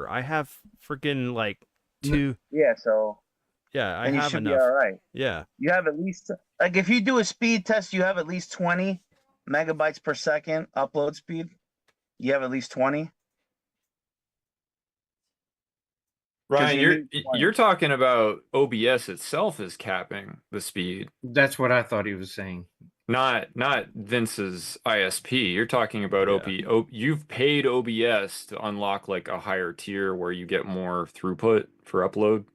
I have freaking like two. Yeah, so Yeah, I then you have should be enough. all right. Yeah. You have at least like if you do a speed test, you have at least 20 megabytes per second upload speed. You have at least 20 because Ryan, you you're need you're 20. talking about OBS itself is capping the speed, That's what I thought he was saying. not Vince's ISP. You're talking about Yeah. You've paid OBS to unlock like a higher tier where you get more throughput for upload.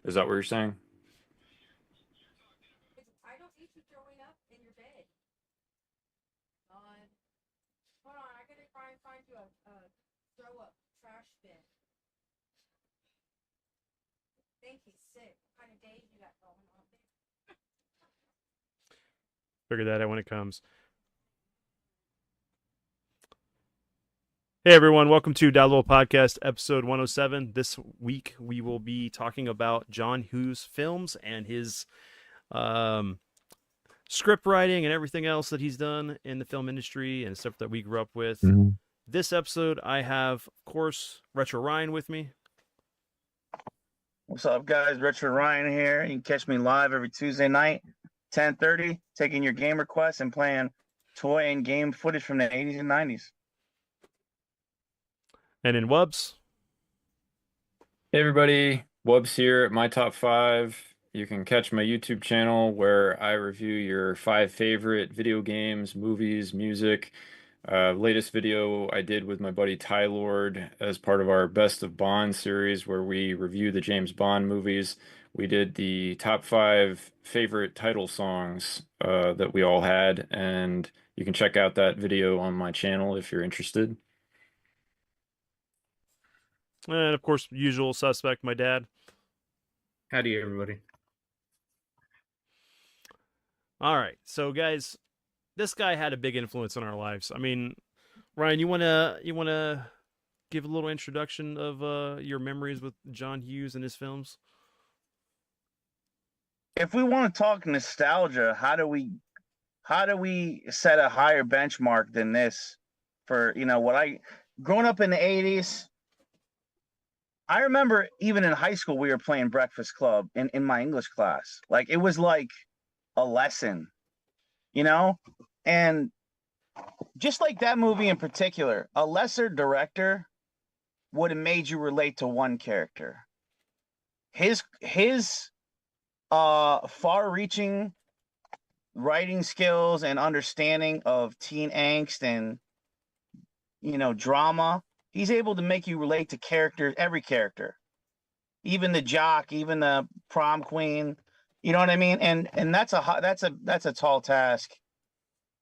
Is that what you're saying? Figure that out when it comes. Hey everyone, welcome to Download Podcast episode 107. This week we will be talking about John Hughes films and his script writing and everything else that he's done in the film industry and stuff that we grew up with. This episode I have, of course, Retro Ryan with me. What's up, guys? Richard Ryan here. You can catch me live every Tuesday night, 10:30, taking your game requests and playing toy and game footage from the 80s and 90s. And in Wubs. Hey everybody, Wubs here at My Top 5. You can catch my YouTube channel where I review your 5 favorite video games, movies, music. Latest video I did with my buddy Ty Lord as part of our Best of Bond series where we review the James Bond movies. We did the top 5 favorite title songs that we all had, and you can check out that video on my channel if you're interested. And of course, usual suspect, my dad. Howdy, everybody. All right. So guys, this guy had a big influence on our lives. I mean, Ryan, you wanna give a little introduction of your memories with John Hughes and his films? If we want to talk nostalgia, how do we set a higher benchmark than this for, what I growing up in the 80s? I remember even in high school we were playing Breakfast Club in my English class. Like it was like a lesson, you know? And just like that movie in particular, a lesser director would have made you relate to one character. His far-reaching writing skills and understanding of teen angst and drama, he's able to make you relate to characters, every character, even the jock, even the prom queen. You know what I mean? And that's a tall task.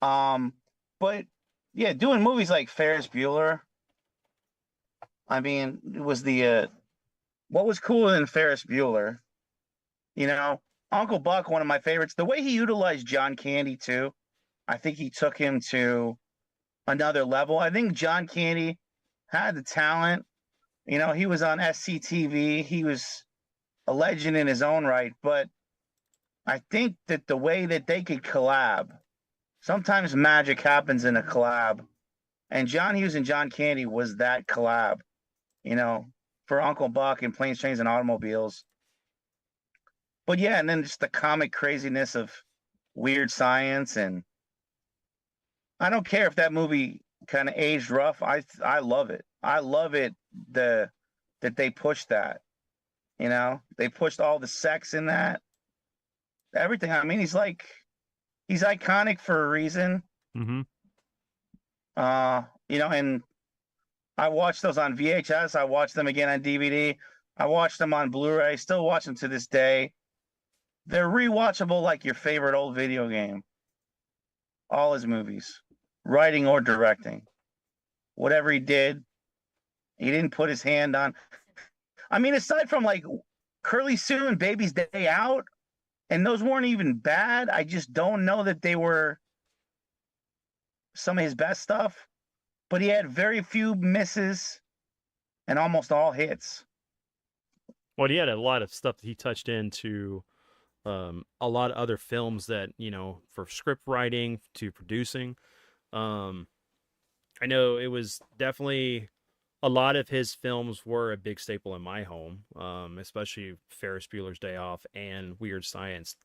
But yeah, doing movies like Ferris Bueller. I mean, it was the what was cooler than Ferris Bueller? You know, Uncle Buck, one of my favorites. The way he utilized John Candy too, I think he took him to another level. I think John Candy had the talent. He was on SCTV. He was a legend in his own right. But I think that the way that they could collab, sometimes magic happens in a collab. And John Hughes and John Candy was that collab, for Uncle Buck and Planes, Trains, and Automobiles. But yeah, and then just the comic craziness of Weird Science. And I don't care if that movie kind of aged rough. I love it. I love it that they pushed that. They pushed all the sex in that. Everything. I mean, he's iconic for a reason. Mm-hmm. And I watched those on VHS. I watched them again on DVD. I watched them on Blu-ray. Still watch them to this day. They're rewatchable like your favorite old video game. All his movies, writing or directing, whatever he did, he didn't put his hand on. I mean, aside from like Curly Sue and Baby's Day Out, and those weren't even bad. I just don't know that they were some of his best stuff. But he had very few misses and almost all hits. Well, he had a lot of stuff that he touched into a lot of other films that, for script writing to producing. I know it was definitely a lot of his films were a big staple in my home, especially Ferris Bueller's Day Off and Weird Science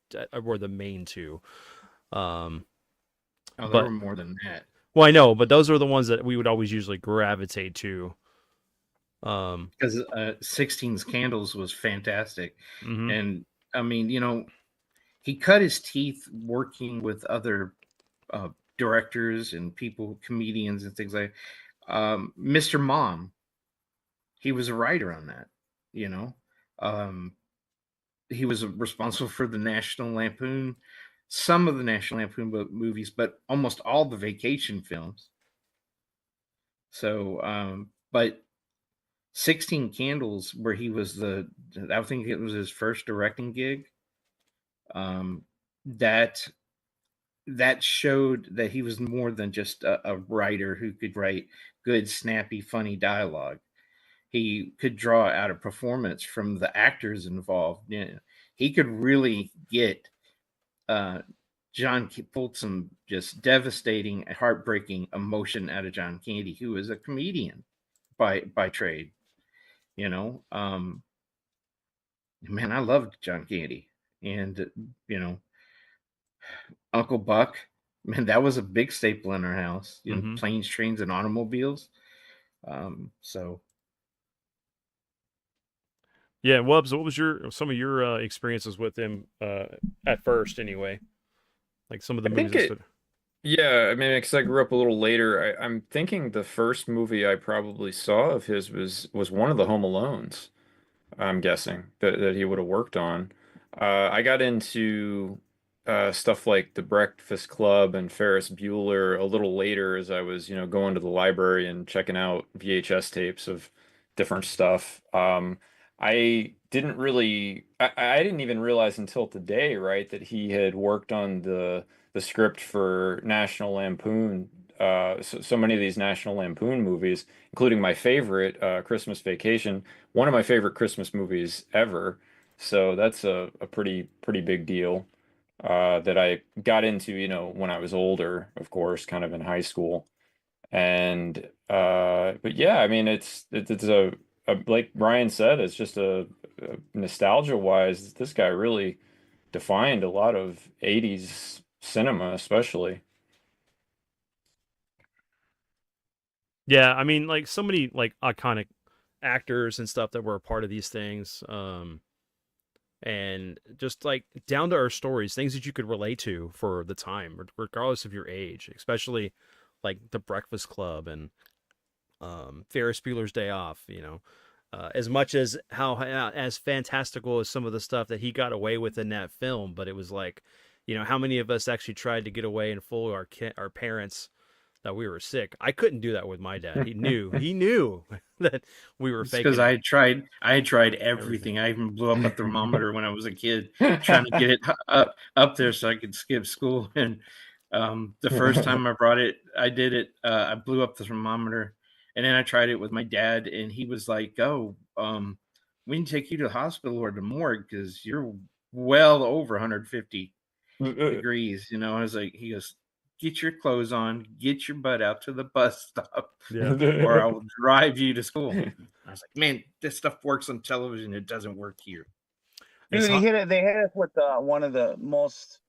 were the main two. Um, Oh, there were but more than that. well, I know, but those are the ones that we would always usually gravitate to. Because 16's Candles was fantastic. Mhm. And I mean, he cut his teeth working with other uh, directors and people, comedians and things like Mr. Mom. He was a writer on that, you know. Um, he was responsible for the National Lampoon, some of the National Lampoon movies, but almost all the vacation films. So, but 16 Candles, where he was I think it was his first directing gig. Um, that that showed that he was more than just a writer who could write good, snappy, funny dialogue. He could draw out a performance from the actors involved. He could really get uh, pulled some just devastating, heartbreaking emotion out of John Candy, who is a comedian by trade. You know, man, I loved John Candy, and you know, Uncle Buck. Man, that was a big staple in our house. Mhm. Planes, trains, and automobiles. So Yeah, Wubs, what was some of your experiences with him at first anyway? Like some of the I movies think that it, stood. yeah, I mean, because I grew up a little later, I'm thinking the first movie I probably saw of his was one of the Home Alones. I'm guessing that he would have worked on. I got into stuff like The Breakfast Club and Ferris Bueller a little later as I was, going to the library and checking out VHS tapes of different stuff. I didn't even realize until today, right, that he had worked on the script for National Lampoon. So many of these National Lampoon movies, including my favorite, Christmas Vacation, one of my favorite Christmas movies ever. So that's a pretty big deal that I got into, when I was older, of course, kind of in high school. And but yeah, I mean, it's like Brian said, it's just a nostalgia wise, this guy really defined a lot of 80s cinema, especially. Yeah, I mean, like so many like iconic actors and stuff that were a part of these things. And just like down to earth stories, things that you could relate to for the time, regardless of your age, especially like The Breakfast Club and Ferris Bueller's Day Off. As much as how as fantastical as some of the stuff that he got away with in that film, but it was like, how many of us actually tried to get away and fool our parents that we were sick? I couldn't do that with my dad. He knew that we were it's because faking I had tried everything. everything. I even blew up a thermometer when I was a kid, trying to get it up there so I could skip school. And the first time I brought it, I did it. I blew up the thermometer, and then I tried it with my dad, and he was like, "Oh, we can take you to the hospital or the morgue because you're well over 150 degrees." I was like, he goes, "Get your clothes on, get your butt out to the bus stop, Yeah. or I will drive you to school." I was like, man, this stuff works on television. It doesn't work here. It's Dude, he hot. hit it. They hit us with one of the most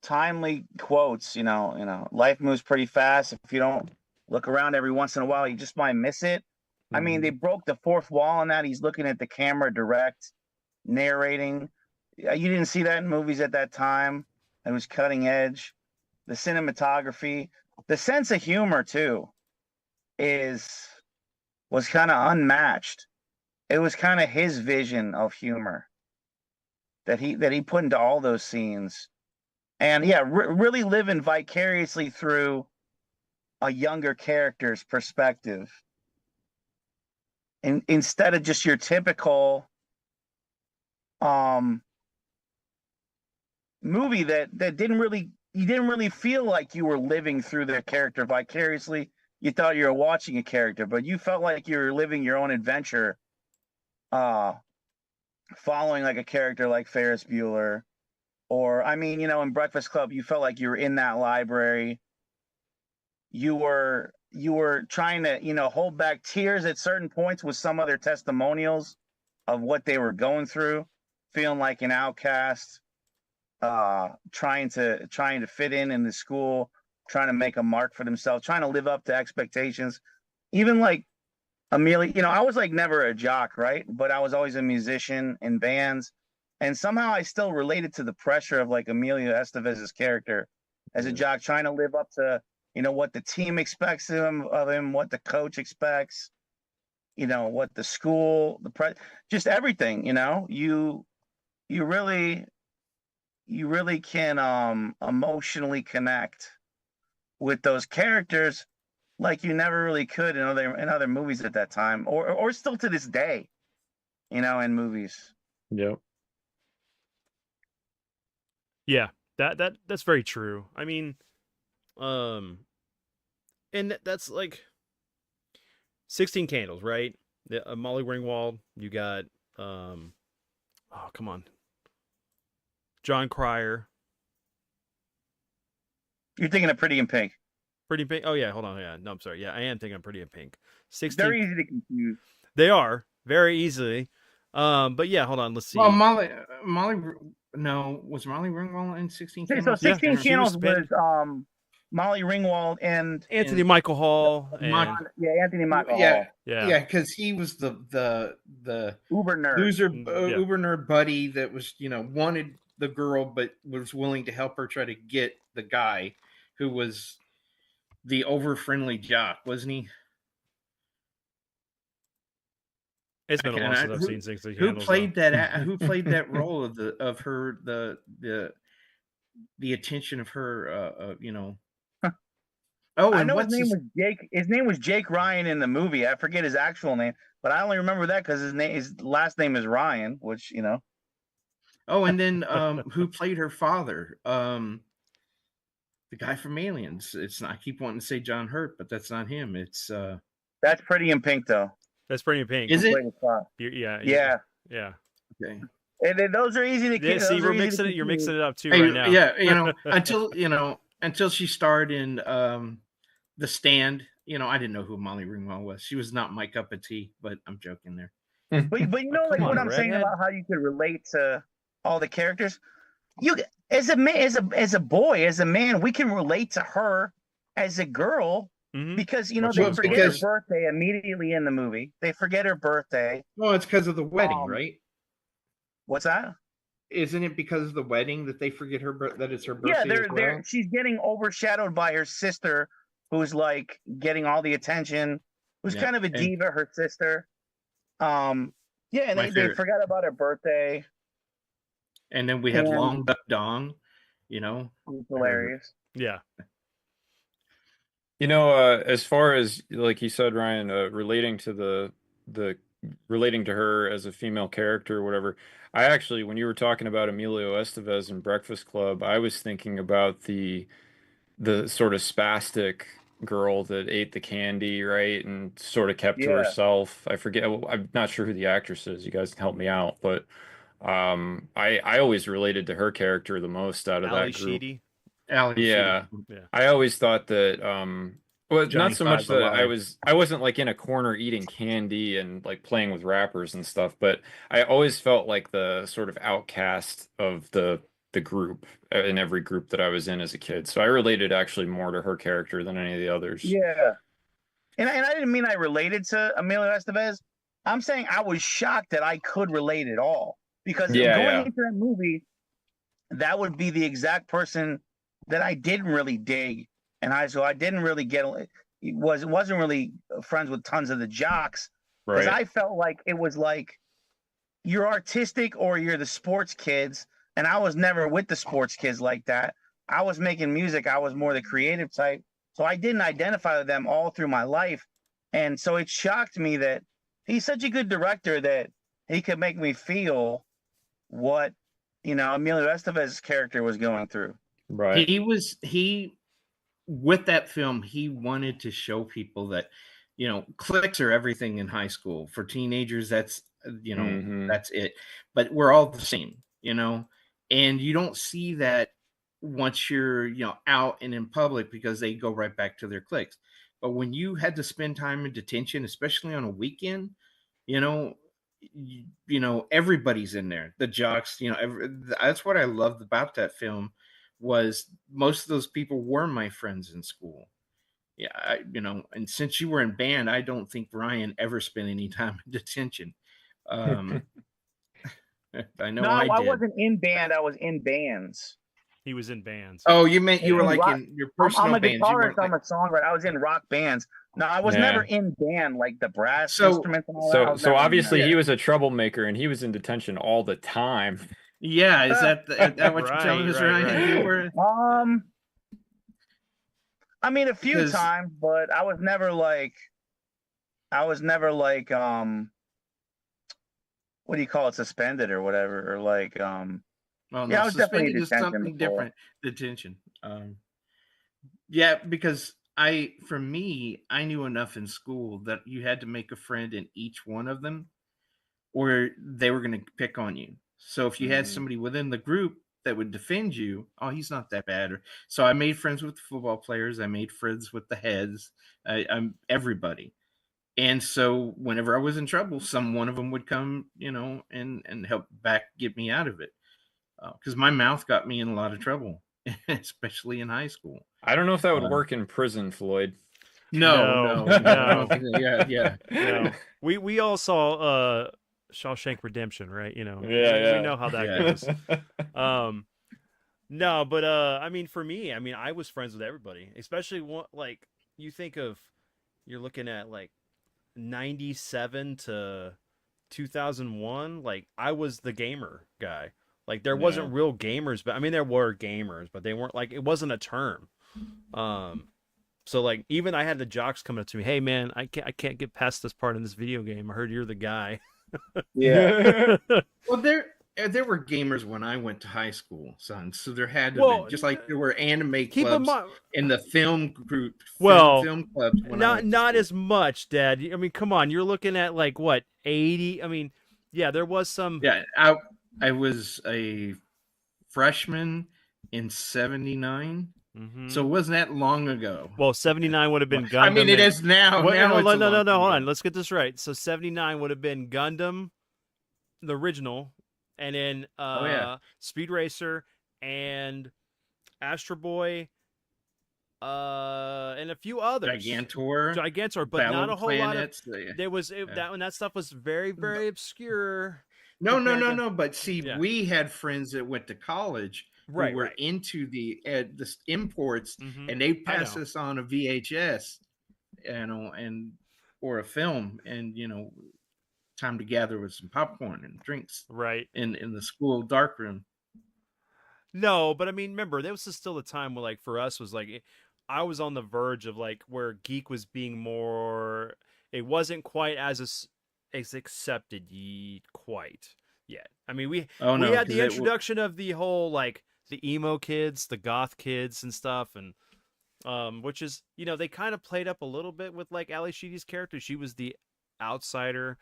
timely quotes. Life moves pretty fast. If you don't look around every once in a while, you just might miss it. I mean, they broke the fourth wall on that. He's looking at the camera direct, narrating. You didn't see that in movies at that time. It was cutting edge. The cinematography, the sense of humor too, is was kind of unmatched. It was kind of his vision of humor that he put into all those scenes, and yeah, really living vicariously through a younger character's perspective, instead of just your typical um movie that didn't really you didn't really feel like you were living through their character vicariously. You thought you were watching a character, but you felt like you were living your own adventure, uh following like a character like Ferris Bueller. Or I mean, in Breakfast Club, you felt like you were in that library. You were you were trying to, hold back tears at certain points with some of their testimonials of what they were going through, feeling like an outcast, trying to fit in the school, trying to make a mark for themselves, trying to live up to expectations. Even like Amelia, I was like never a jock, right? But I was always a musician in bands. And somehow I still related to the pressure of like Emilio Estevez's character as a jock, trying to live up to, what the team expects of him, what the coach expects, what the school, just everything, you really can emotionally connect with those characters like you never really could in other movies at that time, or still to this day, in movies. Yep. Yeah, that's very true. I mean, and that's like 16 Candles, right? Molly Ringwald. You got oh come on, John Cryer. You're thinking of Pretty in Pink. Pretty in Pink. Oh yeah, hold on. Yeah, no, I'm sorry. Yeah, I am thinking of Pretty in Pink. 16. Very easy to confuse. They are very easily. But yeah, hold on. Let's see. Well, no, was Molly Ringwald in 16 So Candles? 16 she was Candles was Molly Ringwald and Anthony Michael Hall. Anthony Michael Yeah, Hall. Yeah. because he was the Uber nerd. loser Yeah. uber nerd buddy that was wanted the girl but was willing to help her try to get the guy who was the over friendly jock, wasn't he? It's been a while since I've seen 16 Who Candles. played that? Who played that role of her the attention of her? Oh, I and know his what's name was Jake. His name was Jake Ryan in the movie. I forget his actual name, but I only remember that because his last name is Ryan, which Oh, and then who played her father? The guy from Aliens. It's not. I keep wanting to say John Hurt, but that's not him. It's that's Pretty in Pink though. That's Pretty in Pink. Is it? Yeah. Okay. And those are easy to. Yeah, see, those are we're easy to you're confuse. mixing it up too Hey, right now. Yeah, until she starred in The Stand. I didn't know who Molly Ringwald was. She was not my cup of tea, but I'm joking there. But Oh, like come what on, I'm saying redhead. about how you could relate to all the characters. You as a man, as a boy, as a man, we can relate to her as a girl Mhm. because What she they was forget going her through. birthday immediately in the movie. They forget her birthday. Well, it's because of the wedding, Um, right? What's that? Isn't it because of the wedding that they forget that it's her Yeah, birthday as well? she's getting overshadowed by her sister, who's like getting all the attention, who's Yeah, kind of a and diva, her sister. Yeah, and my they favorite. forgot about her birthday. And then we have And Long Duck Dong, it's hilarious. Yeah. As far as like you said, Ryan, relating to the relating to her as a female character or whatever, I actually, when you were talking about Emilio Estevez and Breakfast Club, I was thinking about the sort of spastic girl that ate the candy, right, and sort of kept to Yeah. herself. I forget, I'm not sure who the actress is. You guys can help me out, but I always related to her character the most out of Ali that group. Sheedy. Alex. Yeah. Yeah. I always thought that well, Johnny not so much Five that Alive. I wasn't like in a corner eating candy and like playing with rappers and stuff, but I always felt like the sort of outcast of the group in every group that I was in as a kid. So I related actually more to her character than any of the others. Yeah. And I didn't mean I related to Emilio Estevez. I'm saying I was shocked that I could relate at all. Because Yeah, going yeah. into that movie, that would be the exact person that I didn't really dig in high school. I didn't really wasn't really friends with tons of the jocks. Because Right. I felt like it was like you're artistic or you're the sports kids. And I was never with the sports kids like that. I was making music. I was more the creative type. So I didn't identify with them all through my life. And so it shocked me that he's such a good director that he could make me feel what, Emilio Estevez's character was going through. Right. He with that film, he wanted to show people that, cliques are everything in high school. For teenagers, that's that's it. But we're all the same, and you don't see that once you're out and in public because they go right back to their cliques. But when you had to spend time in detention, especially on a weekend, you know, you know, everybody's in there. The jocks, you know, that's what I loved about that film was most of those people were my friends in school. Yeah, you know, and since you were in band, I don't think Ryan ever spent any time in detention. Um, I No, know I I did. wasn't in band. I was in bands. He was in bands. Oh, you meant you were Yeah. In like rock, in your I'm personal a bands. You guitarist. weren't I'm like a songwriter. I was in rock bands. No, I was never Yeah. in band like the brass so. instruments and all that. I So was so never in that. obviously he Yeah, was a troublemaker and he was in detention all the time. yeah. Is that what you're telling Right, us, right, Ryan? right. You were um, I mean, a few because times, but I was never like, what do you call it, suspended or whatever, or like, well, yeah, no, I was definitely in suspended is detention something before. different. Detention. Yeah, because for me, I knew enough in school that you had to make a friend in each one of them, or they were going to pick on you. So if you had Mm. somebody within the group that would defend you, oh, he's not that bad. So I made friends with the football players. I made friends with the heads. I'm everybody. And so whenever I was in trouble, some one of them would come, you know, and help get me out of it. Because my mouth got me in a lot of trouble, especially in high school. I don't know if that would Uh, work in prison, Floyd. no, No, no, no. I don't no, think that. Yeah, yeah. no. We all saw Shawshank Redemption, right? You know, we Yeah, know how that Yeah. goes. Um, no, but I mean, for me, I mean, I was friends with everybody, especially like you think of, you're looking at like 97 to 2001. Like I was the gamer guy. Like there Yeah. wasn't real gamers, but I mean there were gamers, but they weren't like, it wasn't a term. Um, so like even I had the jocks coming up to me, hey man, I can't get past this part in this video game. I heard you're the guy. Yeah. Well, there were gamers when I went to high school, son. So there had to have been Well, just like there were anime keep in clubs mind. in the film group, Well, film clubs when I not went to not school. as much, Dad. I mean, come on, you're looking at like what 80. I mean, yeah, there was some. Yeah, I was a freshman in '79, Mm-hmm. so it wasn't that long ago. Well, 79 would have Well, been I mean, Gundam. it is now. What? Now No, it's no, a no, long no. time Hold ago. on. Let's get this right. So 79 would have been Gundam, the original, and then Oh yeah, Speed Racer and Astro Boy, and a few others. Gigantor, Gigantor, but Battle not of a whole lot of. Planets. Yeah. There was Yeah. that when that stuff was very, very obscure No, no, compared no, to. no. But see, Yeah. we had friends that went to college who Right. were Right. into the imports, Mm-hmm. and they I passed know. us on a VHS, you know, and or a film, and you know, time to gather with some popcorn and drinks Right. in the school darkroom. No, but I mean, remember, there was still a time where, like, for us was like, I was on the verge of like where geek was being more. It wasn't quite as accepted quite yet. I mean, Oh we no, had because the introduction of the whole like the emo kids, the goth kids, and stuff, and which is they kind of played up a little bit with like Ali Sheedy's character. She was the outsider,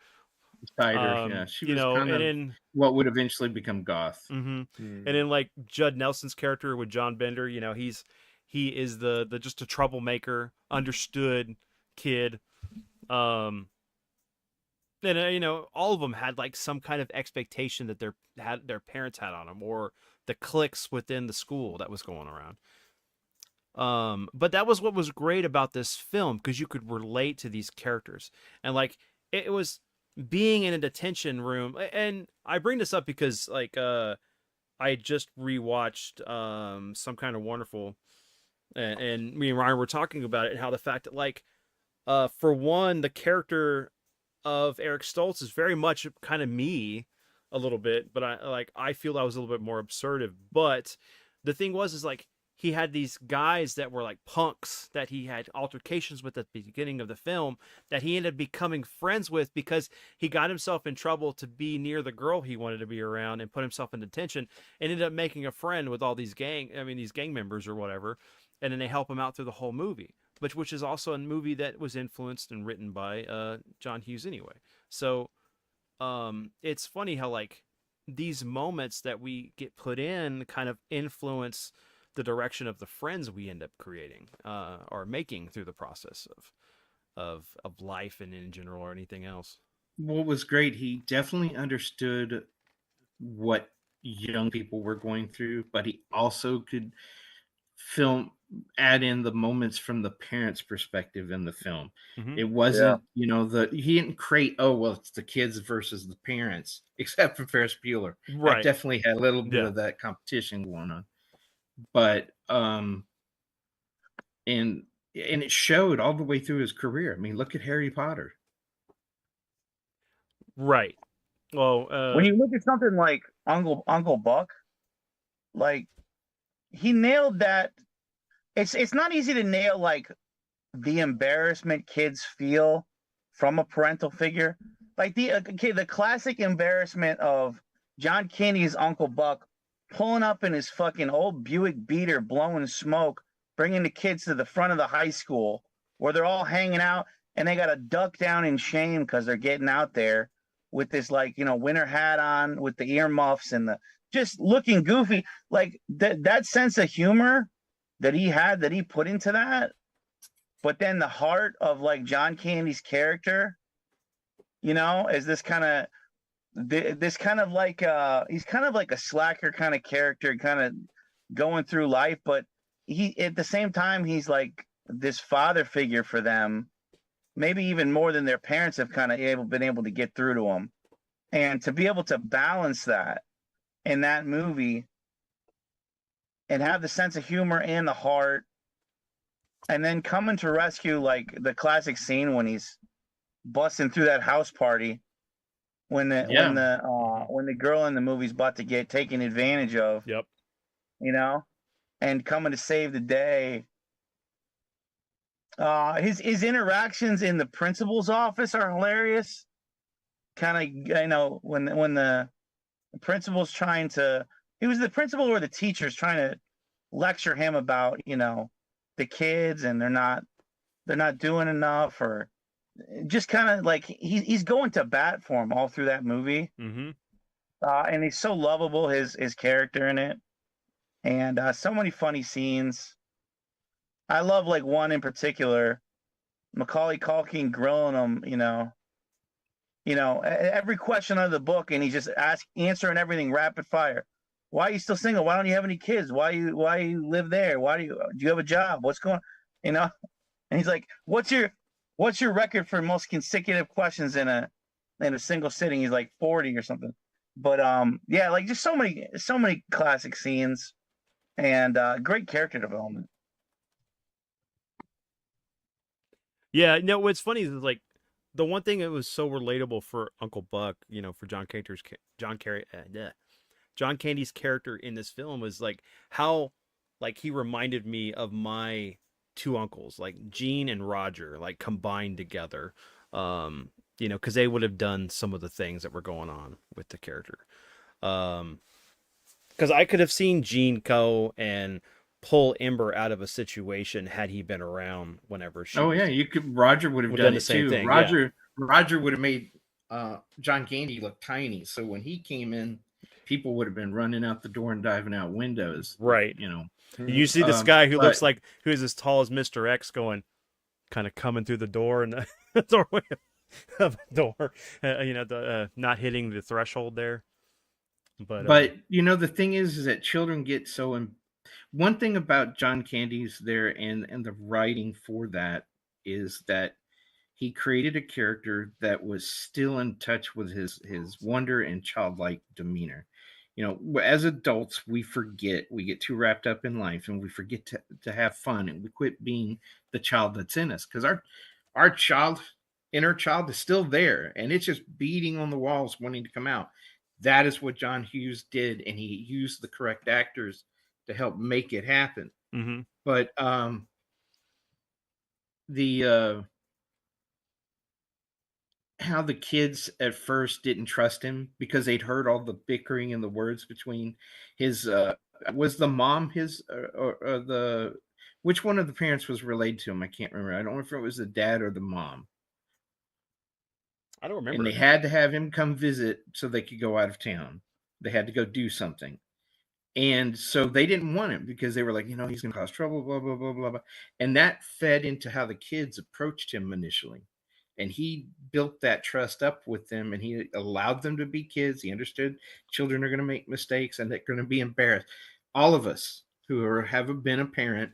Spider, yeah, she was kind and of then. what would eventually become goth. Mm-hmm. Hmm. And then like Judd Nelson's character with John Bender, he is the just a troublemaker, understood kid. Um, and all of them had like some kind of expectation that their parents had on them, or the cliques within the school that was going around. But that was what was great about this film, because you could relate to these characters, and like it was being in a detention room. And I bring this up because like I just rewatched Some Kind of Wonderful, and me and Ryan were talking about it, and how the fact that like for one, the character of Eric Stoltz is very much kind of me a little bit, but I feel I was a little bit more absurd. But the thing is like he had these guys that were like punks that he had altercations with at the beginning of the film, that he ended up becoming friends with because he got himself in trouble to be near the girl he wanted to be around, and put himself in detention, and ended up making a friend with all these gang members or whatever. And then they help him out through the whole movie, which is also a movie that was influenced and written by John Hughes anyway. So it's funny how like these moments that we get put in kind of influence the direction of the friends we end up creating or making through the process of life and in general or anything else. What was great, he definitely understood what young people were going through, but he also could film add in the moments from the parents' perspective in the film. Mm-hmm. It Yeah. wasn't, he didn't create, oh well, it's the kids versus the parents, except for Ferris Bueller. That Right. definitely had a little bit Yeah. of that competition going on. But and it showed all the way through his career. I mean, look at Harry Potter. Right. Well, When you look at something like Uncle Buck, like he nailed that. It's not easy to nail like the embarrassment kids feel from a parental figure. Like the classic embarrassment of John Candy's Uncle Buck pulling up in his fucking old Buick Beater, blowing smoke, bringing the kids to the front of the high school where they're all hanging out and they got to duck down in shame because they're getting out there with this like winter hat on with the earmuffs and the just looking goofy. Like that sense of humor that he had that he put into that, but then the heart of like John Candy's character, is this kind of like he's kind of like a slacker kind of character, kind of going through life, but he at the same time he's like this father figure for them, maybe even more than their parents have kind of been able to get through to them, and to be able to balance that in that movie and have the sense of humor and the heart, and then coming to rescue like the classic scene when he's busting through that house party when the girl in the movie's about to get taken advantage of, yep. And coming to save the day. His interactions in the principal's office are hilarious. Kind of, when the principal's trying to, he was the principal or the teacher's trying to lecture him about, the kids and they're not doing enough, or just kind of like he's going to bat for him all through that movie. Mm-hmm. And he's so lovable, his character in it, and so many funny scenes. I love like one in particular, Macaulay Culkin grilling him, every question of the book, and he's just answering everything rapid fire. Why are you still single? Why don't you have any kids? Why you live there? Do you have a job? What's going, you know? And he's like, what's your record for most consecutive questions in a single sitting? He's like 40 or something. But yeah, like just so many classic scenes and great character development. Yeah, no, what's funny is like the one thing that was so relatable for Uncle Buck, for John Candy's character in this film was like how like he reminded me of my two uncles, like Gene and Roger, like combined together. Because they would have done some of the things that were going on with the character. Because I could have seen Gene go and pull Ember out of a situation had he been around whenever she. Oh yeah, you could. Roger would have done the it same too. thing. Roger would have made John Candy look tiny. So when he came in, people would have been running out the door and diving out windows. Right. Mm-hmm. You see this guy who looks like who's as tall as Mr. X going, kind of coming through the door and the doorway of the door, not hitting the threshold there. But the thing is that children get so. One thing about John Candy's there and the writing for that is that he created a character that was still in touch with his wonder and childlike demeanor. As adults, we forget, we get too wrapped up in life and we forget to have fun, and we quit being the child that's in us, because our inner child is still there and it's just beating on the walls wanting to come out. That is what John Hughes did, and he used the correct actors to help make it happen. mm-hmm. But the how the kids at first didn't trust him because they'd heard all the bickering and the words between his was the mom his or the which one of the parents was related to him? I can't remember. I don't know if it was the dad or the mom. I don't remember. And they had to have him come visit so they could go out of town. They had to go do something. And so they didn't want him because they were like, he's going to cause trouble, blah, blah, blah, blah, blah. And that fed into how the kids approached him initially. And he built that trust up with them, and he allowed them to be kids. He understood children are going to make mistakes and they're going to be embarrassed. All of us who have been a parent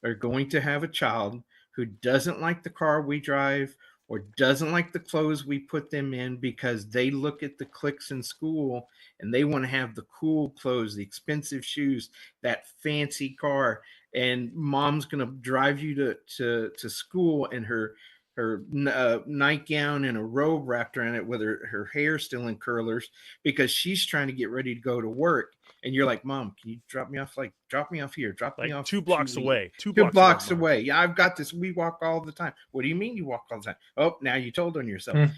are going to have a child who doesn't like the car we drive or doesn't like the clothes we put them in because they look at the cliques in school and they want to have the cool clothes, the expensive shoes, that fancy car. And mom's going to drive you to school in her nightgown and a robe wrapped around it with her hair still in curlers because she's trying to get ready to go to work. And you're like, Mom, can you drop me off here, drop me Like off 2 blocks away. 2 blocks Mom. away. Yeah, I've got this. We walk all the time. What do you mean you walk all the time? Oh, now you told on yourself.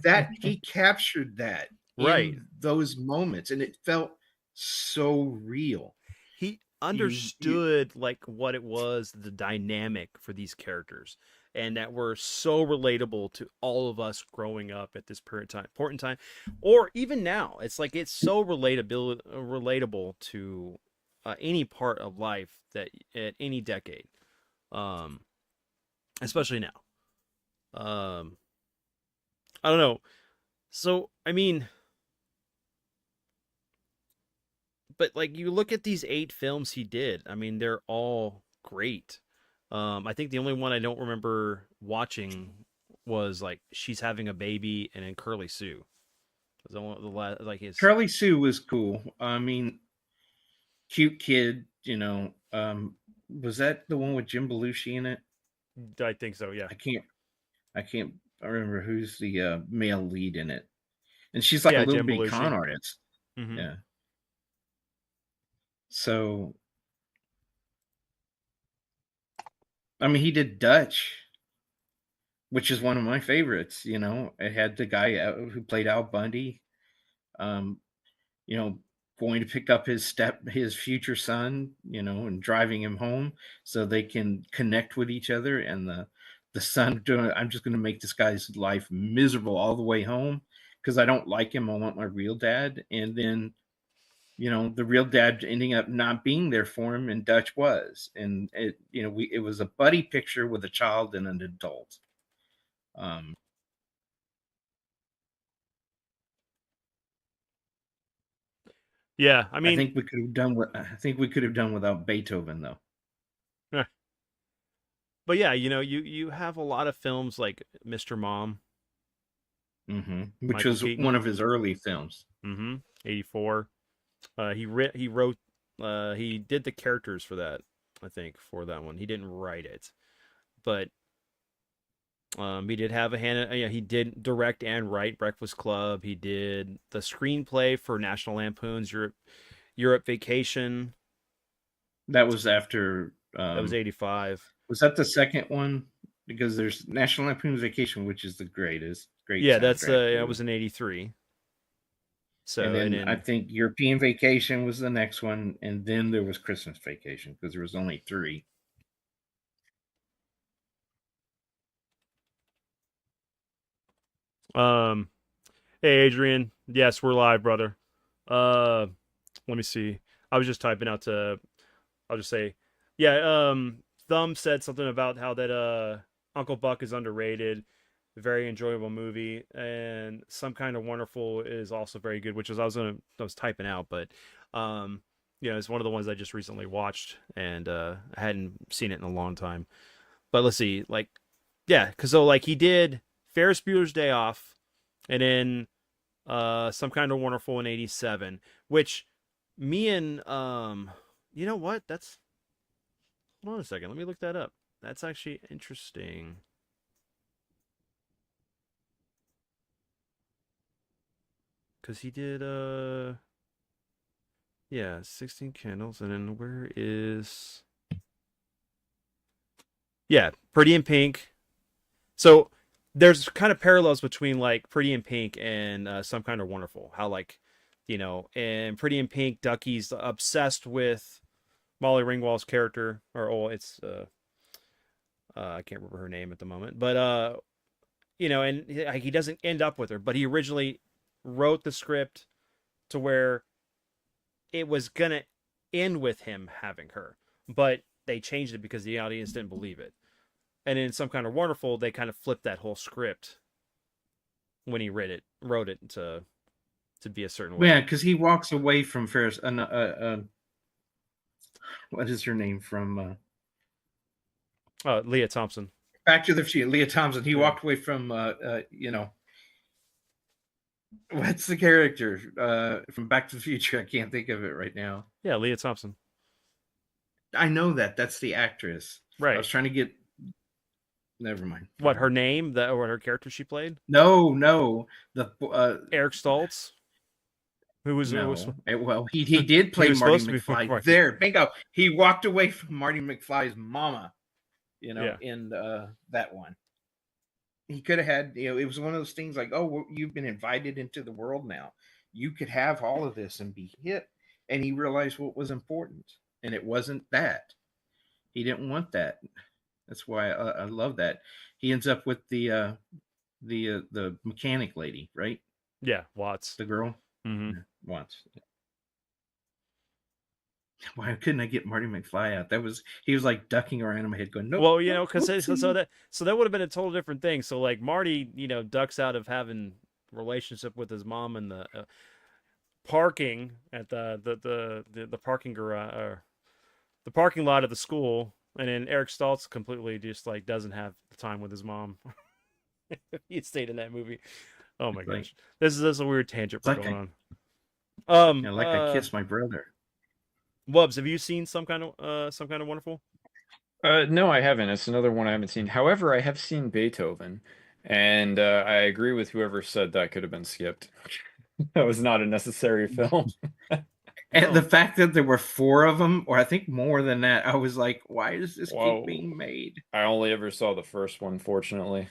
That he captured that Right. in those moments, and it felt so real. He understood like what it was, the dynamic for these characters, and that were so relatable to all of us growing up at this important time, or even now. It's like it's so relatable to any part of life that at any decade, especially now. I don't know. So I mean, but like you look at these 8 films he did, I mean, they're all great. I think the only one I don't remember watching was like She's Having a Baby and then Curly Sue. Was like his Curly Sue was cool. I mean, cute kid. Was that the one with Jim Belushi in it? I think so, yeah. I can't remember who's the male lead in it. And she's like a Yeah, little Jim bitty Belushi. con artist. Mm-hmm. Yeah. So, I mean, he did Dutch, which is one of my favorites. It had the guy who played Al Bundy, um, you know, going to pick up his future son, and driving him home so they can connect with each other. And the son doing, I'm just going to make this guy's life miserable all the way home because I don't like him. I want my real dad. And then the real dad ending up not being there for him, and Dutch was. And it was a buddy picture with a child and an adult. Um, Yeah, I mean, I think we could have done without Beethoven though. but yeah, you have a lot of films like Mr. Mom, Which Michael was Keaton. one of his early films. 84. He wrote he did the characters for that, I think, for that one. He didn't write it, but he did have a hand. Yeah, he did direct and write Breakfast Club. He did the screenplay for National Lampoon's Europe Vacation. That was after. That was 85. Was that the second one? Because there's National Lampoon's Vacation, which is the great Yeah, that's soundtrack. that was in 83. So and then I then think European Vacation was the next one, and then there was Christmas Vacation because there was only 3. Hey Adrian, yes, we're live, brother. Let me see. I was just typing out to. I'll just say, yeah. Thumb said something about how that Uncle Buck is underrated. Very enjoyable movie, and Some Kind of Wonderful is also very good. Which is I was typing out, but it's one of the ones I just recently watched, and I hadn't seen it in a long time. But let's see, like, yeah, because like he did Ferris Bueller's Day Off, and then Some Kind of Wonderful in 87, which me and you know what? That's hold on a second. Let me look that up. That's actually interesting. Cause he did yeah, 16 Candles, and then where is yeah, Pretty in Pink. So there's kind of parallels between like Pretty in Pink and Some Kind of Wonderful. How like, in Pretty in Pink, Ducky's obsessed with Molly Ringwald's character, or it's I can't remember her name at the moment, but and he doesn't end up with her, but he originally wrote the script to where it was gonna end with him having her, but they changed it because the audience didn't believe it. And in Some Kind of Wonderful, they kind of flipped that whole script when he wrote it to be a certain way. Yeah, because he walks away from Ferris. What is her name from Leah Thompson. Back to the Future? Leah Thompson. He Yeah. walked away from what's the character from Back to the Future? I can't think of it right now. Yeah, Leah Thompson. I know that's the actress. Right. I was trying to get. Never mind. What, her name? What her character she played? No. The Eric Stoltz. Who was well, he did play was Marty supposed to be McFly. Marty. There, bingo. He walked away from Marty McFly's mama, Yeah. in that one. He could have had, it was one of those things like, oh, well, you've been invited into the world now. You could have all of this and be hit. And he realized what was important, and it wasn't that. He didn't want that. That's why I love that. He ends up with the mechanic lady, right? Yeah, Watts. The girl. Mm-hmm. Watts. Why couldn't I get Marty McFly out? He was like ducking around in my head, going, "No." Well, because so that would have been a total different thing. So like Marty, ducks out of having relationship with his mom in the parking at the parking garage, or the parking lot of the school, and then Eric Stoltz completely just like doesn't have time with his mom. He stayed in that movie. Oh my gosh, this is a weird tangent we're going on. I kissed my brother. Wubs, have you seen Some Kind of Wonderful? No, I haven't. It's another one I haven't seen. However, I have seen Beethoven, and I agree with whoever said that could have been skipped. That was not a necessary film. And the fact that there were 4 of them, or I think more than that, I was like, why does this keep being made? I only ever saw the first one, fortunately.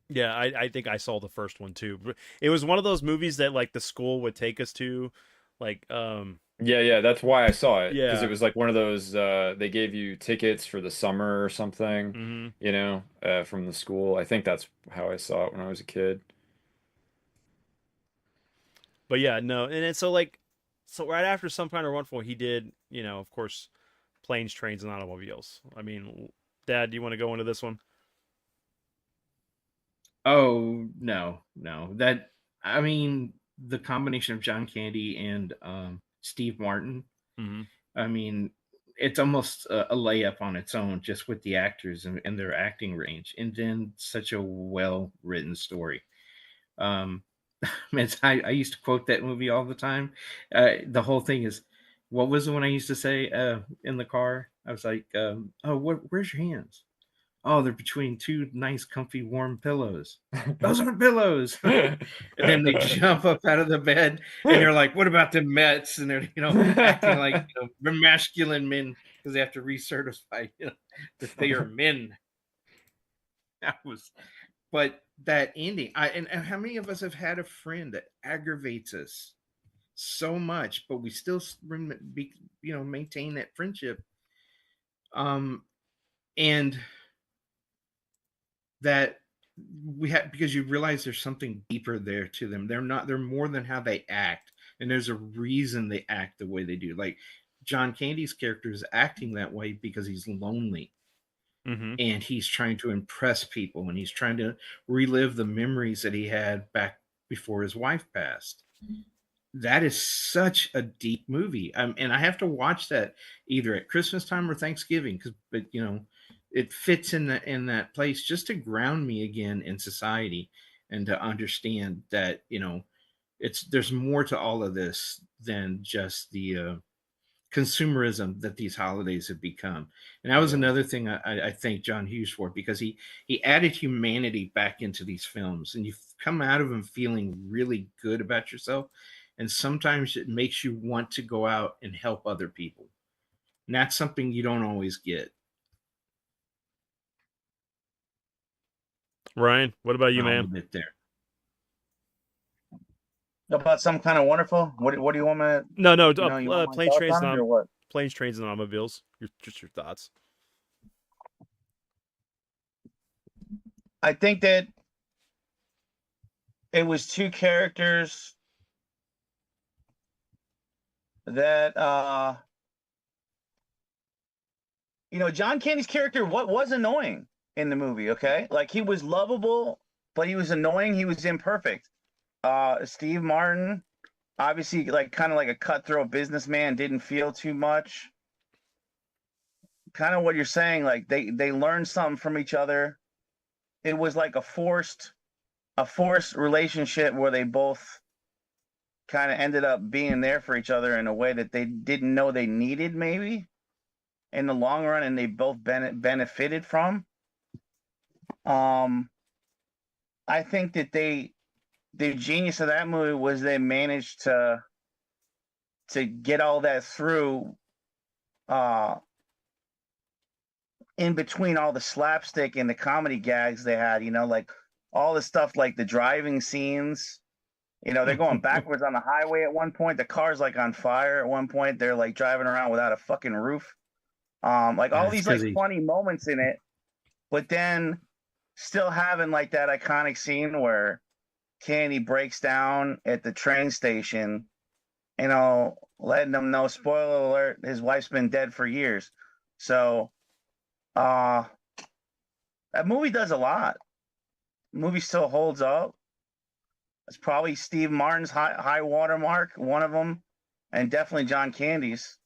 Yeah, I think I saw the first one too. It was one of those movies that like the school would take us to, like Yeah, that's why I saw it. Because Yeah. it was like one of those they gave you tickets for the summer or something, Mm-hmm. from the school. I think that's how I saw it when I was a kid. But yeah, no, and it's so right after Some Kind of Wonderful, he did, of course, Planes, Trains, and Automobiles. I mean, Dad, do you want to go into this one? Oh, no. That, I mean, the combination of John Candy and Steve Martin, Mm-hmm. I mean, it's almost a layup on its own, just with the actors and their acting range, and then such a well-written story. I used to quote that movie all the time. The whole thing is, what was the one I used to say in the car? I was like, "Oh, where's your hands? Oh, they're between 2 nice, comfy, warm pillows. Those aren't pillows." And then they jump up out of the bed, and they're like, "What about the Mets?" And they're acting like masculine men because they have to recertify that they are men. That was. But that ending, and how many of us have had a friend that aggravates us so much, but we still maintain that friendship, and that we have, because you realize there's something deeper there to them. They're more than how they act, and there's a reason they act the way they do. Like John Candy's character is acting that way because he's lonely. Mm-hmm. And he's trying to impress people, and he's trying to relive the memories that he had back before his wife passed. That is such a deep movie, and I have to watch that either at Christmas time or Thanksgiving, but it fits in that place just to ground me again in society, and to understand that there's more to all of this than just the consumerism that these holidays have become. And that was another thing I thank John Hughes for, because he added humanity back into these films, and you come out of them feeling really good about yourself, and sometimes it makes you want to go out and help other people, and that's something you don't always get. Ryan, what about you, I'll man? admit there. About Some Kind of Wonderful? What do you want me to? No, You want my Planes, thoughts Trains, on it, and or what? Planes, Trains, and Automobiles. Your thoughts. I think that it was 2 characters that John Candy's character what was annoying in the movie, okay? Like he was lovable, but he was annoying, he was imperfect. Steve Martin, obviously like kind of like a cutthroat businessman, didn't feel too much. Kind of what you're saying, like they learned something from each other. It was like a forced relationship where they both kind of ended up being there for each other in a way that they didn't know they needed maybe in the long run, and they both benefited from. um I think that the genius of that movie was they managed to get all that through, uh in between all the slapstick and the comedy gags they had, like all the stuff like the driving scenes. They're going backwards on the highway at one point. The car's like on fire at one point. They're like driving around without a fucking roof. Like Yeah, all it's these because like funny moments in it, but then still having like that iconic scene where Candy breaks down at the train station, letting them know, spoiler alert, his wife's been dead for years. So uh that movie does a lot. The movie still holds up. It's probably Steve Martin's high watermark, one of them, and definitely John Candy's.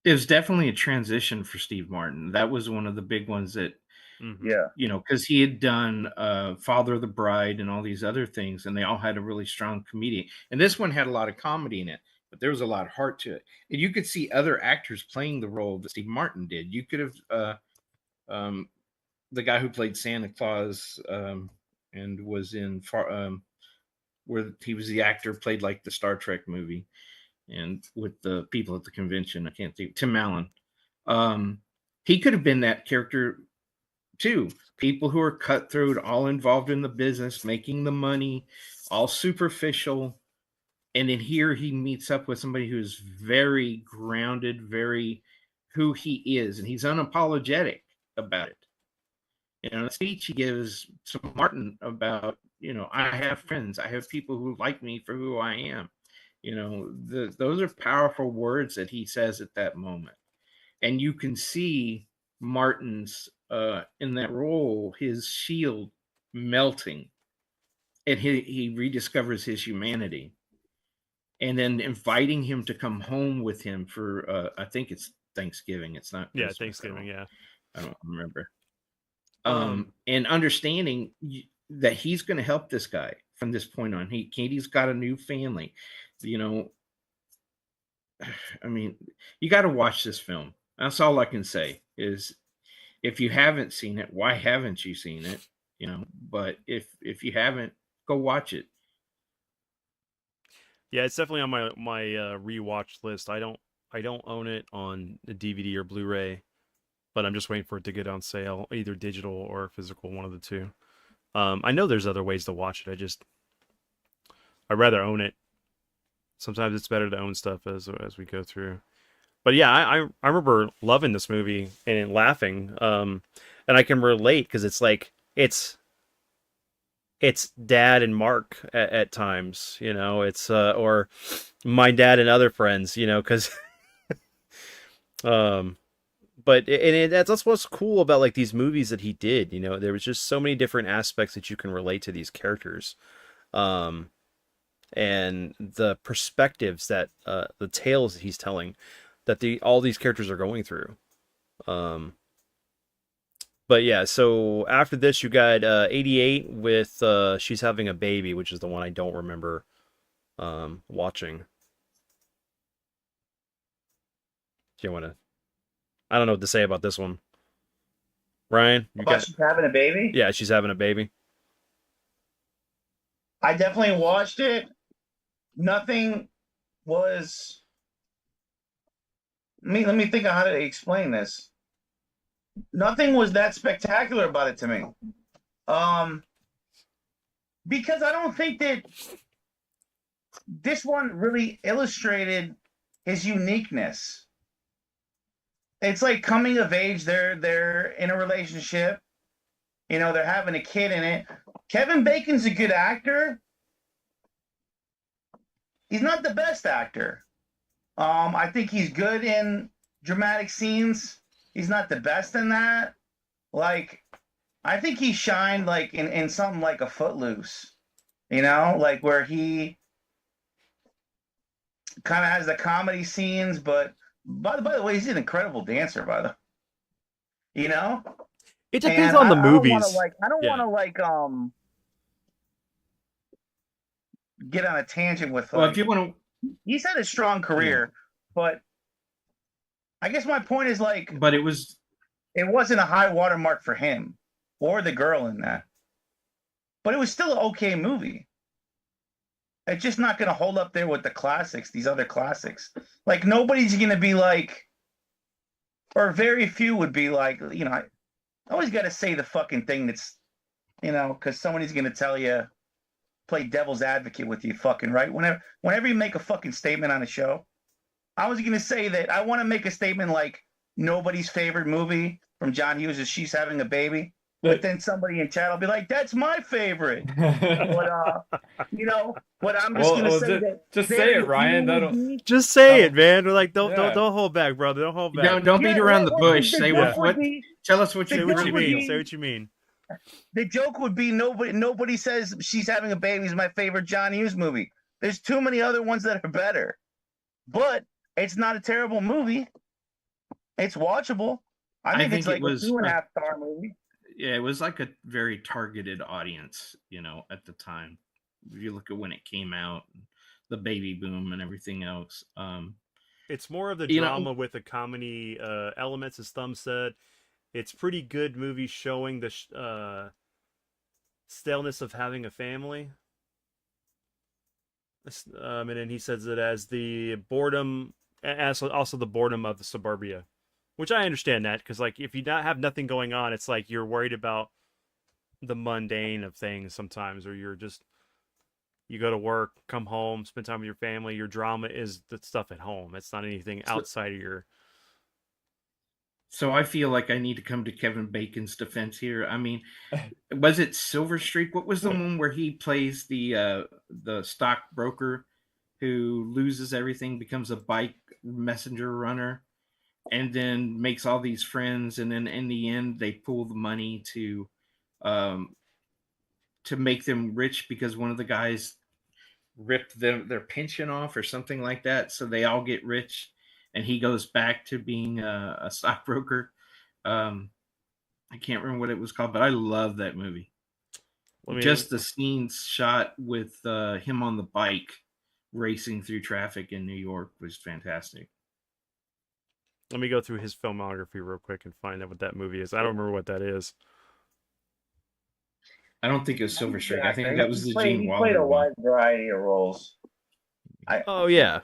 it was definitely a transition for Steve Martin. That was one of the big ones that, Mm-hmm. Yeah. because he had done Father of the Bride and all these other things, and they all had a really strong comedian. And this one had a lot of comedy in it, but there was a lot of heart to it. And you could see other actors playing the role that Steve Martin did. You could have um, the guy who played Santa Claus, and was in where he was the actor, played like the Star Trek movie, and with the people at the convention. I can't think. Tim Allen. Um, he could have been that character too. People who are cutthroat, all involved in the business, making the money, all superficial. And in here, he meets up with somebody who's very grounded, very who he is, and he's unapologetic about it. The speech he gives to Martin about, I have friends, I have people who like me for who I am. Those are powerful words that he says at that moment, and you can see Martin's in that role, his shield melting, and he rediscovers his humanity, and then inviting him to come home with him for I think it's Thanksgiving. It's not Yeah, Christmas. Thanksgiving. Yeah. I don't remember. Um, And understanding that he's going to help this guy from this point on. Katie's got a new family. You know, I mean, you got to watch this film. That's all I can say is, if you haven't seen it, why haven't you seen it? But if you haven't, go watch it. yeah, it's definitely on my rewatch list. I don't own it on the DVD or Blu-ray, but I'm just waiting for it to get on sale, either digital or physical, one of the two. I know there's other ways to watch it. I'd rather own it. Sometimes it's better to own stuff as we go through. But yeah, I remember loving this movie and laughing. And I can relate because it's like it's dad and Mark at times, it's or my dad and other friends, because um that's what's cool about like these movies that he did. There was just so many different aspects that you can relate to these characters, um and the perspectives that the tales that he's telling, that all these characters are going through. um but yeah, so after this you got 88 with She's Having a Baby, which is the one I don't remember watching. Do you want to, I don't know what to say about this one, Ryan? You About got, She's Having a Baby? yeah, She's Having a Baby. I definitely watched it. Nothing was. Let me think of how to explain this. Nothing was that spectacular about it to me. Because I don't think that this one really illustrated his uniqueness. It's like coming of age. They're in a relationship. They're having a kid in it. Kevin Bacon's a good actor, He's not the best actor. I think he's good in dramatic scenes. He's not the best in that. Like, I think he shined like in something like a Footloose, like where he kind of has the comedy scenes, but by the way, he's an incredible dancer, you know. It depends And on the I don't want to movies. I don't Yeah. want to get on a tangent with Well, if you want to, he's had a strong career, but I guess my point is but it wasn't a high watermark for him or the girl in that, but it was still an okay movie. It's just not going to hold up there with the classics, these other classics. Like, nobody's going to be like, or very few would be like, I always got to say the fucking thing that's, because somebody's going to tell you, play devil's advocate with you, fucking right. Whenever you make a fucking statement on a show, I was going to say that I want to make a statement like nobody's favorite movie from John Hughes is She's Having a Baby. But then somebody in chat will be like, "That's my favorite." But but I'm just gonna say that. Just say it, Ryan. Just say it, man. We're like, don't hold back, brother. Don't hold back. Don't beat around the bush. Say what. Tell us what you mean. Say what you mean. The joke would be nobody says She's Having a Baby is my favorite John Hughes movie. There's too many other ones that are better, but it's not a terrible movie. It's watchable. I think it's like a 2.5-star movie. Yeah, it was like a very targeted audience, at the time. If you look at when it came out, the baby boom and everything else. It's more of the drama with the comedy elements, as Thumb said. It's pretty good movie showing the staleness of having a family. And then he says it as the boredom, as also the boredom of the suburbia. Which I understand that, because like if you have nothing going on, it's like you're worried about the mundane of things sometimes, or you go to work, come home, spend time with your family. Your drama is the stuff at home. It's not anything outside of your. So I feel like I need to come to Kevin Bacon's defense here. I mean, was it Silver Streak? What was the one where he plays the stockbroker who loses everything, becomes a bike messenger runner? And then makes all these friends, and then in the end, they pool the money to make them rich because one of the guys ripped their pension off or something like that. So they all get rich, and he goes back to being a stockbroker. I can't remember what it was called, but I love that movie. Just the scenes shot with him on the bike racing through traffic in New York was fantastic. Let me go through his filmography real quick and find out what that movie is. I don't remember what that is. I don't think it was Silver Streak. I think that was the Gene Wilder. He played a wide variety of roles. Oh, yeah.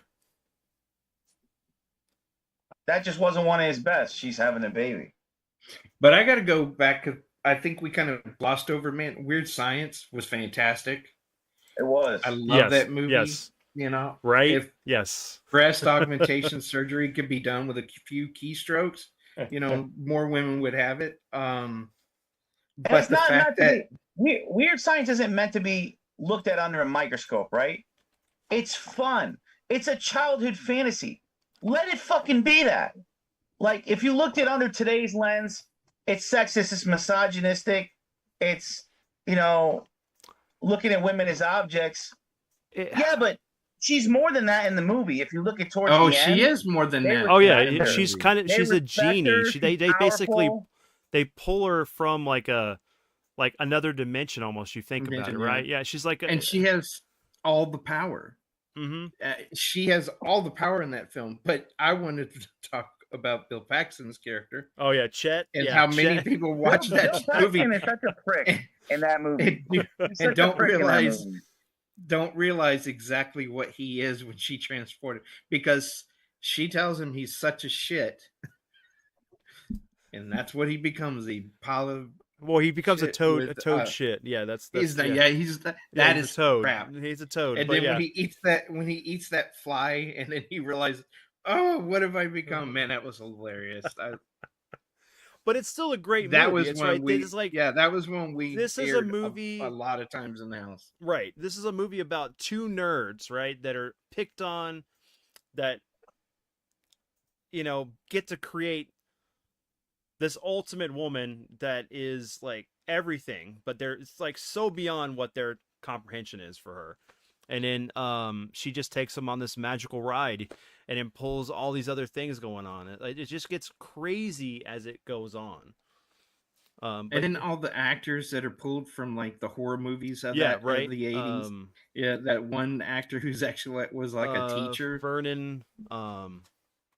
That just wasn't one of his best. She's Having a Baby. But I got to go back. I think we kind of glossed over, man. Weird Science was fantastic. It was. I love that movie. Yes. Right? If breast augmentation surgery could be done with a few keystrokes, more women would have it. But the fact that Weird Science isn't meant to be looked at under a microscope, right? It's fun. It's a childhood fantasy. Let it fucking be that. Like, if you looked at under today's lens, it's sexist, it's misogynistic, it's, looking at women as objects. Yeah, but she's more than that in the movie. If you look at towards the end. She is more than that. Oh yeah, she's a genie. They basically they pull her from like another dimension almost. You think about it, right? Yeah, she's like, and she has all the power. Mm-hmm. She has all the power in that film. But I wanted to talk about Bill Paxton's character. Oh yeah, Chet, and how many people watch that movie. Bill Paxton is such a prick in that movie, and don't realize exactly what he is when she transported, because she tells him he's such a shit, and that's what he becomes. He becomes a toad. A toad shit. Yeah, that is a toad. Crap. He's a toad. And then when he eats that fly, and then he realizes, oh, what have I become? Man, that was hilarious. but it's still a great That movie. was It's when right. we, It's like yeah, that was when we this is a aired movie. a lot of times in the house. Right. This is a movie about two nerds, right, that are picked on, that get to create this ultimate woman that is like everything, but it's like so beyond what their comprehension is for her. And then she just takes them on this magical ride and then pulls all these other things going on. It just gets crazy as it goes on. And But then all the actors that are pulled from like the horror movies of yeah, that right. of the 80s. Yeah, that one actor who's actually was like a teacher. Vernon.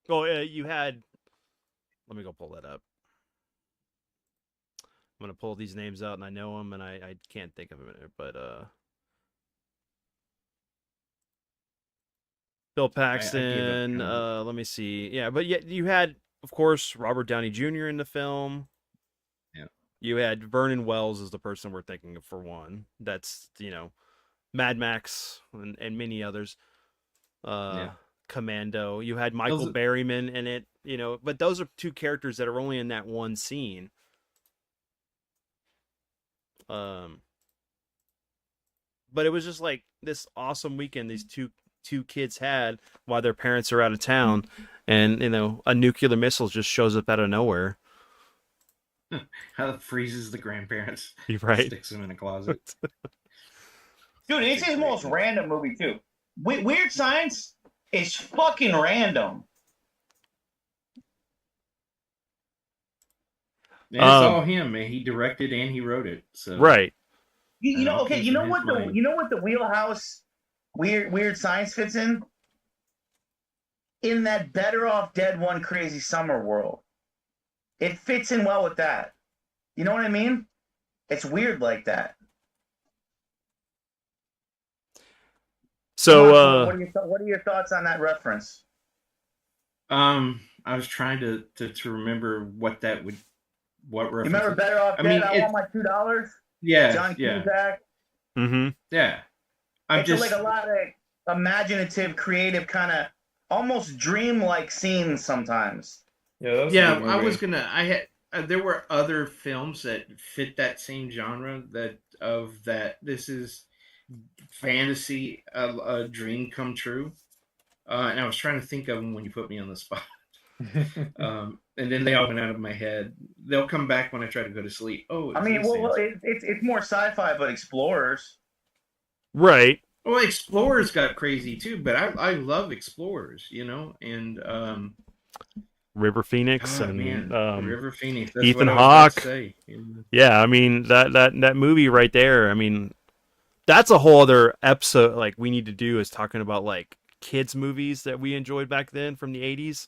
You had. Let me go pull that up. I'm gonna pull these names out, and I know them, and I can't think of it, but Bill Paxton. Let me see. Yeah, but yet you had, of course, Robert Downey Jr. in the film. Yeah. You had Vernon Wells as the person we're thinking of for one. That's Mad Max and many others. Commando. You had Michael Berryman in it. But those are two characters that are only in that one scene. But it was just like this awesome weekend these two kids had while their parents are out of town, and a nuclear missile just shows up out of nowhere. How it freezes the grandparents. You're right. Sticks them in a closet. Dude, it's his most random movie too. Weird Science is fucking random. Yeah, it's all him, man. He directed and he wrote it. So right. You know what the wheelhouse Weird Science fits in? In that Better Off Dead One Crazy Summer world. It fits in well with that. You know what I mean? It's weird like that. So what are your thoughts on that reference? I was trying to remember what reference. You remember Better Off Dead? I want my $2. Yeah, John Cusack. Mm-hmm. Yeah. It's like a lot of imaginative, creative, kind of almost dream-like scenes sometimes. Yeah, I was gonna. I had. There were other films that fit that same genre. This is fantasy, a dream come true. And I was trying to think of them when you put me on the spot. And then they all went out of my head. They'll come back when I try to go to sleep. Oh, it's more sci-fi, but Explorers. Right. Well, Explorers got crazy too, but I love Explorers, and River Phoenix River Phoenix. That's Ethan what I was Hawke. about to say. Yeah, I mean that movie right there. I mean, that's a whole other episode. Like we need to do is talking about like kids movies that we enjoyed back then from the 80s.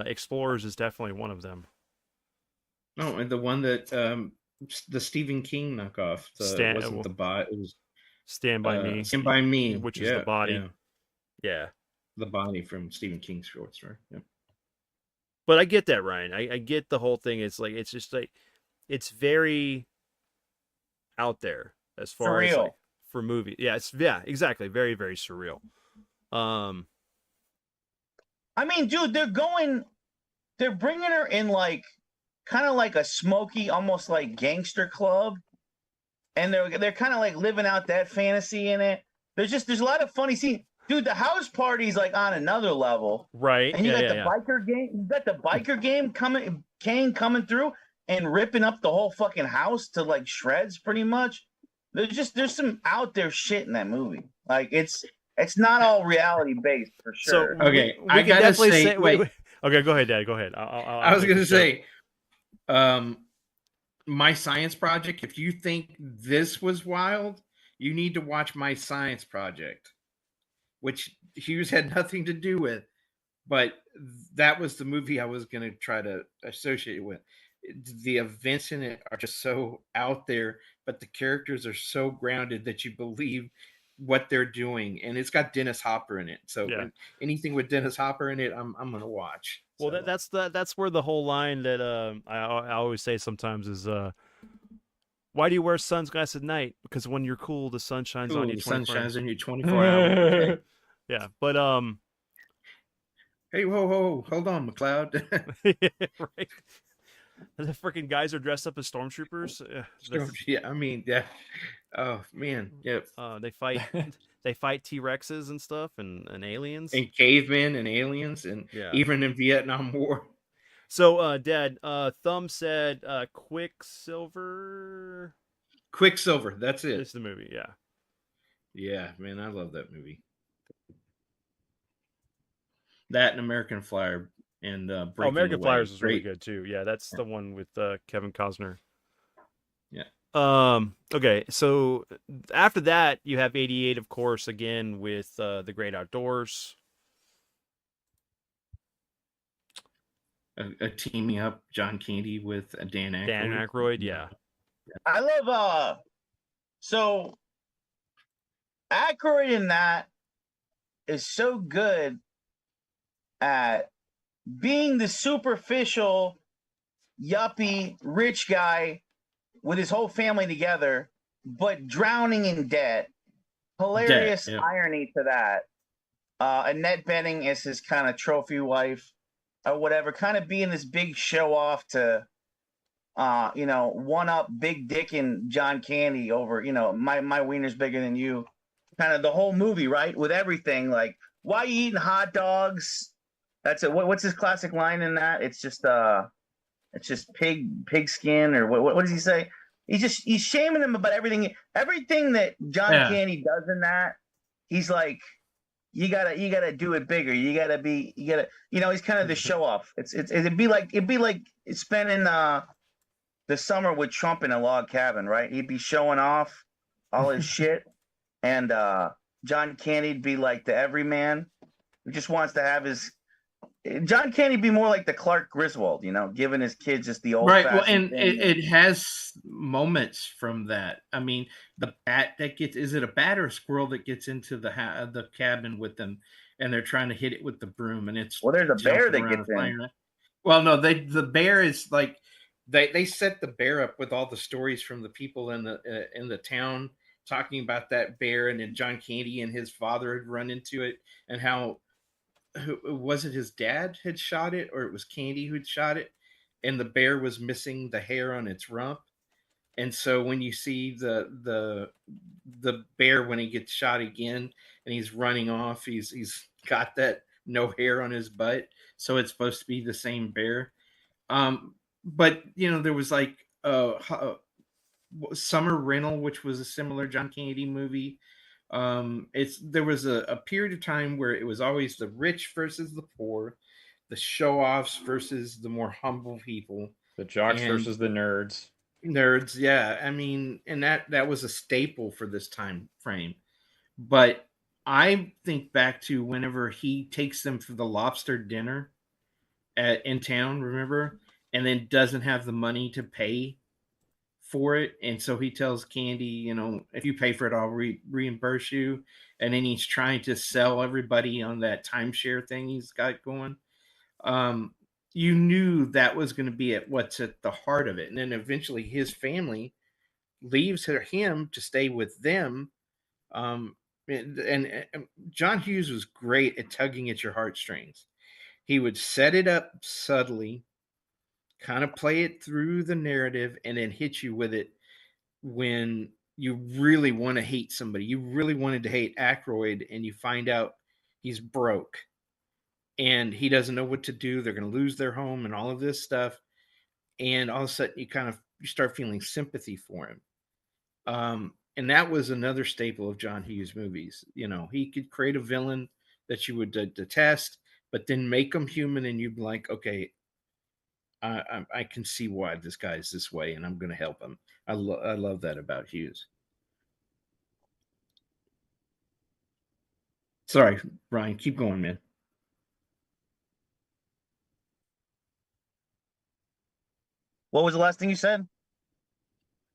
Explorers is definitely one of them. Oh, and the one that the Stephen King knockoff. Wasn't the bot? It was Stand by Me. Stand by Me, which is the body. Yeah, the body from Stephen King's short story. Yeah. But I get that, Ryan. I get the whole thing. It's like it's just like it's very out there as far as like, for movie. Yeah, exactly. Very, very surreal. I mean, dude, they're bringing her in like kind of like a smoky, almost like gangster club, and they're kind of like living out that fantasy in it. There's a lot of funny scenes. Dude, the house party's like on another level. Right. And you got the biker game. You got the biker game coming through and ripping up the whole fucking house to like shreds pretty much. There's some out there shit in that movie. Like it's not all reality based for sure. So, okay, I gotta say, wait. Okay, go ahead, Dad. Go ahead. I was gonna say, My Science Project. If you think this was wild, you need to watch My Science Project, which Hughes had nothing to do with, but that was the movie I was going to try to associate it with. The events in it are just so out there, but the characters are so grounded that you believe what they're doing, and it's got Dennis Hopper in it. So anything with Dennis Hopper in it, I'm going to watch. Well, so. That's where the whole line that I always say sometimes is why do you wear sunglasses at night? Because when you're cool, the sun shines on you. The sun shines on you 24 hours. Yeah, but hey, whoa, hold on, McLeod. Right. The freaking guys are dressed up as stormtroopers. Yeah, I mean, yeah. Oh man, yep. They fight T-Rexes and stuff and aliens. And cavemen and aliens, and Yeah. even in Vietnam War. So, Dad, Thumb said Quicksilver Quicksilver, that's it. is the movie. Yeah. Yeah, man, I love that movie. That and American Flyer and Breaking American Away. Flyers was really Great. good too. Yeah, that's the one with Kevin Costner. Yeah. Okay, so after that you have 88, of course, again with The Great Outdoors. A teaming up John Candy with Dan Aykroyd. Dan Aykroyd, yeah. I love so Aykroyd in that is so good at being the superficial yuppie rich guy with his whole family together, but drowning in debt. Hilarious irony to that. Annette Bening is his kind of trophy wife or whatever, kind of being this big show off to one up big dick and John Candy over, my wiener's bigger than you. Kind of the whole movie, right? With everything, like, why you eating hot dogs? That's it. What's his classic line in that? It's just pig skin, or what does he say? He's shaming him about everything that John Candy does in that. He's like, you gotta do it bigger. He's kind of the show off. It'd be like spending the summer with Trump in a log cabin, right? He'd be showing off all his shit, and John Candy'd be like the everyman who just wants to have his. John Candy be more like the Clark Griswold, giving his kids just the old right. Well, and it has moments from that. I mean, the bat that gets, is it a bat or a squirrel that gets into the cabin with them, and they're trying to hit it with the broom, and it's there's a bear that gets in. Well, no, the bear is like they set the bear up with all the stories from the people in the town talking about that bear, and then John Candy and his father had run into it, and how. Was it his dad had shot it, or it was Candy who'd shot it, and the bear was missing the hair on its rump, and so when you see the bear when he gets shot again and he's running off, he's got that no hair on his butt, so it's supposed to be the same bear. But there was like Summer Rental, which was a similar John Candy movie. There was a period of time where it was always the rich versus the poor, the show-offs versus the more humble people, the jocks versus the nerds. Yeah. I mean, and that was a staple for this time frame. But I think back to whenever he takes them for the lobster dinner in town, remember, and then doesn't have the money to pay for it, and so he tells Candy, if you pay for it, I'll reimburse you. And then he's trying to sell everybody on that timeshare thing he's got going. You knew that was going to be what's at the heart of it, and then eventually his family leaves him to stay with them. And John Hughes was great at tugging at your heartstrings. He would set it up subtly, kind of play it through the narrative, and then hit you with it when you really want to hate somebody. You really wanted to hate Aykroyd, and you find out he's broke and he doesn't know what to do. They're going to lose their home and all of this stuff. And all of a sudden you start feeling sympathy for him. And that was another staple of John Hughes movies. He could create a villain that you would detest, but then make them human, and you'd be like, okay, I can see why this guy's this way, and I'm going to help him. I love that about Hughes. Sorry, Ryan, keep going, man. What was the last thing you said?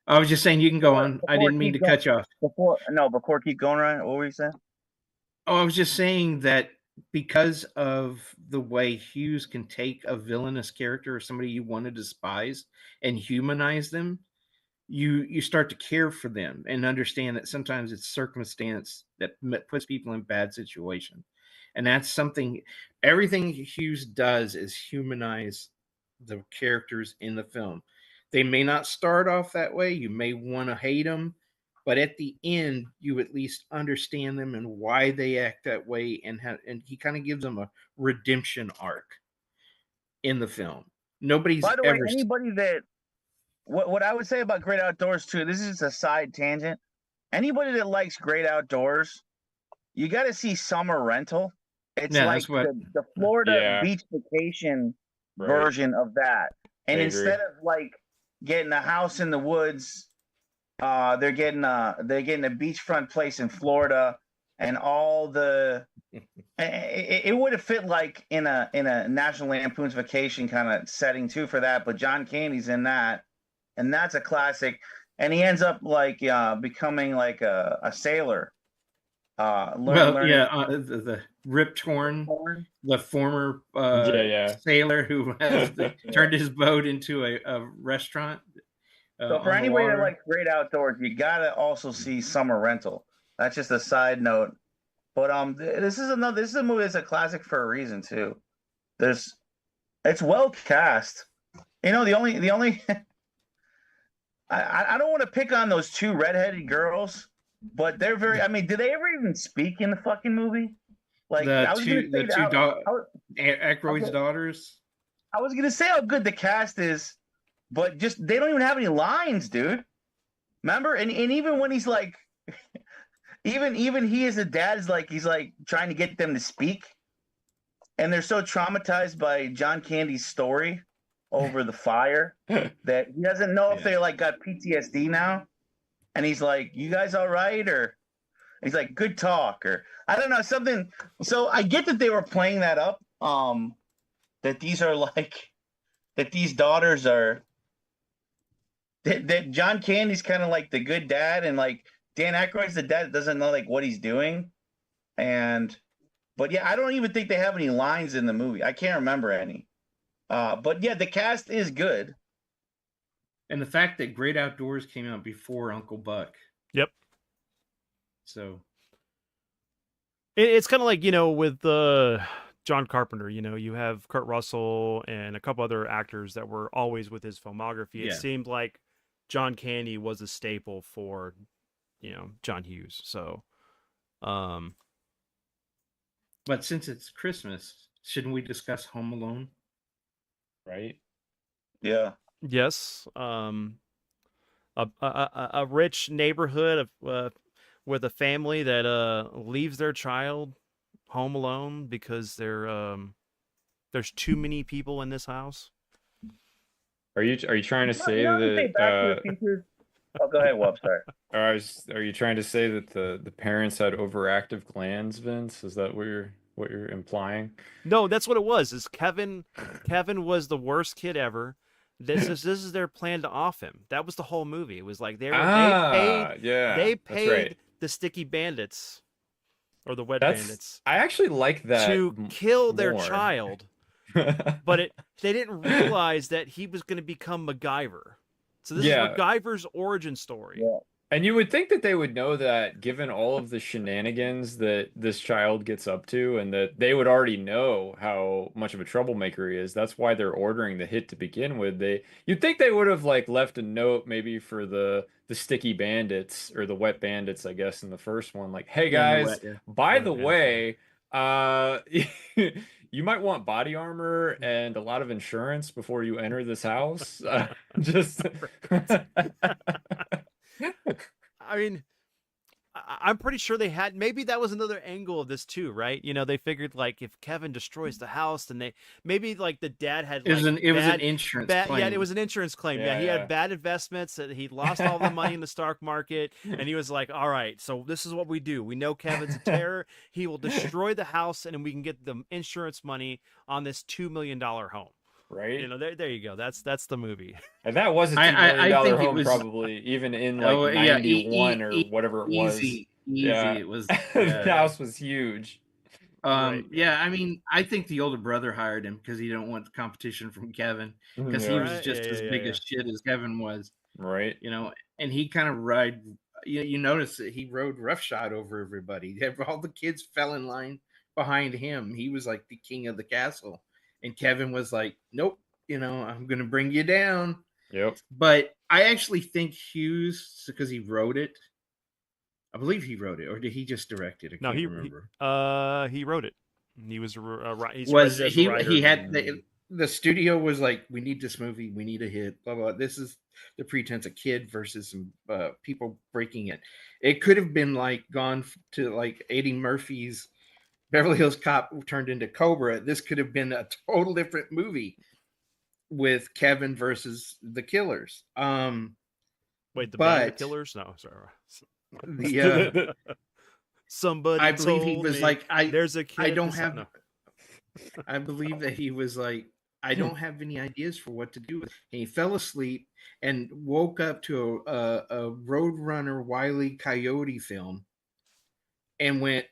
I was just saying you can go on. I didn't mean to cut you off. Before keep going, Ryan. What were you saying? Oh, I was just saying that because of the way Hughes can take a villainous character or somebody you want to despise and humanize them, you start to care for them and understand that sometimes it's circumstance that puts people in bad situation. And that's something, everything Hughes does is humanize the characters in the film. They may not start off that way. You may want to hate them, but at the end, you at least understand them and why they act that way, and he kind of gives them a redemption arc in the film. Nobody's By the way, ever anybody that what I would say about Great Outdoors too, this is just a side tangent. Anybody that likes Great Outdoors, you got to see Summer Rental. It's Yeah, like that's what. the Florida Yeah. beach vacation Right. version of that. And I instead agree. of like getting a house in the woods, they're getting a beachfront place in Florida, and all the it would have fit like in a National Lampoon's Vacation kind of setting too for that. But John Candy's in that, and that's a classic. And he ends up like becoming like a sailor. Learning The Rip Torn, porn. the former Yeah. sailor who has turned his boat into a restaurant. So for on the anybody that water. likes Great Outdoors, you gotta also see Summer Rental. That's just a side note. But this is a movie that's a classic for a reason too. It's well cast. You know, the only I don't want to pick on those two redheaded girls, but they're very. I mean, did they ever even speak in the fucking movie? Like the I was two gonna say Aykroyd's okay. daughters. I was gonna say how good the cast is, but just they don't even have any lines, dude. Remember? And even when he's like, even he as a dad is like, he's like trying to get them to speak, and they're so traumatized by John Candy's story over the fire that he doesn't know if they like got PTSD now. And he's like, "You guys all right?" Or he's like, "Good talk," or I don't know, something. So I get that they were playing that up. That these are like that these daughters are that John Candy's kind of like the good dad, and like Dan Aykroyd's the dad that doesn't know like what he's doing. But yeah, I don't even think they have any lines in the movie. I can't remember any. But yeah, the cast is good. And the fact that Great Outdoors came out before Uncle Buck. Yep. So It's kind of like, with John Carpenter, you have Kurt Russell and a couple other actors that were always with his filmography. It Yeah. seemed like John Candy was a staple for, John Hughes. So, but since it's Christmas, shouldn't we discuss Home Alone? Right. Yeah. yes, a rich neighborhood of with a family that leaves their child home alone because there's too many people in this house. Are you trying to say You know what they say, Back to that the Future? Oh, go ahead, Wub. Sorry. are you trying to say that the parents had overactive glands, Vince? Is that what you're implying? No, that's what it was. Is Kevin was the worst kid ever. This is their plan to off him. That was the whole movie. It was like they that's paid right. the sticky bandits or the wet That's bandits I actually like that to kill their more. child, but they didn't realize that he was going to become MacGyver. So this is MacGyver's origin story. Yeah. And you would think that they would know that, given all of the shenanigans that this child gets up to, and that they would already know how much of a troublemaker he is. That's why they're ordering the hit to begin with. You'd think they would have like left a note maybe for the sticky bandits or the wet bandits, I guess, in the first one. Like, hey guys, by the way, you might want body armor and a lot of insurance before you enter this house. Just I mean, I'm pretty sure they had, maybe that was another angle of this too, right? They figured like if Kevin destroys the house, then maybe like the dad had like it was an insurance claim. Yeah, it was an insurance claim. Yeah, he had bad investments, that he lost all the money in the stock market, and he was like, all right, so this is what we do. We know Kevin's a terror. He will destroy the house, and then we can get the insurance money on this $2 million home. Right. There you go. That's the movie. And that was a $2 million home, probably even in like 91 or whatever it was. Easy. Yeah. It was. The house was huge. Right. Yeah, I mean, I think the older brother hired him because he didn't want the competition from Kevin, because he was just as big a shit as Kevin was. Right. And he kind of ride. You notice that he rode roughshod over everybody. All the kids fell in line behind him. He was like the king of the castle. And Kevin was like, nope, I'm going to bring you down. Yep. But I actually think Hughes, because he wrote it, I believe he wrote it, or did he just direct it? I No, can't remember. he wrote it. He was he's Was credited as a writer. he had the studio was like, we need this movie, we need a hit, blah blah. This is the pretense, a kid versus some people breaking it. It could have been like gone to like Eddie Murphy's Beverly Hills Cop turned into Cobra. This could have been a total different movie with Kevin versus the Killers. Wait, the band, the but Killers? No, sorry. the Somebody I believe he told was me like, there's a kid. I don't beside- have. no. I believe that he was like, I don't have any ideas for what to do with it. And he fell asleep and woke up to a Roadrunner Wile E. Coyote film and went,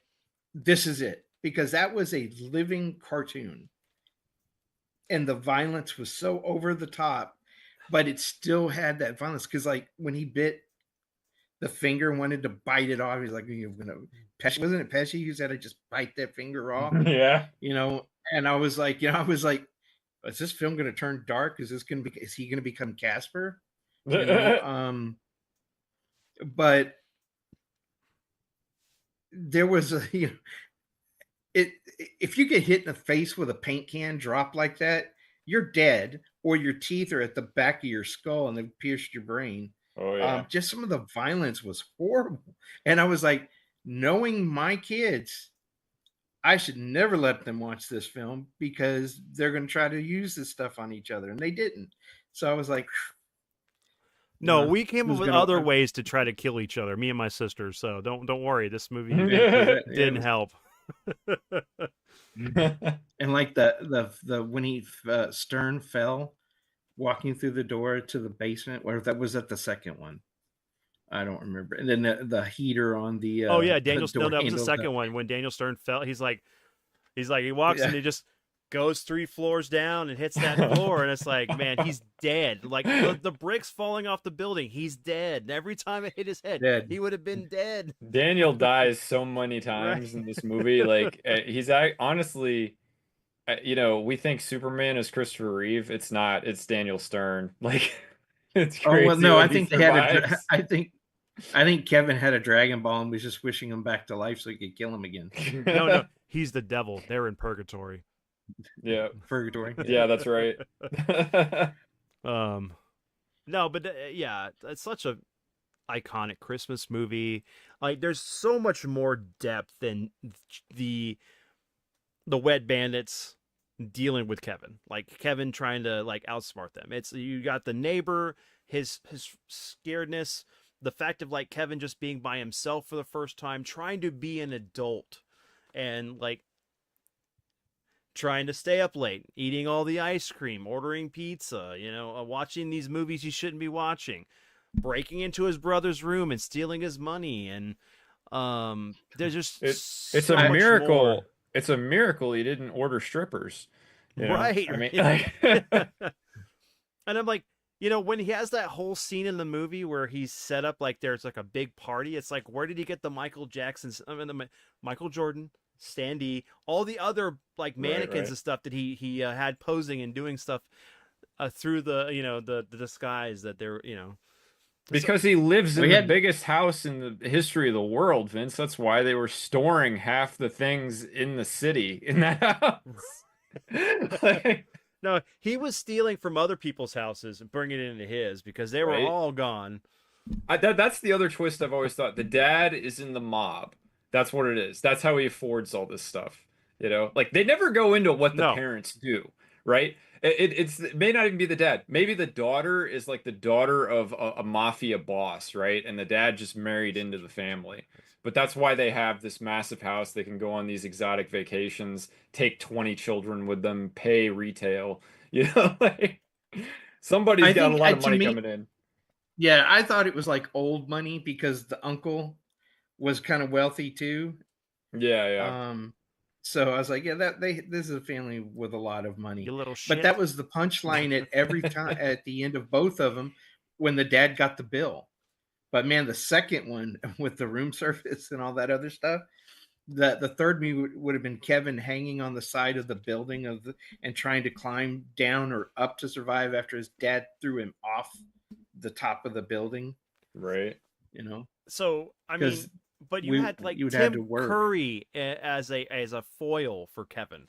this is it. Because that was a living cartoon. And the violence was so over the top, but it still had that violence. Because like when he bit the finger and wanted to bite it off, he's like, you're gonna Pesci, wasn't it Pesci who said, I just bite that finger off? Yeah. And I was like, is this film going to turn dark? Is he going to become Casper? But there was if you get hit in the face with a paint can drop like that, you're dead, or your teeth are at the back of your skull and they've pierced your brain. Oh yeah. Just some of the violence was horrible. And I was like, knowing my kids, I should never let them watch this film because they're going to try to use this stuff on each other. And they didn't. So I was like, no, we came up with other ways to try to kill each other, me and my sister. So don't worry. This movie didn't help. And like the when he Stern fell walking through the door to the basement, or if that was at the second one. I don't remember. And then the heater on the oh yeah, Daniel. no, that was the second one when Daniel Stern fell. He's like he walks and he just goes 3 floors down and hits that floor, and it's like, man, he's dead. Like the bricks falling off the building, he's dead. And every time it hit his head, he would have been dead. Daniel dies so many times in this movie. Like he's honestly, we think Superman is Christopher Reeve. It's not. It's Daniel Stern. Like. It's crazy. Oh well, no, I think they had I think Kevin had a Dragon Ball and was just wishing him back to life so he could kill him again. No, he's the devil. They're in purgatory. Yeah, purgatory. Yeah, that's right. No, but yeah, it's such a iconic Christmas movie. Like, there's so much more depth than the wet bandits dealing with Kevin, like Kevin trying to like outsmart them. It's, you got the neighbor, his scaredness, the fact of like Kevin just being by himself for the first time, trying to be an adult and like trying to stay up late, eating all the ice cream, ordering pizza, watching these movies he shouldn't be watching, breaking into his brother's room and stealing his money. And there's just it's a miracle. More. It's a miracle he didn't order strippers. Right. I mean, and I'm like, when he has that whole scene in the movie where he's set up like there's like a big party, it's like, where did he get the Michael Jordan, Stan, all the other like mannequins and stuff that he had posing and doing stuff through the the disguise that they're because he lives in the biggest house in the history of the world, Vince. That's why they were storing half the things in the city in that house. No, he was stealing from other people's houses and bringing it into his because they were all gone. That's the other twist I've always thought. The dad is in the mob. That's what it is. That's how he affords all this stuff. Like they never go into what the parents do, right? It may not even be the dad. Maybe the daughter is like the daughter of a mafia boss, right? And the dad just married into the family. But that's why they have this massive house. They can go on these exotic vacations, take 20 children with them, pay retail. Like somebody's got a lot of money coming in. Yeah, I thought it was like old money because the uncle was kind of wealthy too. Yeah. So I was like, yeah, this is a family with a lot of money. You little shit. But that was the punchline at every time at the end of both of them when the dad got the bill. But man, the second one with the room service and all that other stuff, The third movie would have been Kevin hanging on the side of the building and trying to climb down or up to survive after his dad threw him off the top of the building. Right. You know, So I mean, because but you had like you would have to Tim work. Curry as a foil for Kevin.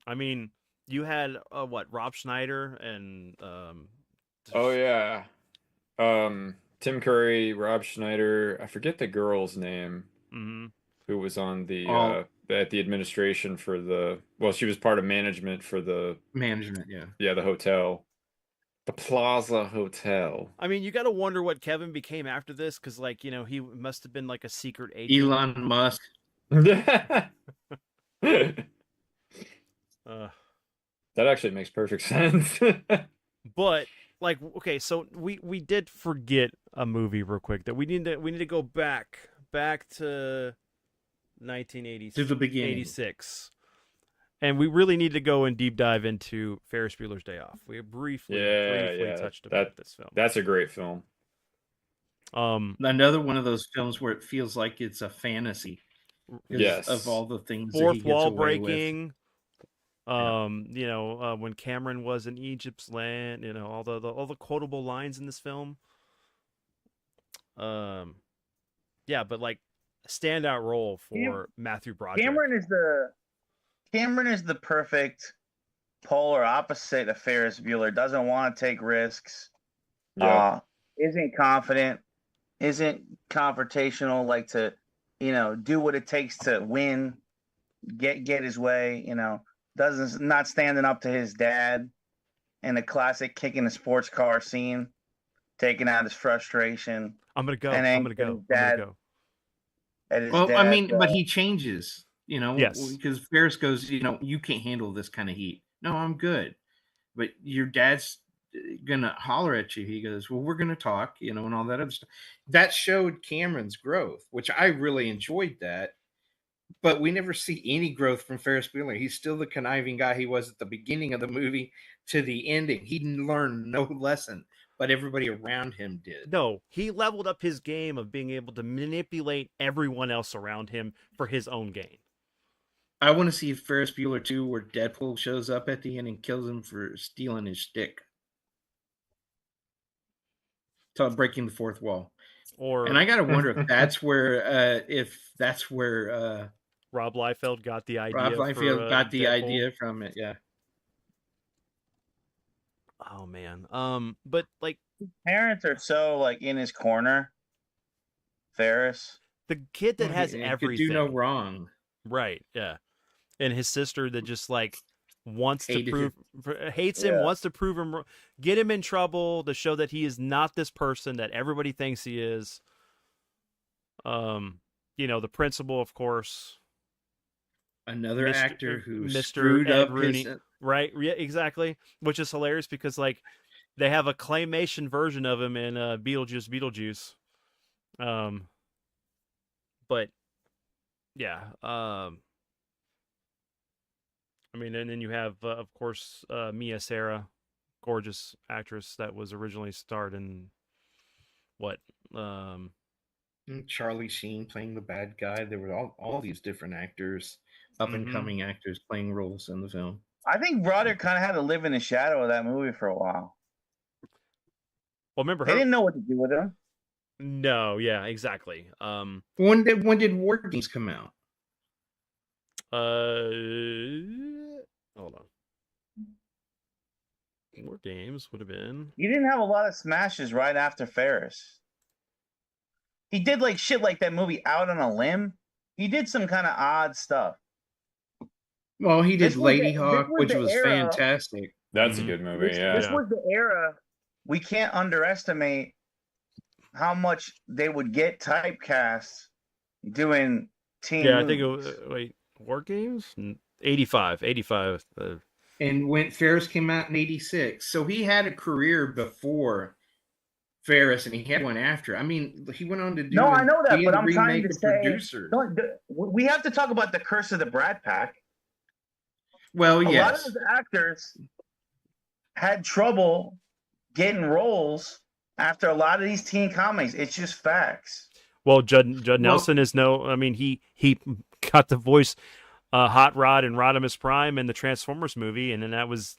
I mean, you had what, Rob Schneider and Oh yeah. Tim Curry, Rob Schneider. I forget the girl's name mhm. who was on the All at the administration for the. Well, she was part of management for the management, the hotel, the Plaza Hotel. I mean, you got to wonder what Kevin became after this, because like, you know, he must have been like a secret agent. Elon Musk. That Uh, actually makes perfect sense. but like, okay, so we did forget a movie real quick that we need to go back to 1986 To the beginning. 86. And we really need to go and deep dive into Ferris Bueller's Day Off. We briefly touched about this film. That's a great film. Another one of those films where it feels like it's a fantasy. Yes. Of all the things that Fourth he gets wall away breaking. with. You know, when Cameron was in Egypt's land, you know, all the quotable lines in this film. Yeah, but like standout role for Matthew Broderick. Cameron is the perfect polar opposite of Ferris Bueller. Doesn't want to take risks. Yeah. Isn't confident. Isn't confrontational. Like to, you know, do what it takes to win, get his way. You know, not standing up to his dad in the classic kicking a sports car scene, taking out his frustration. I'm gonna go. Well, I mean, but he changes. You know, yes, because Ferris goes, you know, you can't handle this kind of heat. No, I'm good. But your dad's gonna holler at you. He goes, well, we're gonna talk, you know, and all that other stuff. That showed Cameron's growth, which I really enjoyed that. But we never see any growth from Ferris Bueller. He's still the conniving guy he was at the beginning of the movie to the ending. He learned no lesson, but everybody around him did. No, he leveled up his game of being able to manipulate everyone else around him for his own gain. I want to see Ferris Bueller 2 where Deadpool shows up at the end and kills him for stealing his stick. Breaking the fourth wall. And I gotta wonder if that's where Rob Liefeld got the idea. Rob Liefeld got the Deadpool. idea from it, yeah. Oh man. But like parents are so like in his corner. Ferris, the kid that has everything, could do no wrong. Right, yeah. And his sister that just like wants Hates him, wants to prove him, get him in trouble to show that he is not this person that everybody thinks he is. You know, the principal, of course. Another actor who screwed up Rooney. Right, yeah, exactly. Which is hilarious because like they have a claymation version of him in Beetlejuice. But yeah, I mean, and then you have, of course, Mia Sara, gorgeous actress that was originally starred in what? Charlie Sheen playing the bad guy. There were all these different actors, up and coming actors playing roles in the film. I think Broderick kind of had to live in the shadow of that movie for a while. Well, remember, they didn't know what to do with him. No, yeah, exactly. When did War Games come out? Hold on. War Games would have been. You didn't have a lot of smashes right after Ferris. He did like shit like that movie Out on a Limb. He did some kind of odd stuff. Well, he did Lady Hawk, which was fantastic. That's a good movie. This was the era. We can't underestimate how much they would get typecast doing teen movies. I think it was, War Games? 85. And when Ferris came out in 86. So he had a career before Ferris and he had one after. I mean, he went on to do I know that, but I'm trying to say we have to talk about the curse of the Brat Pack. Well, yes. A lot of those actors had trouble getting roles after a lot of these teen comedies. It's just facts. Well, Judd Well, Nelson is no. I mean, he got the voice Hot Rod in Rodimus Prime and the Transformers movie, and then that was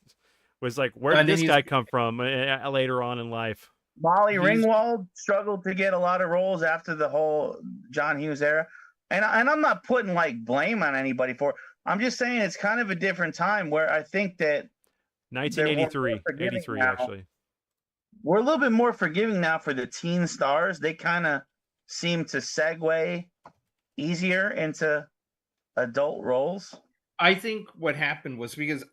like, where did and then this guy come from later on in life? Molly he's Ringwald struggled to get a lot of roles after the whole John Hughes era, and I'm not putting like blame on anybody for it. I'm just saying it's kind of a different time where I think that we're more 1983, forgiving 83 now. actually. We're a little bit more forgiving now for the teen stars. They kind of seem to segue easier into adult roles. I think what happened was because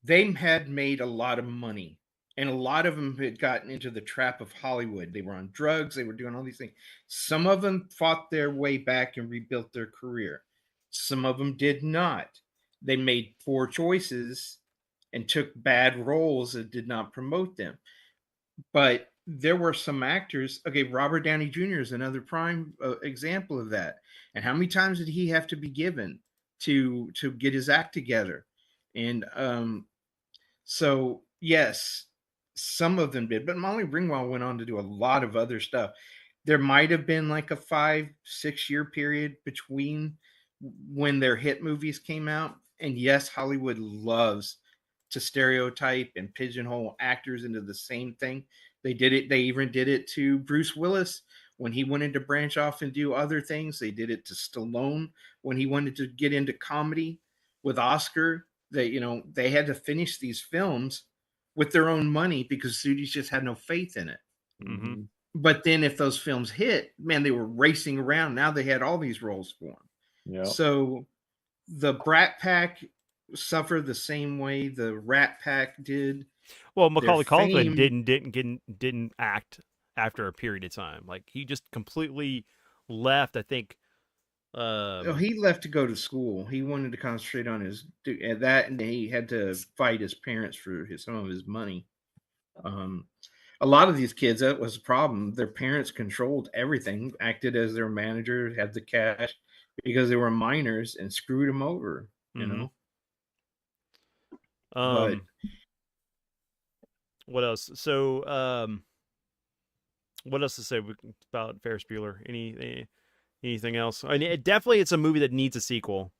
they had made a lot of money, and a lot of them had gotten into the trap of Hollywood. They were on drugs, they were doing all these things. Some of them fought their way back and rebuilt their career. Some of them did not. They made poor choices and took bad roles that did not promote them. But there were some actors. Okay, Robert Downey Jr. is another prime example of that. And how many times did he have to be given to get his act together? And so yes, some of them did, but Molly Ringwald went on to do a lot of other stuff. There might have been like a 5-6 year period between when their hit movies came out. And yes, Hollywood loves to stereotype and pigeonhole actors into the same thing. They did it, they even did it to Bruce Willis when he wanted to branch off and do other things. They did it to Stallone when he wanted to get into comedy with Oscar. They had to finish these films with their own money because studios just had no faith in it. Mm-hmm. But then if those films hit, man, they were racing around. Now they had all these roles for them. Yeah. So the Brat Pack suffered the same way the Rat Pack did. Well, Macaulay Culkin fame- didn't act after a period of time. Like he just completely left. I think. He left to go to school. He wanted to concentrate on that, and he had to fight his parents for some of his money. A lot of these kids, that was the problem. Their parents controlled everything, acted as their manager, had the cash because they were minors and screwed them over. Mhm. But What else? So, what else to say about Ferris Bueller? Anything else? I mean, it's a movie that needs a sequel.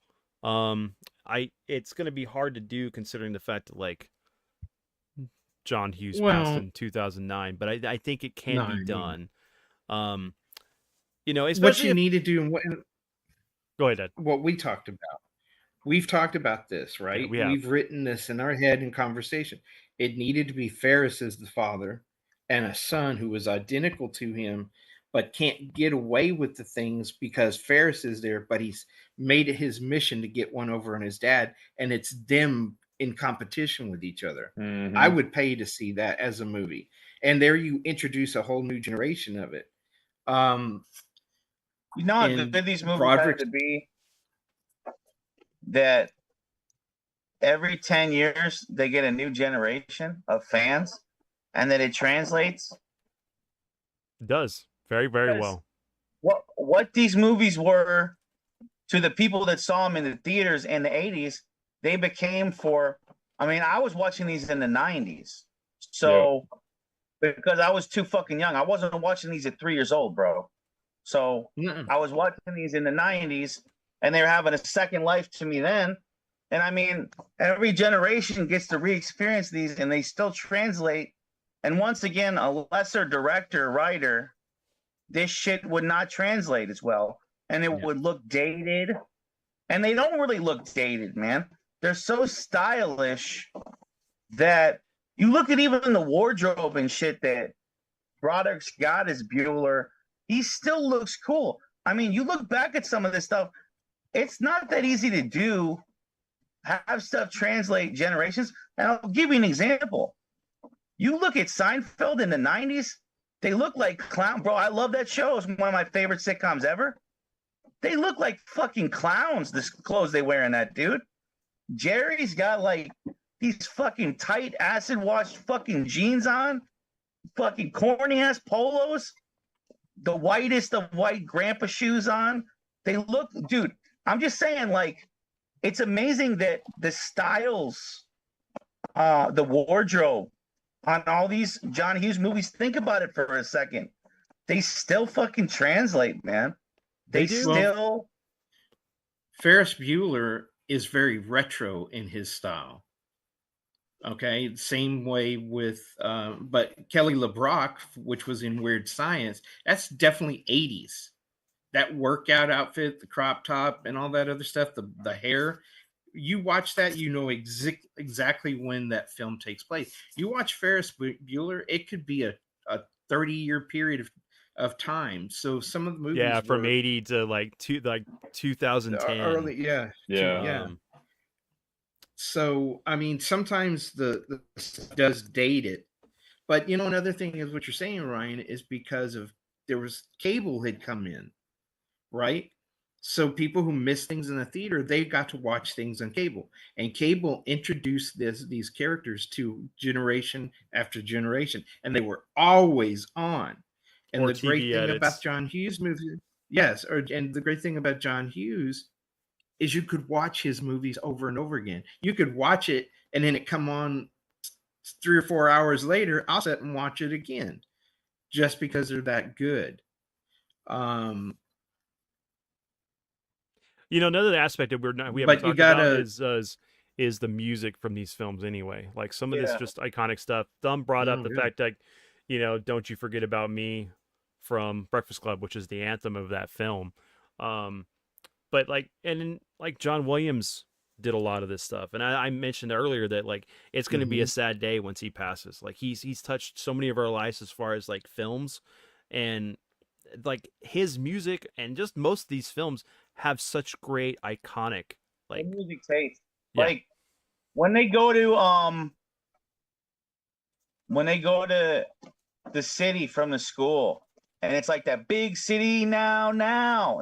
It's going to be hard to do considering the fact that like John Hughes passed in 2009, but I think it can be done. Especially what you need to do and go ahead, Ed. what we talked about. We've talked about this, right? Yeah, we have. We've written this in our head in conversation. It needed to be Ferris as the father and a son who was identical to him, but can't get away with the things because Ferris is there, but he's made it his mission to get one over on his dad, and it's them in competition with each other. Mhm. I would pay to see that as a movie. And there you introduce a whole new generation of it. You know how And good these movies Broderick- have to be? That every 10 years they get a new generation of fans and that it translates. It does very, very Yes. well. What these movies were to the people that saw them in the theaters in the 80s, they became I was watching these in the 90s. So because I was too fucking young. I wasn't watching these at 3 years old, bro. So I was watching these in the 90s and they were having a second life to me then. And I mean, every generation gets to re-experience these and they still translate. And once again, a lesser director, writer, this shit would not translate as well. And it would look dated. And they don't really look dated, man. They're so stylish that you look at even the wardrobe and shit that Broderick's got as Bueller, he still looks cool. I mean, you look back at some of this stuff, it's not that easy to do, have stuff translate generations. And I'll give you an example. You look at Seinfeld in the 90s, they look like clown. Bro, I love that show. It's one of my favorite sitcoms ever. They look like fucking clowns, the clothes they wear in that, dude. Jerry's got like these fucking tight acid washed fucking jeans on, fucking corny ass polos, the whitest of white grandpa shoes on. They look, dude, I'm just saying, like, it's amazing that the styles, the wardrobe on all these John Hughes movies, think about it for a second. they still fucking translate, man. They They do? still. Ferris Bueller is very retro in his style. Okay, same way with, but Kelly LeBrock, which was in Weird Science, that's definitely 80s. That workout outfit, the crop top, and all that other stuff, the hair. You watch that, you know exactly when that film takes place. You watch Ferris Bueller, it could be a 30-year period of time. So some of the movies Yeah, from were 80 to like 2010. early, Yeah. So I mean, sometimes the stuff does date it, but you know, another thing is what you're saying, Ryan, is because of there was cable had come in, right? So people who missed things in the theater, they got to watch things on cable, and cable introduced these characters to generation after generation, and they were always on. And Or the great TV thing about edits. John Hughes movies, yes, and the great thing about John Hughes is you could watch his movies over and over again. You could watch it and then it come on 3 or 4 hours later. I'll sit and watch it again just because they're that good. You know, another aspect that we haven't But you talked about gotta, is the music from these films anyway. Like some of this Yeah. just iconic stuff. Thumb brought up Oh, the yeah. fact that, you know, Don't You Forget About Me from Breakfast Club, which is the anthem of that film. But like, and then, like John Williams did a lot of this stuff, and I mentioned earlier that like it's going to be a sad day once he passes. Like he's touched so many of our lives as far as like films, and like his music and just most of these films have such great iconic The like music taste. Yeah. Like when they go to the city from the school, and it's like that big city now.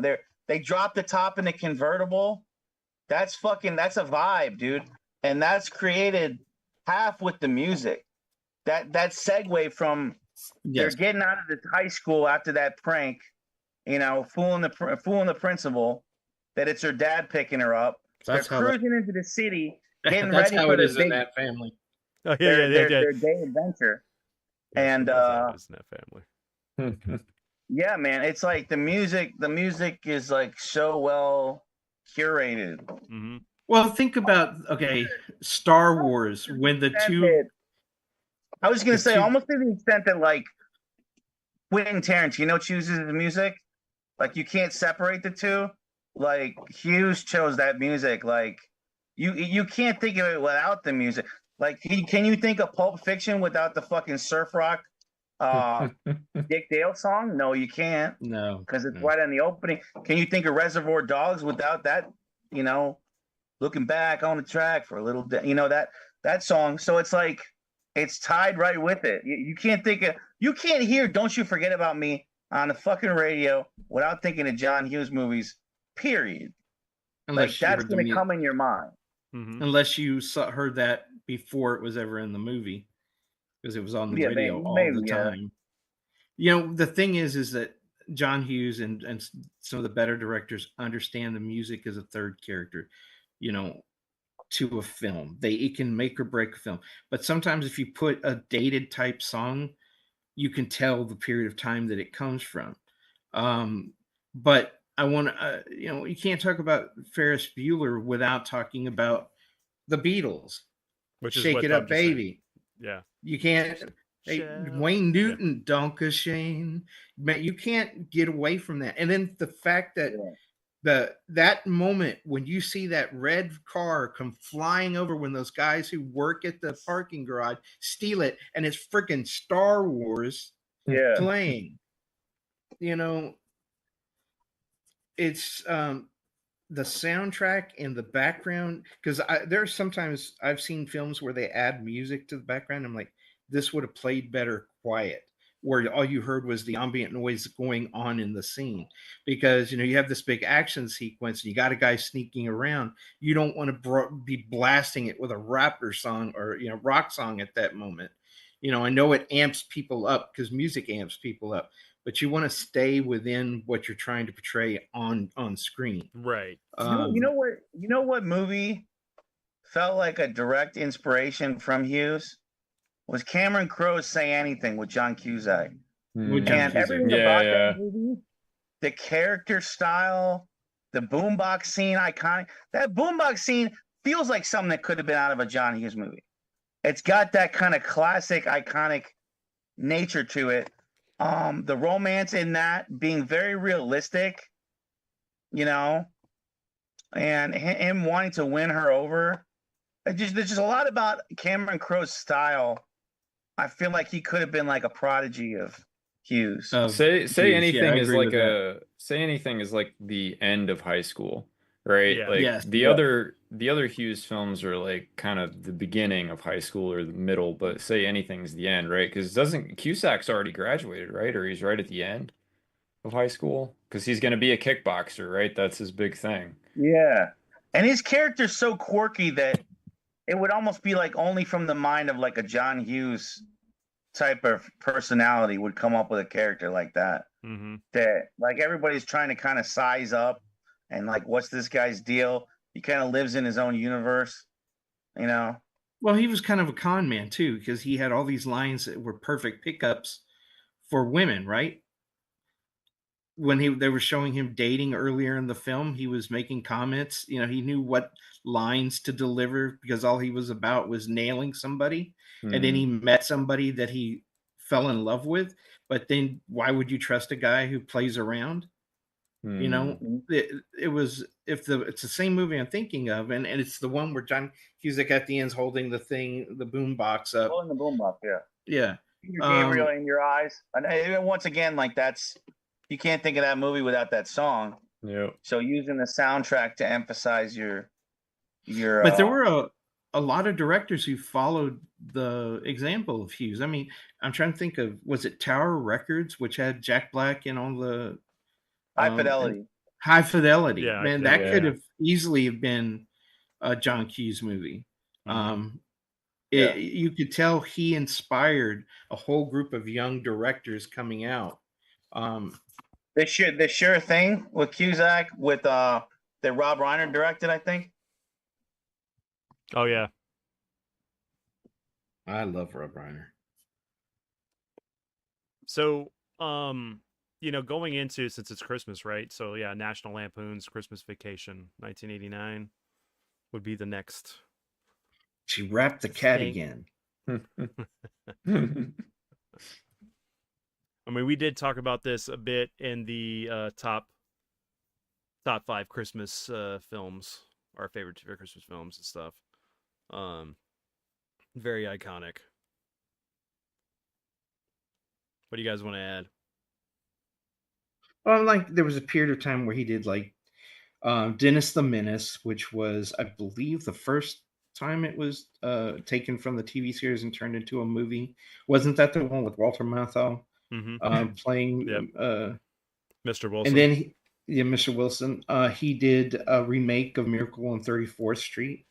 They drop the top in the convertible. That's a vibe, dude. And that's created half with the music. That segue from they're yes, getting out of the high school after that prank, you know, fooling the principal that it's her dad picking her up. that's They're how cruising into the city, getting that's ready how for it their is in big that family. Oh yeah, yeah, yeah, yeah. their day adventure. Yes, And that's how it is in that family. yeah, man, it's like the music is like so well curated. Mm-hmm. Well, think about, okay, Star Wars when I was gonna the say two almost to the extent that like Quentin Tarantino chooses the music, like you can't separate the two. Like Hughes chose that music. Like you can't think of it without the music. Like can you think of Pulp Fiction without the fucking surf rock Dick Dale song? No, you can't, no, because it's no. right on the opening. Can you think of Reservoir Dogs without that? You know, looking back on the track for a little bit, you know, that song. So it's like it's tied right with it. You can't you can't hear "Don't You Forget About Me" on the fucking radio without thinking of John Hughes movies. Period. Like Unless you that's heard the gonna come in your mind. Mm-hmm. unless you heard that before it was ever in the movie, because it was on the Yeah, radio all maybe the yeah. time. You know, the thing is that John Hughes and some of the better directors understand the music as a third character, you know, to a film. It can make or break a film. But sometimes if you put a dated type song, you can tell the period of time that it comes from. But I want to, you know, you can't talk about Ferris Bueller without talking about the Beatles. Which is Shake what It I'm Up, just saying. Baby. Yeah. You can't. Hey, Wayne Yeah. Newton, Donka Shane. Man, you can't get away from that. And then the fact that that moment when you see that red car come flying over when those guys who work at the parking garage steal it, and it's freaking Star Wars Yeah. playing. You know, it's the soundtrack and the background, because there's sometimes I've seen films where they add music to the background. I'm like, this would have played better quiet, where all you heard was the ambient noise going on in the scene. Because you know, you have this big action sequence and you got a guy sneaking around. You don't want to be blasting it with a rapper song or, you know, rock song at that moment. You know, I know it amps people up because music amps people up, but you want to stay within what you're trying to portray on screen. Right. You know what movie felt like a direct inspiration from Hughes? Was Cameron Crowe's "Say Anything" with John Cusack. With John And Cusack. everything Yeah, about yeah. that movie, the character style, the boombox scene, iconic. That boombox scene feels like something that could have been out of a John Hughes movie. It's got that kind of classic, iconic nature to it. The romance in that being very realistic, you know, and him wanting to win her over. There's just a lot about Cameron Crowe's style. I feel like he could have been like a prodigy of Hughes. Of Say Hughes. Yeah, I anything is agree like with that. say anything is like the end of high school, right? Yeah. Like Yes. Yeah. the other Hughes films are like kind of the beginning of high school or the middle, but say anything's the end, right? Because doesn't Cusack's already graduated, right? Or he's right at the end of high school because he's going to be a kickboxer, right? That's his big thing. Yeah. And his character's so quirky that it would almost be like only from the mind of like a John Hughes type of personality would come up with a character like that. Mm-hmm. That like everybody's trying to kind of size up and like, what's this guy's deal? He kind of lives in his own universe, you know? Well, he was kind of a con man too, because he had all these lines that were perfect pickups for women, right? When they were showing him dating earlier in the film, he was making comments. You know, he knew what lines to deliver because all he was about was nailing somebody. And then Hmm. he met somebody that he fell in love with. But then why would you trust a guy who plays around? You Hmm. know, it was it's the same movie I'm thinking of, and it's the one where John Cusack at the end's holding the thing, the boom box up. Blowing the boombox, yeah. Yeah. Peter Gabriel in your eyes. And once again, like that's you can't think of that movie without that song. Yep. So using the soundtrack to emphasize your But there were a lot of directors who followed the example of Hughes. I mean, I'm trying to think of, was it Tower Records, which had Jack Black and all the High and Fidelity. High Fidelity. Yeah, Man, that could Yeah. have easily have been a John Hughes movie. Mhm. Yeah. You could tell he inspired a whole group of young directors coming out. The Sure Thing with Cusack with that Rob Reiner directed, I think. Oh yeah. I love Rob Reiner. So, going into, since it's Christmas, right? So yeah, National Lampoon's Christmas Vacation, 1989, would be the next She wrapped the cat thing. again. I mean, we did talk about this a bit in the top 5 Christmas films, our favorite Christmas films and stuff. Very iconic. What do you guys want to add? Well, like there was a period of time where he did like Dennis the Menace, which was, I believe, the first time it was taken from the TV series and turned into a movie. Wasn't that the one with Walter Matthau Mm-hmm. playing? Yep. Mr. Wilson. And then, Mr. Wilson. He did a remake of Miracle on 34th Street.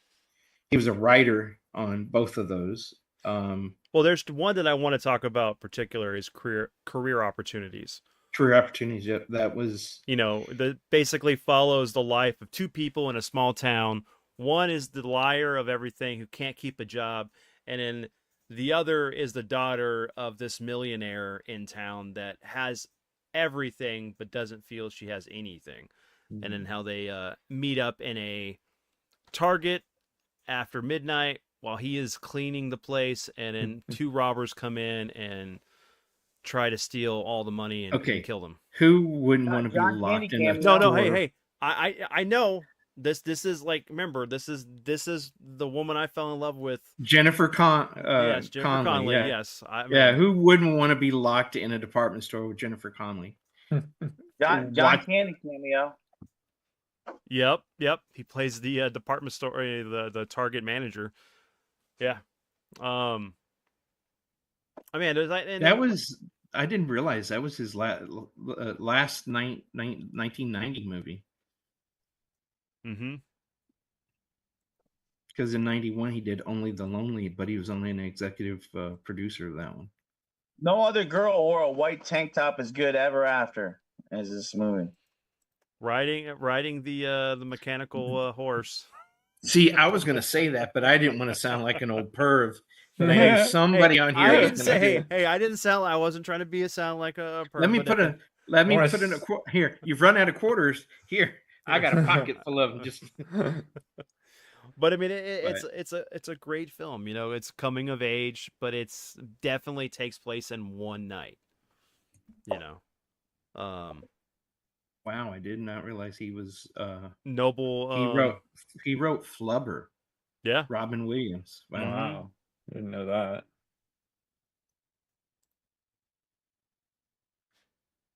He was a writer on both of those. Well, there's one that I want to talk about particular is career opportunities. Career opportunities. Yeah, that was, that basically follows the life of two people in a small town. One is the liar of everything who can't keep a job, and then the other is the daughter of this millionaire in town that has everything but doesn't feel she has anything. And then how they meet up in a Target after midnight while he is cleaning the place, and then two robbers come in and try to steal all the money and kill them. Who wouldn't want to be John locked Candy in a cameo. No, store? hey, I know this is like, remember, this is the woman I fell in love with. Jennifer Yes, Jennifer Connelly. Yeah. Yes, Who wouldn't want to be locked in a department store with Jennifer Connelly? John Candy cameo. Yep. He plays the department store, the Target manager. Yeah. I mean, I didn't realize that was his last 1990 movie. Mm-hmm. Because in 91 he did Only the Lonely, but he was only an executive producer of that one. No other girl wore a white tank top as good ever after as this movie. Riding the mechanical horse. See, I was going to say that, but I didn't want to sound like an old perv But I knew somebody on here I was didn't gonna do say. it. Hey, I didn't sound. I wasn't trying to be a sound like a perv. Let me but, put a let me wanna put in a s- here. You've run out of quarters. Here, I got a pocket full of them. Just But I mean, but it's a great film. You know, it's coming of age, but it's definitely takes place in one night. You know, wow, I did not realize he was noble. he wrote Flubber, Yeah. Robin Williams. Wow. Wow. Didn't know that.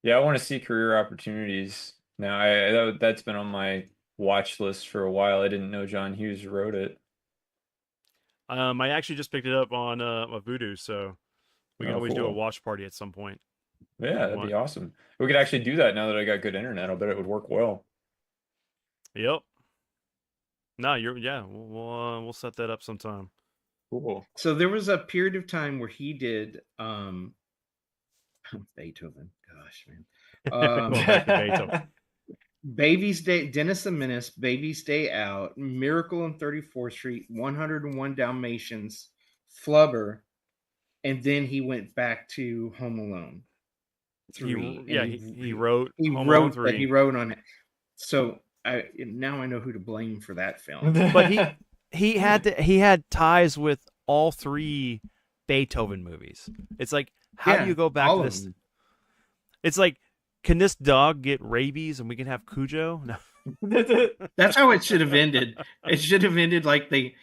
Yeah, I want to see career opportunities. Now, that's been on my watch list for a while. I didn't know John Hughes wrote it. I actually just picked it up on Vudu, so we can Oh, always do a cool. watch party at some point. Yeah, that'd be awesome. We could actually do that now that I got good internet. I'll bet it would work well. Yep. No, we'll set that up sometime. Cool. So there was a period of time where he did Beethoven. Gosh, man. Going back to Beethoven. Baby's Day, Dennis the Menace, Baby's Day Out, Miracle on 34th Street, 101 Dalmatians, Flubber, and then he went back to Home Alone 3. He wrote he Home wrote Alone that 3. he wrote on it. So now I know who to blame for that film. But he had ties with all 3 Beethoven movies. It's like, how do you go back to this? It's like, can this dog get rabies and we can have Cujo? No. That's how it should have ended. It should have ended like they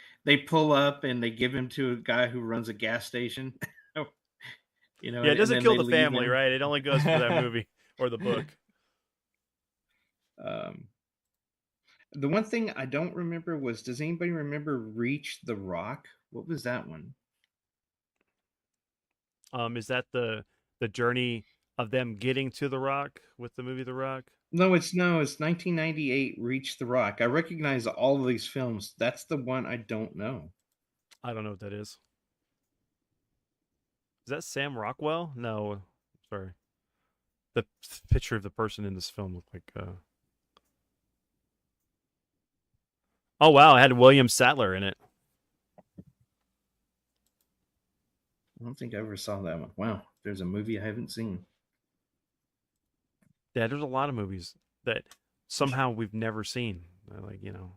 pull up and they give him to a guy who runs a gas station. You know, Yeah, it and doesn't then kill they the leave family, him. right? It only goes for that movie or the book. The one thing I don't remember was, does anybody remember Reach the Rock? What was that one? Is that the journey of them getting to the Rock with the movie The Rock? No, it's 1998 Reach the Rock. I recognize all of these films. That's the one I don't know. I don't know what that is. Is that Sam Rockwell? No, sorry. The picture of the person in this film looked like. Oh wow, it had William Sadler in it. I don't think I ever saw that one. Wow, there's a movie I haven't seen. Yeah, there's a lot of movies that somehow we've never seen. Like, you know.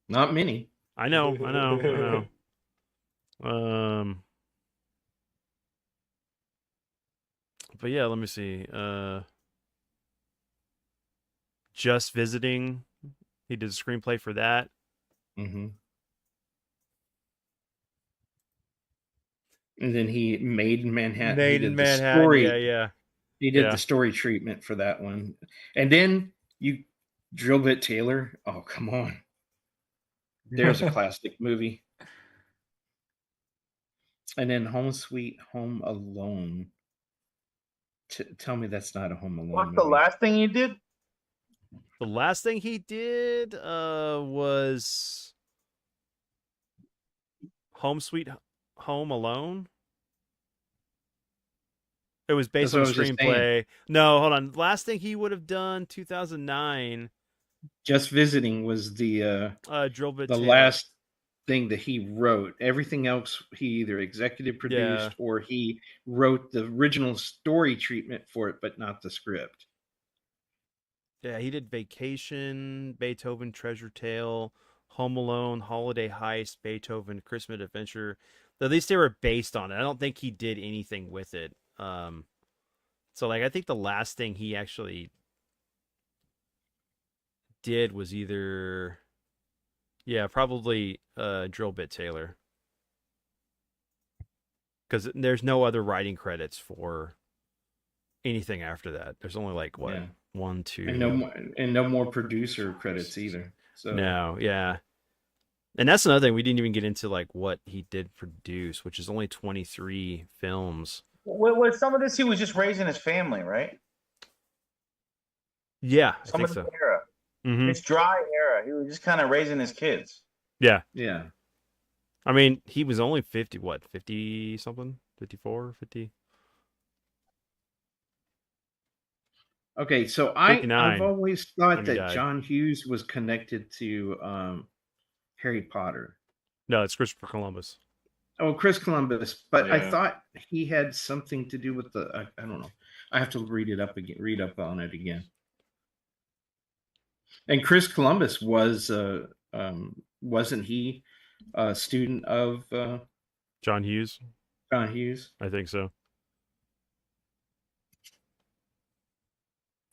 Not many. I know. But yeah, let me see. Just Visiting. He did a screenplay for that. Mm-hmm. And then he Made in Manhattan. Made in Manhattan. The story. Yeah. He did the story treatment for that one. And then you Drillbit Taylor. Oh, come on. There's a classic movie. And then Home Sweet Home Alone. Tell me that's not a Home Alone What's movie. the last thing you did? The last thing he did was Home Sweet Home Alone. It was based on a screenplay. No, hold on. Last thing he would have done, 2009. Just Visiting was the Drillbit the Taylor. last thing that he wrote. Everything else he either executive produced or he wrote the original story treatment for it, but not the script. Yeah, he did Vacation, Beethoven, Treasure Tale, Home Alone, Holiday Heist, Beethoven, Christmas Adventure. At least they were based on it. I don't think he did anything with it. So like I think the last thing he actually did was either probably Drillbit Taylor. Because there's no other writing credits for anything after that. There's only like what? Yeah. 1, 2, and no more producer credits either. So no, yeah. And that's another thing, we didn't even get into like what he did produce, which is only 23 films. With some of this, he was just raising his family, right? Yeah, some I of think this so. era. Mm-hmm. It's dry era. He was just kind of raising his kids. Yeah. Yeah. I mean, he was only 50 something? 54, 50? Okay, so I've always thought that John Hughes was connected to Harry Potter. No, it's Christopher Columbus. Oh, Chris Columbus, but I Yeah. thought he had something to do with the. I don't know. I have to read it up again. Read up on it again. And Chris Columbus wasn't he a student of John Hughes, John Hughes? I think so.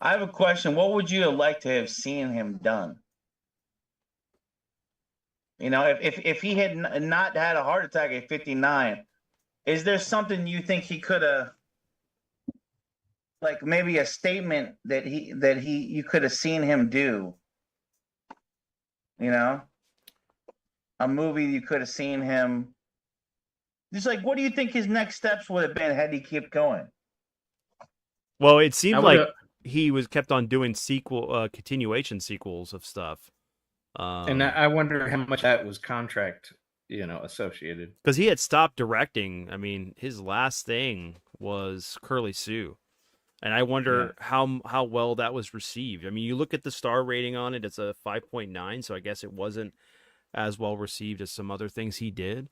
I have a question. What would you have liked to have seen him done? You know, if he had not had a heart attack at 59, is there something you think he could have, like maybe a statement that he you could have seen him do? You know, a movie you could have seen him. Just like, what do you think his next steps would have been had he kept going? Well, it I seemed would like have. he was kept on doing continuation sequels of stuff. And I wonder how much that was contract, associated. Because he had stopped directing. I mean, his last thing was Curly Sue, and I wonder how well that was received. I mean, you look at the star rating on it; it's a 5.9, so I guess it wasn't as well received as some other things he did.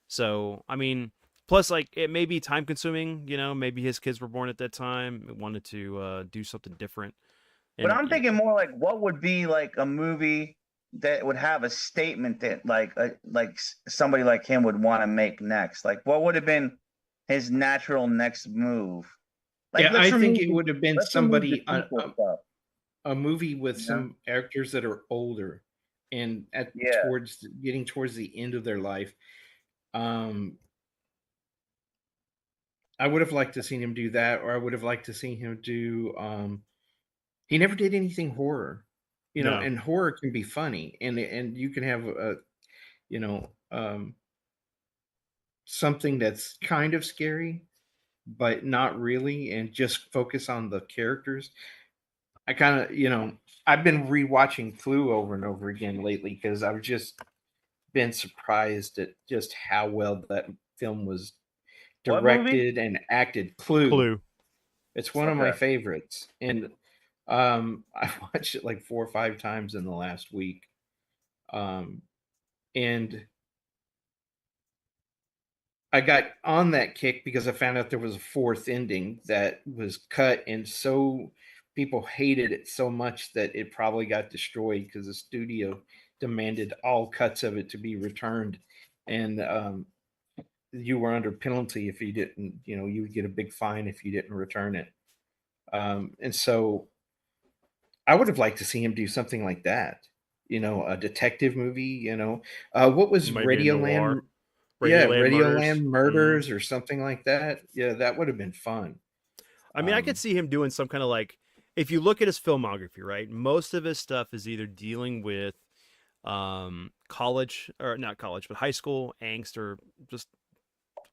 So, I mean, plus like it may be time consuming. You know, maybe his kids were born at that time, wanted to do something different. But And I'm thinking more like, what would be like a movie that would have a statement that somebody like him would want to make next? Like, what would have been his natural next move? Like, Yeah, I think it would have been let's remove the somebody sequel stuff. a movie with You know? some actors that are older and Yeah. getting towards the end of their life. Um, I would have liked to seen him do that, or I would have liked to see him do. He never did anything horror, no, and horror can be funny, and you can have you know, um, something that's kind of scary, but not really, and just focus on the characters. I kind of, I've been rewatching Clue over and over again lately because I've just been surprised at just how well that film was What movie? directed and acted. Clue. Clue. It's one of my Okay. favorites, and I watched it like 4 or 5 times in the last week. And I got on that kick because I found out there was a fourth ending that was cut, and so people hated it so much that it probably got destroyed because the studio demanded all cuts of it to be returned, and you were under penalty if you didn't. You would get a big fine if you didn't return it. And so I would have liked to see him do something like that. A detective movie. What was Maybe a noir. Radioland? Yeah, Radioland Murders. Radioland Murders or something like that. Yeah, that would have been fun. I mean, I could see him doing some kind of like, if you look at his filmography, right? Most of his stuff is either dealing with college, or not college, but high school angst, or just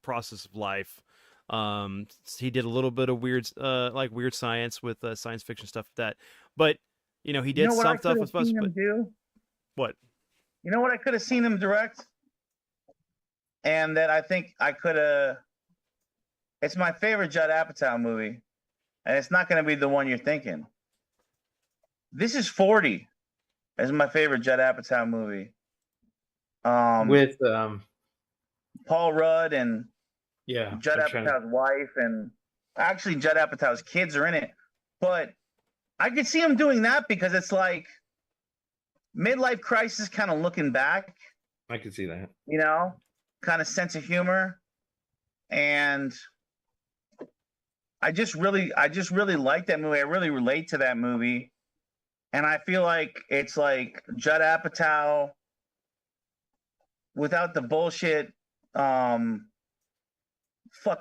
process of life. He did a little bit of weird science with science fiction stuff like that. But he You did know what I some could stuff have with us. seen But him do? what? You know what I could have seen him direct? And that I think I could have. It's my favorite Judd Apatow movie, and it's not going to be the one you're thinking. This is 40. This is my favorite Judd Apatow movie. With Paul Rudd and yeah, Judd Apatow's wife, and actually Judd Apatow's kids are in it. But I could see him doing that because it's like midlife crisis, kind of looking back. I could see that. Kind of sense of humor, and I just really like that movie. I really relate to that movie, and I feel like it's like Judd Apatow without the bullshit, fucking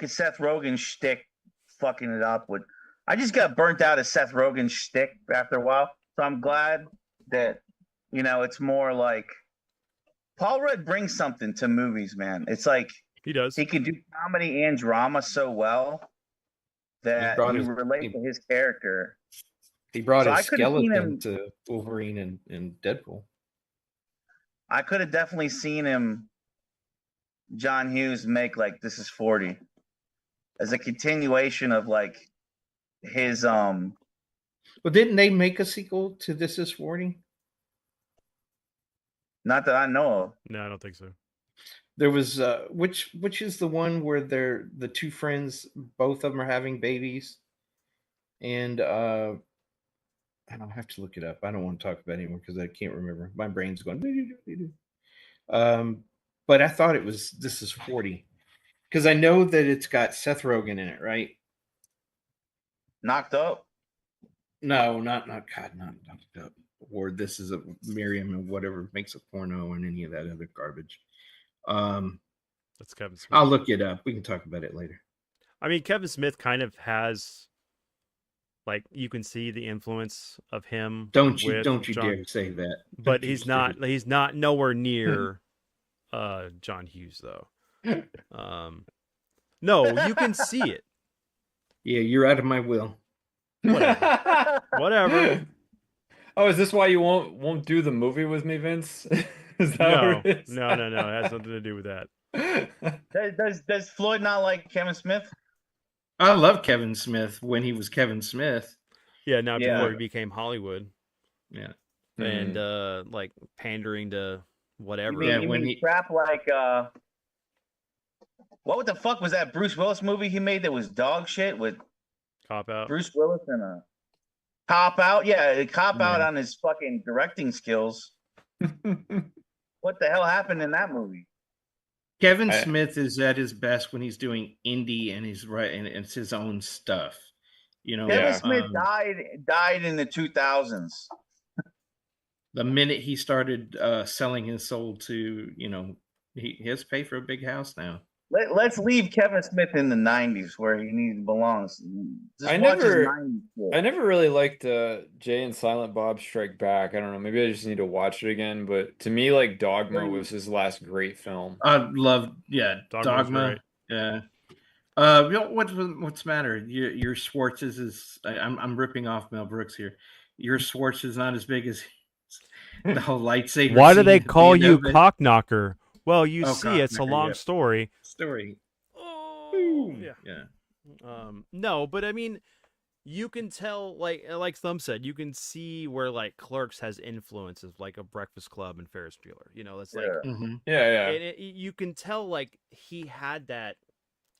Seth Rogen shtick, fucking it up with. I just got burnt out of Seth Rogen shtick after a while, so I'm glad that it's more like Paul Rudd brings something to movies, man. It's like He does. he can do comedy and drama so well that you relate to his character. He brought So I his could have seen skeleton him. to Wolverine and Deadpool. I could have definitely seen him, John Hughes, make like This Is 40 as a continuation of like his Well, didn't they make a sequel to This Is 40? not that I know of. No, I don't think so. There was which is the one where they're the two friends, both of them are having babies, and I don't have to look it up. I don't want to talk about it anymore because I can't remember. My brain's going. Um, but I thought it was This Is 40 because I know that it's got Seth Rogen in it, right? Knocked Up. No, not God, not Knocked Up. Or This Is a Miriam and whatever makes a porno and any of that other garbage. That's Kevin Smith. I'll look it up. We can talk about it later. I mean, Kevin Smith kind of has, like, you can see the influence of him. Don't you with John, dare say that. But he's not nowhere near John Hughes though. No, you can see it. Yeah, you're out of my will. Whatever. Oh, is this why you won't do the movie with me, Vince? Is that No, what it is? no. It has nothing to do with that. Does Floyd not like Kevin Smith? I love Kevin Smith when he was Kevin Smith. Yeah, now Yeah. before he became Hollywood Yeah. and like pandering to whatever. You mean crap like what the fuck was that Bruce Willis movie he made that was dog shit with Cop Out. Bruce Willis and a Cop Out? Yeah, Cop Out on his fucking directing skills. What the hell happened in that movie? Kevin Smith is at his best when he's doing indie and he's right and it's his own stuff. You know, Kevin Smith died in the 2000s. The minute he started selling his soul to, he has to pay for a big house now. Let's leave Kevin Smith in the 90s where he belongs. I never really liked Jay and Silent Bob Strike Back. I don't know. Maybe I just need to watch it again. But to me, like Dogma was his last great film. I love, Dogma. Yeah. What's the matter? Your Schwartz is I'm ripping off Mel Brooks here. Your Schwartz is not as big as the whole lightsaber. Why do they call you cock knocker? Well, you see, it's a long story. Oh, yeah. No, but I mean, you can tell, like Thumb said, you can see where like Clerks has influences, like a Breakfast Club and Ferris Bueller. It's like, you can tell like he had that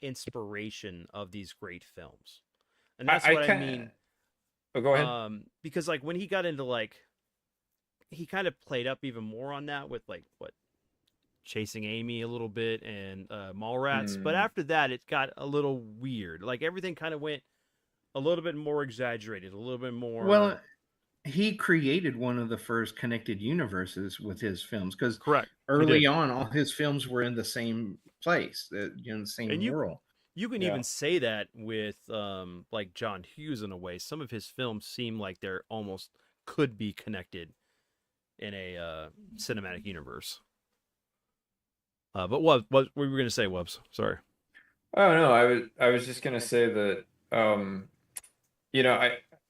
inspiration of these great films, and that's what I mean. Oh, go ahead. Because like when he got into like, he kind of played up even more on that with like Chasing Amy a little bit and Mallrats, but after that it got a little weird. Like everything kind of went a little bit more exaggerated, a little bit more. Well, he created one of the first connected universes with his films because early on all his films were in the same place, in the same world. You can even say that with like John Hughes in a way. Some of his films seem like they're almost could be connected in a cinematic universe. But what were we going to say, Wubs? Sorry. Oh no, I was just going to say that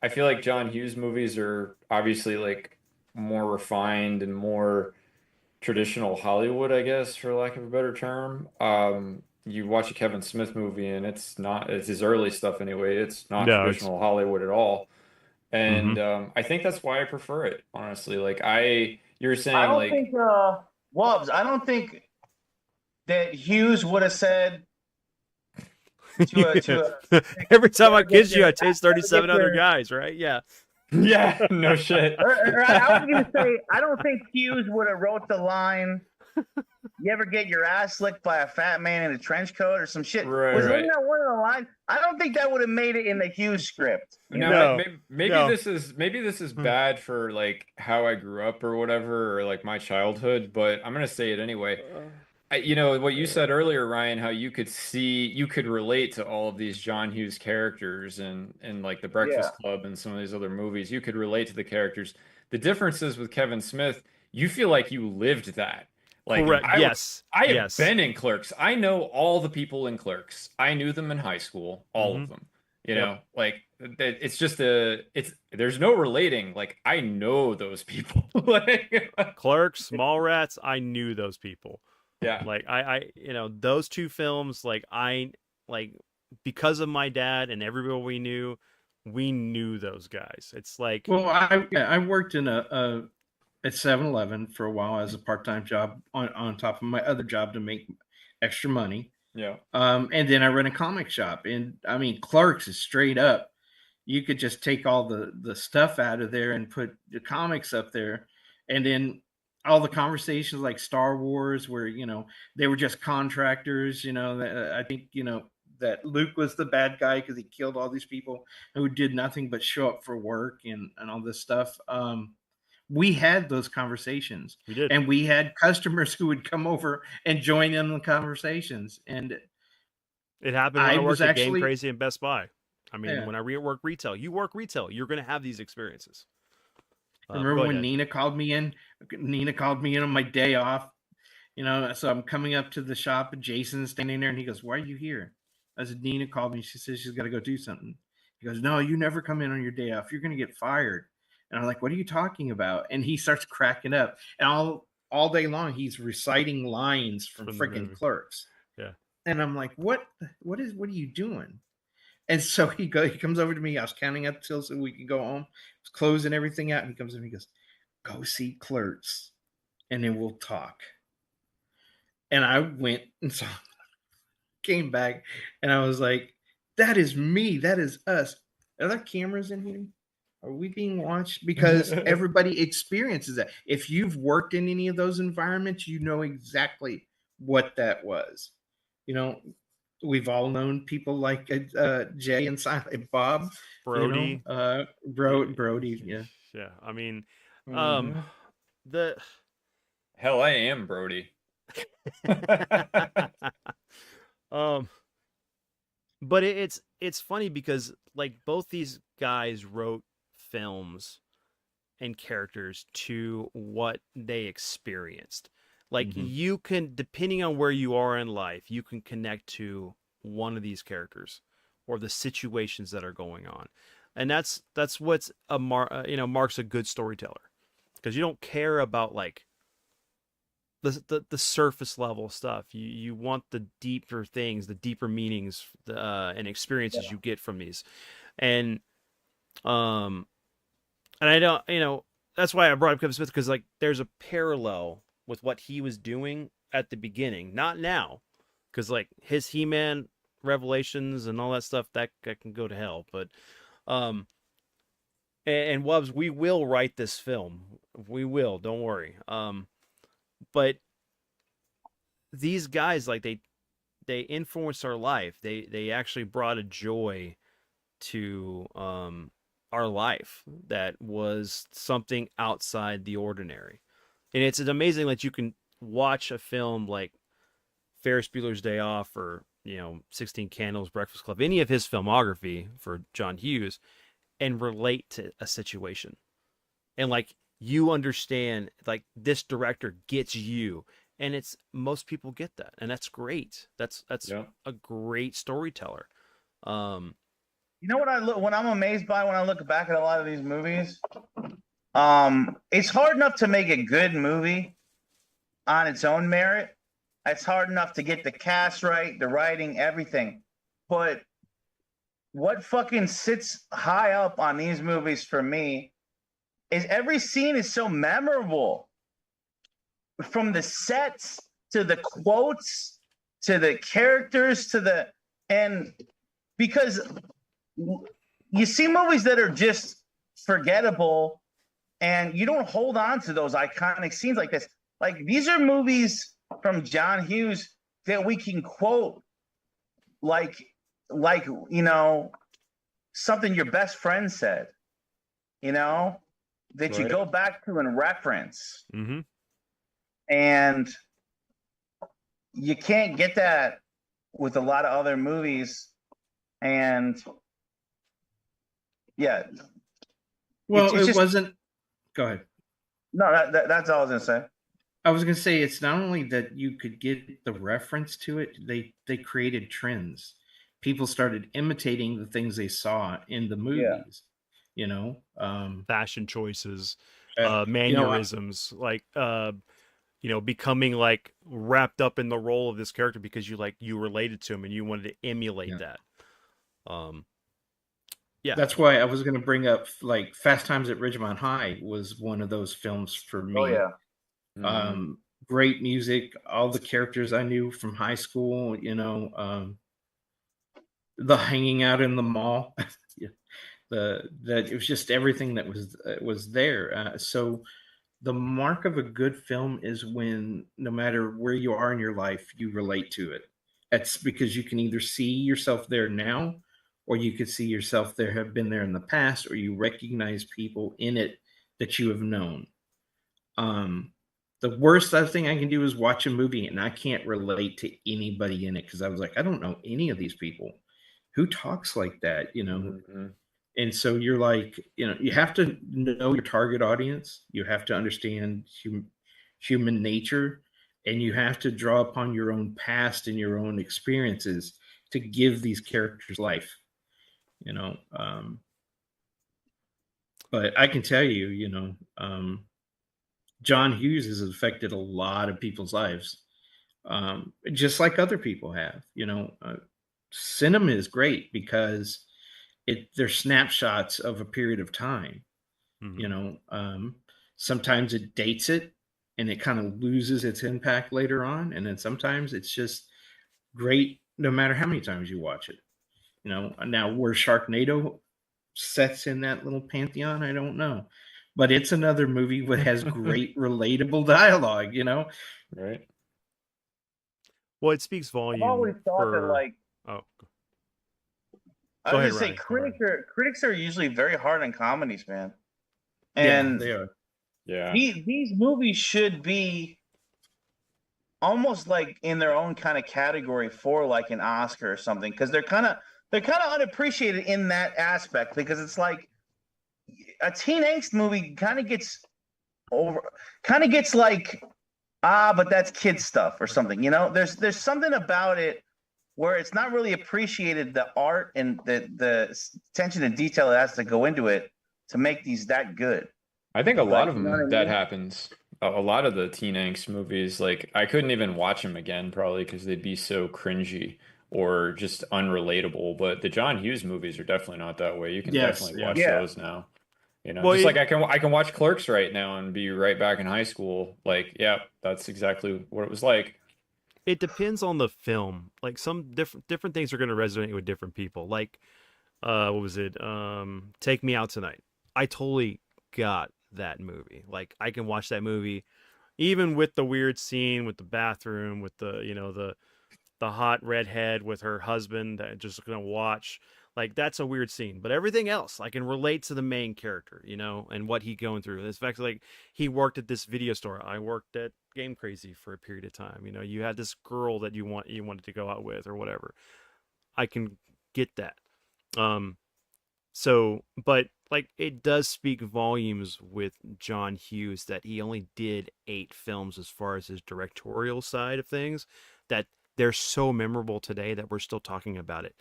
I feel like John Hughes movies are obviously like more refined and more traditional Hollywood, I guess, for lack of a better term. You watch a Kevin Smith movie and it's his early stuff anyway. It's not traditional Hollywood at all. And I think that's why I prefer it, honestly. Like you were saying, I don't think Wubs, I don't think that Hughes would have said every time I kiss you, I taste 37 other guys, right? Yeah. Yeah, no shit. I was going to say, I don't think Hughes would have wrote the line, you ever get your ass licked by a fat man in a trench coat or some shit? Wasn't that one of the lines? I don't think that would have made it in the Hughes script. Maybe this is bad for like how I grew up or whatever, or like my childhood, but I'm gonna say it anyway. What you said earlier, Ryan, how you could relate to all of these John Hughes characters and like the Breakfast Club and some of these other movies. You could relate to the characters. The difference is with Kevin Smith, you feel like you lived that. Like, correct. I have been in Clerks. I know all the people in Clerks. I knew them in high school, all of them. Like it's just there's no relating. Like I know those people. Like Clerks, Mallrats, I knew those people. Yeah. Like I those two films, like because of my dad and everybody we knew those guys. It's like, well, I worked in a at 7-Eleven for a while as a part-time job on top of my other job to make extra money. Yeah. And then I run a comic shop. And I mean, Clerks is straight up. You could just take all the stuff out of there and put the comics up there. And then all the conversations like Star Wars, where, they were just contractors, I think, that Luke was the bad guy because he killed all these people who did nothing but show up for work and all this stuff. We had those conversations, We did. and we had customers who would come over and join in the conversations. And It happened when I I was worked at Game actually, Crazy and Best Buy. I mean, yeah. when I work retail, you work retail, you're going to have these experiences. Remember Go when ahead. Nina called me in? Nina called me in on my day off. So I'm coming up to the shop and Jason's standing there and he goes, "Why are you here?" I said, "Nina called me. She says she's got to go do something." He goes, "No, you never come in on your day off. You're going to get fired." And I'm like, "What are you talking about?" And he starts cracking up. And all day long, he's reciting lines from From the freaking movie. Clerks. Yeah. And I'm like, what are you doing? And so he comes over to me. I was counting up till so we can go home. I was closing everything out. And he comes in and he goes, "Go see Clerks and then we'll talk." And I went and saw, came back, and I was like, "That is me. That is us. Are there cameras in here? Are we being watched?" Because everybody experiences that. If you've worked in any of those environments, you know exactly what that was. We've all known people like Jay and Silent Bob. Brody. Brody. Yeah. Yeah. I mean, Mhm. the Hell, I am Brody. um, but it's funny because like both these guys wrote films and characters to what they experienced. Like Mhm. you can, depending on where you are in life, you can connect to one of these characters or the situations that are going on, and that's what's marks a good storyteller, because you don't care about like the surface level stuff. You want the deeper things, the deeper meanings, and experiences you get from these, and um and I don't, that's why I brought up Kevin Smith, because like there's a parallel with what he was doing at the beginning, not now, because like his He-Man revelations and all that stuff that can go to hell. But um, and Wubbs, we will write this film, we will, don't worry. But these guys, like they influenced our life. They actually brought a joy to our life that was something outside the ordinary. And it's amazing that you can watch a film like Ferris Bueller's Day Off, or 16 Candles, Breakfast Club, any of his filmography for John Hughes, and relate to a situation. And like you understand, like this director gets you, and it's most people get that, and that's great. That's Yeah. a great storyteller. Um, You know what I'm amazed by when I look back at a lot of these movies? It's hard enough to make a good movie on its own merit. It's hard enough to get the cast right, the writing, everything. But what fucking sits high up on these movies for me is every scene is so memorable. From the sets to the quotes to the characters and because you see movies that are just forgettable and you don't hold on to those iconic scenes like this. Like these are movies from John Hughes that we can quote like something your best friend said, that you Right. go back to and reference. mm-hmm. And you can't get that with a lot of other movies. And yeah, Well, it's it just wasn't. Go ahead. no. That's all I was gonna say. I was going to say it's not only that you could get the reference to it, they created trends. People started imitating the things they saw in the Yeah. movies, you know. Fashion choices, Uh, you know, mannerisms, like becoming like wrapped up in the role of this character because you related to him and you wanted to emulate yeah. that. Um, Yeah. That's why I was going to bring up like Fast Times at Ridgemont High was one of those films for Oh me. yeah. Mhm. Great music, all the characters I knew from high school, the hanging out in the mall. Yeah, that it was just everything that was there. So the mark of a good film is when no matter where you are in your life, you relate to it. That's because you can either see yourself there now, or you could see yourself there, have been there in the past, or you recognize people in it that you have known. Um, the worst other thing I can do is watch a movie and I can't relate to anybody in it because I was like, I don't know any of these people. Who talks like that? Mhm. And so you're like, you have to know your target audience. You have to understand human nature, and you have to draw upon your own past and your own experiences to give these characters life. You know, but I can tell you, John Hughes has affected a lot of people's lives, just like other people have. Cinema is great because they're snapshots of a period of time. you Hmm. know um, Sometimes it dates it and it kind of loses its impact later on, and then sometimes it's just great no matter how many times you watch it. Now where Sharknado sets in that little pantheon, I don't know, but it's another movie that has great relatable dialogue. Right. Well, it speaks I've volume always thought that for. like Oh, I go was ahead, gonna say Ronnie. Go, Ronnie. critics are usually very hard on comedies, man. Yeah, And they are. Yeah. these movies should be almost like in their own kind of category for like an Oscar or something, because they're kind of unappreciated in that aspect, because it's like a teen angst movie over kind of gets like, but that's kid stuff or something. There's something about it where it's not really appreciated, the art and the attention and detail that has to go into it to make these that good. I think a lot Like, of you know what I them that mean? happens. A lot of the teen angst movies, like I couldn't even watch them again probably because they'd be so cringy or just unrelatable. But the John Hughes movies are definitely not that way. You can Yes, definitely yeah. watch Yeah. those now. Well, Just like it I can watch Clerks right now and be right back in high school. Like, yeah, that's exactly what it was like. it depends on the film. Like some different things are going to resonate with different people. Like, what was it? Take Me Out Tonight. I totally got that movie. Like, I can watch that movie even with the weird scene with the bathroom with the hot redhead with her husband that just gonna watch. Like, that's a weird scene, but everything else I can relate to the main character, and what he going through. It's fact, like, he worked at this video store. I worked at Game Crazy for a period of time. You had this girl that you wanted to go out with or whatever. I can get that. Um, but like, it does speak volumes with John Hughes that he only did 8 films as far as his directorial side of things, that they're so memorable today that we're still talking about it,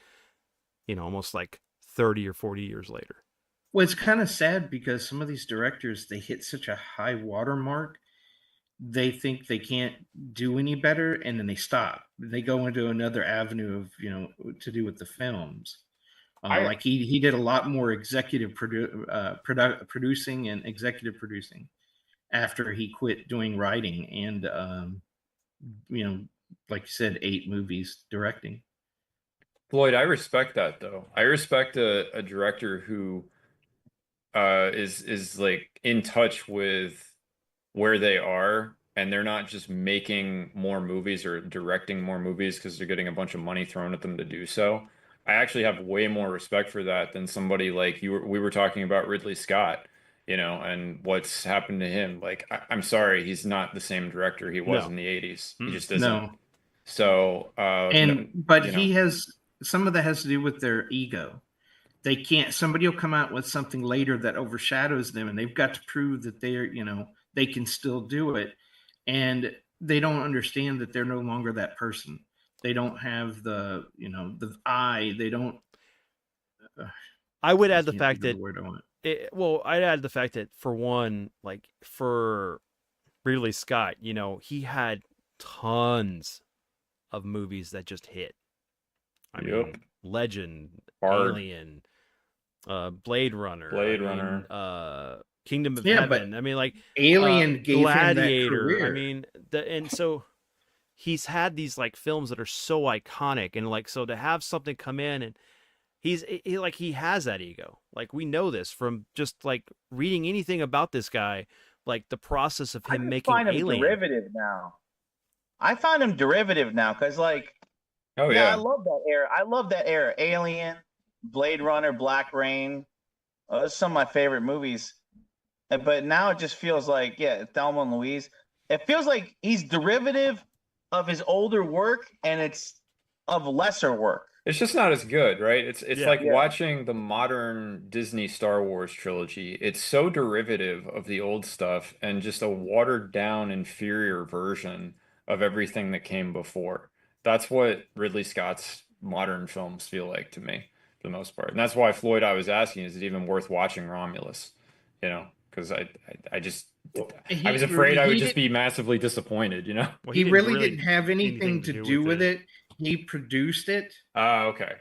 almost like 30 or 40 years later. Well, it's kind of sad because some of these directors, they hit such a high watermark, they think they can't do any better, and then they stop. They go into another avenue of to do with the films. I Like he did a lot more producing and executive producing after he quit doing writing, and you know like you said, 8 movies directing. Floyd, I respect that though. I respect a director who is like in touch with where they are and they're not just making more movies or directing more movies because they're getting a bunch of money thrown at them to do so. I actually have way more respect for that than somebody like we were talking about Ridley Scott, and what's happened to him. Like I'm sorry, he's not the same director he was No. in the 80s. He Mm-mm. just isn't. No, So, no, but he has some of that has to do with their ego. They can't. Somebody will come out with something later that overshadows them, and they've got to prove that they can still do it, and they don't understand that they're no longer that person. They don't have the eye. They don't. Uh, I would I add the can't fact think of the that word I want. I'd add the fact that, for one, like, for Ridley Scott, he had tons of movies that just hit. I yep, mean, Legend, hard. Alien, Blade Runner. Blade I mean, Runner. Kingdom of Yeah, but Heaven. I mean, like Alien gave him that Gladiator. I career. mean, and so he's had these like films that are so iconic, and like so to have something come in and he has that ego. Like we know this from just like reading anything about this guy, like the process of I him just making find him Alien. derivative now. I find him derivative now because, like, Oh yeah, I yeah. love that era. I love that era. Alien, Blade Runner, Black Rain. Those are some of my favorite movies. But now it just feels like, yeah, Thelma and Louise. It feels like he's derivative of his older work, and it's of lesser work. It's just not as good, right? It's Yeah. like Yeah. watching the modern Disney Star Wars trilogy. It's so derivative of the old stuff and just a watered down, inferior version of everything that came before. That's what Ridley Scott's modern films feel like to me, for the most part. And that's why Floyd, I was asking, is it even worth watching Romulus? You know, because I just I was afraid I would He just did. be massively disappointed, you know? Well, He didn't really didn't have anything to do with it. it. He produced it. Okay.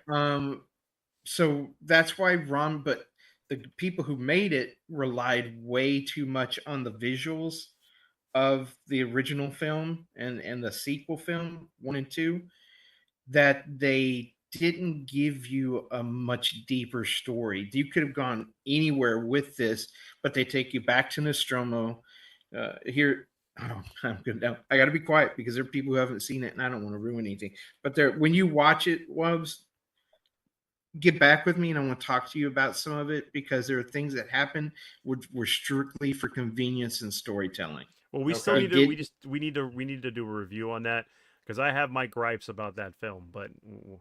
So that's why but the people who made it relied way too much on the visuals of the original film and the sequel film 1 and 2, that they didn't give you a much deeper story. You could have gone anywhere with this, but they take you back to Nostromo. Here, oh, I'm good now. I got to be quiet because there are people who haven't seen it, and I don't want to ruin anything. But there, when you watch it, get back with me, and I want to talk to you about some of it because there are things that happen which were strictly for convenience and storytelling. Well, we still Okay. need to. We need to do a review on that because I have my gripes about that film. But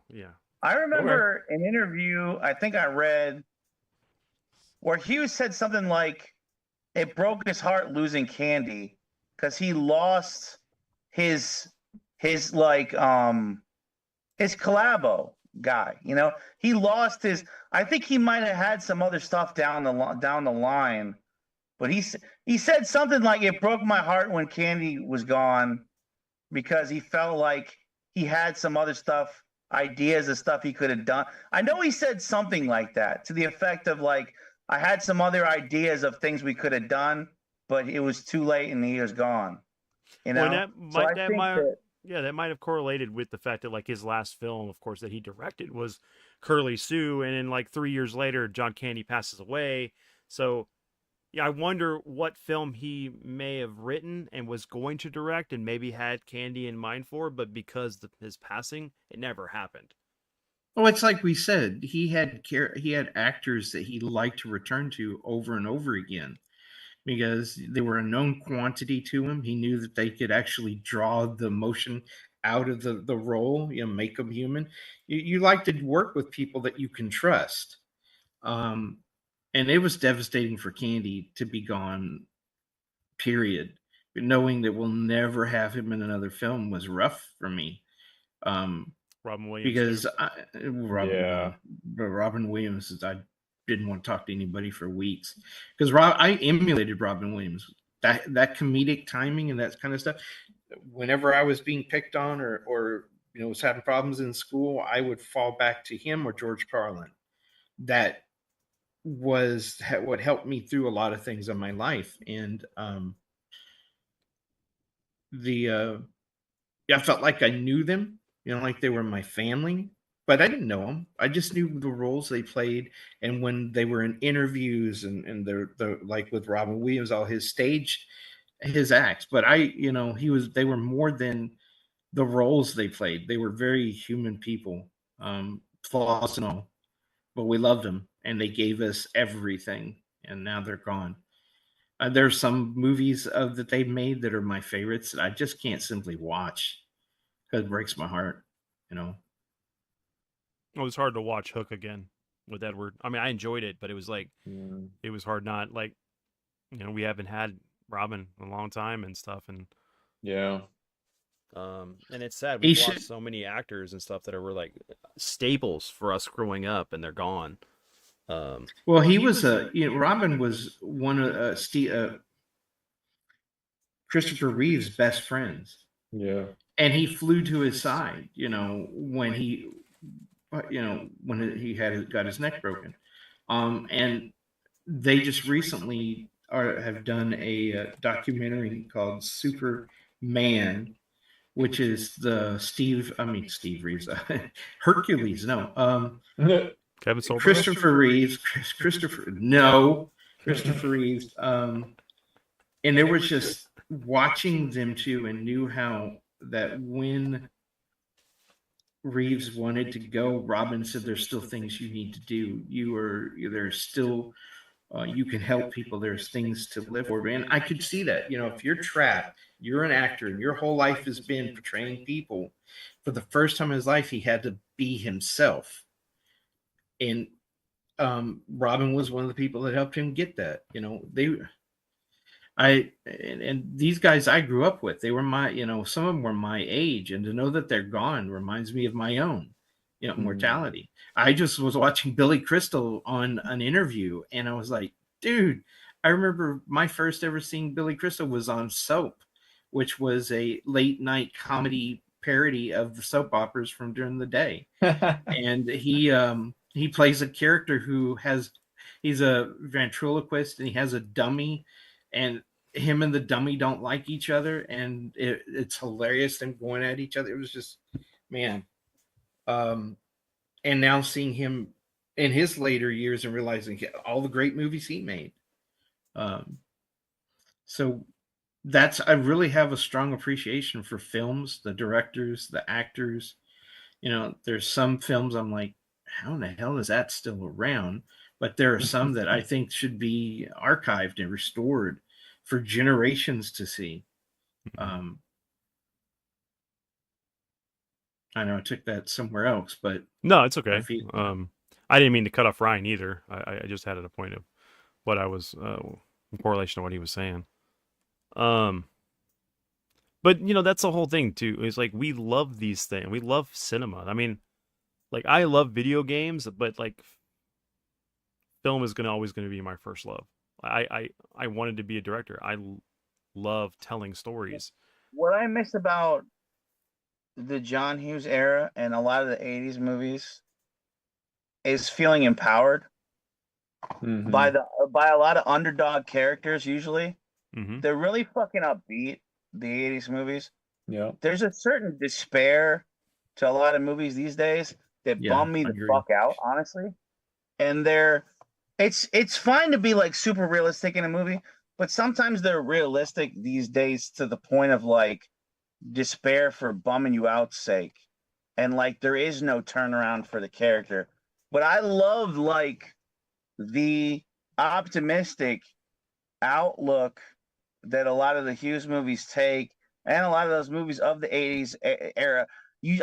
yeah, I remember an interview I think I read where Hughes said something like it broke his heart losing Candy because he lost his his like his collabo guy. You know, he lost his. I think he might have had some other stuff down the line, but he said something like it broke my heart when Candy was gone because he felt like he had some other stuff, ideas of stuff he could have done. I know he said something like that to the effect of like, I had some other ideas of things we could have done, but it was too late and he was gone. You well, know? So I think that yeah, that might have correlated with the fact that like his last film, of course, that he directed was Curly Sue, and then like 3 years later, John Candy passes away. So yeah, I wonder what film he may have written and was going to direct and maybe had Candy in mind for, but because his passing, it never happened. Well, it's like we said, he had actors that he liked to return to over and over again because they were a known quantity to him. He knew that they could actually draw the emotion out of the role, make them human. You like to work with people that you can trust. Um, and it was devastating for Candy to be gone, period. But knowing that we'll never have him in another film was rough for me. Um, Robin Williams because too. Yeah. Robin Williams I didn't want to talk to anybody for weeks because I emulated Robin Williams, that comedic timing and that kind of stuff. Whenever I was being picked on or was having problems in school, I would fall back to him or George Carlin. That was what helped me through a lot of things in my life, and I felt like I knew them, like they were my family, but I didn't know them. I just knew the roles they played, and when they were in interviews and the like with Robin Williams, all his acts. But they were more than the roles they played. They were very human people, flaws and all, but we loved them, and they gave us everything. And now they're gone. There's some movies that they've made that are my favorites that I just can't simply watch because it breaks my heart, you know. It was hard to watch Hook again with Edward. I mean, I enjoyed it, but it was like it was hard not like we haven't had Robin in a long time and stuff, and Yeah. and it's sad He we've should. lost so many actors and stuff that were like staples for us growing up, and they're gone. Well, he was Robin was one of Christopher Reeve's best friends, Yeah. and he flew to his side, when he had got his neck broken. And they just recently have done a documentary called Superman, which is the Steve Reeves, Hercules, no, Kevin Sorbo. Christopher Reeves, Christopher, no, Christopher Reeves. And there was just watching them two and knew how that when Reeves wanted to go, Robin said, "There's still things you need to do. There's still, you can help people. There's things to live for." And I could see that, if you're trapped, you're an actor, and your whole life has been portraying people. For the first time in his life, he had to be himself. And Robin was one of the people that helped him get that. And these guys I grew up with, they were some of them were my age, and to know that they're gone reminds me of my own, mortality. I just was watching Billy Crystal on an interview, and I was like, dude, I remember my first ever seeing Billy Crystal was on Soap, which was a late night comedy parody of the soap operas from during the day. And he plays a character he's a ventriloquist, and he has a dummy, and him and the dummy don't like each other, and it's hilarious, them going at each other. It was just, man. And now seeing him in his later years and realizing all the great movies he made. So I really have a strong appreciation for films, the directors, the actors. There's some films I'm like, how in the hell is that still around? But there are some that I think should be archived and restored for generations to see. I know I took that somewhere else, but no, it's okay. I didn't mean to cut off Ryan either. I just had a point of what I was in correlation to what he was saying. But that's the whole thing too. Is like we love these things. We love cinema. I mean, like I love video games, but like film is always gonna be my first love. I wanted to be a director. I love telling stories. What I miss about the John Hughes era and a lot of the 80s movies is feeling empowered by a lot of underdog characters. Usually they're really fucking upbeat, the 80s movies. Yeah, there's a certain despair to a lot of movies these days that bum me the fuck out, honestly. And it's fine to be like super realistic in a movie, but sometimes they're realistic these days to the point of like despair for bumming you out's sake, and like there is no turnaround for the character. But I love like the optimistic outlook that a lot of the Hughes movies take, and a lot of those movies of the 80s era.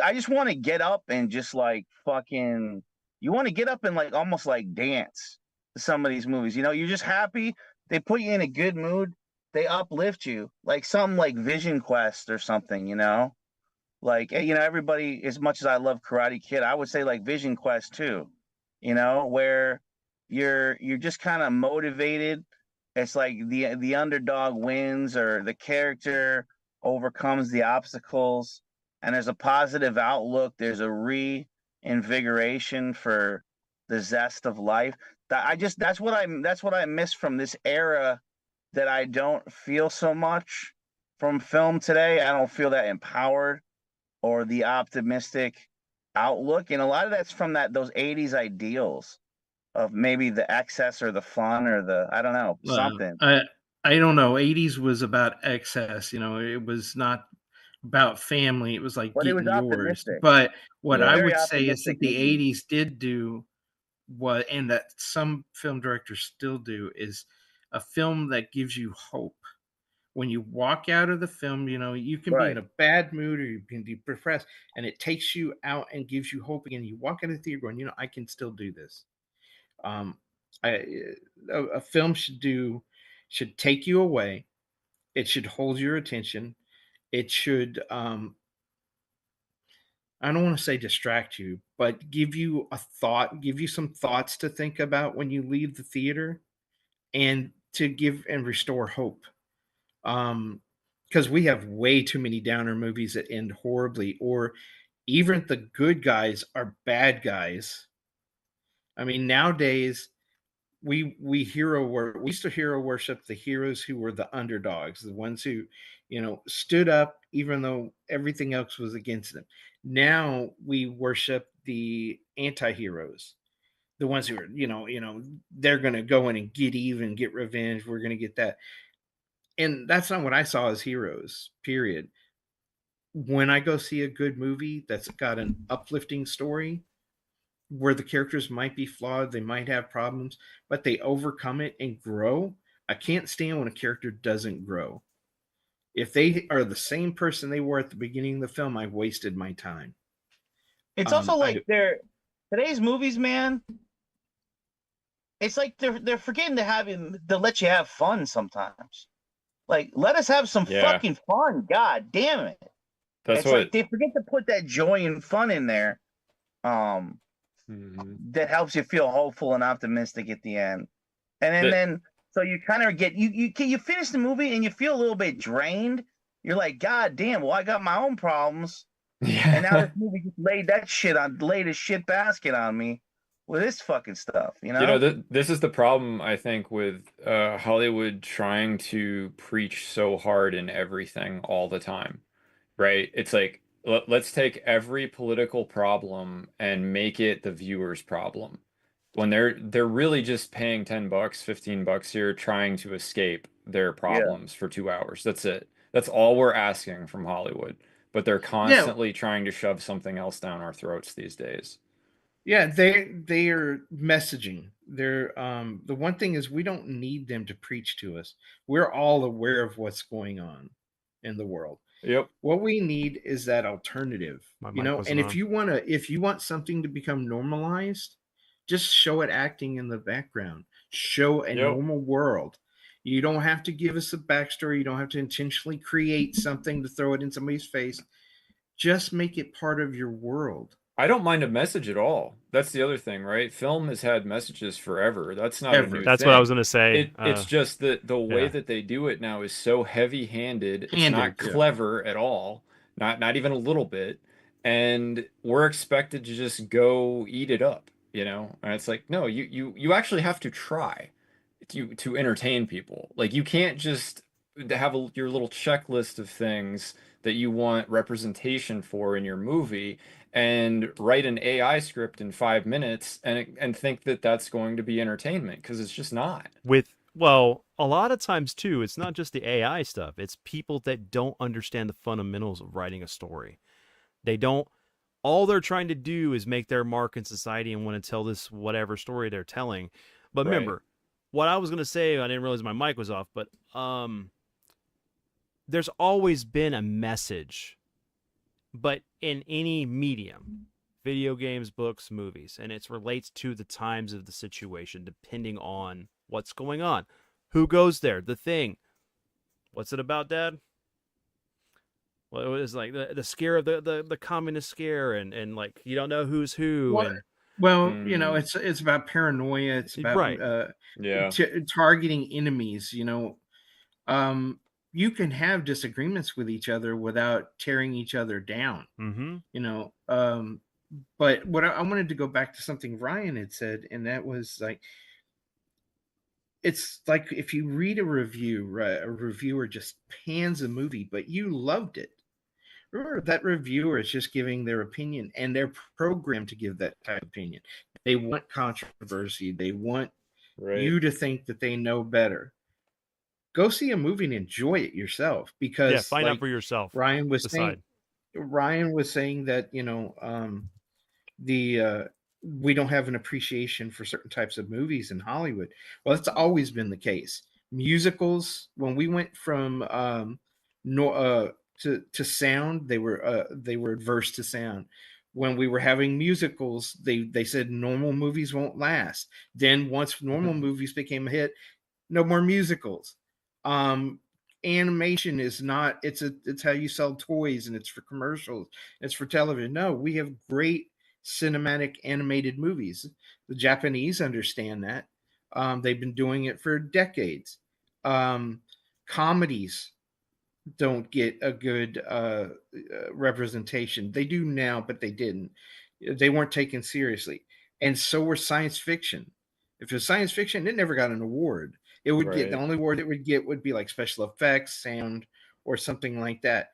I just want to get up and just like fucking, you want to get up and like almost like dance to some of these movies. You're just happy. They put you in a good mood. They uplift you, like something like Vision Quest or something. Like everybody. As much as I love Karate Kid, I would say like Vision Quest too. Where you're just kind of motivated. It's like the underdog wins, or the character overcomes the obstacles, and there's a positive outlook. There's a reinvigoration for the zest of life. That's what I miss from this era, that I don't feel so much from film today. I don't feel that empowered or the optimistic outlook, and a lot of that's from those 80s ideals of maybe the excess or the fun or the, I don't know, something. I don't know. 80s was about excess. It was not about family. It was like But it was getting yours. optimistic. But what I Very would say is that optimistic the movie. 80s did do what, and that some film directors still do, is a film that gives you hope. When you walk out of the film, you can be Right. in a bad mood, or you can be depressed, and it takes you out and gives you hope again. You walk out of the theater going, I can still do this. A film should take you away. It should hold your attention. It should, I don't want to say distract you, but give you give you some thoughts to think about when you leave the theater, and to give and restore hope. Because we have way too many downer movies that end horribly, or even the good guys are bad guys. I mean, nowadays we used to hero worship the heroes who were the underdogs, the ones who, stood up even though everything else was against them. Now we worship the anti-heroes, the ones who are, they're going to go in and get even, get revenge. We're going to get that. And that's not what I saw as heroes, period. When I go see a good movie that's got an uplifting story, where the characters might be flawed, they might have problems, but they overcome it and grow. I can't stand when a character doesn't grow. If they are the same person they were at the beginning of the film, I wasted my time. It's also I like today's movies, man. It's like they're forgetting to let you have fun sometimes. Like, let us have some Yeah. fucking fun. God damn it. That's It's what. like they forget to put that joy and fun in there. Mhm. That helps you feel hopeful and optimistic at the end. And That, then so you kind of get you finish the movie and you feel a little bit drained. You're like, God damn, well, I got my own problems. And now yeah. this movie just laid a shit basket on me with this fucking stuff, you You know, know? this is the problem, I think, with Hollywood trying to preach so hard in everything all the time, right? It's like, let's take every political problem and make it the viewer's problem. When they're really just paying $10, $15 here, trying to escape their Yeah. problems for 2 hours. That's it. That's all we're asking from Hollywood. But they're Yeah, constantly trying to shove something else down our throats these days. yeah, they are messaging. They're the one thing is we don't need them to preach to us. We're all aware of what's going on in the world. Yep. What we need is that alternative, My mic and wasn't on. if you want something to become normalized, just show it acting in the background. Show a Yep. normal world. You don't have to give us a backstory. You don't have to intentionally create something to throw it in somebody's face. Just make it part of your world. I don't mind a message at all. That's the other thing, right? Film has had messages forever. That's not a Ever. new That's what I was thing. gonna say. It's just that the way Yeah. that they do it now is so heavy-handed. It's Handed, not yeah. clever at all. Not even a little bit. And we're expected to just go eat it up, you know? And it's like, no, you actually have to try to entertain people. Like you can't just have your little checklist of things that you want representation for in your movie and write an AI script in 5 minutes and think that that's going to be entertainment because it's just not. Well, a lot of times too, it's not just the AI stuff. It's people that don't understand the fundamentals of writing a story. They don't all they're trying to do is make their mark in society and want to tell this whatever story they're telling. But Right. remember, what I was going to say, I didn't realize my mic was off, but there's always been a message, but in any medium, video games, books, movies, and it relates to the times of the situation depending on what's going on. Who goes there? The Thing. What's it about, Dad? Well, it was like the scare of the communist scare, and like you don't know who's who, Well, and Mm, it's about paranoia. It's about right. yeah. targeting enemies. Um, you can have disagreements with each other without tearing each other down. Mm-hmm. You know, but what I wanted to go back to something Ryan had said, and that was like, it's like if you read a review, right, a reviewer just pans a movie, but you loved it. Remember, that reviewer is just giving their opinion, and they're programmed to give that type of opinion. They want controversy. They want Right. you to think that they know better. Go see a movie and enjoy it yourself, Yeah, because find out like for yourself. Ryan was saying, Decide. that the we don't have an appreciation for certain types of movies in Hollywood. Well, that's always been the case. Musicals, when we went from no to sound, they were adverse to sound. When we were having musicals, they said normal movies won't last. Then once normal movies became a hit, no more musicals. Um, Animation is not, it's how you sell toys, and it's for commercials, it's for television. No, we have great cinematic animated movies. The Japanese understand that. They've been doing it for decades. Um, Comedies don't get a good representation. They do now, but they didn't. They weren't taken seriously, and so were science fiction. If it was science fiction, it never got an award. It would get, the Right. only award it would get would be like special effects, sound, or something like that.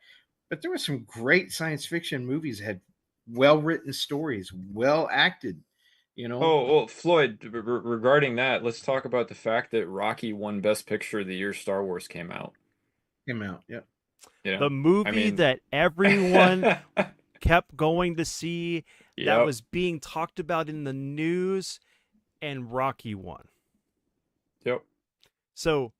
But there were some great science fiction movies that had well written stories, well acted. You know, Oh, well, Floyd, regarding that, let's talk about the fact that Rocky won Best Picture the year Star Wars came out. came out. Yeah. You The know, I movie mean, that everyone kept going to see, that yep, was being talked about in the news, and Rocky won. yep. So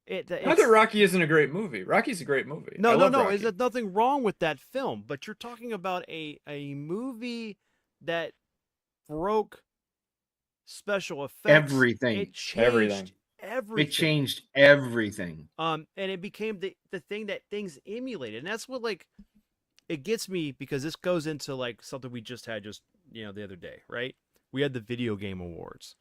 Not that it's Rocky isn't a great movie. Rocky's a great movie. I no, love no. Rocky. There's nothing wrong with that film, but you're talking about a movie that broke special effects. Everything. It changed Everything. everything. It changed everything. And it became the thing that things emulated, and that's what, like, it gets me, because this goes into like something we just had the other day, right? We had the video game awards.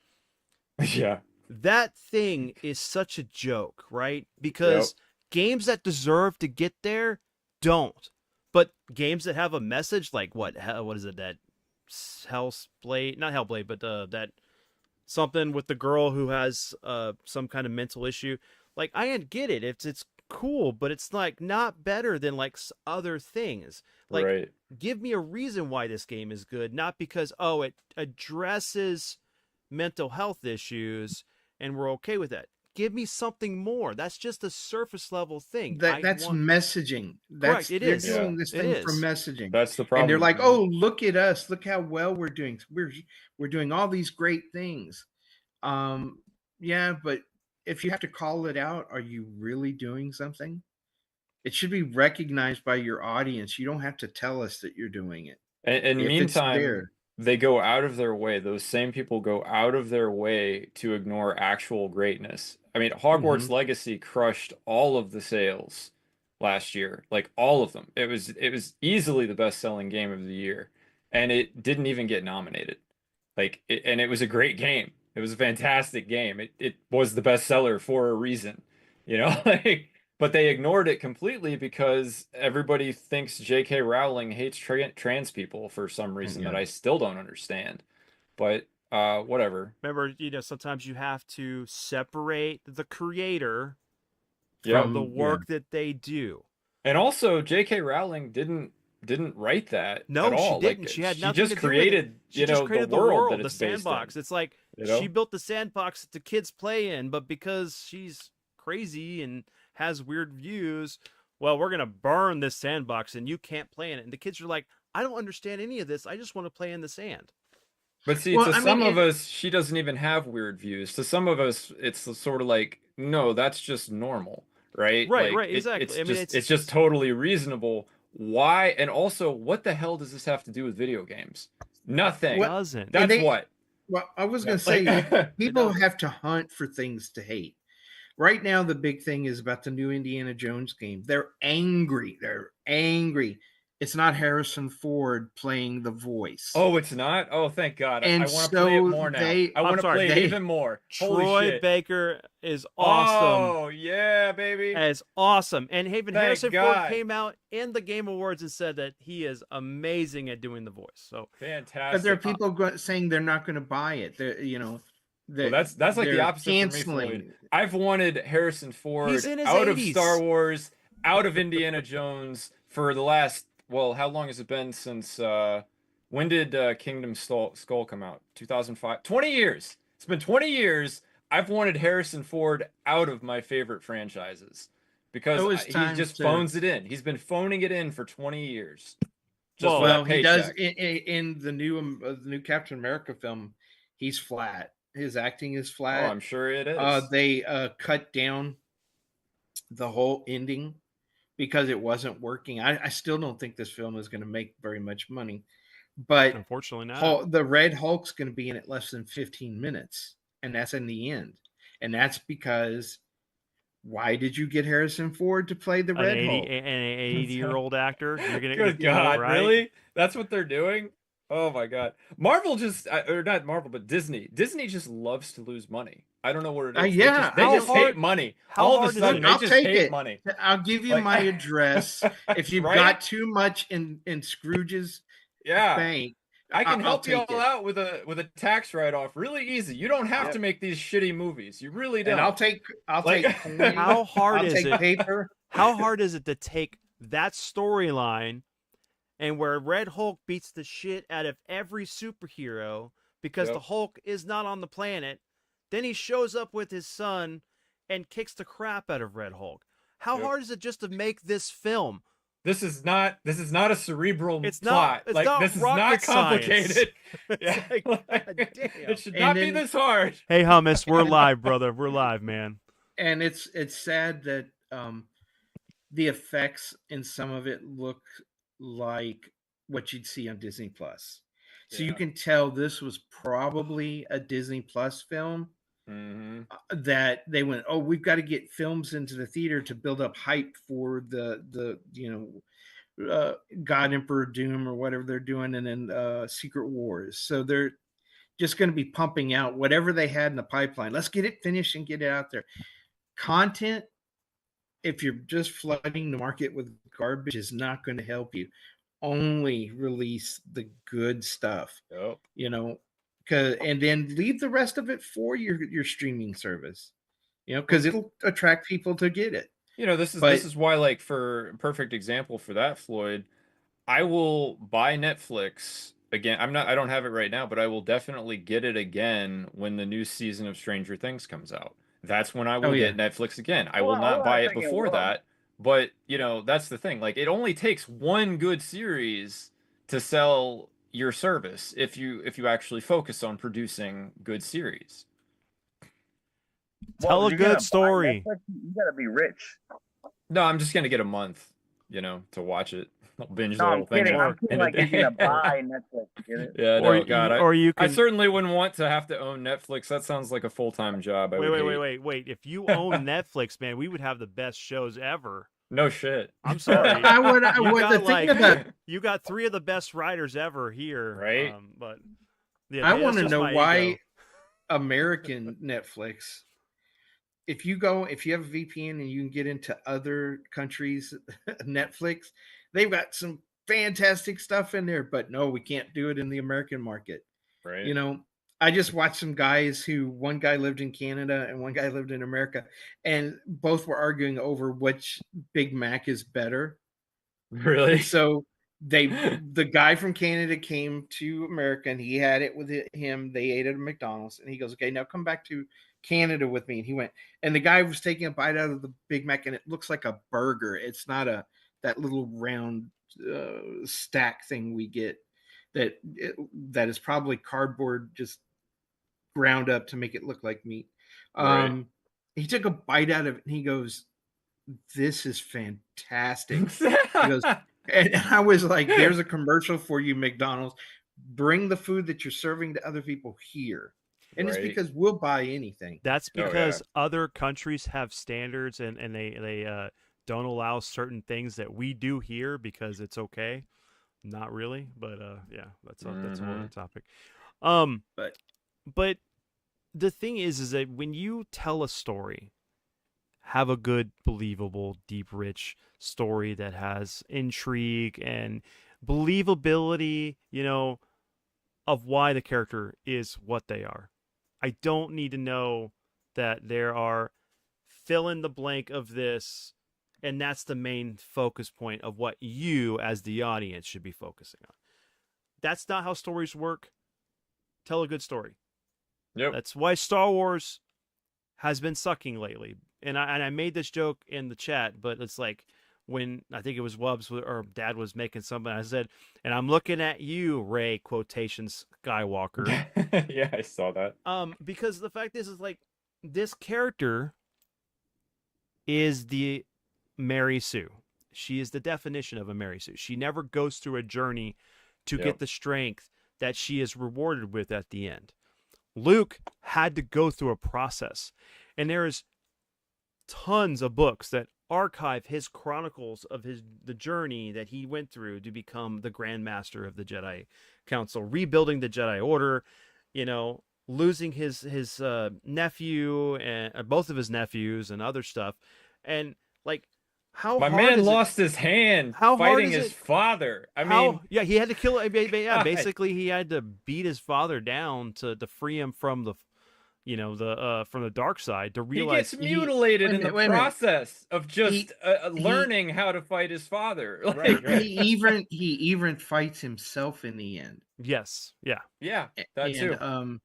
Yeah. That thing is such a joke, right? Because games that deserve to get there don't. But games that have a message, like what is it, that Hellblade, not Hellblade, but that something with the girl who has some kind of mental issue. Like, I get it. It's cool, but it's like not better than like other things. Like, Right. give me a reason why this game is good, not because it addresses mental health issues and we're okay with that. Give me something more. That's just a surface level thing. That's messaging. Correct, it They're is. doing this It thing for is. messaging. That's the And problem. they're like, man. "Oh, look at us! Look how well we're doing. We're doing all these great things." Yeah, but if you have to call it out, are you really doing something? It should be recognized by your audience. You don't have to tell us that you're doing it. And If it's meantime, there, they go out of their way. Those same people go out of their way to ignore actual greatness. I mean, Hogwarts Mhm. Legacy crushed all of the sales last year, like all of them. It was easily the best-selling game of the year, and it didn't even get nominated. And it was a great game. It was a fantastic game. It was the bestseller for a reason, you know? Like, but they ignored it completely because everybody thinks J.K. Rowling hates trans people for some reason that Yeah. I still don't understand. But whatever. Remember, sometimes you have to separate the creator Yep. from the From yeah. work that they do. And also, J.K. Rowling didn't write that at No, she all. didn't. Like She had she nothing just to do with it. created, She just the created the world that world, the it's based sandbox. in. It's like You know? she built the sandbox that the kids play in, but because she's crazy and has weird views, well, we're gonna burn this sandbox and you can't play in it. And the kids are like, I don't understand any of this. I just want to play in the sand. But see, Well, to I mean, some of us, she doesn't even have weird views. To some of us, it's sort of like, no, that's just normal, right? Right, Like right, exactly. I mean, it's just totally reasonable. Why? And also, what the hell does this have to do with video games? Nothing. what doesn't. and That's they what. well, I was Yeah, gonna say It people doesn't. have to hunt for things to hate. Right now, the big thing is about the new Indiana Jones game. They're angry. They're angry. It's not Harrison Ford playing the voice. Oh, it's not? Oh, thank God. I And want to play it so more now. I I'm want to sorry, play it they even more. Holy Troy shit. Baker is awesome. Oh, yeah, baby. As awesome. And even Thank Harrison Ford God. came out in the Game Awards and said that he is amazing at doing the voice. So but there are Fantastic. people saying they're not going to buy it. Well, That that's like the they're opposite for me, canceling. Floyd. I've wanted Harrison Ford he's in his out of 80s. Star Wars, out of Indiana Jones for the last, well, how long has it been since when did Kingdom Skull come out? 2005. 20 years. It's been 20 years. I've wanted Harrison Ford out of my favorite franchises because It was he time just to. phones it in. He's been phoning it in for 20 years just Well, for that Well, he does paycheck. in the new Captain America film. He's flat. His acting is Oh, flat. I'm sure it is. They cut down the whole ending because it wasn't working. I still don't think this film is going to make very much money, but unfortunately not. The Red Hulk's going to be in it less than 15 minutes, and that's in the end. And that's because why did you get Harrison Ford to play the An Red 80 Hulk? an 80-year-old actor. You're gonna Good you know, God, right? really? That's what they're doing? Oh my God. Marvel just, or not Marvel, but Disney. Disney just loves to lose money. I don't know what it is. Yeah, They How just hate hard- money. how All of hard a is sudden, it- they I'll just take hate it. money. I'll give you Like- my address. If you've Right? got too much in Scrooge's Yeah. bank, I can I'll help you take all it. out with a tax write-off. Really easy. You don't have Yep. to make these shitty movies. You really don't. And I'll take Like- coin. How hard I'll is take it? paper. How hard is it to take that storyline and where Red Hulk beats the shit out of every superhero because Yep. the Hulk is not on the planet, then he shows up with his son and kicks the crap out of Red Hulk? How Yep. hard is it just to make this film? This is not a cerebral It's not- plot. it's Like not this is rocket not complicated. It's Yeah. like, Like, God damn. it should And not be then- this hard. Hey, Hummus, we're live, brother. We're live, man. And it's sad that the effects in some of it look like what you'd see on Disney Plus. So you Yeah. can tell this was probably a Disney Plus film Mm-hmm. that they went, oh, we've got to get films into the theater to build up hype for the God Emperor Doom or whatever they're doing, and then Secret Wars. So they're just going to be pumping out whatever they had in the pipeline. Let's get it finished and get it out there. Content, if you're just flooding the market with garbage, is not going to help you. Only release the good stuff, Yep. and then leave the rest of it for your streaming service, because it'll attract people to get it. This is why, like, for perfect example for that, Floyd, I will buy Netflix again. I don't have it right now, but I will definitely get it again when the new season of Stranger Things comes out. That's when I will get Netflix again. I will not buy it before that, but that's the thing. Like, it only takes one good series to sell your service if you actually focus on producing good series. Tell a good story. You gotta be rich. No, I'm just gonna get a month, to watch it. I'll binge the No, whole I'm thing. kidding. I'm in kidding. a Like you're day. gonna buy Netflix. You get it? Yeah, Or no, God, or you I can certainly wouldn't want to have to own Netflix. That sounds like a full-time job. I would hate. wait. If you own Netflix, man, we would have the best shows ever. No shit. I'm sorry. I would. You The got, thing about you got 3 of the best writers ever here, Right. But yeah, I that's want to just know my why ego. American Netflix, if you have a VPN and you can get into other countries' Netflix, they've got some fantastic stuff in there, but no, we can't do it in the American market. Right. I just watched some guys one guy lived in Canada and one guy lived in America, and both were arguing over which Big Mac is better. Really? And so the guy from Canada came to America and he had it with him. They ate at a McDonald's and he goes, okay, now come back to Canada with me. And he went, and the guy was taking a bite out of the Big Mac and it looks like a burger. It's not that little round stack thing we get that is probably cardboard just ground up to make it look like meat. Right. He took a bite out of it and he goes, this is fantastic. He goes, and I was like, there's a commercial for you, McDonald's. Bring the food that you're serving to other people here. And it's Right. because we'll buy anything. That's Oh, yeah. because other countries have standards and they don't allow certain things that we do here because it's okay. Not really, but yeah, that's a whole other topic. But the thing is that when you tell a story, have a good, believable, deep, rich story that has intrigue and believability, of why the character is what they are. I don't need to know that there are fill in the blank of this, and that's the main focus point of what you, as the audience, should be focusing on. That's not how stories work. Tell a good story. Yep. That's why Star Wars has been sucking lately. And I made this joke in the chat, but it's like when I think it was Wubbs or Dad was making something, I said, and I'm looking at you, Ray, quotations, Skywalker. Yeah, I saw that. Because the fact is like this character is the Mary Sue. She is the definition of a Mary Sue. She never goes through a journey to get the strength that she is rewarded with at the end. Luke had to go through a process, and there is tons of books that archive his chronicles of the journey that he went through to become the Grand Master of the Jedi Council, rebuilding the Jedi Order, losing his nephew and both of his nephews and other stuff, and like how My hard man is it? lost his hand How hard fighting is his it? father. I How? mean, Yeah, he had to kill. Yeah, God. basically, he had to beat his father down to free him from the, the from the dark side. To He gets realize mutilated in the Wait a minute. process of just He learning how to fight his father. Right, Like, right. he even fights himself in the end. Yes, yeah. yeah, that And too.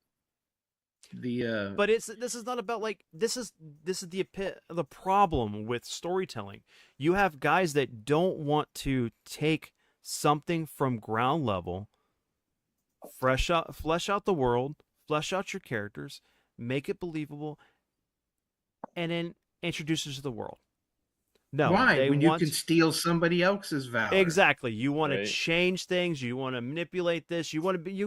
the But this is not about like this is the problem with storytelling. You have guys that don't want to take something from ground level, flesh out the world, flesh out your characters, make it believable, and then introduce it to the world. No, why they when you can want steal somebody else's valor? exactly. You want to Right. change things. You want to manipulate this. You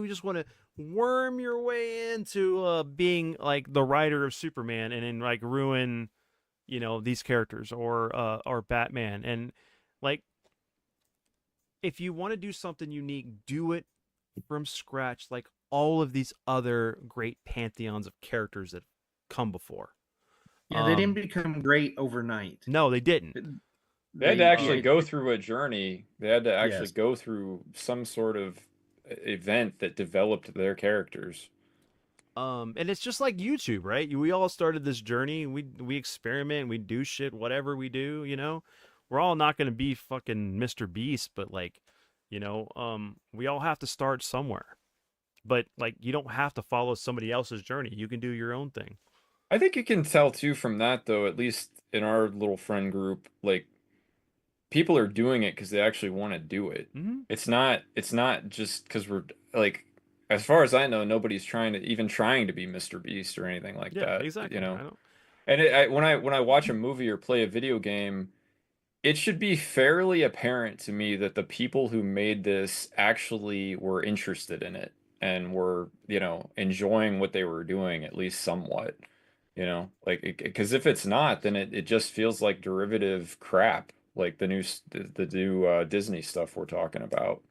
just want to worm your way into being like the writer of Superman, and then like ruin, these characters or Batman. And like, if you want to do something unique, do it from scratch, like all of these other great pantheons of characters that come before. Yeah, they didn't become great overnight. No, they didn't. They had to They actually Um, go through a journey. They had to actually yes. go through some sort of event that developed their characters. And it's just like YouTube, right? We all started this journey. We experiment, we do shit, whatever we do, We're all not gonna be fucking Mr. Beast, but like, we all have to start somewhere. But like, you don't have to follow somebody else's journey. You can do your own thing. I think you can tell too from that though, at least in our little friend group, like people are doing it because they actually want to do it. Mm-hmm. It's not just because we're like, as far as I know, nobody's trying to be Mr. Beast or anything like Yeah, that, exactly. I don't. And when I watch a movie or play a video game, it should be fairly apparent to me that the people who made this actually were interested in it and were, enjoying what they were doing at least somewhat. Like because if it's not, then it just feels like derivative crap, like the new Disney stuff we're talking about.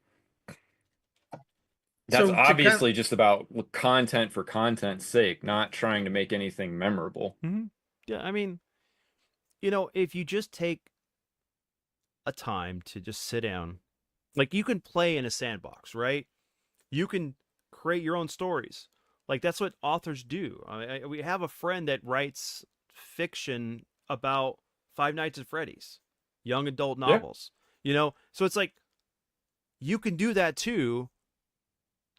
That's So to kind obviously just about content for content's sake, not trying to make anything memorable. Mm-hmm. Yeah, I mean, if you just take a time to just sit down, like you can play in a sandbox, right? You can create your own stories. Like that's what authors do. We have a friend that writes fiction about Five Nights at Freddy's, young adult Yeah. novels. So it's like you can do that too.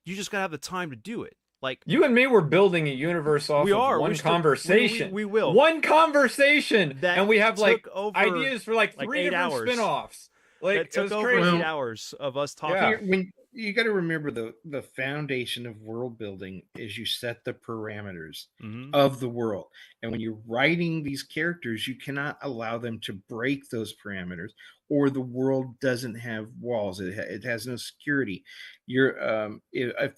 You just gotta have the time to do it. Like You and me were building a universe off we of are, one we're still, conversation. we will. One conversation, That and we have like took over ideas for like like three 8 different hours. spin-offs. Like That it took was over crazy. 8 hours of us talking. Yeah. when you got to remember the foundation of world building is you set the parameters Mm-hmm. of the world, and when you're writing these characters, you cannot allow them to break those parameters, or the world doesn't have walls. It has no security. You're if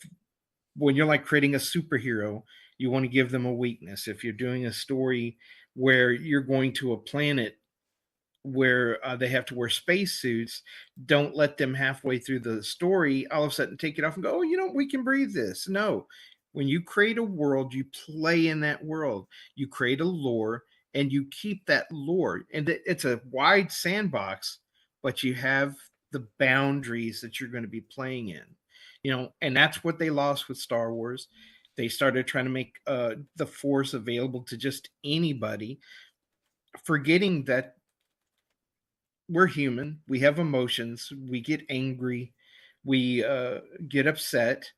when you're like creating a superhero, you want to give them a weakness. If you're doing a story where you're going to a planet where they have to wear spacesuits, don't let them halfway through the story all of a sudden take it off and go, oh, we can breathe this. No, when you create a world, you play in that world, you create a lore, and you keep that lore. And it's a wide sandbox, but you have the boundaries that you're going to be playing in. And that's what they lost with Star Wars. They started trying to make the Force available to just anybody, forgetting that we're human. We have emotions. We get angry. We get upset.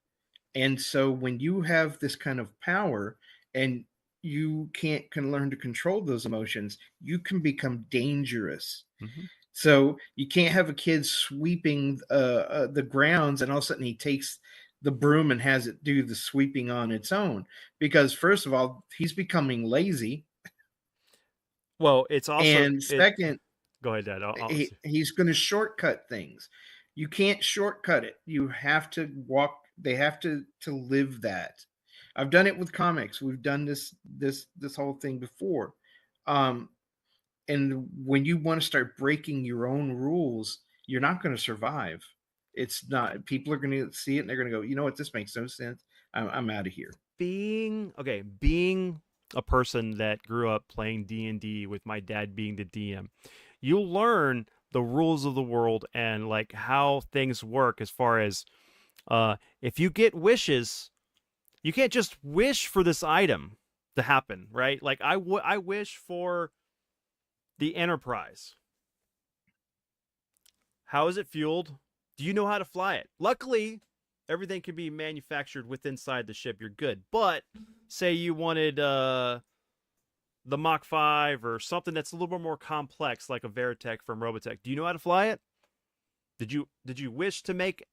And so when you have this kind of power and you can't can learn to control those emotions, you can become dangerous. Mm-hmm. So you can't have a kid sweeping the grounds and all of a sudden he takes the broom and has it do the sweeping on its own, because first of all, he's becoming lazy. Well, it's also And it. second, Go ahead, Dad. he's going to shortcut things. You can't shortcut it. You have to walk. They have to live that. I've done it with comics. We've done this whole thing before. And when you want to start breaking your own rules, you're not going to survive. It's not. People are going to see it and they're going to go, you know what? This makes no sense. I'm out of here. Being a person that grew up playing D&D with my dad being the DM, you'll learn the rules of the world and like how things work as far as if you get wishes, you can't just wish for this item to happen, right? Like I wish for the Enterprise. How is it fueled? Do you know how to fly it? Luckily, everything can be manufactured within inside the ship. You're good. But say you wanted the Mach 5 or something that's a little bit more complex, like a Veritech from Robotech. Do you know how to fly it? Did you wish to make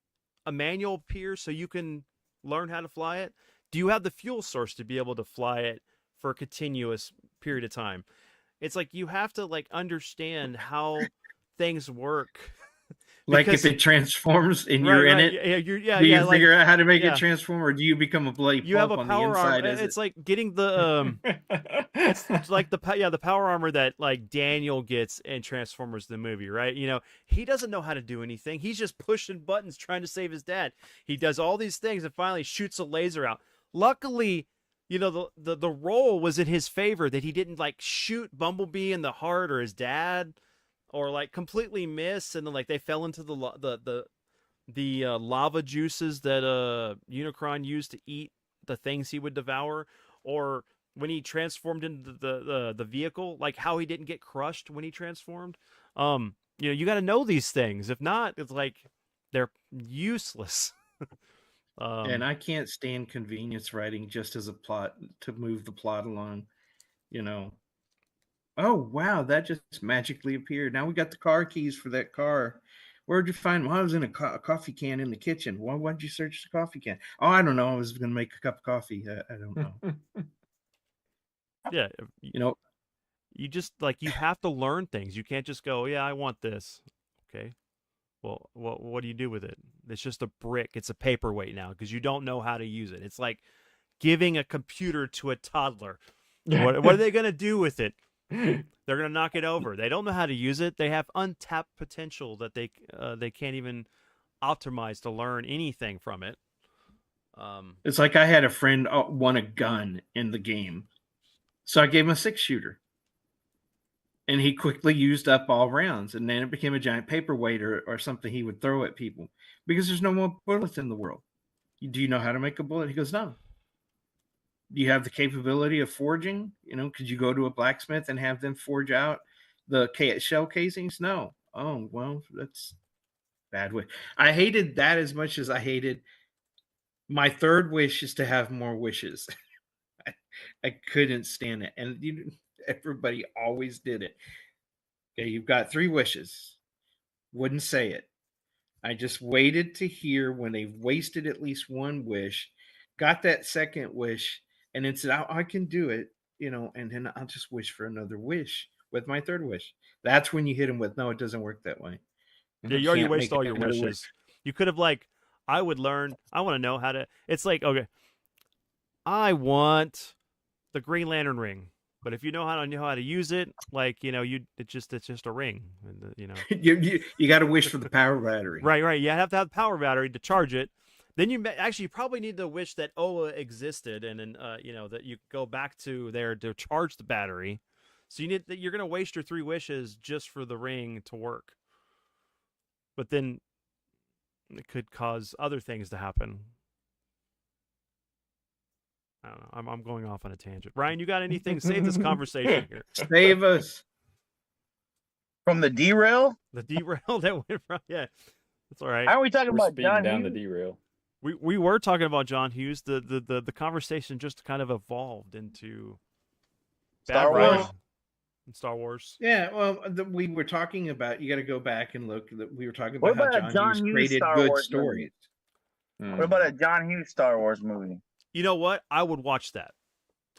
a manual appear so you can learn how to fly it? Do you have the fuel source to be able to fly it for a continuous period of time? It's like you have to like understand how things work. Like Because if it transforms and you're in it, do you like figure out how to make yeah. it transform, or do you become a bloody you have pulp a on the power armor. inside? As It's like getting the it's like the power armor that like Daniel gets in Transformers the movie, right? You know, he doesn't know how to do anything. He's just pushing buttons trying to save his dad. He does all these things and finally shoots a laser out. Luckily, you know, the roll was in his favor that he didn't like shoot Bumblebee in the heart or his dad or like completely miss and then like they fell into the lava juices that Unicron used to eat the things he would devour, or when he transformed into the vehicle, like how he didn't get crushed when he transformed. You know, you got to know these things. If not, it's like they're useless. and I can't stand convenience writing just as a plot to move the plot along. You know, oh wow, that just magically appeared. Now we got the car keys for that car. Where'd you find them? Well, I was in a coffee can in the kitchen. Why'd you search the coffee can? Oh, I don't know. I was going to make a cup of coffee. I don't know. Yeah, You know, you just like you have to learn things. You can't just go, yeah, I want this. Okay. Well, what do you do with it? It's just a brick. It's a paperweight now because you don't know how to use it. It's like giving a computer to a toddler. What are they going to do with it? They're going to knock it over. They don't know how to use it. They have untapped potential that they can't even optimize to learn anything from it. it's like I had a friend want a gun in the game. So I gave him a 6-shooter. And he quickly used up all rounds. And then it became a giant paperweight or something he would throw at people because there's no more bullets in the world. Do you know how to make a bullet? He goes, no. Do you have the capability of forging? You know, could you go to a blacksmith and have them forge out the shell casings? No. Oh, well, that's bad way. I hated that as much as I hated my third wish is to have more wishes. I couldn't stand it. And everybody always did it. Okay, you've got 3 wishes. Wouldn't say it. I just waited to hear when they wasted at least one wish, got that second wish, and then said, I can do it, you know, and then I'll just wish for another wish with my third wish. That's when you hit them with, no, it doesn't work that way. Yeah, you already wasted all your wishes. You could have like, I want to know how to. It's like, okay, I want the Green Lantern ring, but if you know how to use it, like you know, it's just a ring, and you know, you got to wish for the power battery. Right. You have to have the power battery to charge it. Then you probably need to wish that Oa existed, and then you know that you go back to there to charge the battery. So you're gonna waste your 3 wishes just for the ring to work. But then it could cause other things to happen. I don't know. I'm going off on a tangent. Ryan, you got anything? Save this conversation here. Save us from the derail. The derail that went from that's all right. How are we talking We're about speeding John down Hughes? the derail. We were talking about John Hughes. The conversation just kind of evolved into Star bad Wars? writing in Star Wars. Yeah, well, we were talking about. You got to go back and look. We were talking What about how about a John John Hughes Hughes created Star good Wars stories. What about a John Hughes Star Wars movie? You know what? I would watch that.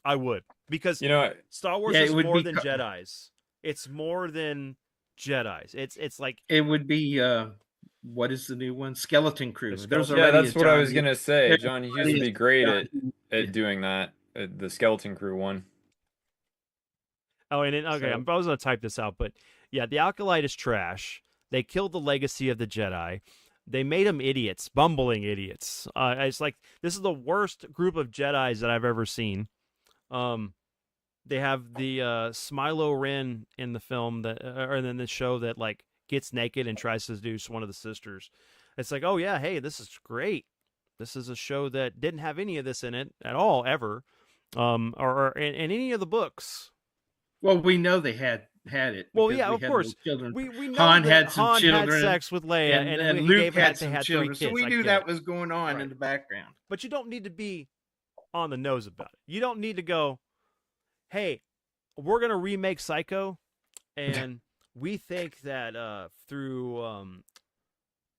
I would, because You know, Star Wars Yeah, is it would more be than Jedis. It's more than Jedis. It's like It would be what is the new one? Skeleton Crew. The There's Skeleton- yeah, already that's a what I John was gonna say. there's John Hughes already would a be great John Hughes. at doing that. The Skeleton Crew one. Oh, and then, okay, So- I was going to type this out, but yeah, the Acolyte is trash. They killed the legacy of the Jedi. They made them idiots, bumbling idiots. It's like this is the worst group of Jedis that I've ever seen. they have the Smilo Ren in the film that, or in the show that like gets naked and tries to seduce one of the sisters. It's like, oh yeah, hey, this is great. This is a show that didn't have any of this in it at all ever, or in any of the books. Well, we know they had it Well, because yeah, we of had little course. children. We know Han that had some Han had children, sex with Leia, and he Luke gave had they some had 3 children, so kids. we I knew get that it. was going on Right. in the background. But you don't need to be on the nose about it. You don't need to go, hey, we're gonna remake Psycho, and we think that through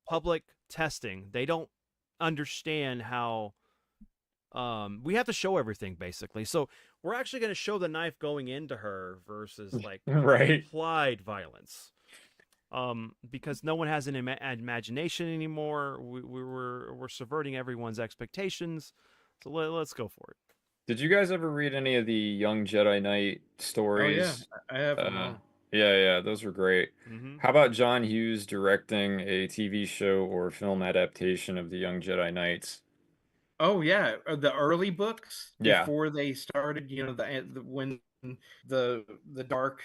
public testing, they don't understand how we have to show everything basically. So we're actually going to show the knife going into her versus like Right. implied violence. Because no one has an imagination anymore. We're subverting everyone's expectations. So let's go for it. Did you guys ever read any of the Young Jedi Knight Oh yeah, stories? I have them Uh, all. yeah, those were great. Mm-hmm. How about John Hughes directing a TV show or film adaptation of the Young Jedi Knights? Oh yeah, the early books Yeah, before they started. You know, when the Dark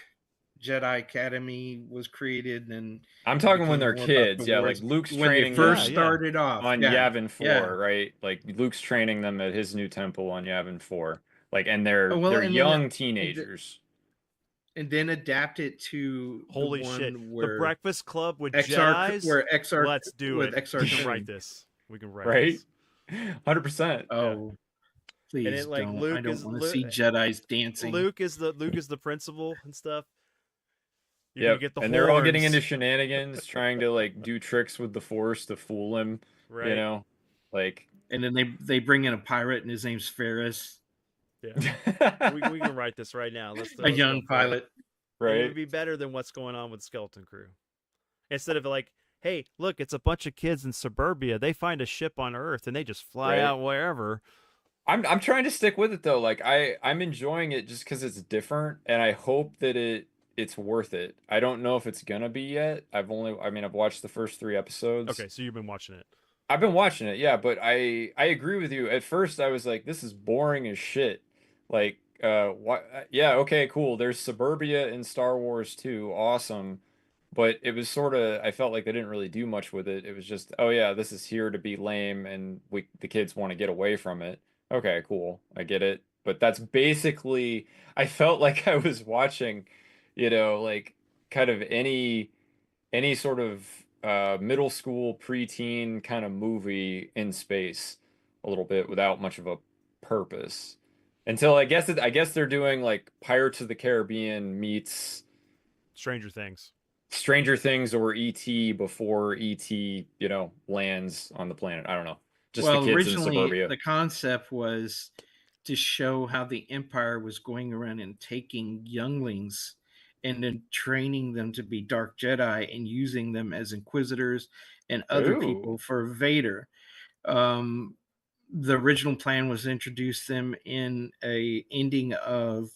Jedi Academy was created, and I'm it talking when became they're more about the kids. Yeah, like wars. Luke's When they training first them Yeah. started off, on yeah, Yavin 4, yeah. right? Like Luke's training them at his new temple on Yavin 4. Like, and Oh, well, they're and then young and, th- teenagers. and then adapt it to the Holy shit! one The where Breakfast Club with Exarch, Jedis. Exarch Let's do with it. Exarch We can write Sheen. this. We can write Right? this. 100%. Yeah. Oh, And please it like don't! I don't want to see Jedi's dancing. Luke is the principal and stuff. You're gonna Yep. get the And horns. they're all getting into shenanigans, trying to like do tricks with the Force to fool him, right. you know? Like And then they bring in a pirate, and his name's Ferris, Yeah. we can write this right now. Let's a young go for it. pilot. And it right? would be better than what's going on with Skeleton Crew. Instead of like, hey, look, it's a bunch of kids in suburbia. They find a ship on Earth and they just fly Right. out wherever. I'm trying to stick with it though. Like I'm enjoying it just because it's different, and I hope that it's worth it. I don't know if it's gonna be yet. I've watched the first 3 episodes. Okay, so you've been watching it. I've been watching it, yeah, but I agree with you. At first, I was like, this is boring as shit. Like, what? Yeah, okay, cool. There's suburbia in Star Wars too, awesome. But it was sort of, I felt like they didn't really do much with it. It was just, oh yeah, this is here to be lame, and the kids want to get away from it. Okay, cool, I get it. But that's basically, I felt like I was watching, like kind of any sort of middle school preteen kind of movie in space a little bit without much of a purpose until I guess they're doing like Pirates of the Caribbean meets Stranger Things. Stranger Things or E.T. before E.T. lands on the planet. I don't know, just the Well, kids in originally suburbia. the concept was to show how the Empire was going around and taking younglings and then training them to be Dark Jedi and using them as Inquisitors and other Ooh. people for Vader. The original plan was to introduce them in a ending of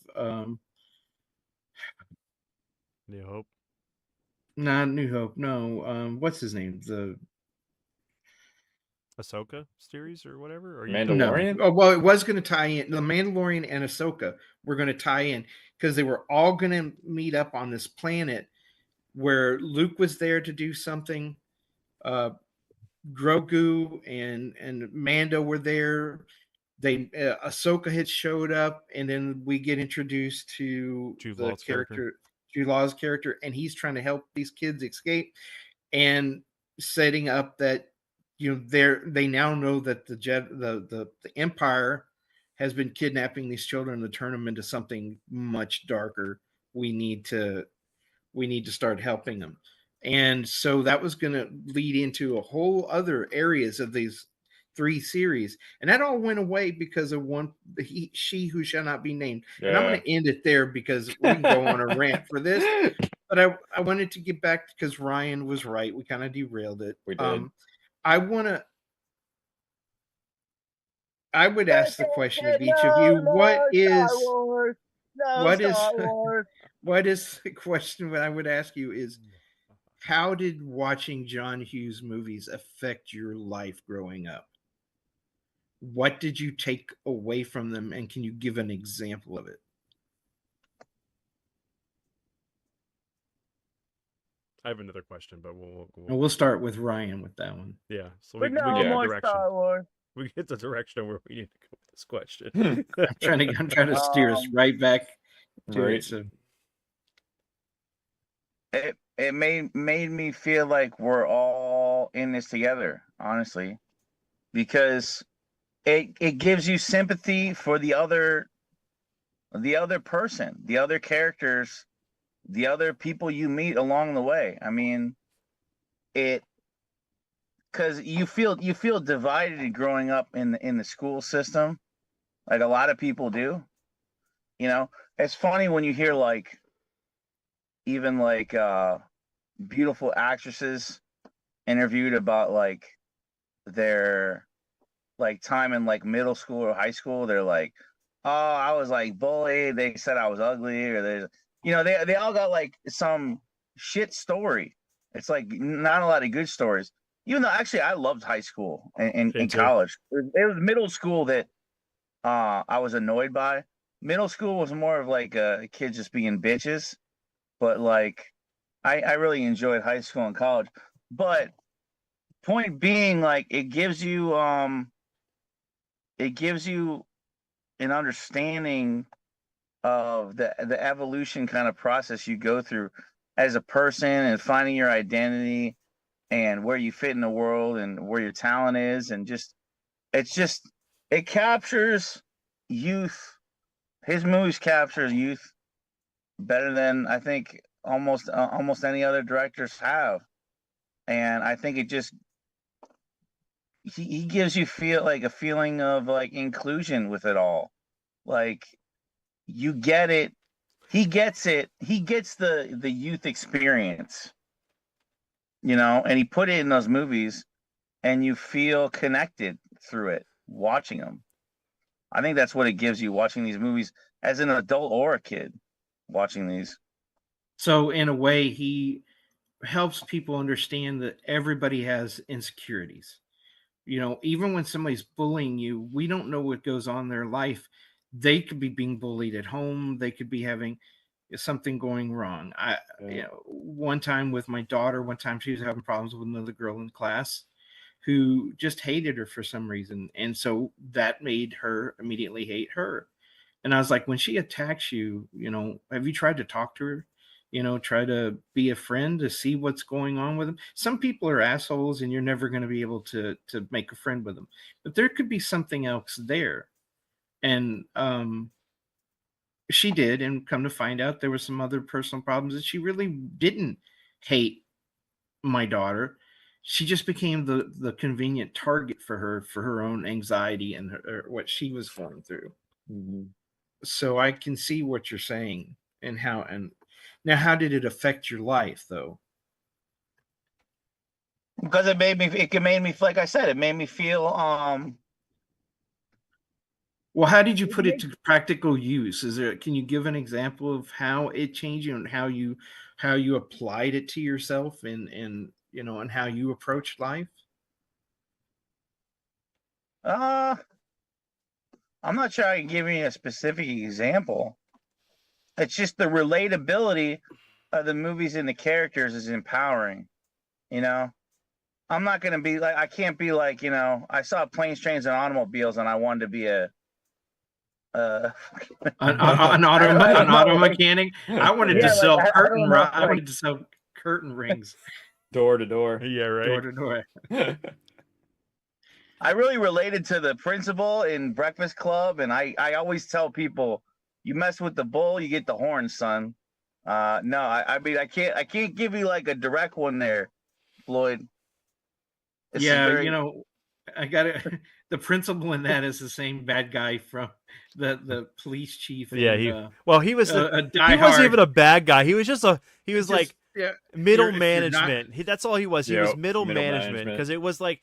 New Hope. not New Hope. No, what's his name? The Ahsoka series or whatever? Or Mandalorian? No. Oh, well, it was going to tie in. The Mandalorian and Ahsoka were going to tie in because they were all going to meet up on this planet where Luke was there to do something. Grogu and Mando were there. Ahsoka had showed up, and then we get introduced to Jude the Law's character. Jude Law's character, and he's trying to help these kids escape and setting up that they now know that the Empire has been kidnapping these children to turn them into something much darker. We need to start helping them. And so that was going to lead into a whole other areas of these 3 series. And that all went away because of she who shall not be named. Yeah. And I'm going to end it there because we can go on a rant for this. But I wanted to get back because Ryan was right. We kind of derailed it. We did. I would ask the question of each of you, what is the question I would ask you is, how did watching John Hughes movies affect your life growing up? What did you take away from them, and can you give an example of it? I have another question, but we'll And we'll start with Ryan with that one. yeah. So But we no get the more direction. Star Wars. We get the direction where we need to go with this question. I'm trying to steer us right back to Right. it. So It made me feel like we're all in this together, honestly, because it gives you sympathy for the other person, the other characters, the other people you meet along the way. I mean, it because you feel divided growing up in the school system, like a lot of people do. You know, it's funny when you hear like even like beautiful actresses interviewed about like their like time in like middle school or high school. They're like, oh, I was like bullied, they said I was ugly, or they all got like some shit story. It's like not a lot of good stories, even though actually I loved high school and Me too. college. It was middle school that I was annoyed by. Middle school was more of like kids just being bitches, but like I really enjoyed high school and college. But point being, like it gives you an understanding of the evolution kind of process you go through as a person and finding your identity and where you fit in the world and where your talent is, and just it captures youth. His movies captures youth better than I think almost any other directors have. And I think it just he gives you feel like a feeling of like inclusion with it all. Like you get it. He gets it. He gets the youth experience, and he put it in those movies, and you feel connected through it watching them. I think that's what it gives you watching these movies as an adult or a kid watching these. so in a way, he helps people understand that everybody has insecurities. Even when somebody's bullying you, we don't know what goes on in their life. They could be being bullied at home. They could be having something going wrong. One time with my daughter, one time she was having problems with another girl in class who just hated her for some reason. And so that made her immediately hate her. And I was like, when she attacks you, have you tried to talk to her? Try to be a friend to see what's going on with them. Some people are assholes and you're never going to be able to make a friend with them. But there could be something else there. And she did, and come to find out there were some other personal problems that she really didn't hate my daughter. She just became the convenient target for her own anxiety and what she was going through. Mm-hmm. So I can see what you're saying and now how did it affect your life though? Because it made me, like I said, it made me feel Well, how did you put it to practical use? Can you give an example of how it changed you and how you applied it to yourself and how you approached life? I'm not sure I can give you a specific example. It's just the relatability of the movies and the characters is empowering. You know, I'm not gonna be like, I can't be like, I saw Planes, Trains, and Automobiles, and I wanted to be uh An auto mechanic. I wanted to yeah, like sell I don't know, I like wanted to sell curtain rings Door to door. Yeah, right. door to door. I really related to the principal in Breakfast Club, and I always tell people, you mess with the bull, you get the horn, son. No, I mean I can't give you like a direct one there, Floyd. This is Yeah, very I got it. The principal in that is the same bad guy from the police chief. Yeah, And, he was a he Die wasn't even Hard. a bad guy. He was just he was Just like yeah, middle if you're not management. That's all he was. He was Yep, middle middle management management. because it was like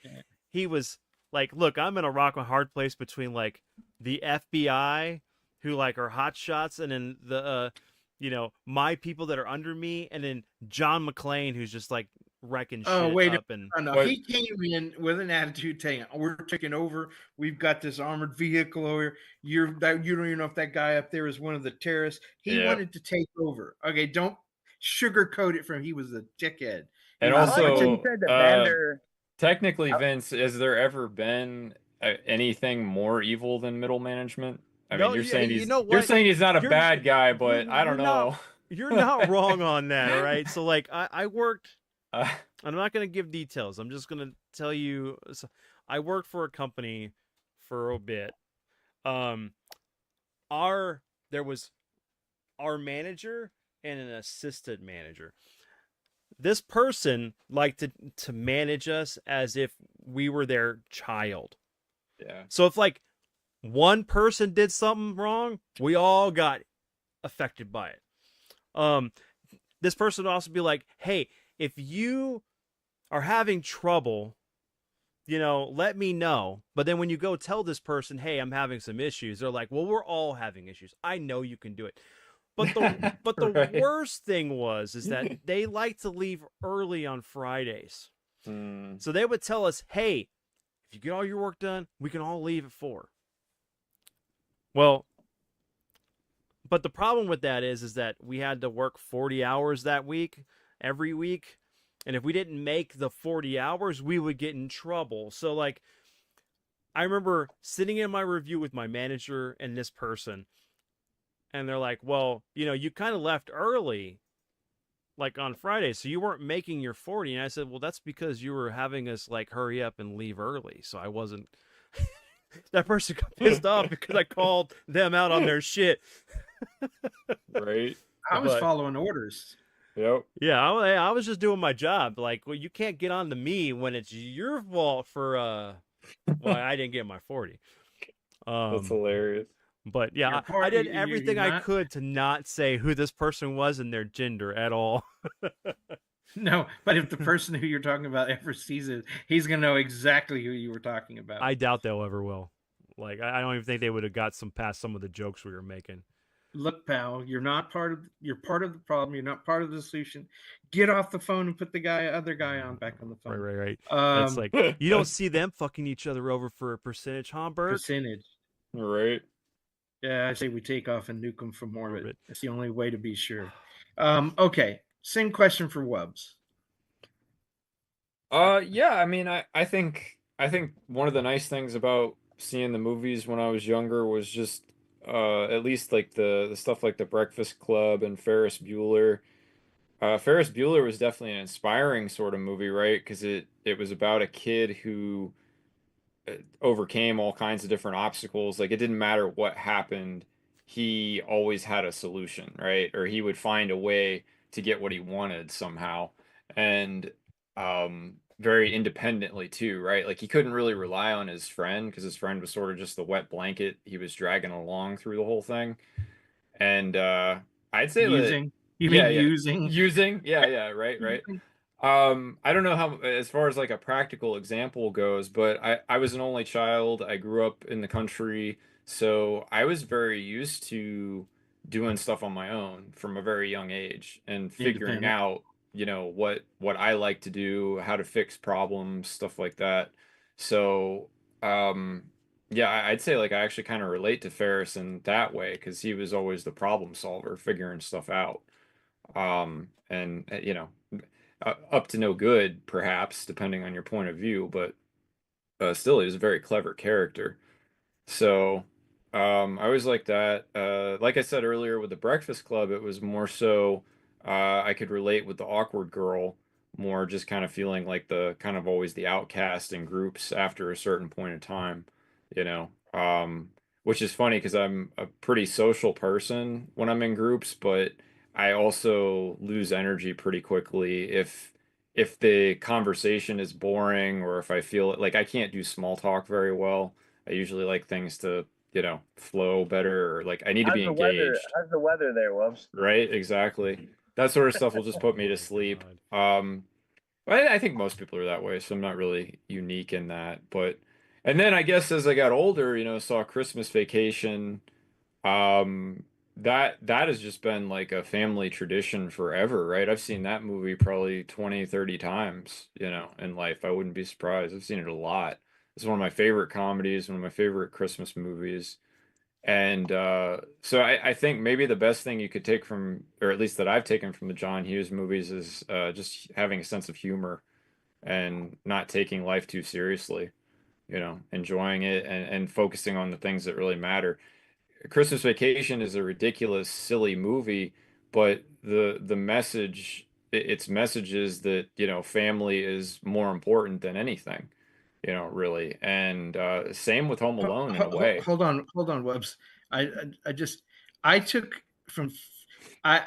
he was like, look, I'm in a rock and hard place between like the FBI who like are hot shots, and then the my people that are under me, and then John McClane who's just like wrecking Oh, shit wait up. And no, What? he came in with an attitude saying, "We're taking over. We've got this armored vehicle over. You don't even know if that guy up there is one of the terrorists." He Yep. wanted to take over. Okay, don't sugarcoat it from he was a dickhead. He And was I like what such a you also, said, the Bender. technically, Vince, has there ever been anything more evil than middle management? I mean, No, you know you're what? saying he's not a You're bad guy, but I don't you're not know. wrong on that. All right. So like I worked. Uh, I'm not gonna give details. I'm just gonna tell you. So I worked for a company for a bit. Um, our there was our manager and an assistant manager. This person liked to manage us as if we were their child. yeah. So if like one person did something wrong, we all got affected by it. Um, this person would also be like, "Hey, if you are having trouble, let me know." But then when you go tell this person, "Hey, I'm having some issues," they're like, "Well, we're all having issues. I know you can do it." But the Right. worst thing is that they like to leave early on Fridays. Hmm. So they would tell us, "Hey, if you get all your work done, we can all leave at 4." Well, but the problem with that is that we had to work 40 hours that week, every week. And if we didn't make the 40 hours, we would get in trouble. So like I remember sitting in my review with my manager and this person, and they're like, "Well, you kind of left early like on Friday, so you weren't making your 40." And I said, "Well, that's because you were having us like hurry up and leave early." So I wasn't that person got pissed off because I called them out on their shit. Right. I was But following orders. Yep. yeah, I was just doing my job. Like, well, you can't get on to me when it's your fault for well, I didn't get my 40. That's Um hilarious. but yeah, You're I part. did You're everything I not. could to not say who this person was and their gender at all. No, but if the person who you're talking about ever sees it, he's gonna know exactly who you were talking about. I doubt they'll ever will. Like, I don't even think they would have got some past some of the jokes we were making. Look, pal, you're not part of. You're part of the problem. You're not part of the solution. Get off the phone and put the other guy on back on the Right, phone. right, right. It's like you don't see them fucking each other over for a percentage, huh, Burke? Percentage. Right. Yeah, I say we take off and nuke them from orbit. Orbit. That's the only way to be sure. Okay, same question for Wubs. Yeah, I mean, I think one of the nice things about seeing the movies when I was younger was just at least like the stuff like The Breakfast Club and Ferris Bueller. Ferris Bueller was definitely an inspiring sort of movie, right? Because it was about a kid who overcame all kinds of different obstacles. Like it didn't matter what happened, he always had a solution, right? Or he would find a way to get what he wanted somehow. And very independently too, right? Like he couldn't really rely on his friend because his friend was sort of just the wet blanket he was dragging along through the whole thing. And I'd say that Using. You yeah, mean yeah. using? Using, yeah, right, right. I don't know how, as far as like a practical example goes, but I was an only child. I grew up in the country, so I was very used to doing stuff on my own from a very young age and figuring Independent. out, what I like to do, how to fix problems, stuff like that. So, um, yeah, I'd say like I actually kind of relate to Ferris in that way because he was always the problem solver, figuring stuff out. And up to no good, perhaps, depending on your point of view, but still, he was a very clever character. So, I always like that. Like I said earlier with the Breakfast Club, it was more so I could relate with the awkward girl more, just kind of feeling like the kind of always the outcast in groups after a certain point in time, you know. Which is funny because I'm a pretty social person when I'm in groups, but I also lose energy pretty quickly if the conversation is boring or if I feel like I can't do small talk very well. I usually like things to, flow better or like I need to How's be the weather? engaged. How's the weather there, Wubs? Right? Exactly. That sort of stuff will just put me Oh to my sleep. god. I think most people are that way, so I'm not really unique in that. And then I guess as I got older, saw Christmas Vacation. Um, that has just been like a family tradition forever, right? I've seen that movie probably 20, 30 times, in life. I wouldn't be surprised. I've seen it a lot. It's one of my favorite comedies, one of my favorite Christmas movies. And so I think maybe the best thing you could take from, or at least that I've taken from the John Hughes movies, is just having a sense of humor and not taking life too seriously, enjoying it and focusing on the things that really matter. Christmas Vacation is a ridiculous, silly movie, but the message, its message is that, family is more important than anything, really. And same with Home Alone in a way. Hold on, Webs. I just I took from I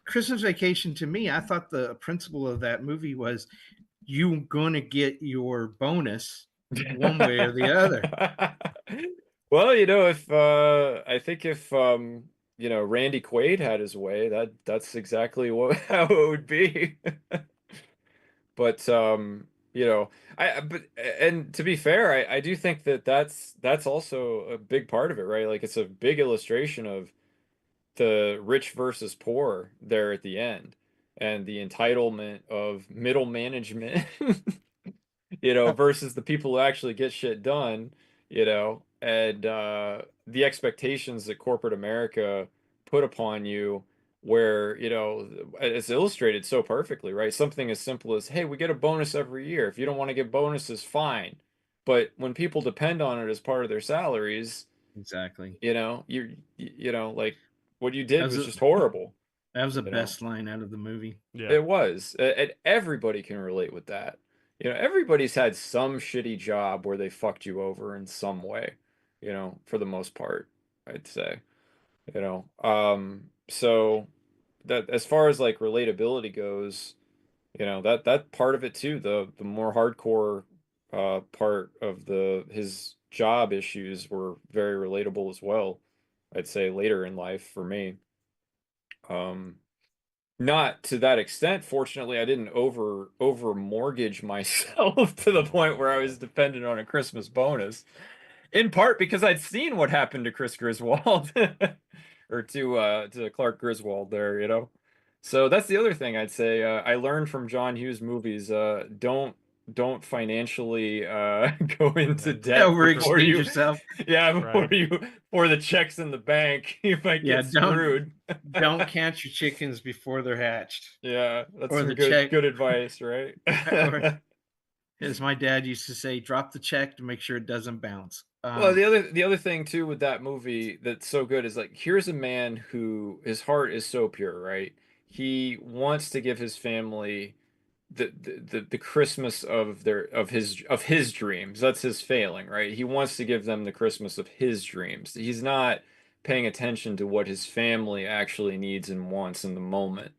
Christmas Vacation. To me, I thought the principle of that movie was you gonna get your bonus one way or the other. Well, if I think if Randy Quaid had his way, that's exactly what how it would be. But but and to be fair, I do think that that's also a big part of it, right? Like it's a big illustration of the rich versus poor there at the end and the entitlement of middle management versus the people who actually get shit done, and the expectations that corporate America put upon you, where, it's illustrated so perfectly, right? Something as simple as, hey, we get a bonus every year. If you don't want to get bonuses, fine. But when people depend on it as part of their salaries, Exactly. like what you That did was was a, just horrible, that was the you know? best line out of the movie. Yeah. It was. And everybody can relate with that. Everybody's had some shitty job where they fucked you over in some way, for the most part, I'd say. So that as far as like relatability goes, that part of it too, the more hardcore part of the his job issues were very relatable as well, I'd say later in life for me. Um Not to that extent. Fortunately, I didn't over mortgage myself to the point where I was dependent on a Christmas bonus. In part because I'd seen what happened to Chris Griswold or to Clark Griswold there, So that's the other thing I'd say. I learned from John Hughes movies. Don't financially go into debt before Overextend you, yourself. yeah, Right. before the check's in the bank. You might Yeah, get screwed. don't count your chickens before they're hatched, Yeah, that's or some the good check, good advice, right? or as my dad used to say, drop the check to make sure it doesn't bounce. Well, the other thing too with that movie that's so good is like here's a man who his heart is so pure, right? He wants to give his family the Christmas of his dreams. That's his failing, right? He wants to give them the Christmas of his dreams. He's not paying attention to what his family actually needs and wants in the moment.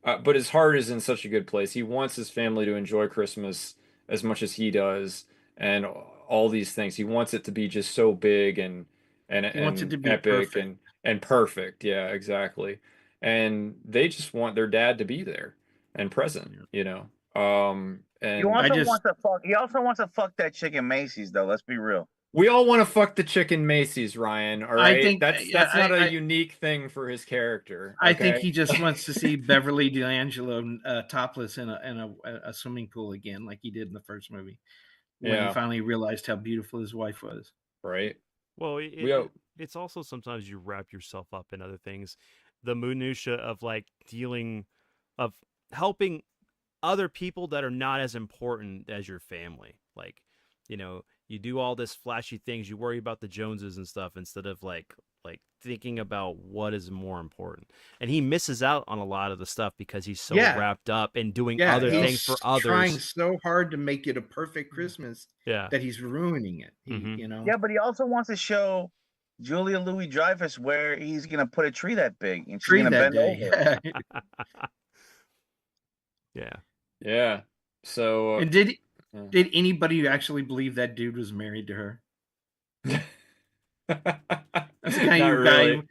But his heart is in such a good place. He wants his family to enjoy Christmas as much as he does, and all these things. He wants it to be just so big and He wants it and to be epic perfect. and perfect. Yeah, exactly. And they just want their dad to be there and present, Yeah. You And I also just wants to fuck. He also wants to fuck that chick in Macy's, though. Let's be real. we all want to fuck the chicken Macy's, Ryan. All I right, think that's not a unique thing for his character. I think Okay. he just wants to see Beverly D'Angelo topless in a swimming pool again, like he did in the first movie when he Yeah. finally realized how beautiful his wife was. Right. Well, We it's also sometimes you wrap yourself up in other things. The minutia of like dealing, of helping other people that are not as important as your family. Like, you do all this flashy things, you worry about the Joneses and stuff instead of like thinking about what is more important. And he misses out on a lot of the stuff because he's so Yeah, wrapped up in doing yeah, other things he's for trying others. so hard to make it a perfect Christmas Yeah. that he's ruining it. Hmm. Yeah, but he also wants to show Julia Louis Dreyfus where he's gonna put a tree that big and she's Tree gonna that bend day. over. Yeah. Yeah. So And did anybody actually believe that dude was married to her? That's the kind not of guy really.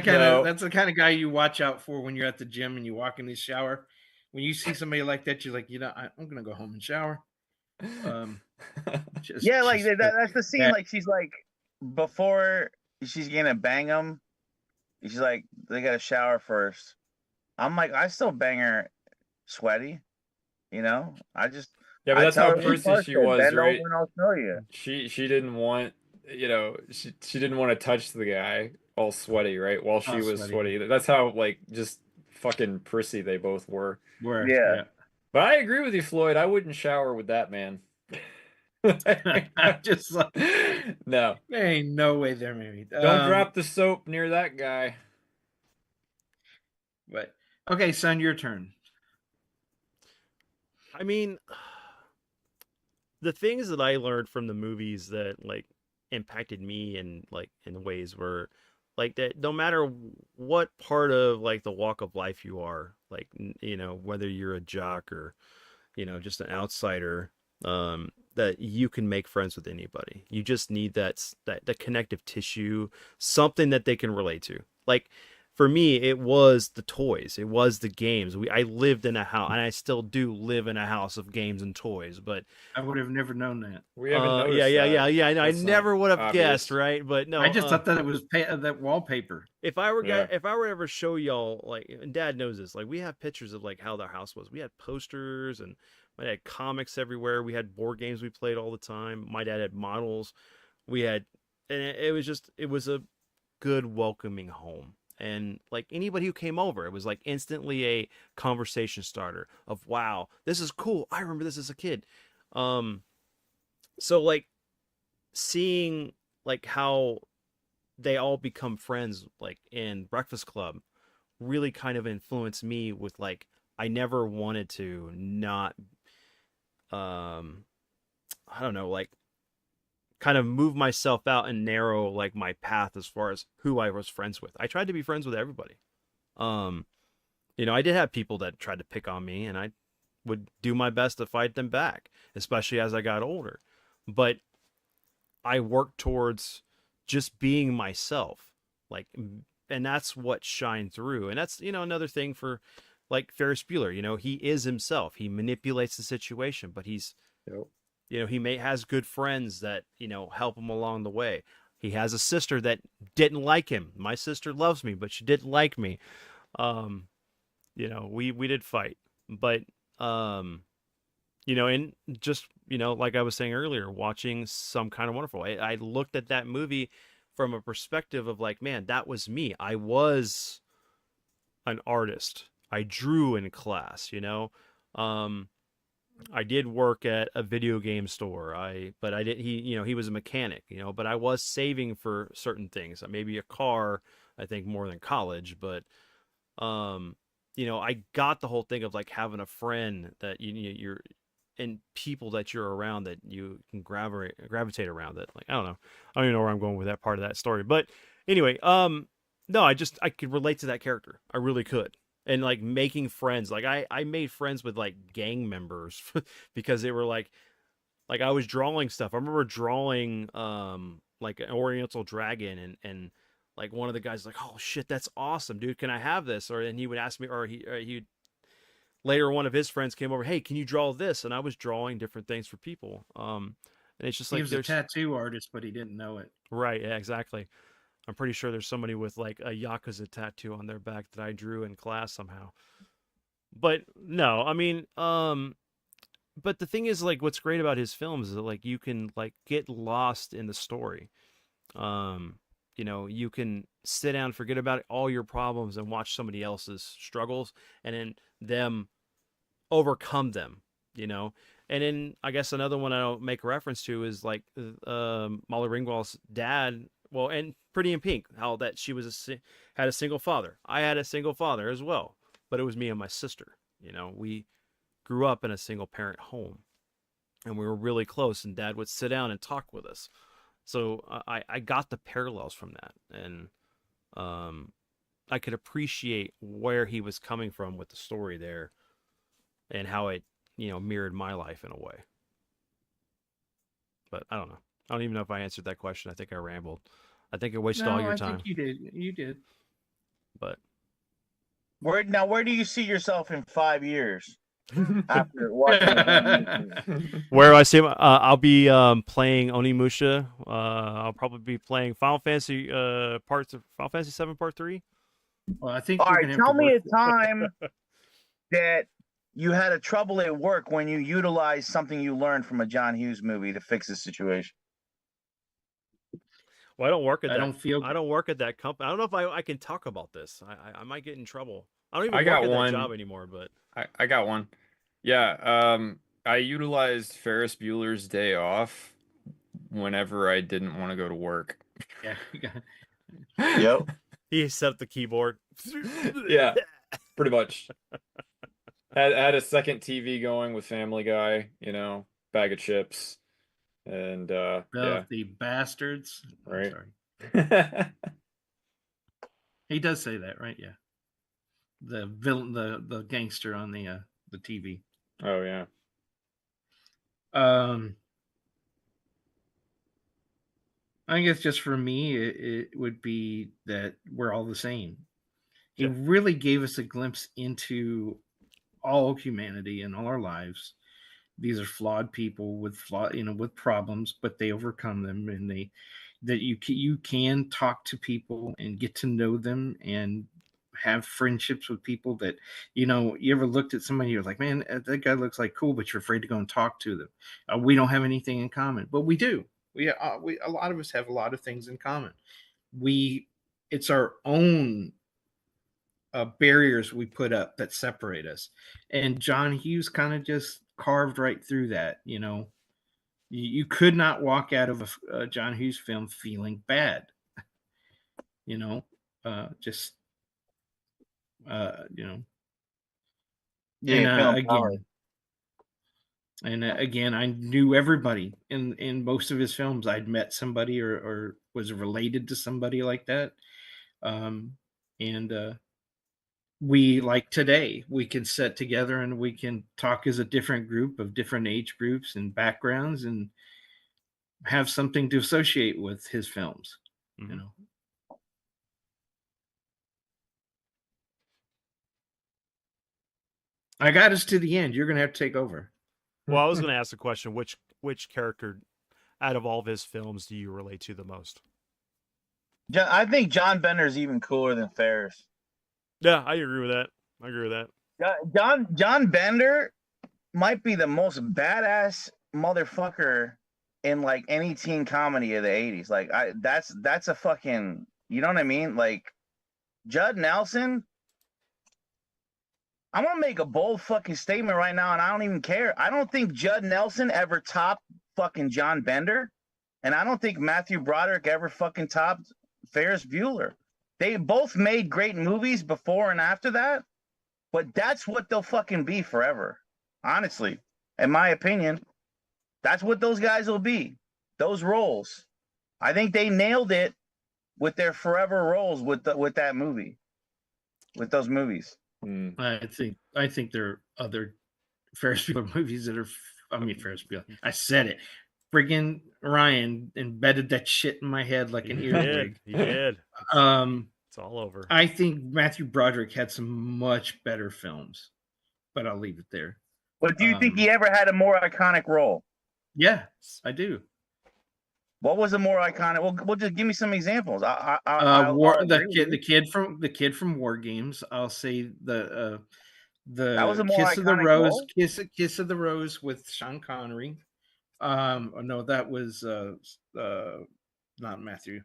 No. that's the kind of guy you watch out for when you're at the gym and you walk in the shower. When you see somebody like that, you're like, I'm gonna go home and shower. Um, Yeah, like just that's the scene. that Like she's like before she's gonna bang him. She's like they got to shower first. I'm like I still bang her sweaty. Yeah, but I that's tell how her when prissy first she say was, bend over right? and I'll show you. She didn't want you know, she didn't want to touch the guy all sweaty, right? While she Oh, was sweaty. sweaty. That's how like just fucking prissy they both were. Where, Yeah. yeah. But I agree with you, Floyd. I wouldn't shower with that man. I'm just like, No. there ain't no way they're married. Don't drop the soap near that guy. But okay, son, your turn. I mean, the things that I learned from the movies that like impacted me in ways were like that no matter what part of like the walk of life you are, like you know, whether you're a jock or you know, just an outsider, that you can make friends with anybody. You just need that connective tissue, something that they can relate to. Like for me, it was the toys, it was the games. I lived in a house, and I still do live in a house of games and toys. But I would have never known that. We haven't yeah, noticed that. yeah. I That's not never would have guessed, obvious. right? But no, I just thought that it was that wallpaper. if I were Yeah. if I were to ever show y'all, like, and Dad knows this, like we have pictures of like how their house was. We had posters and my dad had comics everywhere. We had board games we played all the time. My dad had models. We had, and it was a good welcoming home. And like anybody who came over, it was like instantly a conversation starter of wow, this is cool. I remember this as a kid. So like seeing like how they all become friends like in Breakfast Club really kind of influenced me with like I never wanted to not I don't know, like kind of move myself out and narrow like my path as far as who I was friends with. I tried to be friends with everybody. Um you know, I did have people that tried to pick on me and I would do my best to fight them back, especially as I got older. But I worked towards just being myself. Like, and that's what shined through. And that's, you know, another thing for like Ferris Bueller, you know, he is himself. He manipulates the situation, but he's, Yep. you know, has good friends that, you know, help him along the way. He has a sister that didn't like him. My sister loves me, but she didn't like me. You know, we did fight, but, you know, and just, you know, like I was saying earlier, watching Some Kind of Wonderful, I looked at that movie from a perspective of like, man, that was me. I was an artist. I drew in class, you know. I did work at a video game store. But I did, you know, he was a mechanic, you know, but I was saving for certain things, maybe a car, I think more than college, but, you know, I got the whole thing of like having a friend that you're and people that you're around that you can gravitate around that. Like, I don't know. I don't even know where I'm going with that part of that story. But anyway, no, I could relate to that character. I really could. And like making friends, like I made friends with like gang members because they were like I was drawing stuff. I remember drawing like an Oriental dragon and like one of the guys like, oh shit, that's awesome, dude. Can I have this? Or and he would ask me, or he later one of his friends came over, hey, can you draw this? And I was drawing different things for people. And it's just He like was a tattoo artist, but he didn't know it. right, yeah, exactly. I'm pretty sure there's somebody with like a Yakuza tattoo on their back that I drew in class somehow. But no, I mean, but the thing is like what's great about his films is that like you can like get lost in the story. You know, you can sit down, forget about all your problems and watch somebody else's struggles and then them overcome them, you know. And then I guess another one I'll make a reference to is like Molly Ringwald's dad. Well, and Pretty in Pink, how that she was had a single father. I had a single father as well, but it was me and my sister. You know, we grew up in a single parent home, and we were really close. And Dad would sit down and talk with us. So I got the parallels from that, and I could appreciate where he was coming from with the story there, and how it, you know, mirrored my life in a way. But I don't know. I don't even know if I answered that question. I think I rambled. I think I wasted all your I time. think you did. You did. But Where do you see yourself in 5 years after watching the where do I see? I'll be playing Onimusha. I'll probably be playing Final Fantasy Final Fantasy 7 Part 3. Well, I think All we're right, gonna have tell to me work. a time that you had a trouble at work when you utilized something you learned from a John Hughes movie to fix the situation. Well, I don't work at I that. don't feel. I don't work at that company. I don't know if I can talk about this. I might get in trouble. I don't I even work got at that one. job anymore. But I got one. Yeah, I utilized Ferris Bueller's Day Off whenever I didn't want to go to work. Yeah, you got. Yep. he set up the keyboard. Yeah, pretty much. Had a second TV going with Family Guy, bag of chips, and yeah, Filthy bastards. I'm right. sorry. He does say that, right? Yeah. The villain, the gangster on the TV. Oh yeah. I guess just for me, it would be that we're all the same. He Yeah. really gave us a glimpse into all humanity and all our lives. These are flawed people with with problems, but they overcome them, and that you can talk to people and get to know them and have friendships with people that you ever looked at somebody, you're like, man, that guy looks like cool, but you're afraid to go and talk to them. We don't have anything in common, but we do. We a lot of us have a lot of things in common. It's our own barriers we put up that separate us, and John Hughes kind of just carved right through that. You could not walk out of a John Hughes film feeling bad. Just you know, Yeah, and feeling power. again, I knew everybody in most of his films. I'd met somebody or was related to somebody like that, and we, like today, we can sit together and we can talk as a different group of different age groups and backgrounds and have something to associate with his films. Mhm. I got us to the end. You're gonna have to take over. Well, I was going to ask the question: which character out of all of his films do you relate to the most? I think John Bender's even cooler than Ferris. Yeah, I agree with that. I agree with that. John Bender might be the most badass motherfucker in like any teen comedy of the 80s. Like that's a fucking, you know what I mean? Like Judd Nelson, I'm gonna make a bold fucking statement right now, and I don't even care. I don't think Judd Nelson ever topped fucking John Bender, and I don't think Matthew Broderick ever fucking topped Ferris Bueller. They both made great movies before and after that, but that's what they'll fucking be forever. Honestly, in my opinion, that's what those guys will be. Those roles. I think they nailed it with their forever roles with that movie, with those movies. Mm. I think there are other Ferris Bueller movies that are. I mean, Ferris Bueller. I said it. Friggin' Ryan embedded that shit in my head like an earwig. He did. It's all over. I think Matthew Broderick had some much better films, but I'll leave it there. But do you think he ever had a more iconic role? Yeah, I do. What was a more iconic? Well, just give me some examples. The kid from War Games. I'll say the that was a more Kiss of the iconic Rose, role? Kiss of the Rose with Sean Connery. No, that was not Matthew.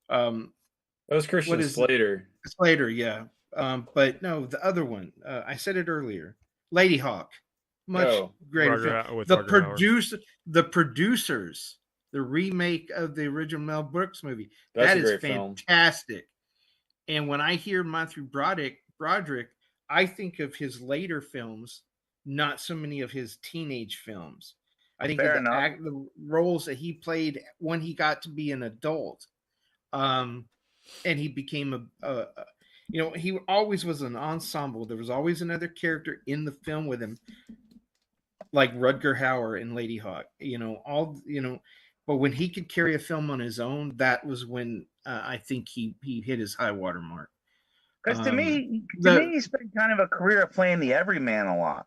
That was Christian Slater. Slater, yeah. But no, the other one. I said it earlier. Lady Hawk, much greater film. The producers, the remake of the original Mel Brooks movie. That is fantastic. Film. And when I hear Matthew Broderick, I think of his later films, not so many of his teenage films. I think of the roles that he played when he got to be an adult, and he became he always was an ensemble. There was always another character in the film with him, like Rutger Hauer in Lady Hawk. But when he could carry a film on his own, that was when I think he hit his high water mark. Because to me, he spent kind of a career of playing the everyman a lot.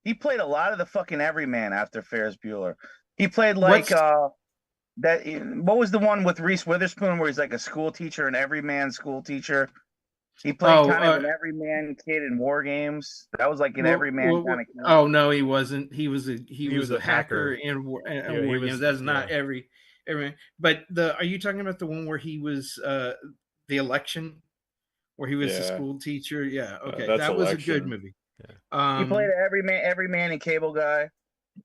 He played a lot of the fucking everyman after Ferris Bueller. He played like that. What was the one with Reese Witherspoon where he's like a school teacher, an everyman school teacher? He played kind of an everyman kid in War Games. That was like an everyman kind of kid. Oh no, he wasn't. He was a hacker in War Games. That's not every. But are you talking about the one where he was the election, where he was the Yeah, school teacher? Yeah, okay, that's that was a good Election. movie. Yeah. He played Um, every man and cable guy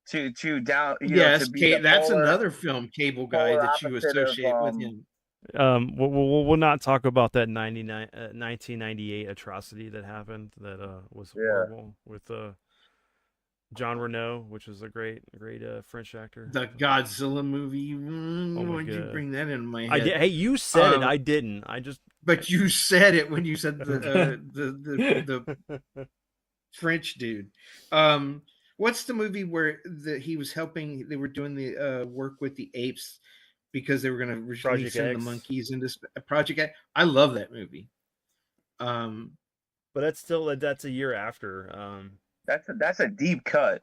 to down, to yes, be the that's another film, Cable Guy, polar that you opposite of associate with him. We'll not talk about that 1998 atrocity that happened that was Yeah. horrible with John Renault, which is a great French actor. The Godzilla movie. Oh my Why'd you God. bring that in my I head? did. Hey, you said it. Um, I didn't. I just. But you said it when you said the French dude. What's the movie where he was helping? They were doing the work with the apes because they were going to originally Project send the X. monkeys into Project X. I love that movie. But that's a year after. That's a deep cut.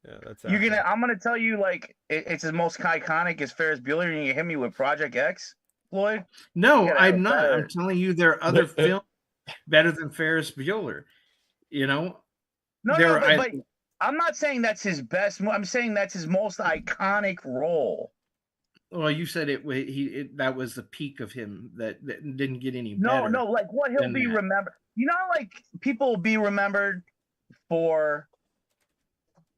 Yeah, that's You're after. I'm gonna tell you, like, it's the most iconic as Ferris Bueller, and you hit me with Project X, Floyd. No, You gotta have I'm a not. I'm better- telling you, there are other films better than Ferris Bueller. You know, No, but I'm not saying that's his best. I'm saying that's his most iconic role. well, you said that was the peak of him. That didn't get any better. No, like what he'll be remembered. You know, like people will be remembered for,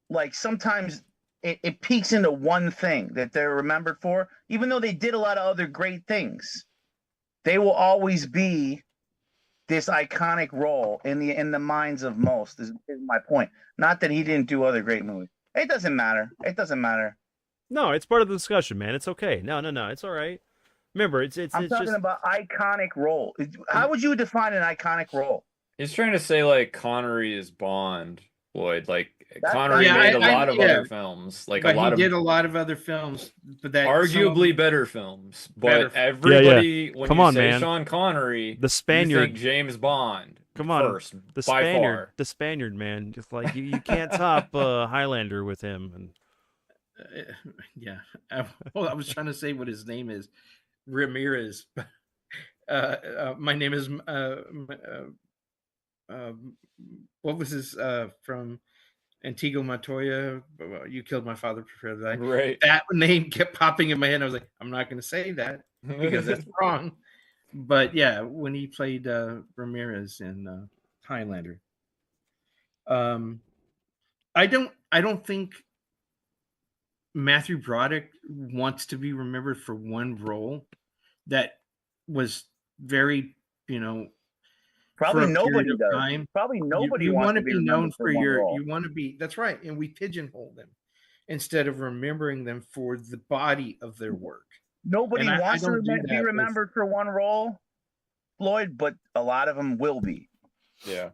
like, sometimes it peaks into one thing that they're remembered for, even though they did a lot of other great things. They will always be this iconic role in the minds of most. Is my point. Not that he didn't do other great movies. It doesn't matter. It doesn't matter. No, it's part of the discussion, man. It's okay. No, it's all right. Remember, I'm talking just about iconic role. How would you define an iconic role? He's trying to say like Connery is Bond, Lloyd. Like Connery Yeah, made a lot of yeah. other films, like But a lot he of did a lot of other films, but that arguably better films. Better- But everybody, when Come you on, say man. Sean Connery, The Spaniard. you think James Bond. Come on, first, the by Spaniard, far. the Spaniard, man. Just like you can't top Highlander with him. And yeah. Well, I was trying to say what his name is, Ramirez. My name is what was his from Antigua Montoya? You killed my father before that. Right. That name kept popping in my head. I was like, I'm not going to say that because that's wrong. But yeah, when he played Ramirez in Highlander, I don't think Matthew Broderick wants to be remembered for one role that was very, Probably for a period nobody of does. time. Probably nobody You wants want to to be be known remembered for one your. role. You want to be. That's right, and we pigeonhole them instead of remembering them for the body of their work. Nobody And I wants to don't do be that with- remembered for one role, Floyd, but a lot of them will be. Yeah.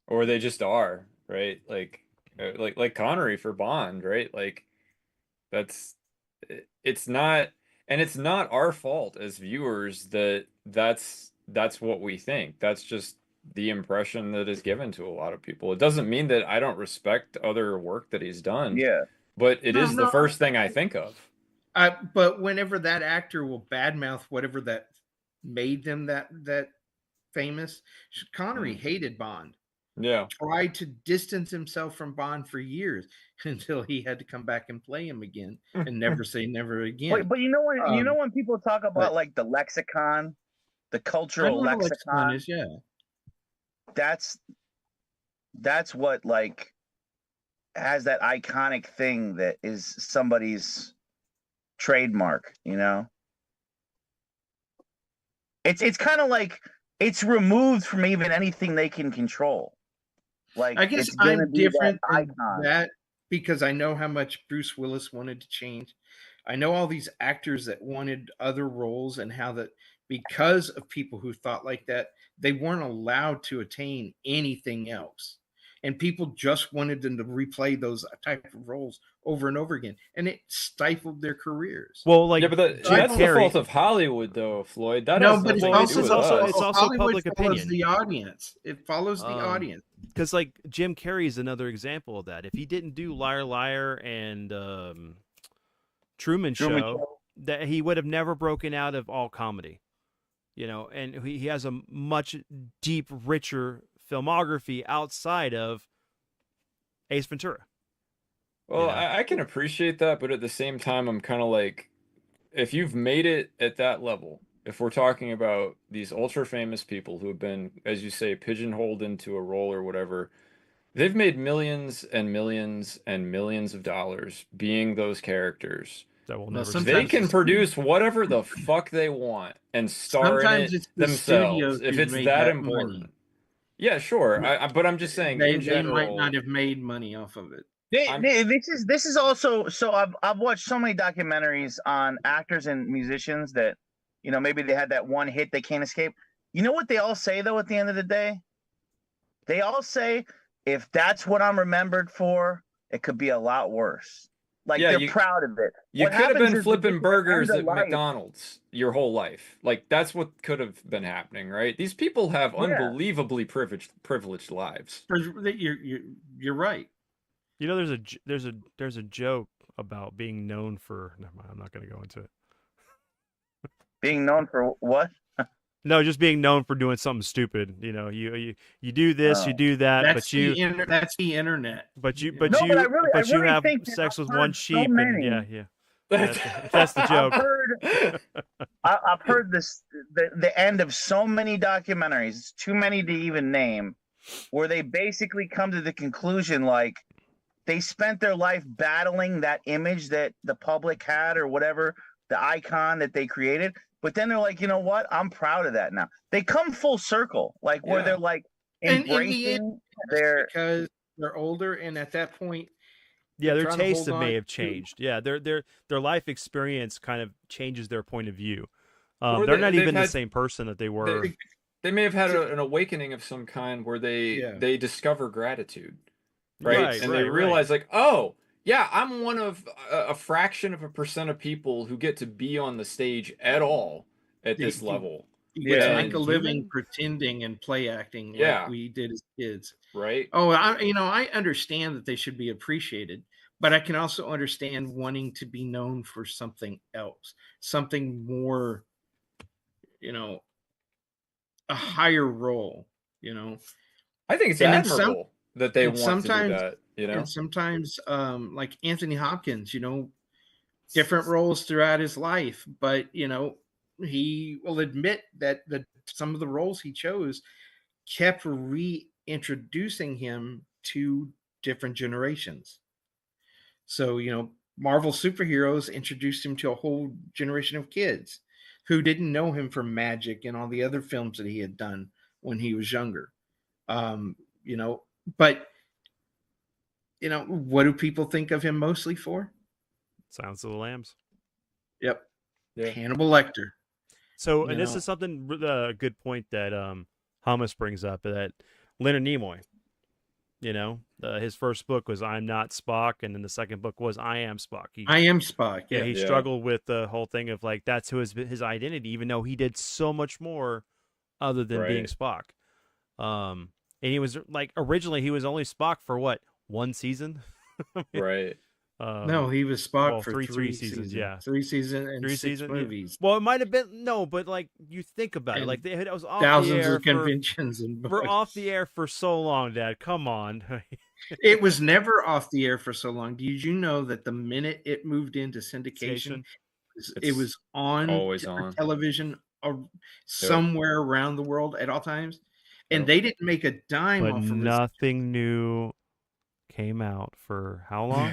Or they just are, right? Like Connery for Bond, right? Like it's not, and it's not our fault as viewers that's what we think. That's just the impression that is given to a lot of people. It doesn't mean that I don't respect other work that he's done. Yeah. But it is the first thing I think of. But whenever that actor will badmouth whatever that made them that famous, Connery hated Bond. Yeah. Tried to distance himself from Bond for years until he had to come back and play him again and never say never again. But you know when people talk about like the lexicon, the cultural lexicon is, yeah. That's what, like, has that iconic thing that is somebody's trademark, It's kind of like it's removed from even anything they can control. Like, I guess it's gonna I'm be different that than icon. that because I know how much Bruce Willis wanted to change. I know all these actors that wanted other roles and how that because of people who thought like that, they weren't allowed to attain anything else. And people just wanted them to replay those type of roles over and over again. And it stifled their careers. well, like Yeah, but that's the fault of Hollywood, though, Floyd. That has but nothing to do with us. it's also Hollywood public follows opinion. the audience. It follows the audience. Because like Jim Carrey is another example of that. If he didn't do Liar Liar and Truman Show, that he would have never broken out of all comedy. And he has a much deep, richer filmography outside of Ace Ventura. Well, I can appreciate that, but at the same time, I'm kind of like, if you've made it at that level, if we're talking about these ultra famous people who have been, as you say, pigeonholed into a role or whatever, they've made millions and millions and millions of dollars being those characters. That will Well, never They sometimes change. can produce whatever the fuck they want and star in sometimes it it's the themselves studios if who've it's made that that important. money. Yeah, sure. But I'm just saying in They might not general, have made money off of it. I'm This is also so I've watched so many documentaries on actors and musicians that maybe they had that one hit they can't escape. You know what they all say though at the end of the day? They all say if that's what I'm remembered for, it could be a lot worse. Like yeah, they're you proud of it. you What could have happens been is they get flipping to the end burgers of at life. McDonald's your whole life. Like that's what could have been happening, right? These people have Yeah. unbelievably privileged lives. You're right. You know, there's a joke about being known for. Never mind, I'm not going to go into it. Being known for what? No, just being known for doing something stupid. You know, you do this, you Oh. do that, That's that's the internet. but you No, but I really have think that sex I've with one heard so sheep, and many. yeah. That's the I've joke. I've heard the end of so many documentaries, it's too many to even name, where they basically come to the conclusion like they spent their life battling that image that the public had or whatever, the icon that they created. But then they're like, you know what? I'm proud of that now. They come full circle, like where Yeah. they're like And in the end, embracing yes, their because they're older, and at that point, Yeah, they're their trying to tastes hold may on have to- changed. Yeah, their life experience kind of changes their point of view. Or They're not they've even the had same person that they were. they may have had an awakening of some kind where Yeah. they discover gratitude, right? Right, And they right. realize like, oh, yeah, I'm one of a fraction of a percent of people who get to be on the stage at all at this You- level, You get to Yeah. make a And living human? pretending and play acting Yeah. like we did as kids. right? Oh, I understand that they should be appreciated, but I can also understand wanting to be known for something else, something more, a higher role, I think it's And then some- admirable that they and want to do sometimes- that, you know? And sometimes, like Anthony Hopkins, different roles throughout his life, but he will admit that some of the roles he chose kept reintroducing him to different generations. So, Marvel superheroes introduced him to a whole generation of kids who didn't know him from Magic and all the other films that he had done when he was younger. But what do people think of him mostly for? Silence of the Lambs. Yep. Yeah. Hannibal Lecter. So, You and this know. is something good point that Hummus brings up, that Leonard Nimoy. His first book was "I'm Not Spock," and then the second book was "I Am Spock." I am Spock. Yeah, he Yeah. struggled with the whole thing of like that's who his identity, even though he did so much more other than being Right. Spock. And he was like originally he was only Spock for what, one season? Right. No, he was Spock well, for three three seasons, seasons. yeah. 3 seasons and 6 seasons. Yeah. movies. Well, it might have been no, but like you think about it, And like it was off the Thousands air of conventions and for off books. the air for so long, Dad. Come on. It was never off the air for so long. Did you know that the minute it moved into syndication, it It's was on always on. television somewhere around the world at all times? And Yep. they didn't make a dime But off of it. nothing new came out for how long?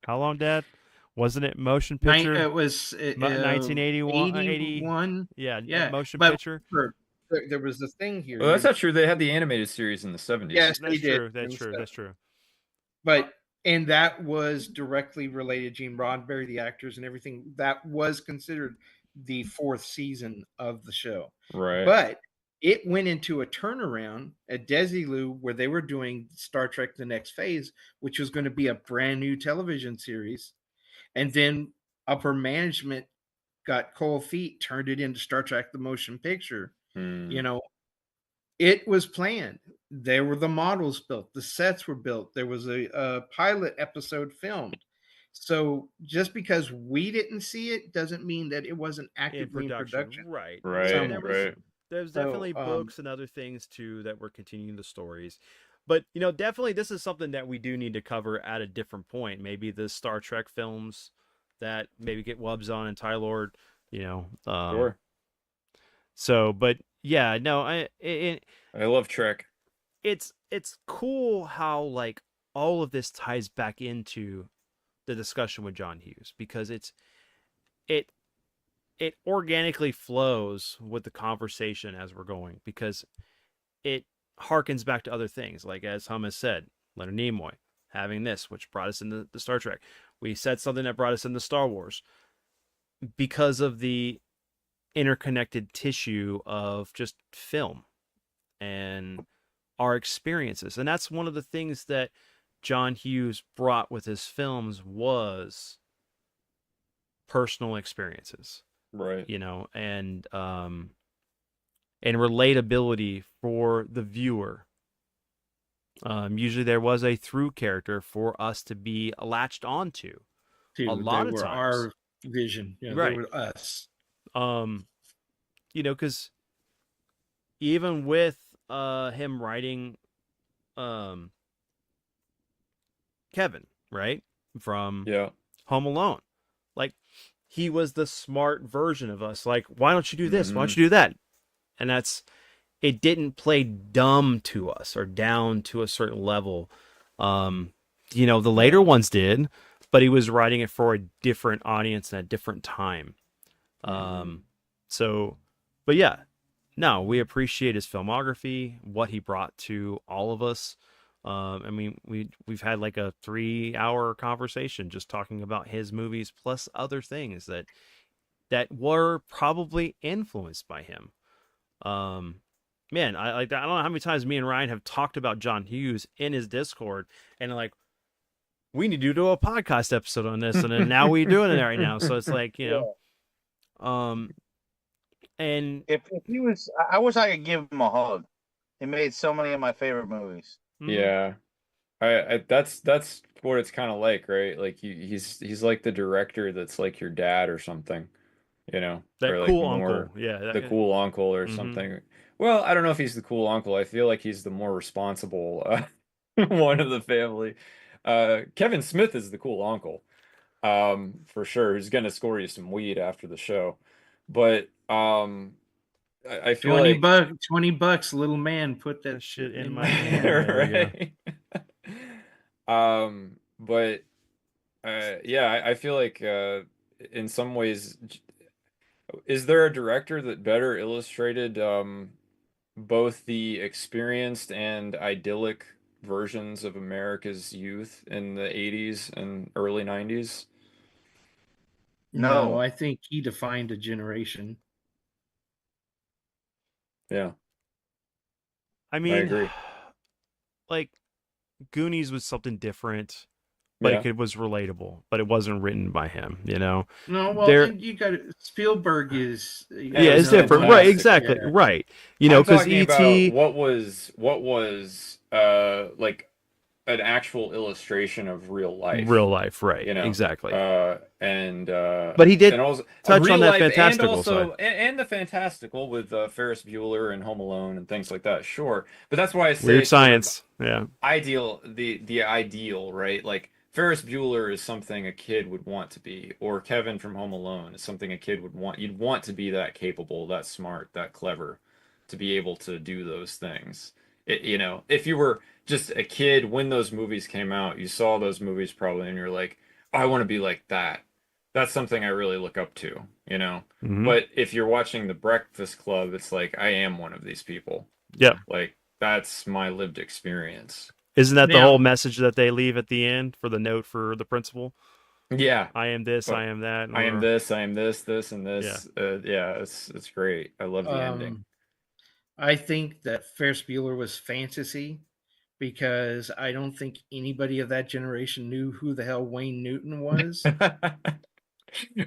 How long, Dad? Wasn't it motion picture? It was 1981, 81. yeah, motion but picture. There was the thing here. Well, that's not true. They had the animated series in the 70s. Yes, That's they did. true. That's It was true. that. That's true. And that was directly related. Gene Roddenberry, the actors and everything, that was considered the 4th season of the show. Right. But it went into a turnaround at Desilu where they were doing Star Trek The Next Phase, which was going to be a brand new television series. And then upper management got cold feet, turned it into Star Trek The Motion Picture. It was planned. There were the models built. The sets were built. There was a pilot episode filmed. So just because we didn't see it doesn't mean that it wasn't actively in production. Right. Right, There was, right. There's So, definitely books and other things too that were continuing the stories. But definitely this is something that we do need to cover at a different point. Maybe the Star Trek films that, maybe get Wubs on and Ty Lord, you know. Sure. So, but yeah, no, I love Trek. it's cool how like all of this ties back into the discussion with John Hughes, because it it organically flows with the conversation as we're going, because it harkens back to other things, like as Hummus said, Leonard Nimoy having this, which brought us into the Star Trek. We said something that brought us into Star Wars, because of the interconnected tissue of just film and our experiences. And that's one of the things that John Hughes brought with his films, was personal experiences, Right. you know, and relatability for the viewer. Usually there was a through character for us to be latched onto. A lot They of were times. our vision. You know, Right. they were us. You know, because even with him writing Kevin, right, from Yeah. Home Alone, like, he was the smart version of us. Like, why don't you do this? Why don't you do that? And it didn't play dumb to us or down to a certain level. You know, the later ones did, but he was writing it for a different audience and a different time. So, but yeah, no, we appreciate his filmography, what he brought to all of us. I mean, we've had like a 3-hour conversation just talking about his movies, plus other things that were probably influenced by him. Man, I don't know how many times me and Ryan have talked about John Hughes in his Discord, and like, we need to do a podcast episode on this, and then now we're doing it right now. So it's like, you know, and If he was, I wish I could give him a hug. He made so many of my favorite movies. Yeah. That's what it's kind of like, right? Like he's like the director that's like your dad or something, you know, that or like cool more uncle, yeah, the cool uncle or something. Well, I don't know if he's the cool uncle. I feel like he's the more responsible one of the family. Kevin Smith is the cool uncle, for sure. He's gonna score you some weed after the show, but I feel 20 like bucks, $20, little man, put that that shit in in my my hand. hand. There we go. right. But yeah, I feel like in some ways, is there a director that better illustrated both the experienced and idyllic versions of America's youth in the 80s and early 90s? No, No, I think he defined a generation. Yeah, I I mean, agree. like, Goonies was something different, but Yeah. it was relatable, but it wasn't written by him, you know. No, well, There, and you got Spielberg is, And yeah, it it's was different, right? fantastical. Exactly, yeah. right. You know, I'm because talking about E.T. what was like an actual illustration of real real life, life, right? you know, Exactly. But he and did also touch on real that life, and fantastical side. also and the fantastical with Ferris Bueller and Home Alone and things like that. Sure, but that's why I say Weird sort of science, yeah. ideal, the ideal, right? Like Ferris Bueller is something a kid would want to be, or Kevin from Home Alone is something a kid would want. You'd want to be that capable, that smart, that clever, to be able to do those things. You know, if you were just a kid when those movies came out, you saw those movies probably, and you're like, I want to be like that. That's something I really look up to, you know. Mm-hmm. But if you're watching The Breakfast Club, it's like I am one of these people. Yep. Like that's my lived experience. Isn't that the whole Now, message that they leave at the end for the note for the principal? Yeah, I am this, I but am that, I am or this, I am this, this, and yeah. this. Yeah, it's great. I love the ending. I think that Ferris Bueller was fantasy because I don't think anybody of that generation knew who the hell Wayne Newton was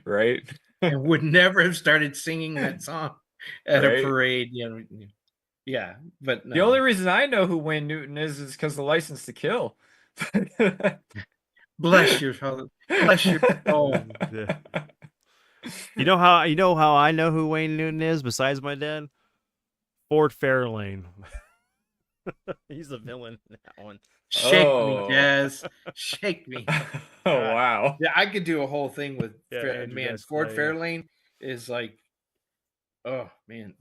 Right? and would never have started singing that song at a Right? parade. Yeah, but The only no. reason I know who Wayne Newton is because the License to Kill. Bless your heart. Bless your soul. Yeah. You know how I know who Wayne Newton is besides my dad? Ford Fairlane. He's the villain in that one. Shake me, Oh. Jazz. Shake me. Oh wow. Yeah, I could do a whole thing with Yeah, Andrew man. Dice Ford Clay. Fairlane is like, oh man,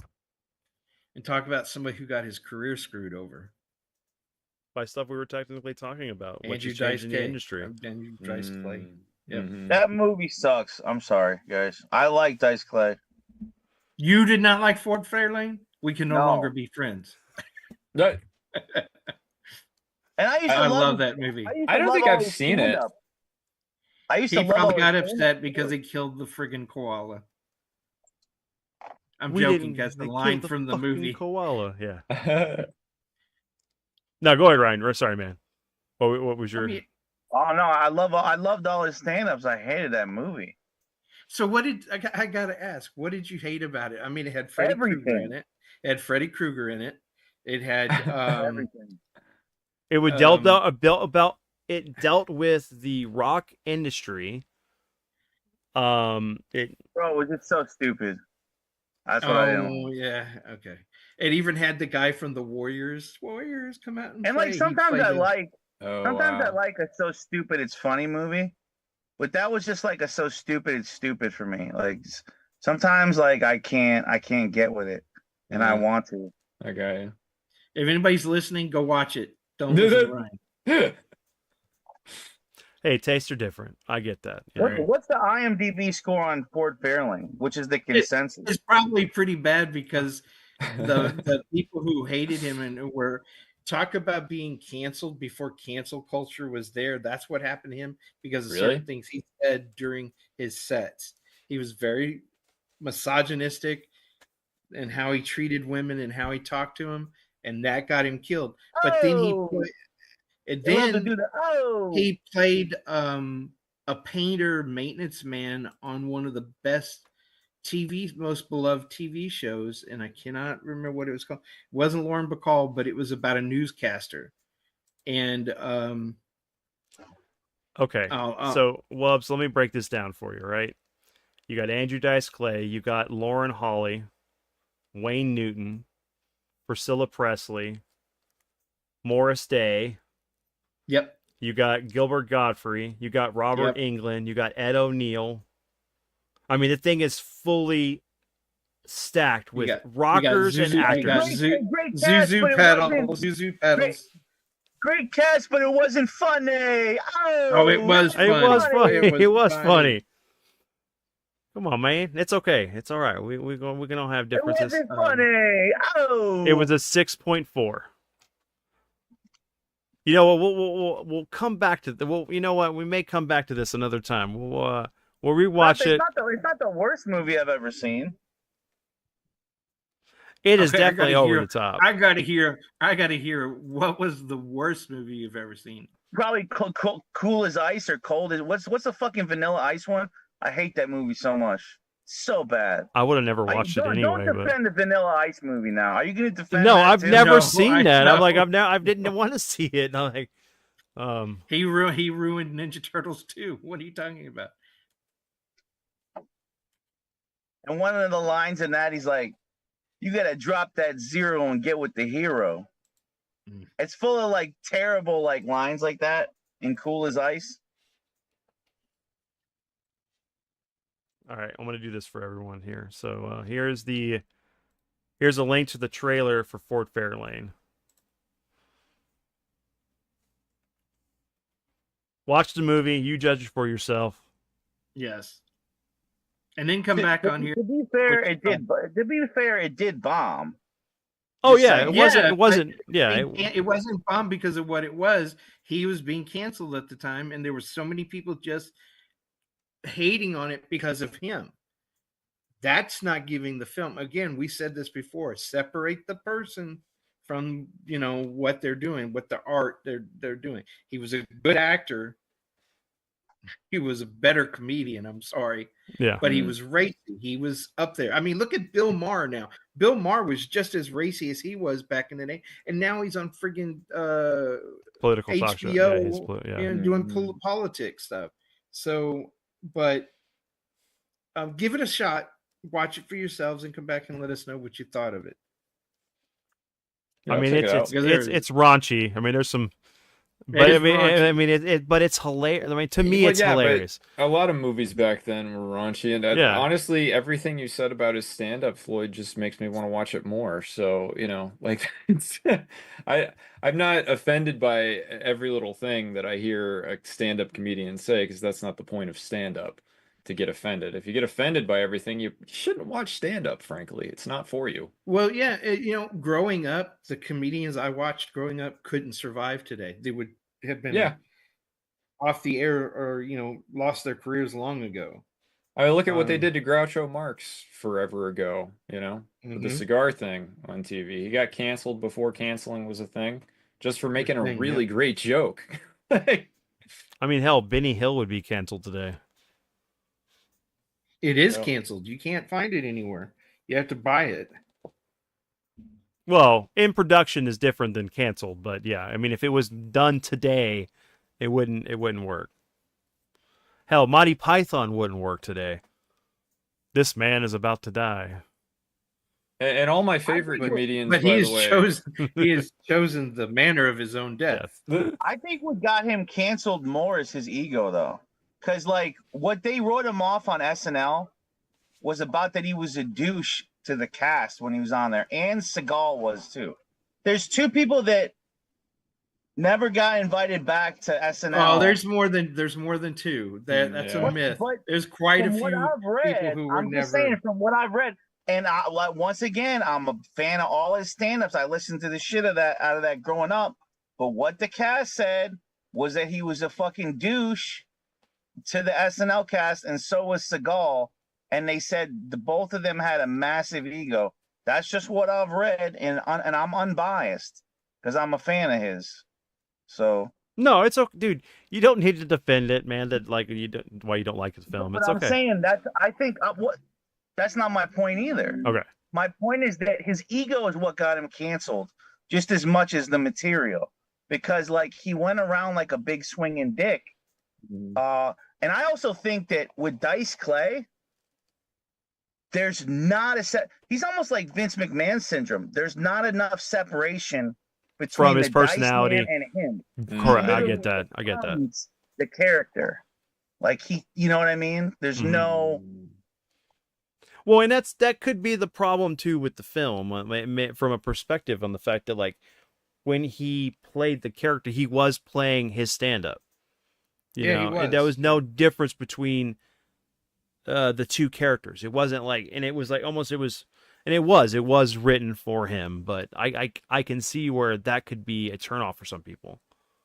and talk about somebody who got his career screwed over. By stuff we were technically talking about, which Andrew is Dice changing the Clay. industry. Andrew Dice Clay. Yep. That movie sucks. I'm sorry, guys. I like Dice Clay. You did not like Ford Fairlane? We can no No. longer be friends. That- And I used to I love love that movie. I don't think I've seen it. I used He to love probably all got his upset because he killed the friggin' koala. I'm We joking, didn't. guys. The They line killed the from the fucking movie. koala. Yeah. No, go ahead, Ryan. Sorry, man. What was your? I mean, Oh no, I loved all his stand-ups. I hated that movie. so what did I gotta ask? What did you hate about it? I mean, it had Freddy Krueger Everything. in it. It had Freddy Krueger in it. It had Everything. It would about it dealt with the rock industry. It Bro, was it so stupid? That's what I didn't oh like. yeah, okay. It even had the guy from the Warriors come out and And play. like He sometimes played I a- like Oh sometimes I wow. like a so stupid it's funny movie. But that was just like a so stupid it's stupid for me. Like sometimes like I can't get with it. And I Yeah, want to. I got you. If anybody's listening, go watch it. Don't listen to Ryan. hey, tastes are different. I get that. You know? What's the IMDb score on Ford Fairlane, which is the consensus? It's probably pretty bad because the people who hated him and were talk about being canceled before cancel culture was there. That's what happened to him because of Really? certain things he said during his sets. He was very misogynistic and how he treated women and how he talked to them, and that got him killed. But then Oh, and they love to then do the oh. he played a painter maintenance man on one of the best most beloved TV shows, and I cannot remember what it was called. It wasn't Lauren Bacall, but it was about a newscaster. And Okay. So, Wubs, let me break this down for you, right? You got Andrew Dice Clay, you got Lauren Hawley, Wayne Newton, Priscilla Presley, Morris Day. Yep. You got Gilbert Godfrey. You got Robert Englund. You got Ed O'Neill. I mean, the thing is fully stacked with rockers and actors. Great cast, Zuzu pedals. Great cast, but it wasn't funny. Oh, it was funny. It was funny. Come on, man. It's okay. It's all right. We can all have differences. It wasn't funny. Oh. It was a 6.4. You know what? We'll come back to you know what? We may come back to this another time. We'll rewatch it. It's not the worst movie I've ever seen. It is definitely over the top. I gotta hear. What was the worst movie you've ever seen? Probably Cool as Ice or Cold as what's the fucking Vanilla Ice one? I hate that movie so much. So bad. I would have never watched it anyway. Don't defend the Vanilla Ice movie now. Are you going to defend? No, that I've too? never seen that. I'm like, I didn't want to see it. And I'm like, he ruined Ninja Turtles too. What are you talking about? And one of the lines in that, he's like, "You got to drop that zero and get with the hero." It's full of like terrible like lines like that in Cool as Ice. All right, I'm gonna do this for everyone here. So here's a link to the trailer for Fort Fairlane. Watch the movie. You judge it for yourself. Yes. And then come back on here. To be fair, it did. To be fair, it did bomb. Oh yeah, it wasn't. It wasn't bomb because of what it was. He was being canceled at the time, and there were so many people just hating on it because of him. That's not giving the film. Again, we said this before. Separate the person from what they're doing, what the art they're doing. He was a good actor. He was a better comedian. I'm sorry. Yeah. But he was racy. He was up there. I mean, look at Bill Maher now. Bill Maher was just as racy as he was back in the day. And now he's on friggin' political HBO doing politics stuff. So, but give it a shot. Watch it for yourselves and come back and let us know what you thought of it. I mean, it's raunchy. I mean, there's some But is raunchy. but it's hilarious. I mean, to me, Well, it's yeah, hilarious. but a lot of movies back then were raunchy, and Yeah. honestly, everything you said about his stand-up, Floyd, just makes me want to watch it more. So, like it's, I I'm not offended by every little thing that I hear a stand-up comedian say, because that's not the point of stand-up, to get offended. If you get offended by everything, you shouldn't watch stand-up, frankly. It's not for you. Well, yeah, growing up, the comedians I watched growing up couldn't survive today. They would have been Yeah. off the air or, lost their careers long ago. I look at what they Um, did to Groucho Marx forever ago, with the mhm. cigar thing on TV. He got canceled before canceling was a thing, just for making a Thing, really yep. great joke. I mean, hell, Benny Hill would be canceled today. It is Well, canceled. You can't find it anywhere. You have to buy it. Well, in production is different than canceled, but yeah, I mean, if it was done today, it wouldn't work. Hell, Monty Python wouldn't work today. This man is about to die. and all my favorite think- comedians, But he by the has way. chosen the manner of his own death. I think what got him canceled more is his ego, though, because like what they wrote him off on SNL was about that he was a douche to the cast when he was on there, and Seagal was too. There's two people that never got invited back to SNL. Oh, there's more than two. That's Yeah. a myth. But There's quite a from what few I've people read, who were I'm just never. saying from what I've read, and once again, I'm a fan of all his stand-ups. I listened to the shit of that out of that growing up. But what the cast said was that he was a fucking douche to the SNL cast, and so was Seagal. And they said both of them had a massive ego. That's just what I've read, and I'm unbiased because I'm a fan of his. So, No, it's okay, dude. You don't need to defend it, man. That like why you don't like his film. but It's I'm okay. saying that I think what that's not my point either. Okay. My point is that his ego is what got him canceled just as much as the material, because like he went around like a big swinging dick. And I also think that with Dice Clay, there's not a set. He's almost like Vince McMahon syndrome. There's not enough separation between From his the Dice personality. Man and him. Correct. I Literally get that. I get that. becomes the character. Like you know what I mean? There's no. Well, and that could be the problem too with the film, from a perspective on the fact that like when he played the character, he was playing his stand-up. You Yeah, he know, and was. there was no difference between the two characters. It wasn't like, and it was like almost it was written for him. But I can see where that could be a turnoff for some people.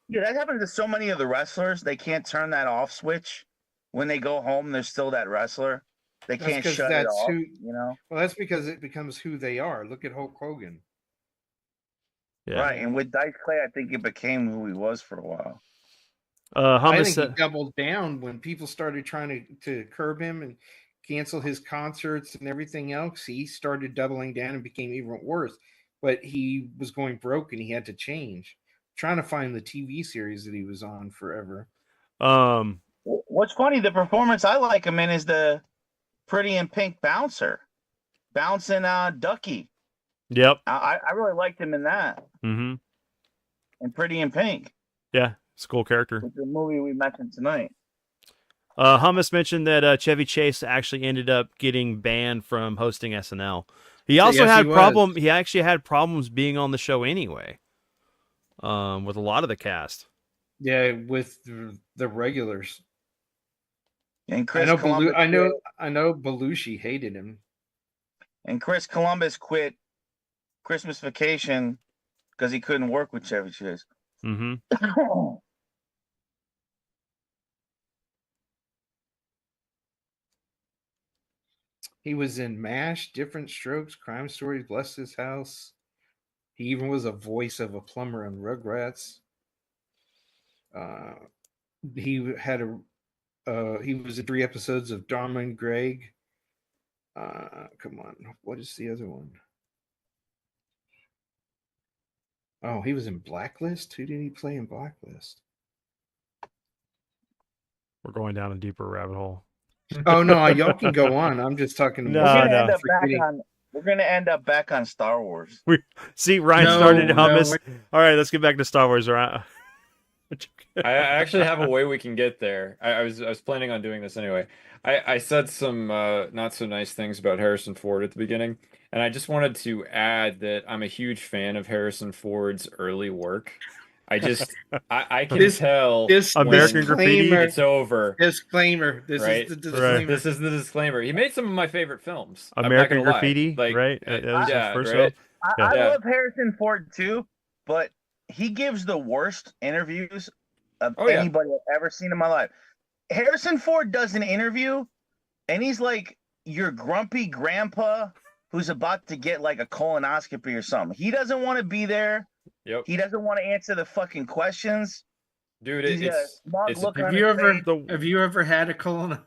Yeah, that happens to so many of the wrestlers. They can't turn that off switch. When they go home, they're still that wrestler. They That's can't 'cause shut it that's off. who- You know, Well, that's because it becomes who they are. Look at Hulk Hogan. Yeah. right? And with Dice Clay, I think it became who he was for a while. I Hummus think he doubled down when people started trying to curb him and cancel his concerts and everything else. He started doubling down and became even worse. But he was going broke and he had to change. Trying to find the TV series that he was on forever. What's funny, the performance I like him in is the Pretty in Pink bouncer, bouncing Ducky. Yep. I really liked him in that. Mm-hmm. And Pretty in Pink. Yeah, it's a cool character. With the movie we mentioned tonight. Hummus mentioned that Chevy Chase actually ended up getting banned from hosting SNL. He also Yes, had he was. problem. He actually had problems being on the show anyway. With a lot of the cast. Yeah, with the regulars. And Chris Columbus I know Belushi hated him. And Chris Columbus quit Christmas Vacation because he couldn't work with Chevy Chase. Mm-hmm. He was in MASH, Different Strokes, Crime Stories, Bless His House. He even was a voice of a plumber on Rugrats. He had he was in 3 episodes of Dharma and Greg. Come on, what is the other one? Oh, he was in Blacklist. Who did he play in Blacklist? We're going down a deeper rabbit hole. Oh no, y'all can go on. I'm just talking. No, about We're gonna end up back on Star Wars. See, Ryan No, started no, Hummus. All right, let's get back to Star Wars. Right? I actually have a way we can get there. I was planning on doing this anyway. I said some not so nice things about Harrison Ford at the beginning, and I just wanted to add that I'm a huge fan of Harrison Ford's early work. I can This tell this American when Graffiti. disclaimer, it's over, disclaimer. This is right? the Right. disclaimer. This is the disclaimer. He made some of my favorite films. I'm not American gonna lie. Graffiti, Like, right? That was his yeah, first right. film. Yeah. I Yeah. love Harrison Ford too, but he gives the worst interviews of Oh yeah. anybody I've ever seen in my life. Harrison Ford does an interview, and he's like your grumpy grandpa who's about to get like a colonoscopy or something. He doesn't want to be there. Yep. He doesn't want to answer the fucking questions. Dude, He's got a smug it's a look Have on you his ever face. have you ever had a colon?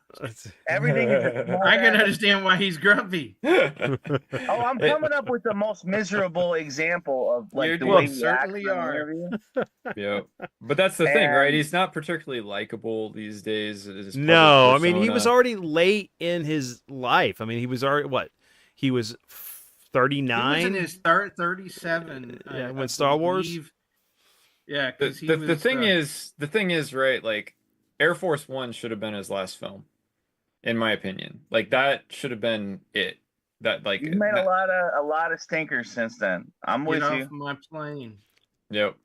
Everything is a smart I can ass. understand why he's grumpy. Oh, I'm coming up with the most miserable example of like You the do. way You he certainly acts in an are. interview. Yeah. But that's the thing, right? And He's not particularly likable these days. His public No, I mean he was persona. already late in his life. I mean he was already what? He was He was 39. in his 37. Yeah, I when Star Wars. believe. Yeah, The, because he the was. the thing is, right, like Air Force One should have been his last film, in my opinion. Like that should have been it. That like he's made not, a lot of stinkers since then. I'm Get with off you. my plane. yep.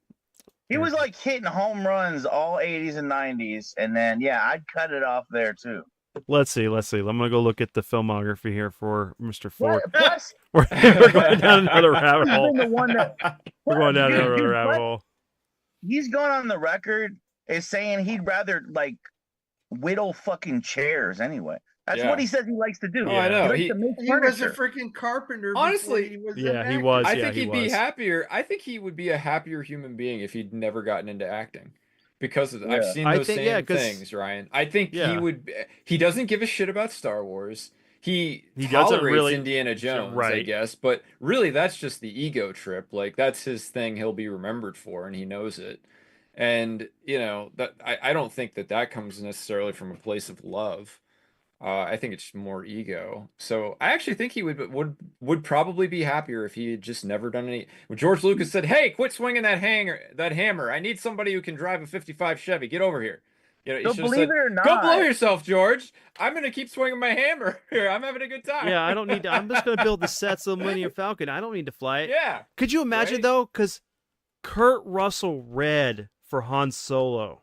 He was like hitting home runs all 80s and 90s, and then yeah, I'd cut it off there too. Let's see. I'm gonna go look at the filmography here for Mr. Ford. Plus, We're going down another rabbit he's hole. been the one that We're going down dude, another dude, rabbit plus, hole. he's gone on the record as saying he'd rather like whittle fucking chairs anyway. That's Yeah. what he says he likes to do. Oh, I Yeah. know. He likes to make He was a furniture. freaking carpenter. Honestly, before he was yeah, an he actor. was. I Yeah, think he he'd be was. happier. I think he would be a happier human being if he'd never gotten into acting. Because of, I've Yeah. seen I those think- yeah, same 'cause- things, Ryan. I think he Yeah. would. He doesn't give a shit about Star Wars. He He doesn't tolerates really- Indiana Jones, I right. guess. But really, that's just the ego trip. Like that's his thing. He'll be remembered for, and he knows it. And you know that I don't think that comes necessarily from a place of love. I think it's more ego. So I actually think he would probably be happier if he had just never done any. When George Lucas said, "Hey, quit swinging that hammer. I need somebody who can drive a '55 Chevy. Get over here." You know, he So should have believe said, it or not, "Go blow yourself, George. I'm gonna keep swinging my hammer here. I'm having a good time." Yeah, I don't need to. I'm just gonna build the sets of the Millennium Falcon. I don't need to fly it. Yeah. Could you imagine Right? though? Because Kurt Russell read for Han Solo.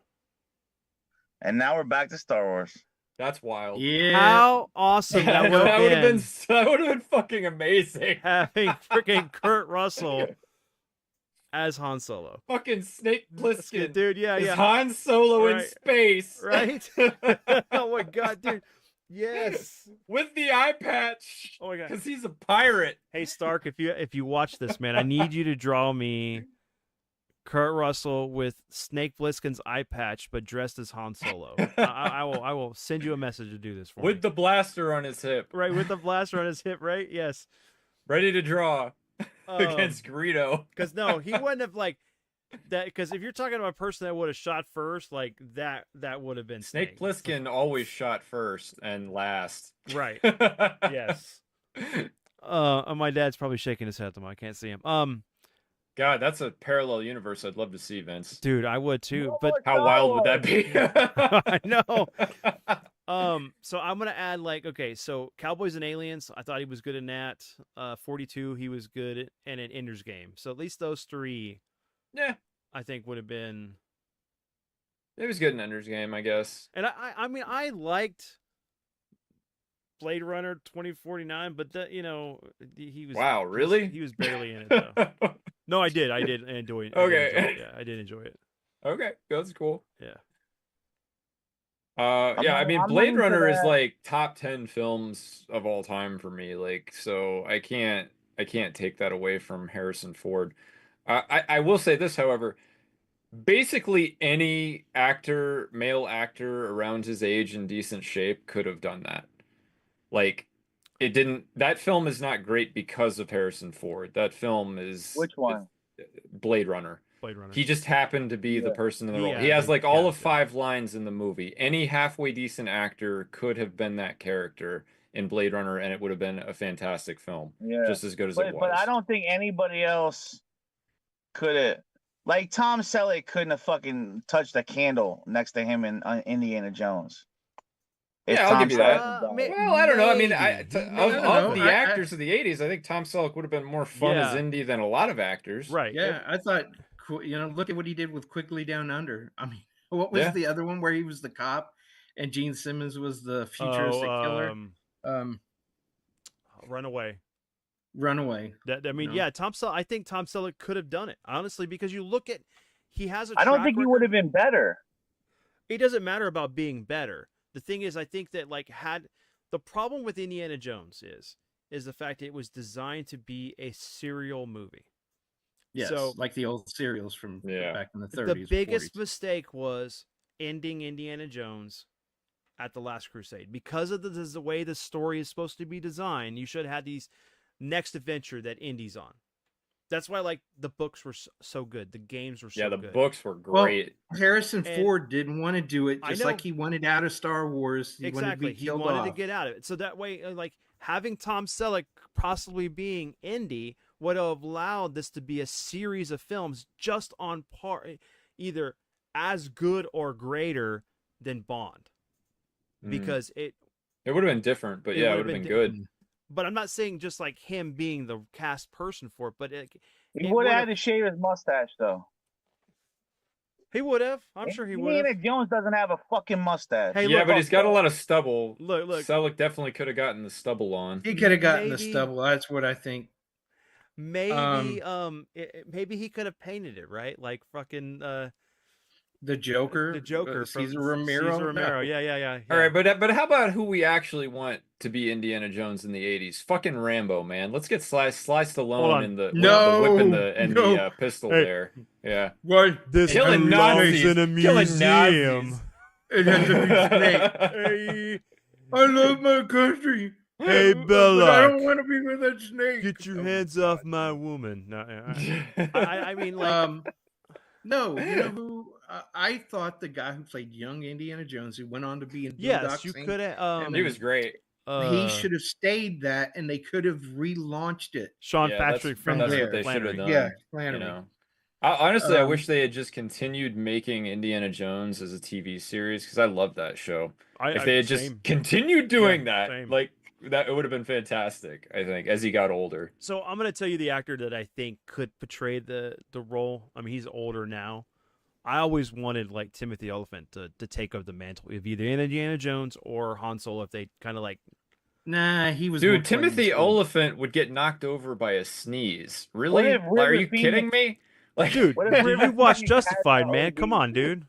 and now we're back to Star Wars. That's wild. Yeah. How awesome that would have been, that would have been fucking amazing. having freaking Kurt Russell as Han Solo. Fucking Snake Plissken. Dude, yeah, is yeah. Han Solo in Right. space. Right? Oh my god, dude. Yes. With the eye patch. Oh my god. Because he's a pirate. Hey Stark, if you watch this, man, I need you to draw me Kurt Russell with Snake Plissken's eye patch, but dressed as Han Solo. I will send you a message to do this for With me. the blaster on his hip. Right, with the blaster on his hip, right? Yes. Ready to draw against Greedo. Because no, he wouldn't have like that. Because if you're talking about a person that would have shot first, like that would have been Snake Plissken always shot first and last. Right. Yes. My dad's probably shaking his head though. I can't see him. God, that's a parallel universe I'd love to see, Vince. Dude, I would too. But How wild would that be? I know. So I'm gonna add like, okay, so Cowboys and Aliens, I thought he was good in that. 42, he was good, and in Ender's Game. So at least those three, Yeah, I think would have been. it was good in Ender's Game, I guess. And I mean, I liked Blade Runner 2049, but that he was. Wow, really? He was barely in it though. No, I did enjoy it. Okay. Yeah, I did enjoy it. Okay, that's cool. Yeah. Yeah, I mean, I'm Blade into Runner is that. like top 10 films of all time for me. Like, so I can't take that away from Harrison Ford. I will say this, however, basically any actor, male actor around his age in decent shape could have done that. Like, it didn't. That film is not great because of Harrison Ford. That film is Which one? Blade Runner. Blade Runner. He just happened to be the Yeah. person in the role. Yeah, He has the like all of character. 5 lines in the movie. Any halfway decent actor could have been that character in Blade Runner, and it would have been a fantastic film. Yeah. Just as good as it was. But I don't think anybody else could have Like Tom Selleck couldn't have fucking touched a candle next to him in Indiana Jones. If Yeah, I'll Tom give you that. Selleck was May- alive. Well, I don't know. I mean, maybe. He of maybe know. the could. actors of the '80s, I think Tom Selleck would have been more fun as Yeah. Indy than a lot of actors. Right. Yeah, I thought, look at what he did with Quickly Down Under. I mean, what was Yeah. the other one where he was the cop and Gene Simmons was the futuristic Oh, killer? Um, Runaway. Runaway. That I mean, No. yeah, Tom Selleck. I think Tom Selleck could have done it honestly because you look at he has a I don't track think he record. would have been better. It doesn't matter about being better. The thing is, I think that like had the problem with Indiana Jones is the fact it was designed to be a serial movie. Yes, So like the old serials from back in the 30s. the biggest 40s. mistake was ending Indiana Jones at the Last Crusade because of the way the story is supposed to be designed. You should have had these next adventure that Indy's on. That's why like the books were so good. The games were so Yeah, the good. books were great. Well, Harrison And- Ford didn't want to do it, I just know. like he wanted out of Star Wars. He wanted to Exactly. be He killed wanted to off. get out of it. So that way, like having Tom Selleck possibly being Indy would have allowed this to be a series of films just on par, either as good or greater than Bond, Mm. because It would have been different, but It yeah, it would would have have been been good. But I'm not saying just like him being the cast person for it, but He it would have had would've- to shave his mustache though. he would have. I'm sure he would Indiana have. Jones doesn't have a fucking mustache. Hey, Yeah, look, but he's got a lot of stubble. Look. Selleck definitely could have gotten the stubble on. He could have gotten the Maybe- stubble. That's what I think. Maybe maybe he could have painted it right, like fucking The Joker. the Joker from Caesar Romero. Caesar Romero. No. Yeah. All right, but how about who we actually want to be Indiana Jones in the '80s? Fucking Rambo, man. Let's get Sly Hold Stallone on. in the No, with the whip and no. the pistol Hey. there. Yeah, What? This Killing belongs Nazis. in a Killing museum. Nazis. It has to be Snake. Hey, I love my country. Hey, But I Belloc. don't want to be with that snake. get your Oh, hands God. off my woman. No, I mean like No, you know who? I thought the guy who played young Indiana Jones, who went on to be in yes, Boondock you Saints, could have. He was great. he should have stayed that, and they could have relaunched it. Sean Yeah, Patrick from that's there. what they should have Flannery. done. Yeah, You Flannery. know, honestly, I Um, wish they had just continued making Indiana Jones as a TV series because I love that show. If they had just same. continued doing Yeah, that, same. like that, it would have been fantastic. I think as he got older. So I'm gonna tell you the actor that I think could portray the role. I mean, he's older now. I always wanted like Timothy Olyphant to take up the mantle of either Indiana Jones or Han Solo if they kind of like. Nah, he was more Dude, Timothy Clint Eastwood. Oliphant would get knocked over by a sneeze. What Really? if Like, are River you kidding me? Like, Dude, What if did River you watch Phoenix had Justified, the man? OD? Come on, dude.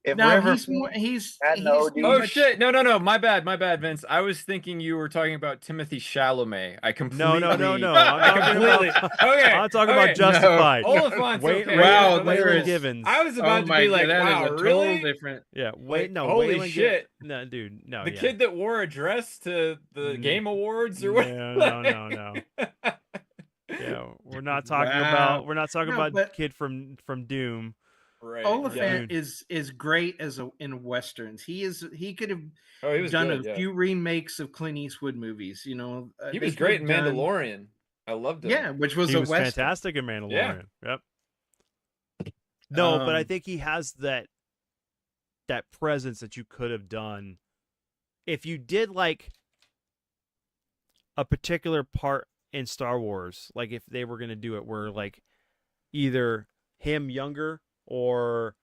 If No, River he's more. Phoenix He's had no too dude. oh much- shit! No! My bad, Vince. I was thinking you were talking about Timothy Chalamet. I completely. No. I I'm talking completely. about. Okay. I'm talking okay. about Justified. Oliphant's Wait, okay. Wow, but, like, there is- Givens. I was about Oh to my be God, like, that is wow, a total really? different. Yeah, Like, no, holy Waylon shit. No, dude, no. The yeah. kid that wore a dress to the Game Awards or what? No. Yeah, we're not talking Wow. about No, but- kid from Doom. Right. Oliphant Yeah. is great as in westerns. He could have Oh, he was done good, a yeah. few remakes of Clint Eastwood movies. You know, He they was could great in have done- Mandalorian. I loved him. Yeah, which was He a was western. fantastic in Mandalorian. Yeah. Yep. No, but I Um, think he has that presence that you could have done if you did like a particular part in Star Wars, like if they were going to do it where like either him younger or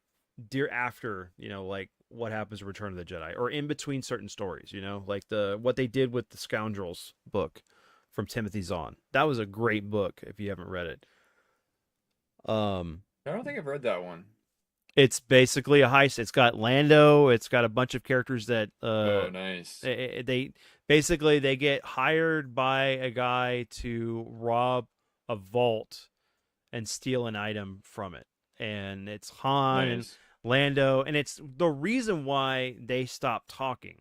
dear after, you know, like what happens in Return of the Jedi or in between certain stories, you know, like what they did with the Scoundrels book from Timothy Zahn. That was a great book if you haven't read it. I don't think I've read that one. It's basically a heist. It's got Lando. It's got a bunch of characters that Oh, nice. they basically they get hired by a guy to rob a vault and steal an item from it. And it's Han and Nice. Lando, and it's the reason why they stopped talking.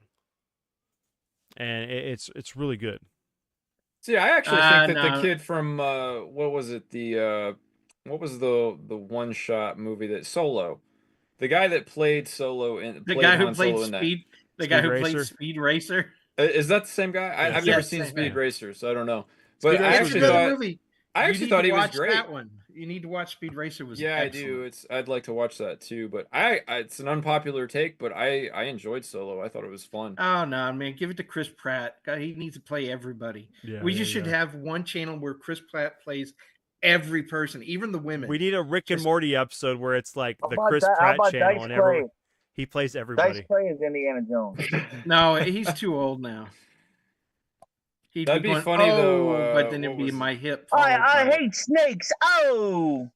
And it's really good. See, I actually think that the no. kid from what was it? What was the one shot movie that Solo? The guy that played Solo in The played guy who Han played Solo in that. Speed. The Speed guy who Racer? played Speed Racer. Is that the same guy? Yes. I've never Yes, seen same Speed guy. Racer, so I don't know. Speed But I Racer's It's a actually good thought movie. I You actually need thought to he was watch great. That one. You need to watch Speed Racer. Was Yeah, I excellent. do. I'd like to watch that too, but it's an unpopular take, but I enjoyed Solo. I thought it was fun. Oh no, man! Give it to Chris Pratt. God, he needs to play everybody. Yeah, We there just you should go. have one channel where Chris Pratt plays every person, even the women. We need a Rick and Just- Morty episode where it's like How the about Chris that? How Pratt about channel Dice and Clay? he plays Dice everybody. Clay is Indiana Jones. No, he's too old now. He'd That'd be be going, funny oh, though. but then What it'd be was my hip followed I by. hate snakes. Oh,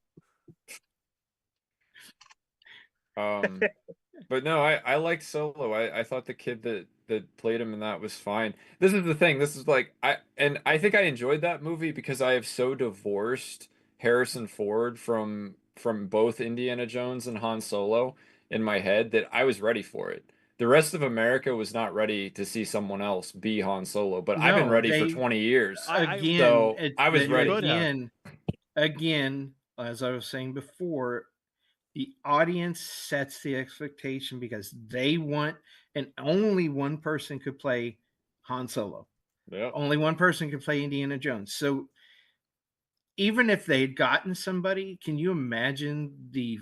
But no, I liked Solo. I thought the kid that played him in that was fine. This is the thing. This is like I think I enjoyed that movie because I have so divorced Harrison Ford from both Indiana Jones and Han Solo in my head that I was ready for it. The rest of America was not ready to see someone else be Han Solo, but I've been No, ready for they 20 years. again. So I was You ready. could have. Again, as I was saying before, the audience sets the expectation because they want, and only one person could play Han Solo. Yep. Only one person could play Indiana Jones. So even if they'd gotten somebody, can you imagine the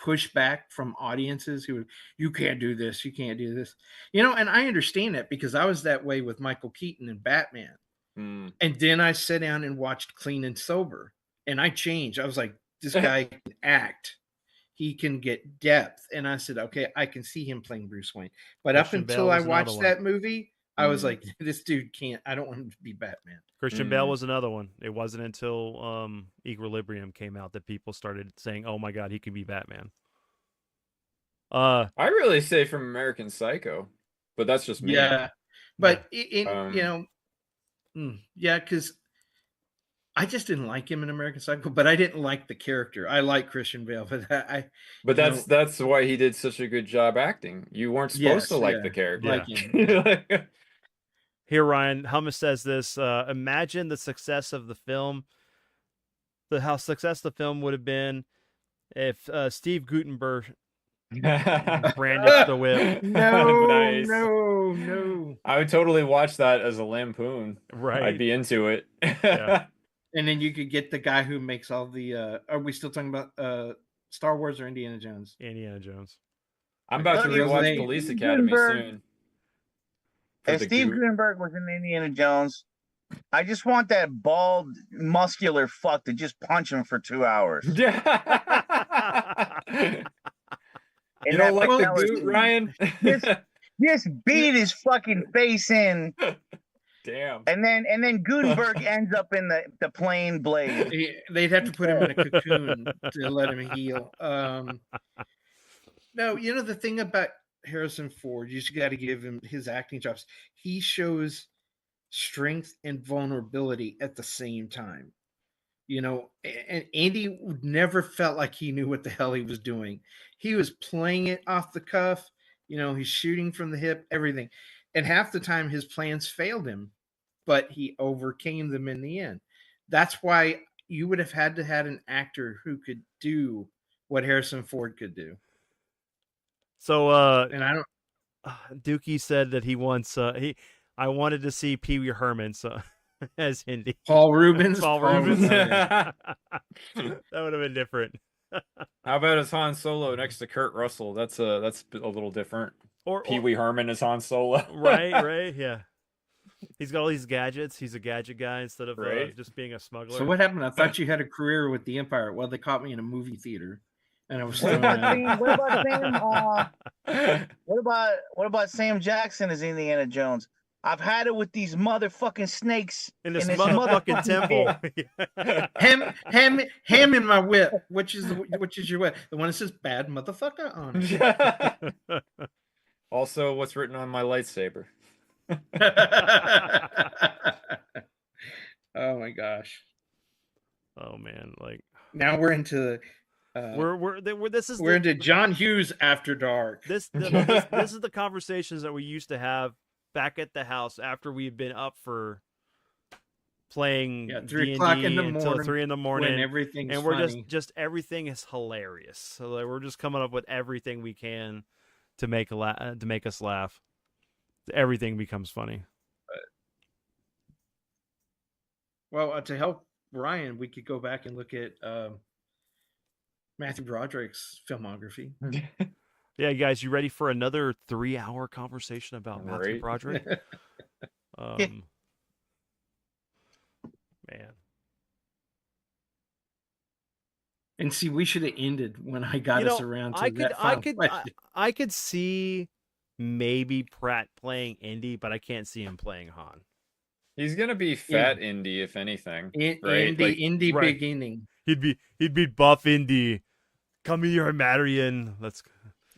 pushback from audiences who you can't do this, you can't do this, and I understand that because I was that way with Michael Keaton and Batman. Mm. And then I sat down and watched Clean and Sober, and I changed. I was like, this guy can act, he can get depth, and I said, okay, I can see him playing Bruce Wayne. But up Christian until Bale I was another watched one. that movie, I was Mm. like, this dude can't. I don't want him to be Batman. Christian Bale was another one. It wasn't until Equilibrium came out that people started saying, "Oh my God, he can be Batman." I really say from American Psycho, but that's just me. Yeah, but yeah, because I just didn't like him in American Psycho, but I didn't like the character. I like Christian Bale, but But that's why he did such a good job acting. You weren't supposed to like the character. like him. Here, Ryan Hummus says this: imagine the success of the film, how success the film would have been if Steve Gutenberg brandished the whip. No, Nice. no. I would totally watch that as a lampoon. Right. I'd be into it. Yeah. And then you could get the guy who makes all the. Are we still talking about Star Wars or Indiana Jones? Indiana Jones. I'm about to Look, rewatch Steve Police Academy Gutenberg. soon. If Steve Gutenberg was in Indiana Jones, I just want that bald, muscular fuck to just punch him for 2 hours. You don't like the Goot, Ryan? Just beat his fucking face in. Damn. And then Gutenberg ends up in the plain blade. They'd have to put him in a cocoon to let him heal. No, the thing about Harrison Ford, you just got to give him his acting chops. He shows strength and vulnerability at the same time. And Andy never felt like he knew what the hell he was doing. He was playing it off the cuff. He's shooting from the hip, everything. And half the time his plans failed him, but he overcame them in the end. That's why you would have had to had an actor who could do what Harrison Ford could do. So, and I don't. Dookie said that he wants. I wanted to see Pee Wee Herman as Indy. Paul Rubens. Paul Rubens. That would have been different. How about as Han Solo next to Kurt Russell? That's a little different. Or Pee Wee Herman as Han Solo. Right, yeah. He's got all these gadgets. He's a gadget guy instead of just being a smuggler. So what happened? I thought you had a career with the Empire. Well, they caught me in a movie theater, and I was. What about Sam Jackson as Indiana Jones? I've had it with these motherfucking snakes in this motherfucking temple. Ham in my whip. Which is your whip? The one that says "bad motherfucker" on it. Also, what's written on my lightsaber? Oh my gosh! Oh man! Like now we're into. We're into John Hughes After Dark. This is the conversations that we used to have back at the house after we've been up for playing 3 o'clock in the morning until 3 a.m. when everything's and we're funny. just everything is hilarious. So like, we're just coming up with everything we can to make us laugh. Everything becomes funny. Well, to help Ryan, we could go back and look at Matthew Broderick's filmography. Yeah, guys, you ready for another 3-hour conversation about Matthew Right. Broderick? Yeah. Man. And see, we should have ended when I got us around to that final question. I could see maybe Pratt playing Indy, but I can't see him playing Han. He's gonna be fat Indy, if anything, right? Indy right. beginning. He'd be buff Indy. Come here, Marion. Let's.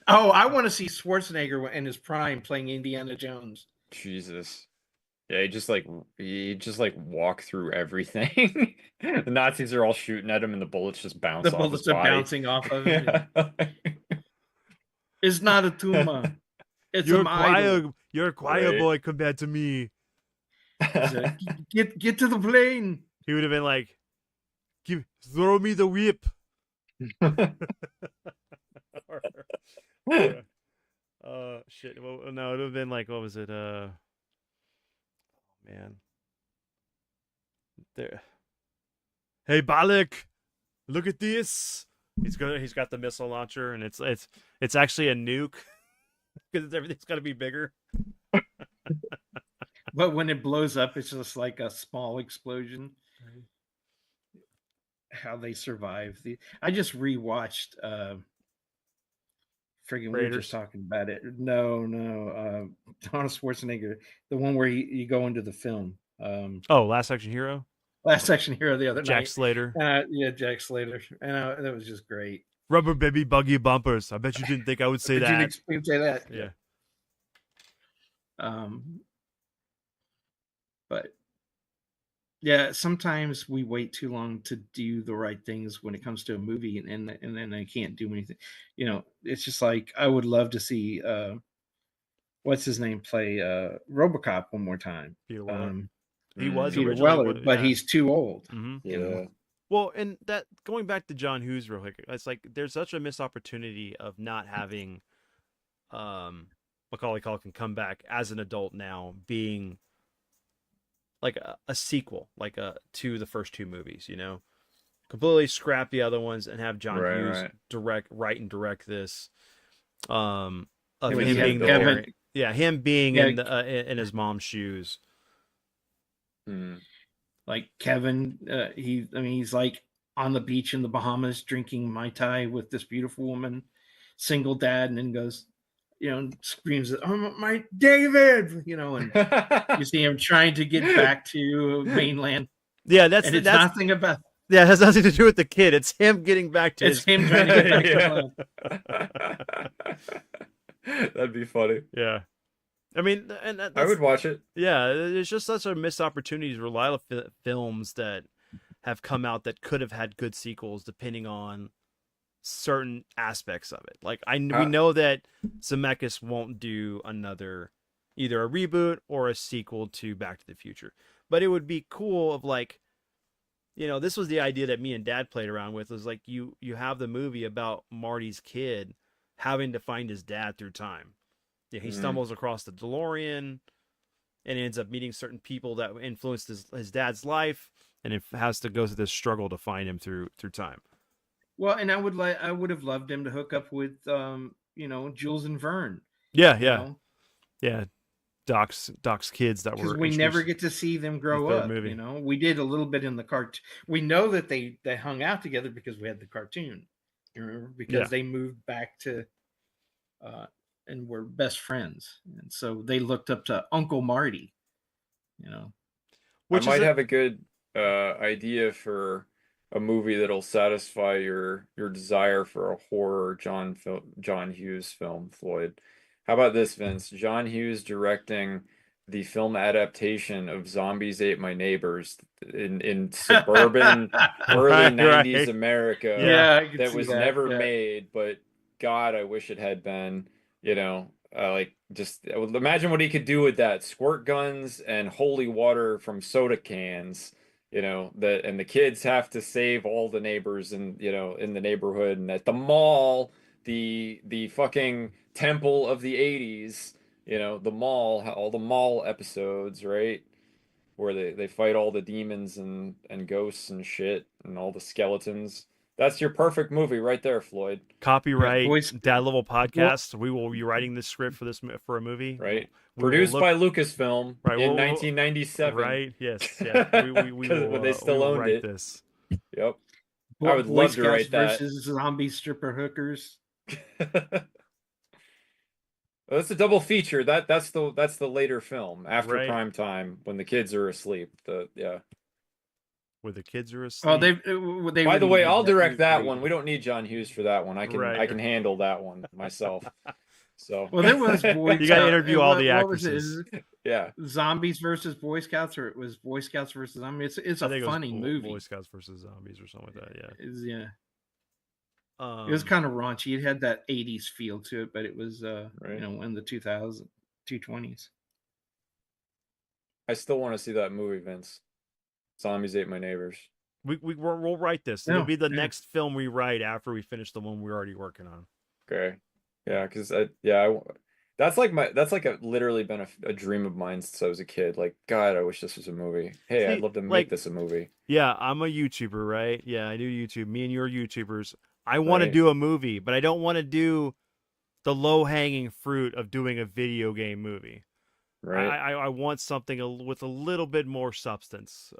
Oh, I want to see Schwarzenegger in his prime playing Indiana Jones. Jesus. Yeah, he just like walk through everything. The Nazis are all shooting at him, and the bullets just bounce. The off bullets his are body. bouncing off of him. Yeah. It's not a tumor. It's you're an idol. You're a quiet boy compared to me. So, get to the plane. He would have been like, throw me the whip. Shit. Well, no, it would have been like, what was it? Man. There. Hey, Balak, look at this. He's got the missile launcher, and it's actually a nuke because everything's got to be bigger. But when it blows up, it's just like a small explosion. Right. How they survive. I just rewatched friggin' we were just talking about it. No, Donald Schwarzenegger, the one where you go into the film. Last Action Hero. Last Action Hero the other night. Jack Slater. Yeah, Jack Slater, and that was just great. Rubber baby buggy bumpers. I bet you didn't think I would say that. You'd say that. Yeah. But yeah, sometimes we wait too long to do the right things when it comes to a movie, and then I can't do anything. You know, it's just like I would love to see what's his name play RoboCop one more time. Peter Weller. He was Peter originally, Weller, but he's too old. Mm-hmm. Yeah. You know? Well, and that going back to John Hughes real quick, it's like there's such a missed opportunity of not having Macaulay Culkin come back as an adult now, being like a sequel, like to the first two movies, you know, completely scrap the other ones and have John Hughes write and direct this. Of him being the parent. Yeah, him being in his mom's shoes. Like Kevin, he's like on the beach in the Bahamas drinking Mai Tai with this beautiful woman, single dad, and then goes, screams, "Oh, my David!" And you see him trying to get back to mainland. Yeah, that's nothing about. Yeah, it has nothing to do with the kid. It's him getting back to. It's him trying to get back to. That'd be funny. Yeah. I mean, I would watch it. Yeah, it's just such a missed opportunity to rely on films that have come out that could have had good sequels, depending on certain aspects of it. Like we know that Zemeckis won't do either a reboot or a sequel to Back to the Future, but it would be cool of like, this was the idea that me and Dad played around with, was like you have the movie about Marty's kid having to find his dad through time. Yeah, he stumbles across the DeLorean and ends up meeting certain people that influenced his dad's life, and it has to go through this struggle to find him through time. Well, and I would have loved him to hook up with Jules and Vern. Yeah. Doc's kids that were, because we never get to see them grow up. Movie. We did a little bit in the cartoon. We know that they hung out together because we had the cartoon. You remember? Because they moved back to and were best friends, and so they looked up to Uncle Marty. Which I might have a good idea for a movie that'll satisfy your desire for a horror John Hughes film, Floyd. How about this, Vince? John Hughes directing the film adaptation of Zombies Ate My Neighbors in suburban early 90s America. That was never made, but God, I wish it had been. Just imagine what he could do with that. Squirt guns and holy water from soda cans. And the kids have to save all the neighbors in the neighborhood, and at the mall, the fucking temple of the 80s, the mall, all the mall episodes, right? where they fight all the demons and ghosts and shit and all the skeletons. That's your perfect movie right there, Floyd. Copyright Voice- Dad Level Podcast. We will be writing this script for a movie. Right. We will Produced look- by Lucasfilm Right, in we'll- 1997. Right. Yes. Yeah. We 'Cause will. when they still we will owned write it. this. Yep. I would Boy love to Scouts write that. versus zombie stripper hookers. Well, that's a double feature. That's the later film after Right. prime time when the kids are asleep. Yeah. Where the kids are asleep. Oh, they. By the way, really I'll did direct that great. one. We don't need John Hughes for that one. I Right. can handle that one myself. So Well, there was Boy You gotta Scout- interview all the what was it? actresses. Is it yeah. Zombies versus Boy Scouts, or it was Boy Scouts versus Zombies. It's I a think it was funny movie. Boy Scouts versus Zombies or something like that. Yeah. It was kind of raunchy. It had that 80s feel to it, but it was Right. in the 220s. I still want to see that movie, Vince. Zombies Ate My Neighbors. We'll write this. It'll No, be the yeah. next film we write after we finish the one we're already working on. Okay. Yeah, because that's literally been a dream of mine since I was a kid. Like, God, I wish this was a movie. Hey, I'd See, love to make like- this a movie. Yeah, I'm a YouTuber, right? Yeah, I do YouTube. Me and you are YouTubers. I want to Right. do a movie, but I don't want to do the low-hanging fruit of doing a video game movie. Right. I want something with a little bit more substance.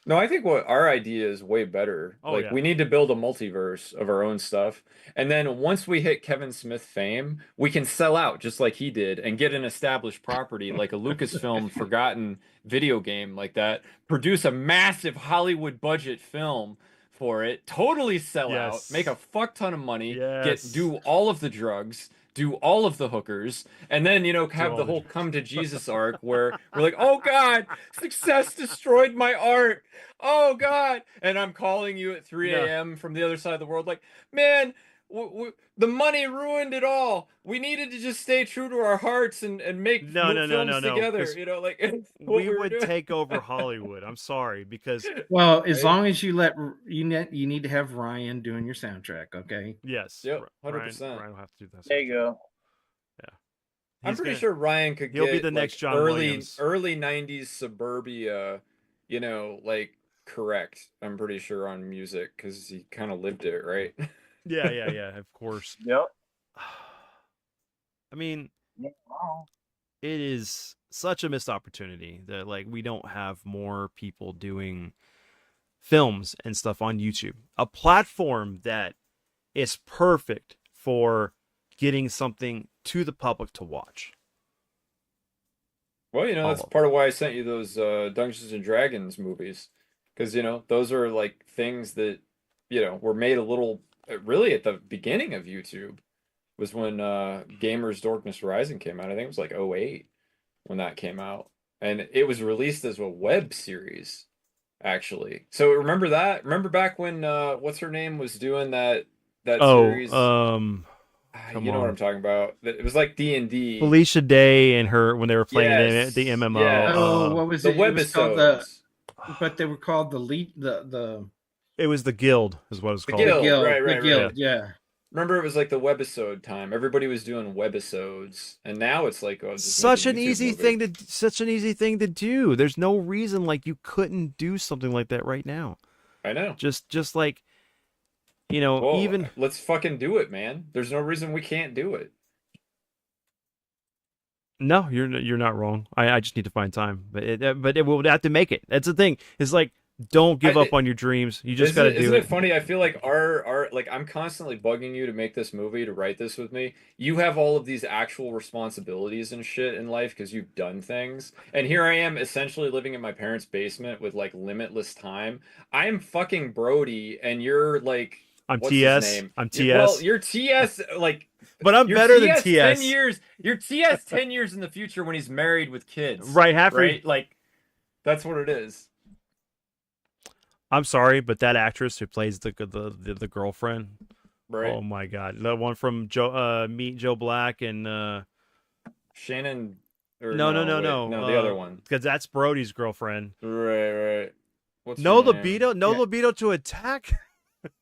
No, I think what our idea is way better. Oh, Like, yeah. we need to build a multiverse of our own stuff. And then once we hit Kevin Smith fame, we can sell out just like he did and get an established property like a Lucasfilm forgotten video game like that, produce a massive Hollywood budget film for it, totally sell out, Yes. make a fuck ton of money, Yes. do all of the drugs, do all of the hookers, and then have all the the whole come to Jesus arc where we're like, oh God, success destroyed my art. Oh God. And I'm calling you at 3 Yeah. a.m. from the other side of the world, like, man, the money ruined it all. We needed to just stay true to our hearts and make No, films together. 'cause Like what we were would doing. take over Hollywood. I'm sorry, because Well, as Right. long as you need to have Ryan doing your soundtrack, okay? yes, Yep, Ryan 100%. will have to do that. There you go. I'm He's pretty gonna- sure Ryan could he'll get be the next John early Williams. early 90s suburbia, like correct. I'm pretty sure on music because he kind of lived it, right? Yeah, of course. Yep. I mean, Yeah, wow. it is such a missed opportunity that we don't have more people doing films and stuff on YouTube. A platform that is perfect for getting something to the public to watch. Well, that's Oh. part of why I sent you those Dungeons and Dragons movies, because those are like things that were made a little really at the beginning of YouTube was when Gamers Darkness Rising came out. I think it was like 2008 when that came out, and it was released as a web series actually. So remember that? Remember back when what's her name was doing that series? come You know what on. I'm talking about. It was like D&D. Felicia Day and her when they were playing Yes, the MMO. yes. Oh, what was The it? It was called webisodes. but they were called the It was the Guild, is what it's The called. Guild. Guild, right, the right. Guild, yeah. Remember, it was like the webisode time. Everybody was doing webisodes, and now it's like just Such make a an YouTube easy movie. thing to do. There's no reason you couldn't do something like that right now. I know. Just like Well, even let's fucking do it, man. There's no reason we can't do it. no, you're not wrong. I just need to find time, but it will have to make it. That's the thing. It's don't give up on your dreams. You just got to do Isn't it. it funny? I feel like our I'm constantly bugging you to make this movie, to write this with me. You have all of these actual responsibilities and shit in life because you've done things. And here I am essentially living in my parents' basement with limitless time. I'm fucking Brody and you're I'm what's his TS. name? I'm TS. Well, you're TS but I'm you're better than TS TS. 10 years. You're TS 10 years in the future when he's married with kids. Right, Right? That's what it is. I'm sorry, but that actress who plays the girlfriend. Right? Oh my god, the one from Meet Joe Black and Shannon or no, the other one. because that's Brody's girlfriend. Right. What's No her name? libido, no libido to attack.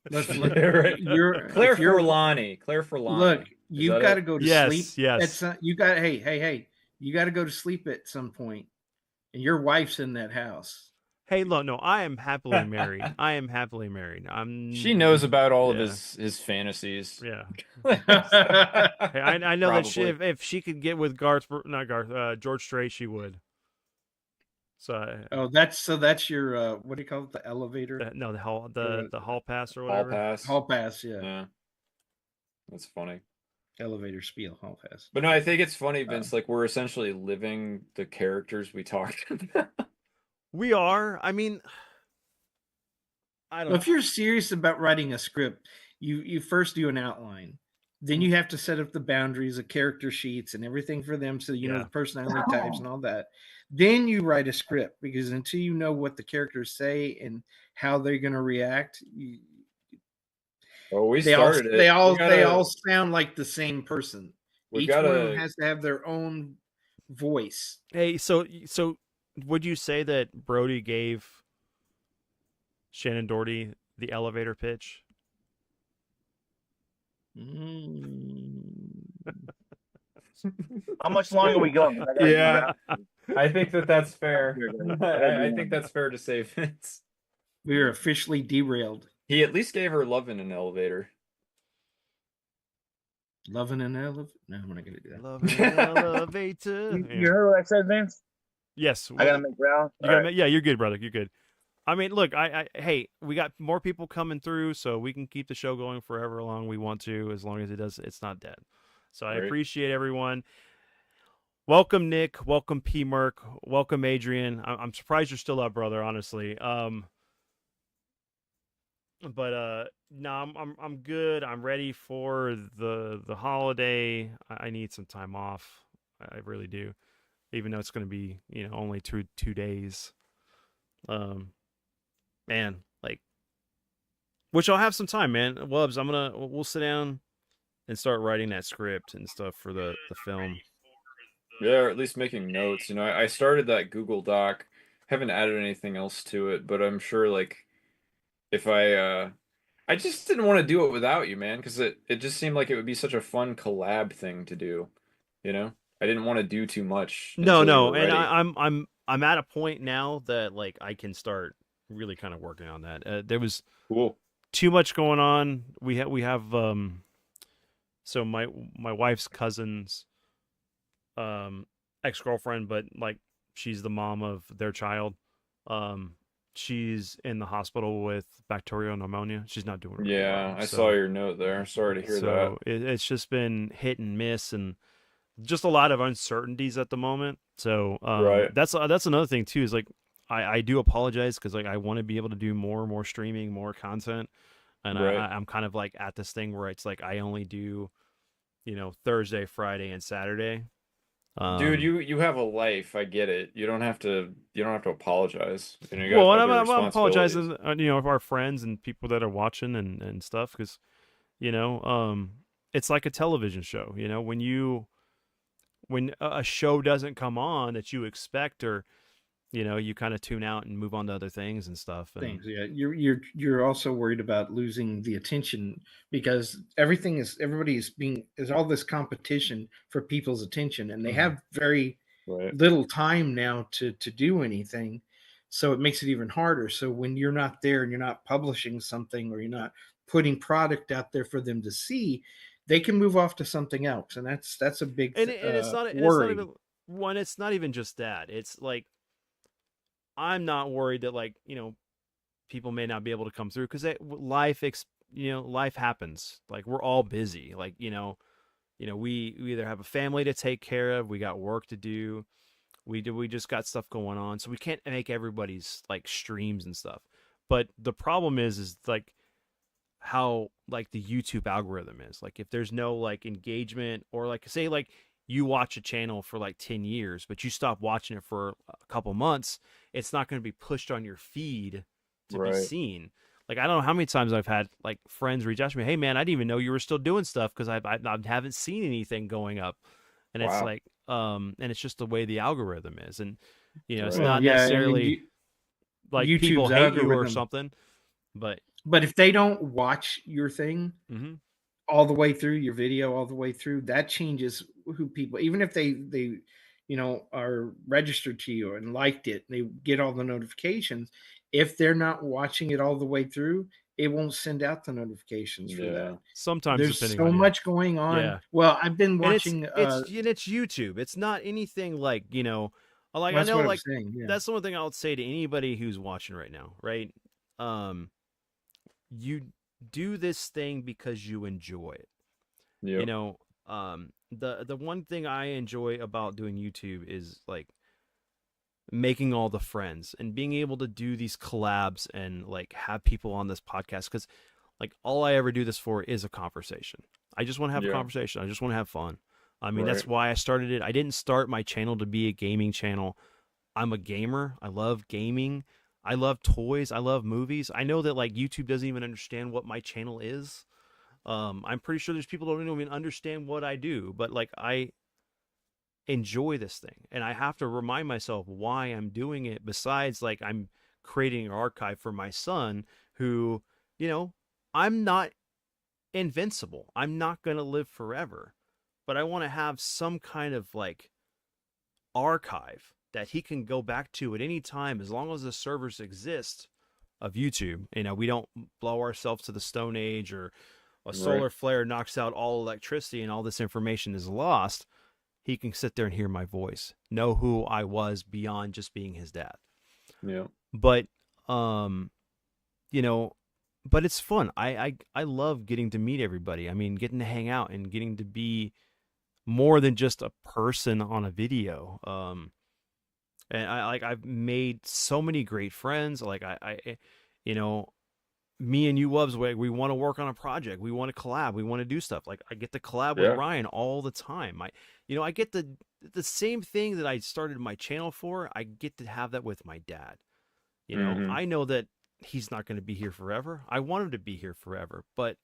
Look, Right. Claire Claire Forlani. Claire Forlani. Look, Is you've that got it? to go to Yes, sleep. yes. At some, you got hey, you got to go to sleep at some point. and your wife's in that house. Hey, look, no, I am happily married. I am happily married. She knows about all of yeah, his fantasies. yeah. So- Hey, I know that Probably. if she could get with George Strait, she would. So Oh, that's your what do you call it? The elevator? no, the hall Or the hall pass or Hall whatever. pass. hall pass, yeah. Yeah. That's funny. Elevator spiel, hall pass. But no, I think it's funny, Vince, like we're essentially living the characters we talked about. We are. I mean, I Well, don't. if you're serious about writing a script, you first do an outline. Then you have to set up the boundaries, the character sheets, and everything for them, so you know Yeah. the personality types and all that. Then you write a script, because until you know what the characters say and how they're going to react, Oh, we they all started it. they all We they gotta, all sound like the same person. we Each one of them gotta. has to have their own voice. Hey, so would you say that Brody gave Shannon Doherty the elevator pitch? How much longer are we going? Yeah. I think that's fair. I I think that's fair to say, Vince. We are officially derailed. He at least gave her love in an elevator. Love in an elevator. No, I'm not gonna do that. Love in an elevator. You Yeah. heard what I said, Vince? Yes. I gotta make round. You gotta, yeah, you're good, brother. You're good. I mean, look, hey, we got more people coming through, so we can keep the show going forever long we want to, as long as it's not dead. So I Right. appreciate everyone. Welcome, Nick. Welcome, P. Merck. Welcome, Adrian. I'm surprised you're still up, brother. Honestly. But no, I'm good. I'm ready for the holiday. I need some time off. I really do, even though it's going to be only two days. Man, like, which I'll have some time, man. Wubs, we'll sit down and start writing that script and stuff for the film. Yeah, or at least making notes. I started that Google Doc. Haven't added anything else to it, but I'm sure like if I just didn't want to do it without you, man, because it just seemed like it would be such a fun collab thing to do. I didn't want to do too much No, until you no, were and ready. I'm at a point now that like I can start really kind of working on that. There was Cool. too much going on. We have so my wife's cousin's ex-girlfriend, but like she's the mom of their child. She's in the hospital with bacterial pneumonia. She's not doing really Yeah, well. I saw your note there. Sorry to hear that. So it's just been hit and miss, and just a lot of uncertainties at the moment. So Right. that's another thing too. Is like I do apologize because like I want to be able to do more streaming, more content, and Right. I'm kind of like at this thing where it's like I only do Thursday, Friday, and Saturday. Dude, you have a life. I get it. You don't have to apologize. You got well, and other I'm responsibilities. apologizing, of our friends and people that are watching and stuff because it's like a television show. When a show doesn't come on that you expect, or you kind of tune out and move on to other things and stuff. And Things, yeah. You're also worried about losing the attention, because there's all this competition for people's attention, and they have very Right. little time now to do anything. So it makes it even harder. So when you're not there and you're not publishing something, or you're not putting product out there for them to see, they can move off to something else, and that's a big and it's not worry. it's not even just that. It's like I'm not worried that like people may not be able to come through because life happens. Like we're all busy. Like we either have a family to take care of, we got work to do, we just got stuff going on, so we can't make everybody's like streams and stuff. But the problem is like how like the YouTube algorithm is. Like if there's no like engagement, or like say like you watch a channel for like 10 years but you stop watching it for a couple months, it's not going to be pushed on your feed to be seen. Like I don't know how many times I've had like friends reach out to me, hey man, I didn't even know you were still doing stuff because I haven't seen anything going up. And it's like and it's just the way the algorithm is. And it's not necessarily like YouTube's people hate you or algorithm. something, but if they don't watch your thing all the way through, your video all the way through, that changes who people, even if they are registered to you and liked it, they get all the notifications. If they're not watching it all the way through, it won't send out the notifications for Yeah. that. Sometimes There's depending so on you. much going on. Yeah. Well, I've been And it's watching YouTube. It's not anything like, like I that's know what I'm like saying. Yeah. that's the one thing I would say to anybody who's watching right now, right? You do this thing because you enjoy it. You Yep. know, the one thing I enjoy about doing YouTube is like making all the friends and being able to do these collabs and like have people on this podcast, because like all I ever do this for is a conversation. I just want to have a Yeah. conversation. I just want to have fun. I mean, that's Right. why I started it. I didn't start my channel to be a gaming channel. I'm a gamer. I love gaming. I love toys. I love movies. I know that like YouTube doesn't even understand what my channel is. I'm pretty sure there's people who don't even understand what I do, but like I enjoy this thing and I have to remind myself why I'm doing it. Besides, like I'm creating an archive for my son who, you know, I'm not invincible. I'm not going to live forever, but I want to have some kind of like archive that he can go back to at any time as long as the servers exist of YouTube. We don't blow ourselves to the Stone Age or a solar Right. flare knocks out all electricity and all this information is lost. He can sit there and hear my voice, know who I was beyond just being his dad. Yeah. But you know, but it's fun. I love getting to meet everybody. I mean, getting to hang out and getting to be more than just a person on a video. And I've made so many great friends. Like you know, me and you Wubs, we want to work on a project. We want to collab. We want to do stuff. Like I get to collab with Yeah. Ryan all the time. I get the same thing that I started my channel for. I get to have that with my dad. Mhm. I know that he's not going to be here forever. I want him to be here forever, but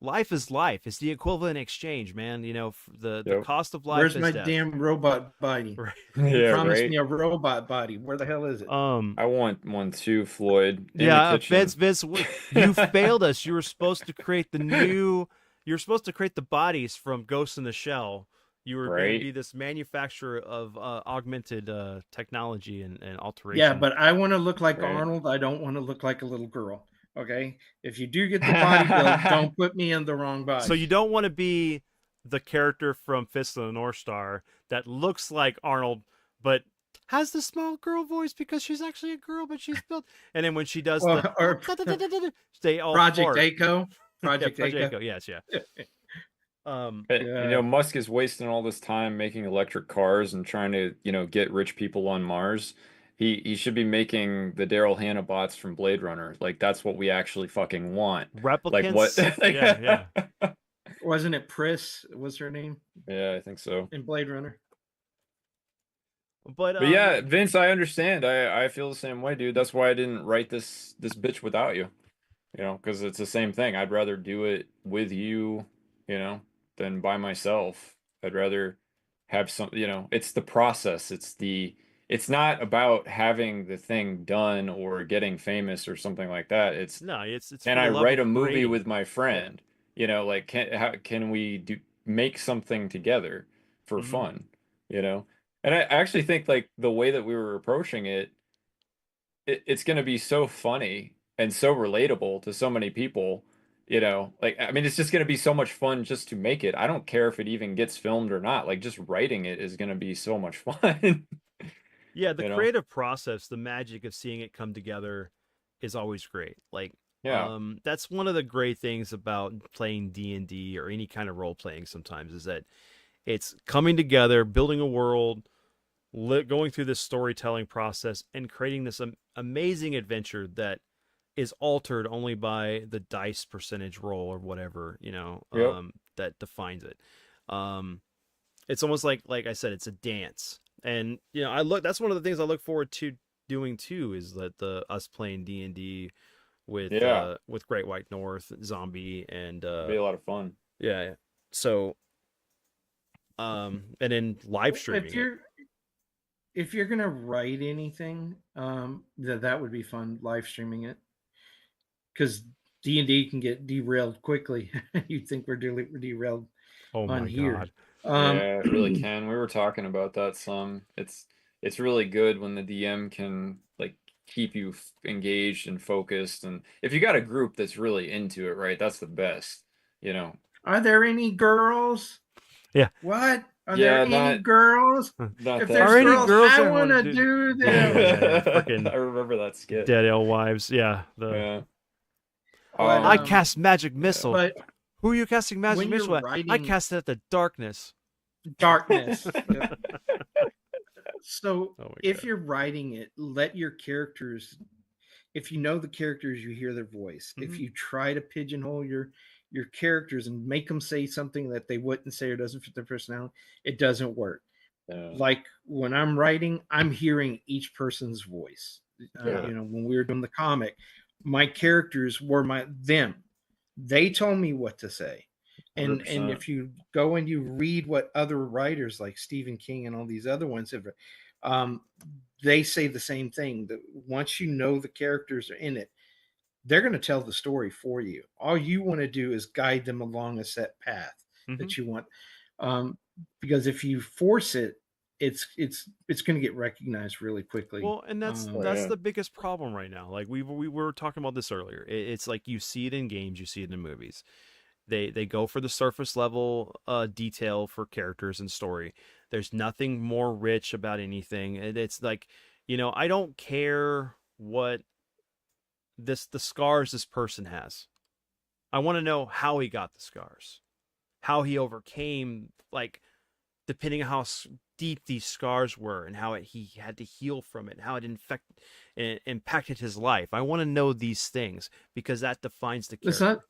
life is life. It's the equivalent exchange, man. The Yep. cost of life Where's is my death. damn robot body? Right. You Yeah. promised Right. me a robot body. Where the hell is it? I want one too, Floyd, in the Yeah, kitchen. Vince, you failed us. You were supposed to create You were supposed to create the bodies from Ghost in the Shell. You were going to be Right. this manufacturer of augmented technology and alteration. Yeah, but I want to look like Right. Arnold. I don't want to look like a little girl. Okay. If you do get the body built, don't put me in the wrong body. So you don't want to be the character from Fist of the North Star that looks like Arnold, but has the small girl voice because she's actually a girl, but she's built. And then when she does or they all Project fart. Echo. Project Yeah, Echo. Yes, yeah. But, Musk is wasting all this time making electric cars and trying to, get rich people on Mars. He should be making the Daryl Hannah bots from Blade Runner. Like that's what we actually fucking want. Like what? Replicants. Yeah. Wasn't it Pris? What's her name Yeah, I think so. in Blade Runner? But yeah, Vince, I understand. I feel the same way, dude. That's why I didn't write this bitch without you. Because it's the same thing. I'd rather do it with you, than by myself. I'd rather have some, it's the process. It's not about having the thing done or getting famous or something like that. no, it's Can for I the love write a of movie creating. with my friend? Like how can we make something together for Mhm. fun? And I actually think like the way that we were approaching it's going to be so funny and so relatable to so many people. Like I mean, it's just going to be so much fun just to make it. I don't care if it even gets filmed or not. Like just writing it is going to be so much fun. Yeah, the creative process, the magic of seeing it come together is always great. Like Yeah. that's one of the great things about playing D&D or any kind of role playing sometimes is that it's coming together, building a world, going through this storytelling process and creating this amazing adventure that is altered only by the dice percentage roll or whatever, Yep. that defines it. It's almost like I said, it's a dance. And that's one of the things I look forward to doing too is that us playing D&D with Great White North, Zombie, and It'll be a lot of fun. yeah. So and then live streaming If you're gonna write anything, that would be fun, live streaming it, because D&D can get derailed quickly. You think we're derailed Oh on my here? God. Yeah, it really can. We were talking about that some. It's really good when the DM can like keep you engaged and focused, and if you got a group that's really into it, right, that's the best, you know. Are there any girls? Yeah. What? Are Yeah, there any girls? not If that there's Are any girl. girls, girls I that want want to to do Yeah, this. freaking I remember that skit. Dead Alewives. Yeah. Yeah. But I cast magic yeah. missile. but Who are you casting magic when you're missile at? I writing cast it at the darkness. darkness, yep. So Oh my if god. you're writing it, let your characters, if you know the characters, you hear their voice. If Mhm. you try to pigeonhole your characters and make them say something that they wouldn't say or doesn't fit their personality, it doesn't work. Yeah. Like when I'm writing, I'm hearing each person's voice. Yeah. You know, when we were doing the comic, my characters were them. They told me what to say. And 100%. if you go and you read what other writers like Stephen King and all these other ones have, um, they say the same thing. That once you know the characters are in it, they're going to tell the story for you. All you want to do is guide them along a set path Mhm. that you want. Because if you force it, it's going to get recognized really quickly. Well, and that's yeah. the biggest problem right now. Like we were talking about this earlier. It's like you see it in games, you see it in movies. They go for the surface level detail for characters and story. There's nothing more rich about anything. It's like, I don't care what the scars this person has. I want to know how he got the scars, how he overcame, like, depending on how deep these scars were and how he had to heal from it, how it impacted his life. I want to know these things because that defines the character.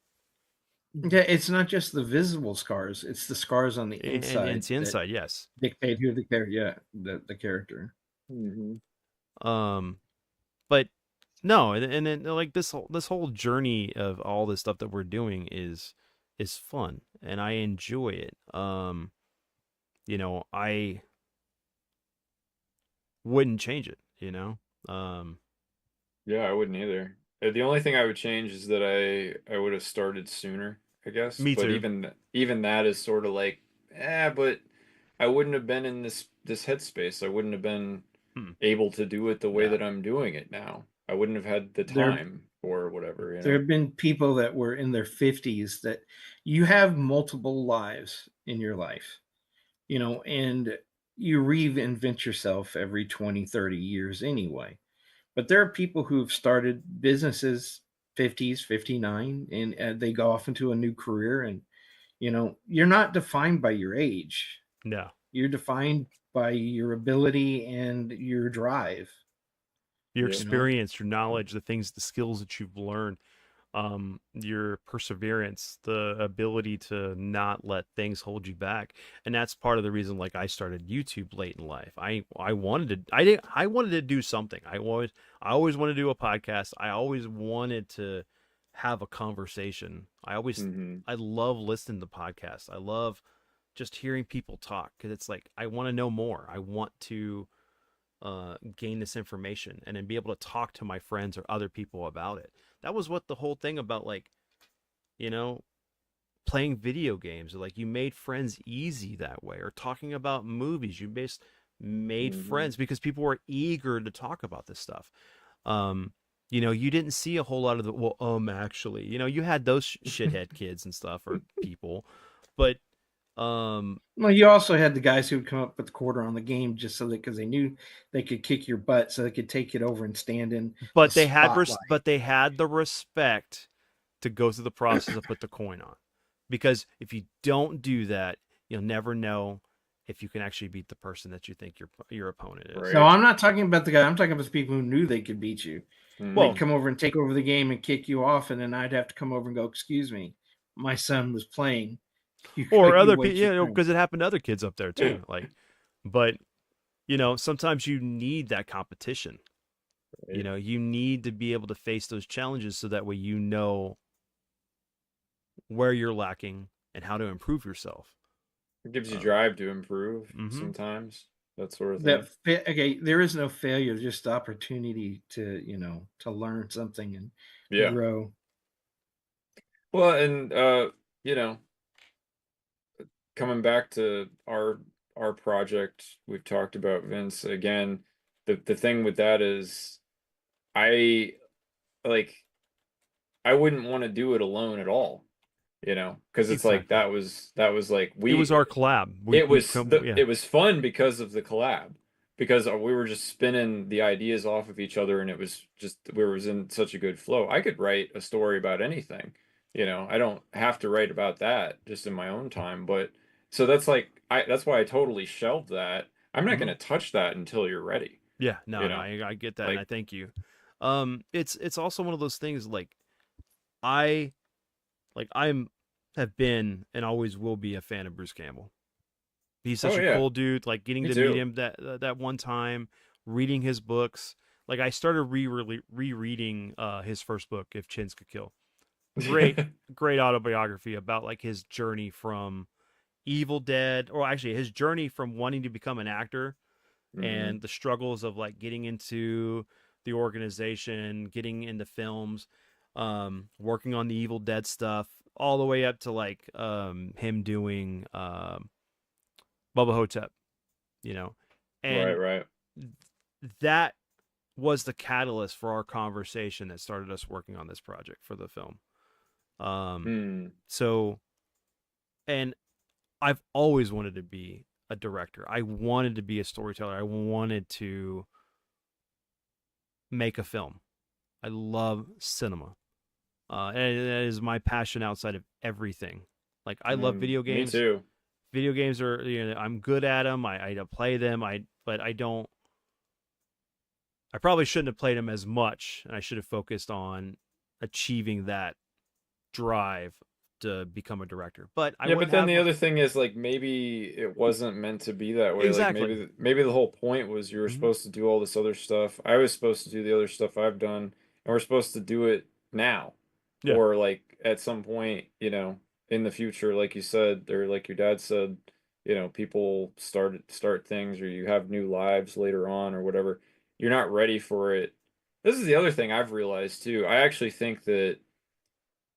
It's not just the visible scars; it's the scars on the inside. And it's the inside, yes. Dictate who the character, the character. But no, and then like this whole journey of all this stuff that we're doing is fun, and I enjoy it. I wouldn't change it. Yeah, I wouldn't either. The only thing I would change is that I would have started sooner, I guess. Me But too. even that is sort of like, but I wouldn't have been in this headspace. I wouldn't have been able to do it the way Yeah. that I'm doing it now. I wouldn't have had the There- time or whatever, There have been people that were in their 50s that you have multiple lives in your life, and you reinvent yourself every 20, 30 years anyway. But there are people who've started businesses 50s, 59, and they go off into a new career. And, you're not defined by your age. No. You're defined by your ability and your drive. Your Yeah. experience, your knowledge, the skills that you've learned, your perseverance, the ability to not let things hold you back. And that's part of the reason, like, I started YouTube late in life. I wanted to do something. I always wanted to do a podcast. I always wanted to have a conversation. I love listening to podcasts. I love just hearing people talk, because it's like, I want to know more. I want to gain this information and then be able to talk to my friends or other people about it. That was what the whole thing about, like, playing video games, like, you made friends easy that way, or talking about movies. You made friends because people were eager to talk about this stuff. You didn't see a whole lot of actually, you had those shithead kids and stuff, or people, but well, you also had the guys who would come up with the quarter on the game just so that, because they knew they could kick your butt, so they could take it over and stand in. But the they had spotlight. but they had the respect to go through the process of put the coin on, because if you don't do that, you'll never know if you can actually beat the person that you think your opponent is. Right. No, I'm not talking about the guy. I'm talking about the people who knew they could beat you. Well, They'd come over and take over the game and kick you off, and then I'd have to come over and go, "Excuse me, my son was playing." Or other people, because it happened to other kids up there too. Like, but sometimes you need that competition. Right. You need to be able to face those challenges, so that way you know where you're lacking and how to improve yourself. It gives you drive to improve Mhm. sometimes, that sort of thing. Okay, there is no failure, just opportunity to to learn something and grow. Well, and coming back to our project we've talked about, Vince, again, the thing with that is I like I wouldn't want to do it alone at all, because it's like Exactly. that was like It was our collab. We come, yeah. it was fun because of the collab, because we were just spinning the ideas off of each other, and it was just we was in such a good flow. I could write a story about anything, I don't have to write about that just in my own time, but so that's like that's why I totally shelved that. I'm not going Mhm. to touch that until you're ready, Yeah, no, you no, know. I get that, and I Like, thank you. It's also one of those things like I I'm have been and always will be a fan of Bruce Campbell. He's oh such a yeah, cool dude. Like getting me to meet too. him that one time, reading his books. Like I started rereading his first book, If Chins Could Kill. Great autobiography about like his journey from Evil Dead, or actually his journey from wanting to become an actor Hmm. and the struggles of like getting into the organization, getting into films, working on the Evil Dead stuff, all the way up to like him doing Bubba Hotep, you know, Right, and right. that was the catalyst for our conversation that started us working on this project for the film. Um, Hmm. so, and I've always wanted to be a director. I wanted to be a storyteller. I wanted to make a film. I love cinema. And that is my passion outside of everything. Like I love video Me games. too. Video games are, I'm good at them. I play them. But I don't. I probably shouldn't have played them as much, and I should have focused on achieving that drive to become a director. But I Yeah, wouldn't but then have the other thing is, like, maybe it wasn't meant to be that way. Like, exactly. maybe the whole point was you were Hmm. supposed to do all this other stuff. I was supposed to do the other stuff I've done, and we're supposed to do it now, Yeah. or like at some point, in the future, like you said, or like your dad said, people start things, or you have new lives later on, or whatever. You're not ready for it. This is the other thing I've realized too. I actually think that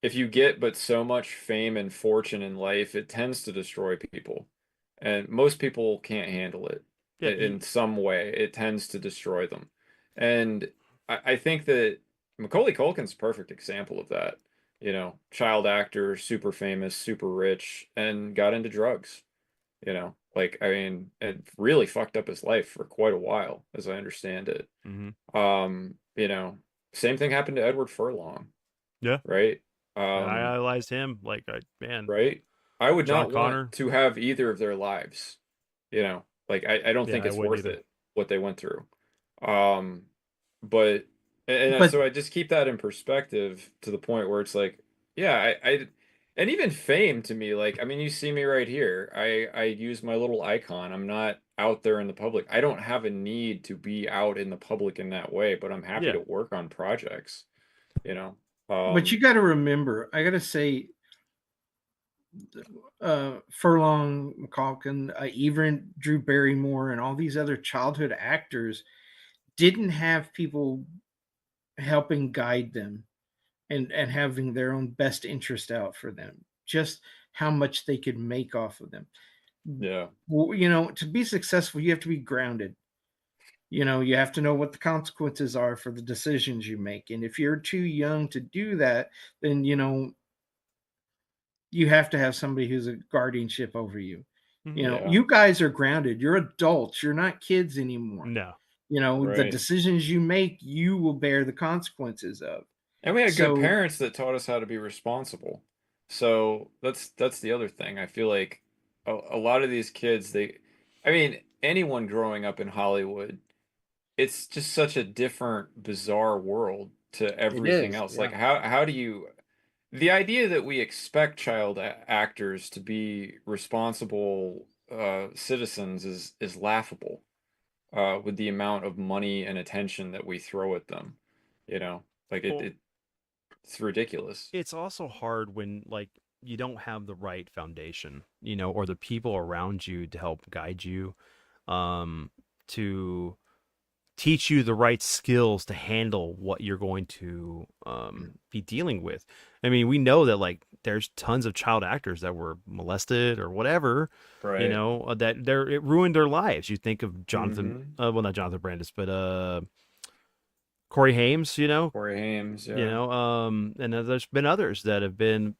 if you get but so much fame and fortune in life, it tends to destroy people. And most people can't handle it Yeah. in some way. It tends to destroy them. And I think that Macaulay Culkin's a perfect example of that. Child actor, super famous, super rich, and got into drugs. Like, I mean, it really fucked up his life for quite a while, as I understand it. Hmm. Um, you know, Same thing happened to Edward Furlong, Yeah. right? I Um, idolized him. Like, man, right? I would John not want Connor. to have either of their lives, like I don't Yeah, think I it's wouldn't worth either. it what they went through. Um, but But so I just keep that in perspective to the point where it's like, yeah, and even fame to me, like, I mean, you see me right here. I use my little icon. I'm not out there in the public. I don't have a need to be out in the public in that way, but I'm happy Yeah. to work on projects, you know. but you Um, got to remember, I got to say, Furlong, McCalkin, even Drew Barrymore, and all these other childhood actors didn't have people helping guide them and having their own best interest out for them. Just how much they could make off of them. yeah. Well, to be successful, you have to be grounded. You have to know what the consequences are for the decisions you make. And if you're too young to do that, then you have to have somebody who's a guardianship over you. Hmm. Yeah, You guys are grounded. You're adults. You're not kids anymore. No. The right. decisions you make, you will bear the consequences of. And we had good So parents that taught us how to be responsible. So that's the other thing. I feel like a lot of these kids, I mean, anyone growing up in Hollywood, it's just such a different, bizarre world to it everything is, else. Like, yeah. how do the idea that we expect actors to be responsible citizens is laughable, with the amount of money and attention that we throw at them. Like Well, it's ridiculous. it's also hard when like you don't have the right foundation, or the people around you to help guide you, um, to teach you the right skills to handle what you're going to be dealing with. I mean, we know that like there's tons of child actors that were molested or whatever, you Right. know, that it ruined their lives. You think of Jonathan, Mhm. well, not Jonathan Brandis, but Corey Haim, Corey Hames, you yeah. know, and then there's been others that have been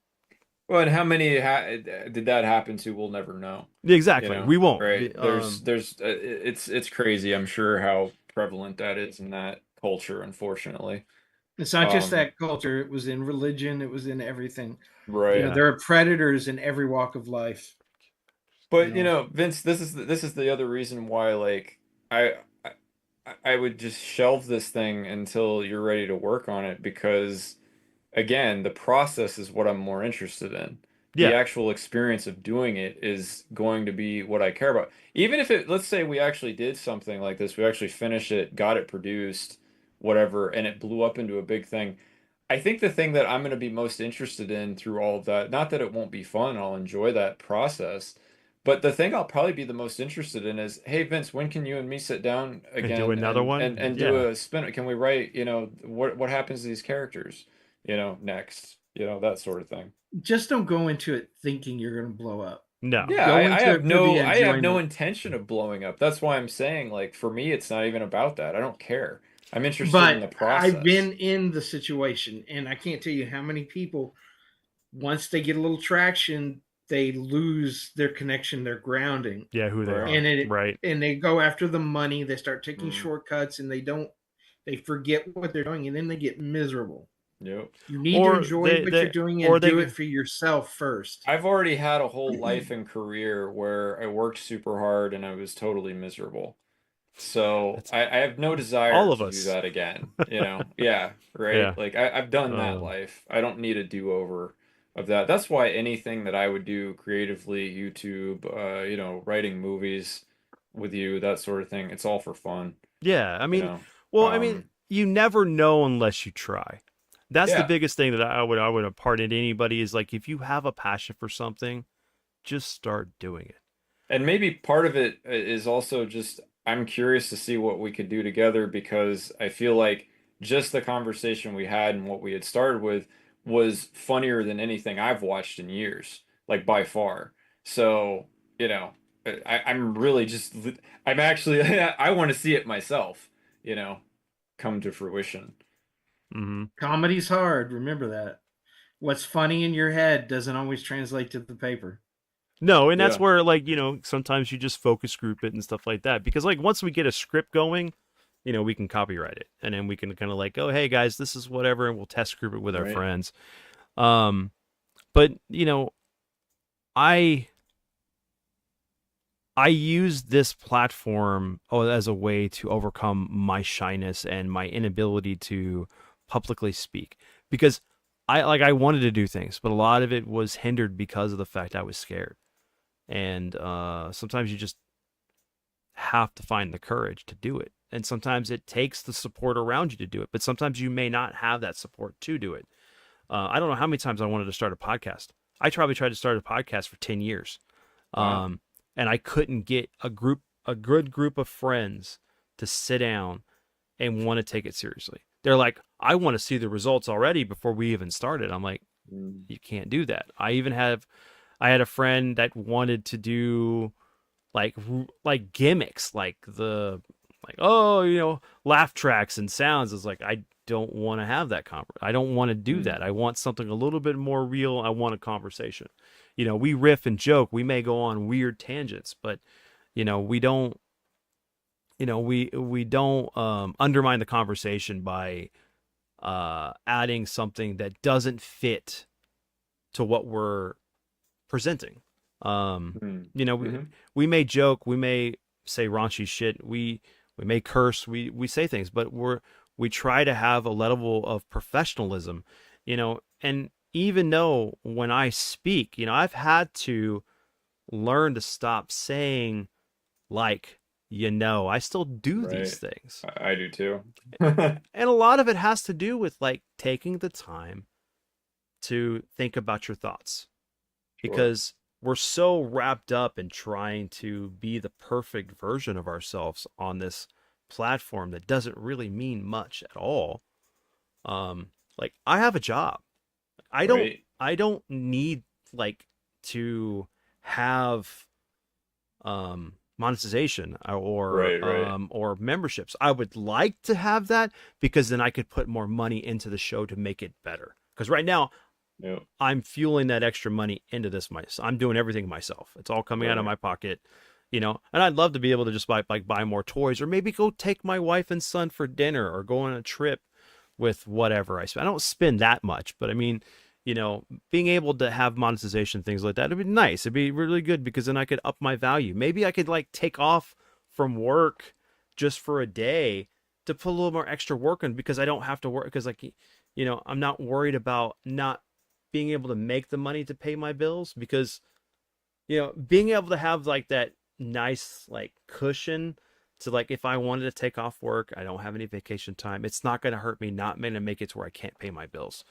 Well, and how many did that happen to? We'll never know. You exactly. know, We won't. right? It's crazy. I'm sure how prevalent that is in that culture, unfortunately. It's not just Um, that culture, it was in religion, it was in everything. right. Yeah. There are predators in every walk of life. But Vince, this is the other reason why like I I would just shelve this thing until you're ready to work on it because again, the process is what I'm more interested in. The Yeah. actual experience of doing it is going to be what I care about. Even if let's say we actually did something like this, we actually finished it, got it produced, whatever, and it blew up into a big thing. I think the thing that I'm going to be most interested in through all of that, not that it won't be fun, I'll enjoy that process, but the thing I'll probably be the most interested in is, hey Vince, when can you and me sit down And do again another and one. do Yeah. a spin? Can we write, what happens to these characters, next, that sort of thing. Just don't go into it thinking you're going to blow up. No. Yeah, Go I into have it for the no I have no enjoyment. intention of blowing up. That's why I'm saying like for me it's not even about that. I don't care. I'm interested in But the I've process. been in the situation, and I can't tell you how many people, once they get a little traction, they lose their connection, their grounding, Yeah, who they Right. are. and Right. they go after the money. They start taking Mm, shortcuts, and they forget what they're doing, and then they get miserable. yep. You need to Or enjoy what they you're doing or and do they it for yourself first. I've already had a whole life and career where I worked super hard and I was totally miserable. So that's I have no desire all of to do us. that again. Yeah, right. Yeah. Like I've done that Um life. I don't need a do-over of that. That's why anything that I would do creatively, YouTube, writing movies with you, that sort of thing, it's all for fun, yeah, I you mean, know. well, I mean, Um, you never know unless you try. That's the yeah. biggest thing that I would impart into anybody is like if you have a passion for something, just start doing it. And maybe part of it is also just I'm curious to see what we could do together because I feel like just the conversation we had and what we had started with was funnier than anything I've watched in years, like by far. So, you know, I'm really just I'm actually I want to see it myself, you know, come to fruition. Hmm. Comedy's hard. Remember that. What's funny in your head doesn't always translate to the paper. No, and that's Yeah, where like, sometimes you just focus group it and stuff like that because like once we get a script going, we can copyright it and then we can kind of like, oh, hey guys, this is whatever, and we'll test group it with our right. friends. Um, but I I use this platform as a way to overcome my shyness and my inability to publicly speak because I wanted to do things, but a lot of it was hindered because of the fact I was scared. And sometimes you just have to find the courage to do it. And sometimes it takes the support around you to do it, but sometimes you may not have that support to do it. I don't know how many times I wanted to start a podcast. I probably tried to start a podcast for 10 years. Wow. And I couldn't get a good group of friends to sit down and want to take it seriously. They're like, I want to see the results already before we even started. I'm like, Mm, you can't do that. I had a friend that wanted to do like gimmicks, laugh tracks and sounds. Is like, I don't want to have that I don't want to do mm, that. I want something a little bit more real. I want a conversation. We riff and joke. We may go on weird tangents, but we don't. We don't undermine the conversation by adding something that doesn't fit to what we're presenting. mm, We, mhm. we may joke, we may say raunchy shit, we may curse, we say things, but we try to have a level of professionalism, and even though when I speak, I've had to learn to stop saying like, I still do these Right. things. I do too. And a lot of it has to do with like taking the time to think about your thoughts Sure. because we're so wrapped up in trying to be the perfect version of ourselves on this platform that doesn't really mean much at all. Like I have a job. Right. I don't need like to have monetization Right. or memberships. I would like to have that because then I could put more money into the show to make it better. Because right now Yep. I'm fueling that extra money into this myself. I'm doing everything myself. It's all coming out of Right. my pocket, you know. And I'd love to be able to just buy more toys, or maybe go take my wife and son for dinner, or go on a trip with whatever I spend. I don't spend that much, but I mean, you know, being able to have monetization, things like that, it'd be nice. It'd be really good because then I could up my value. Maybe I could like take off from work just for a day to put a little more extra work in, because I don't have to work, because like, you know, I'm not worried about not being able to make the money to pay my bills, because, you know, being able to have like that nice like cushion to, like, if I wanted to take off work, I don't have any vacation time, it's not going to hurt me, not going to make it to where I can't pay my bills.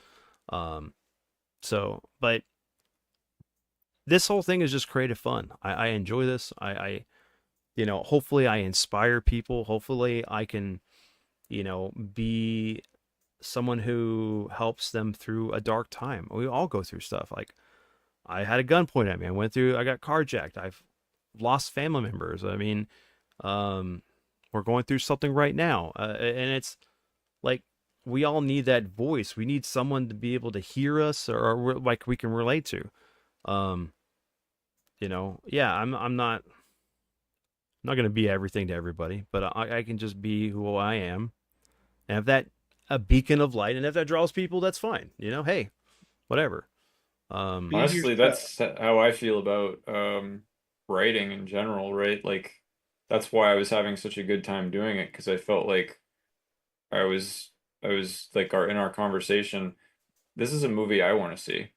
So but this whole thing is just creative fun. I enjoy this. I you know, hopefully I inspire people. Hopefully I can, you know, be someone who helps them through a dark time. We all go through stuff. Like, I had a gun pointed at me. I got carjacked. I've lost family members. I mean, we're going through something right now. And it's like, we all need that voice. We need someone to be able to hear us, or like we can relate to. Um, you know, yeah, I'm not going to be everything to everybody, but I can just be who I am. And if that a beacon of light, and if that draws people, that's fine. You know, hey, whatever. Be Honestly, yourself. that's how I feel about writing in general, right? Like that's why I was having such a good time doing it, because I felt like I was I was like in our conversation, this is a movie I want to see.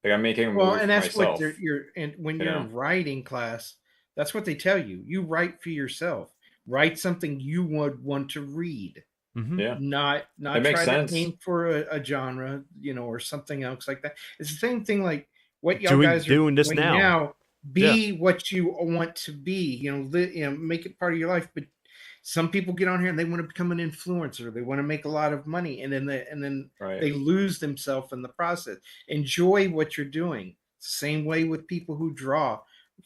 Like I'm making a Well, movie and for that's what myself, you're and when you you're know? in writing class, that's what they tell you. You write for yourself. Write something you would want to read. mm-hmm. Yeah. It Not makes try to sense. aim for a genre, you know, or something else like that. It's the same thing like what y'all doing guys are doing this doing now. now. Yeah. Be what you want to be, you know, make it part of your life. But some people get on here and they want to become an influencer. They want to make a lot of money, and then Right. they lose themselves in the process. Enjoy what you're doing. Same way with people who draw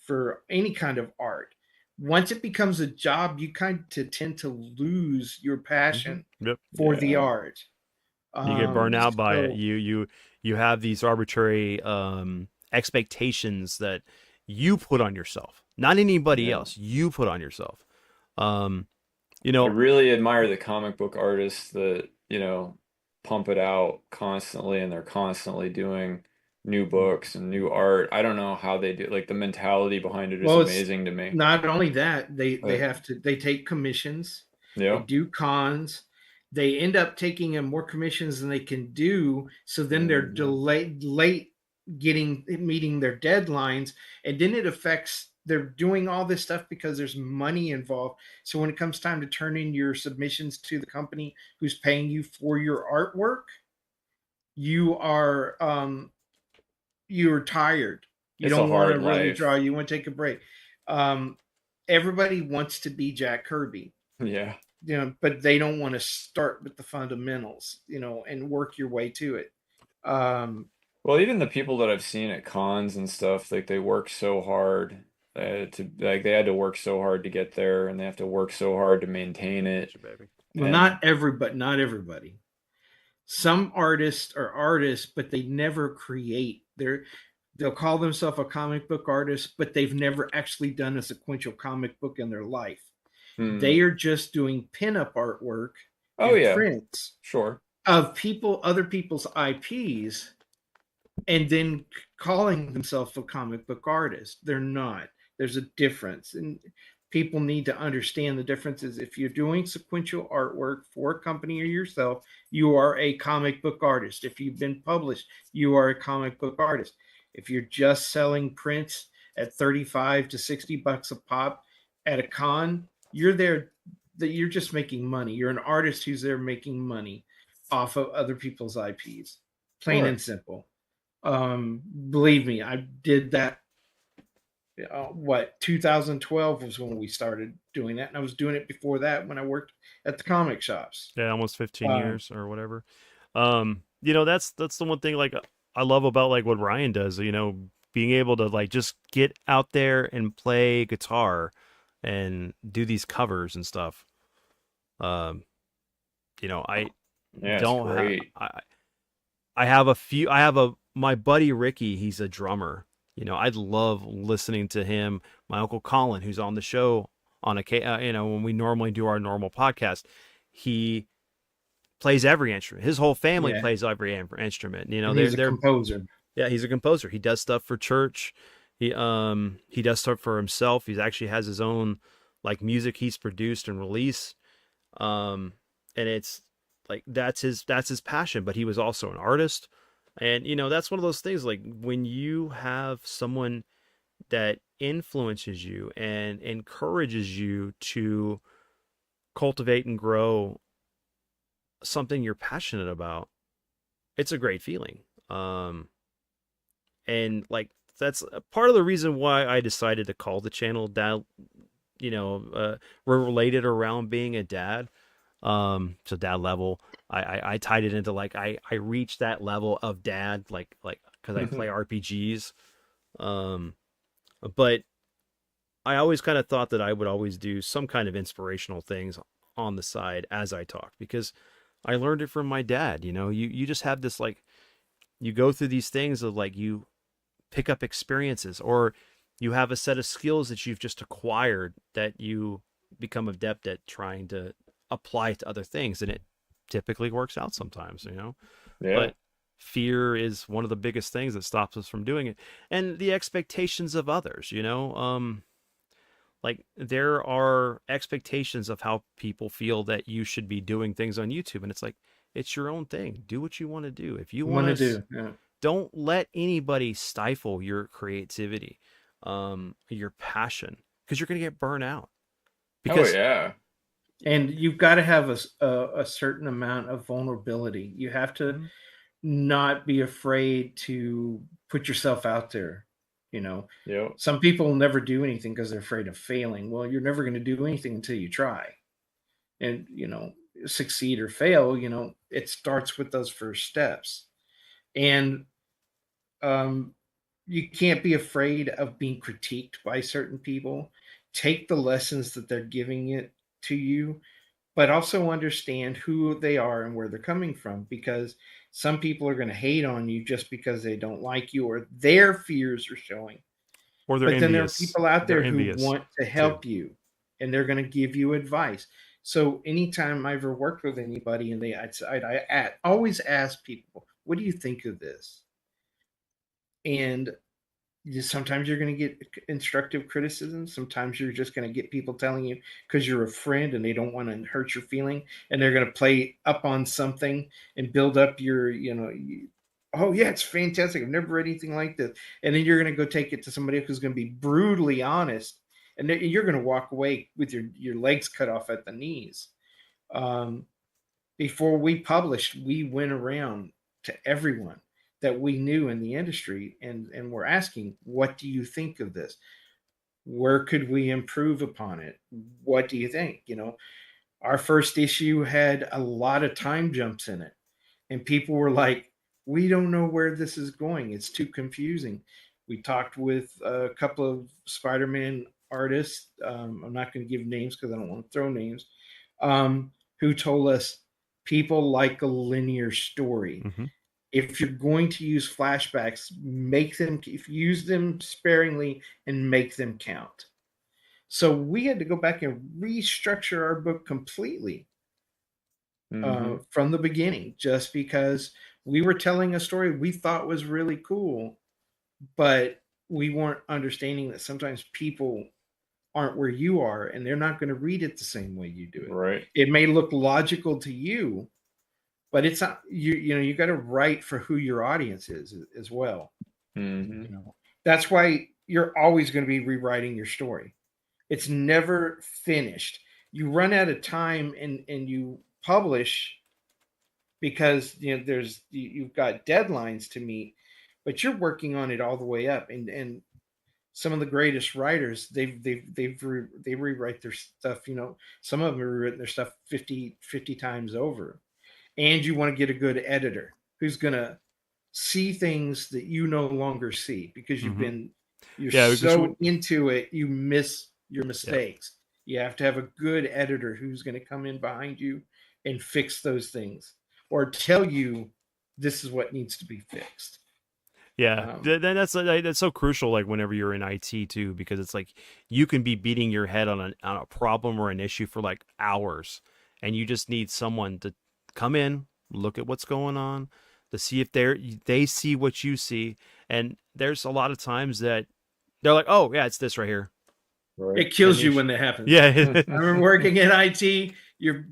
for any kind of art. Once it becomes a job, you kind of tend to lose your Mm-hmm. passion Yep. for the Yeah. art. You get burned out by it. So You have these arbitrary expectations that you put on yourself, not anybody Yeah. else. You put on yourself. Um, you I know, really admire the comic book artists that, pump it out constantly and they're constantly doing new books and new art. I don't know how they do, like the mentality behind it is well, it's amazing to me. not only that they But have to they take commissions, they yeah. do cons, they end up taking in more commissions than they can do. So then they're Mhm. delayed late getting meeting their deadlines, and then it affects. They're doing all this stuff because there's money involved. So when it comes time to turn in your submissions to the company who's paying you for your artwork, you are you're tired. You It's a don't want to hard really life. draw. You want to take a break. Um, Everybody wants to be Jack Kirby, Yeah. you know, but they don't want to start with the fundamentals, you know, and work your way to it. Um, Well, even the people that I've seen at cons and stuff, like they work so hard to like they had to work so hard to get there and they have to work so hard to maintain it. Gotcha, baby. well, And not everybody. Some artists are artists, but they never create. They'll call themselves a comic book artist, but they've never actually done a sequential comic book in their life. hmm. They are just doing pinup artwork Oh and yeah, prints sure. of other people's IPs, and then calling themselves a comic book artist. They're not. There's a difference, and people need to understand the differences. If you're doing sequential artwork for a company or yourself, you are a comic book artist. If you've been published, you are a comic book artist. If you're just selling prints at 35 to 60 bucks a pop at a con, you're there that you're just making money. You're an artist who's there making money off of other people's IPs. Plain Sure. and simple. Believe me, I did that what 2012 was when we started doing that, and I was doing it before that when I worked at the comic shops. Yeah, almost 15 Um, years or whatever. That's the one thing like I love about like what Ryan does, being able to like just get out there and play guitar and do these covers and stuff. Um, I Yeah, it's don't have great. I have a few. I have a my buddy Ricky. He's a drummer. I love listening to him. My uncle Colin, who's on the show on when we normally do our normal podcast, he plays every instrument. His whole family yeah, plays every instrument. and he's a composer. Yeah, he's a composer. He does stuff for church. He does stuff for himself. He actually has his own like music he's produced and released. And it's like that's his passion, but he was also an artist. And that's one of those things like when you have someone that influences you and encourages you to cultivate and grow something you're passionate about, it's a great feeling. And like that's a part of the reason why I decided to call the channel Dad, related around being a dad. So dad level, I tied it into like I reached that level of dad like because I play RPGs. Um, but I always kind of thought that I would always do some kind of inspirational things on the side as I talk because I learned it from my dad. You just have this like you go through these things of like you pick up experiences or you have a set of skills that you've just acquired that you become adept at trying to apply to other things, and it typically works out sometimes. Yeah. But fear is one of the biggest things that stops us from doing it, and the expectations of others. Like there are expectations of how people feel that you should be doing things on YouTube, and it's like it's your own thing. Do what you want to do. If you Want to want to, do? Yeah. don't let anybody stifle your creativity, your passion, because you're going to get burnt out. Oh Because yeah. And you've got to have a certain amount of vulnerability. You have to Mhm. not be afraid to put yourself out there. Yep. Some people never do anything because they're afraid of failing. Well, you're never going to do anything until you try. And, succeed or fail, it starts with those first steps. And um, you can't be afraid of being critiqued by certain people. Take the lessons that they're giving it to you, but also understand who they are and where they're coming from, because some people are going to hate on you just because they don't like you or their fears are showing. or they're But then there are envious. people out They're there who envious want to too. help you and they're going to give you advice. So anytime I ever worked with anybody and always ask people, what do you think of this? And sometimes you're going to get instructive criticism. Sometimes you're just going to get people telling you because you're a friend and they don't want to hurt your feeling, and they're going to play up on something and build up your, oh yeah, it's fantastic. I've never read anything like this. And then you're going to go take it to somebody who's going to be brutally honest, and you're going to walk away with your legs cut off at the knees. Um, Before we published, we went around to everyone that we knew in the industry and we're asking, what do you think of this? Where could we improve upon it? What do you think? Our first issue had a lot of time jumps in it, and people were like, we don't know where this is going. It's too confusing. We talked with a couple of Spider-Man artists. I'm not going to give names because I don't want to throw names. Who told us people like a linear story. Hmm. If you're going to use flashbacks, use them sparingly and make them count. So we had to go back and restructure our book completely Mm-hmm. from the beginning, just because we were telling a story we thought was really cool, but we weren't understanding that sometimes people aren't where you are and they're not going to read it the same way you do it. Right. It may look logical to you, but it's not. You got to write for who your audience is as well. Mm-hmm. That's why you're always going to be rewriting your story. It's never finished. You run out of time and you publish because you've got deadlines to meet, but you're working on it all the way up. And some of the greatest writers, they rewrite their stuff. Some of them have rewritten their stuff 50 times over. And you want to get a good editor who's going to see things that you no longer see because you're Yeah, because so into it, you miss your mistakes. You have to have a good editor who's going to come in behind you and fix those things or tell you this is what needs to be fixed. Yeah, that's so crucial. Like whenever you're in IT too, because it's like you can be beating your head on a problem or an issue for like hours, and you just need someone to come in, look at what's going on, to see if they see what you see. And there's a lot of times that they're like, "Oh yeah, it's this right here." It kills you when that happens. Yeah, I remember working in IT. You're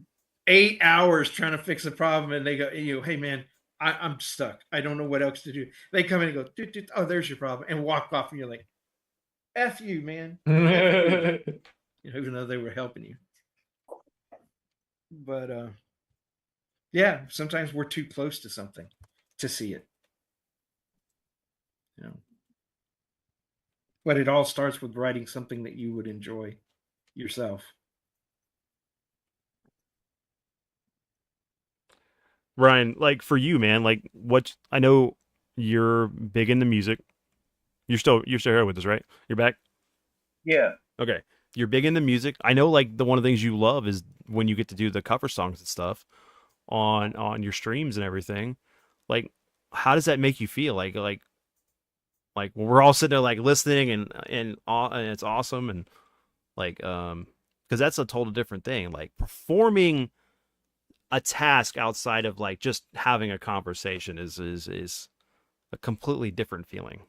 8 hours trying to fix a problem, and they go, "Hey man, I'm stuck. I don't know what else to do." They come in and go, "Oh, there's your problem," and walk off, and you're like, "F you, man." F you. Even though they were helping you. But yeah, sometimes we're too close to something to see it. But it all starts with writing something that you would enjoy yourself. Ryan, like for you, man, like what I know you're big into music. You're still here with us, right? You're back? Yeah. Okay. You're big into music. I know like one of the things you love is when you get to do the cover songs and stuff on your streams and everything. Like how does that make you feel? Like when we're all sitting there like listening and it's awesome and like because that's a total different thing. Like performing a task outside of like just having a conversation is a completely different feeling,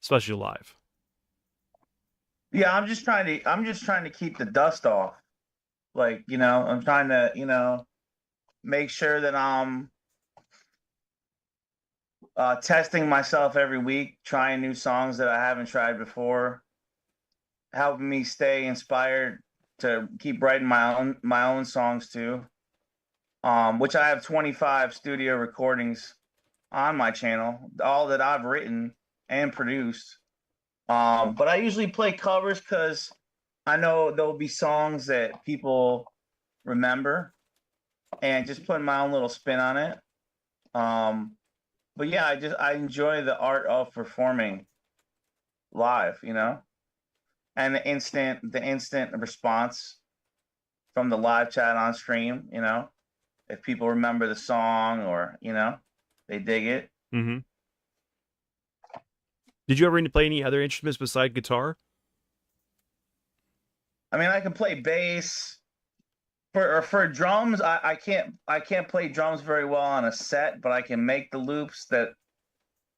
especially live. Yeah, I'm just trying to keep the dust off. Like, I'm trying to, make sure that I'm testing myself every week, trying new songs that I haven't tried before, helping me stay inspired to keep writing my own songs too. Which I have 25 studio recordings on my channel, all that I've written and produced. But I usually play covers because I know there'll be songs that people remember, and just putting my own little spin on it. But yeah, I enjoy the art of performing live, and the instant response from the live chat on stream, if people remember the song or they dig it. Mm-hmm. Did you ever play any other instruments beside guitar? I mean, I can play bass. For drums, I can't play drums very well on a set, but I can make the loops that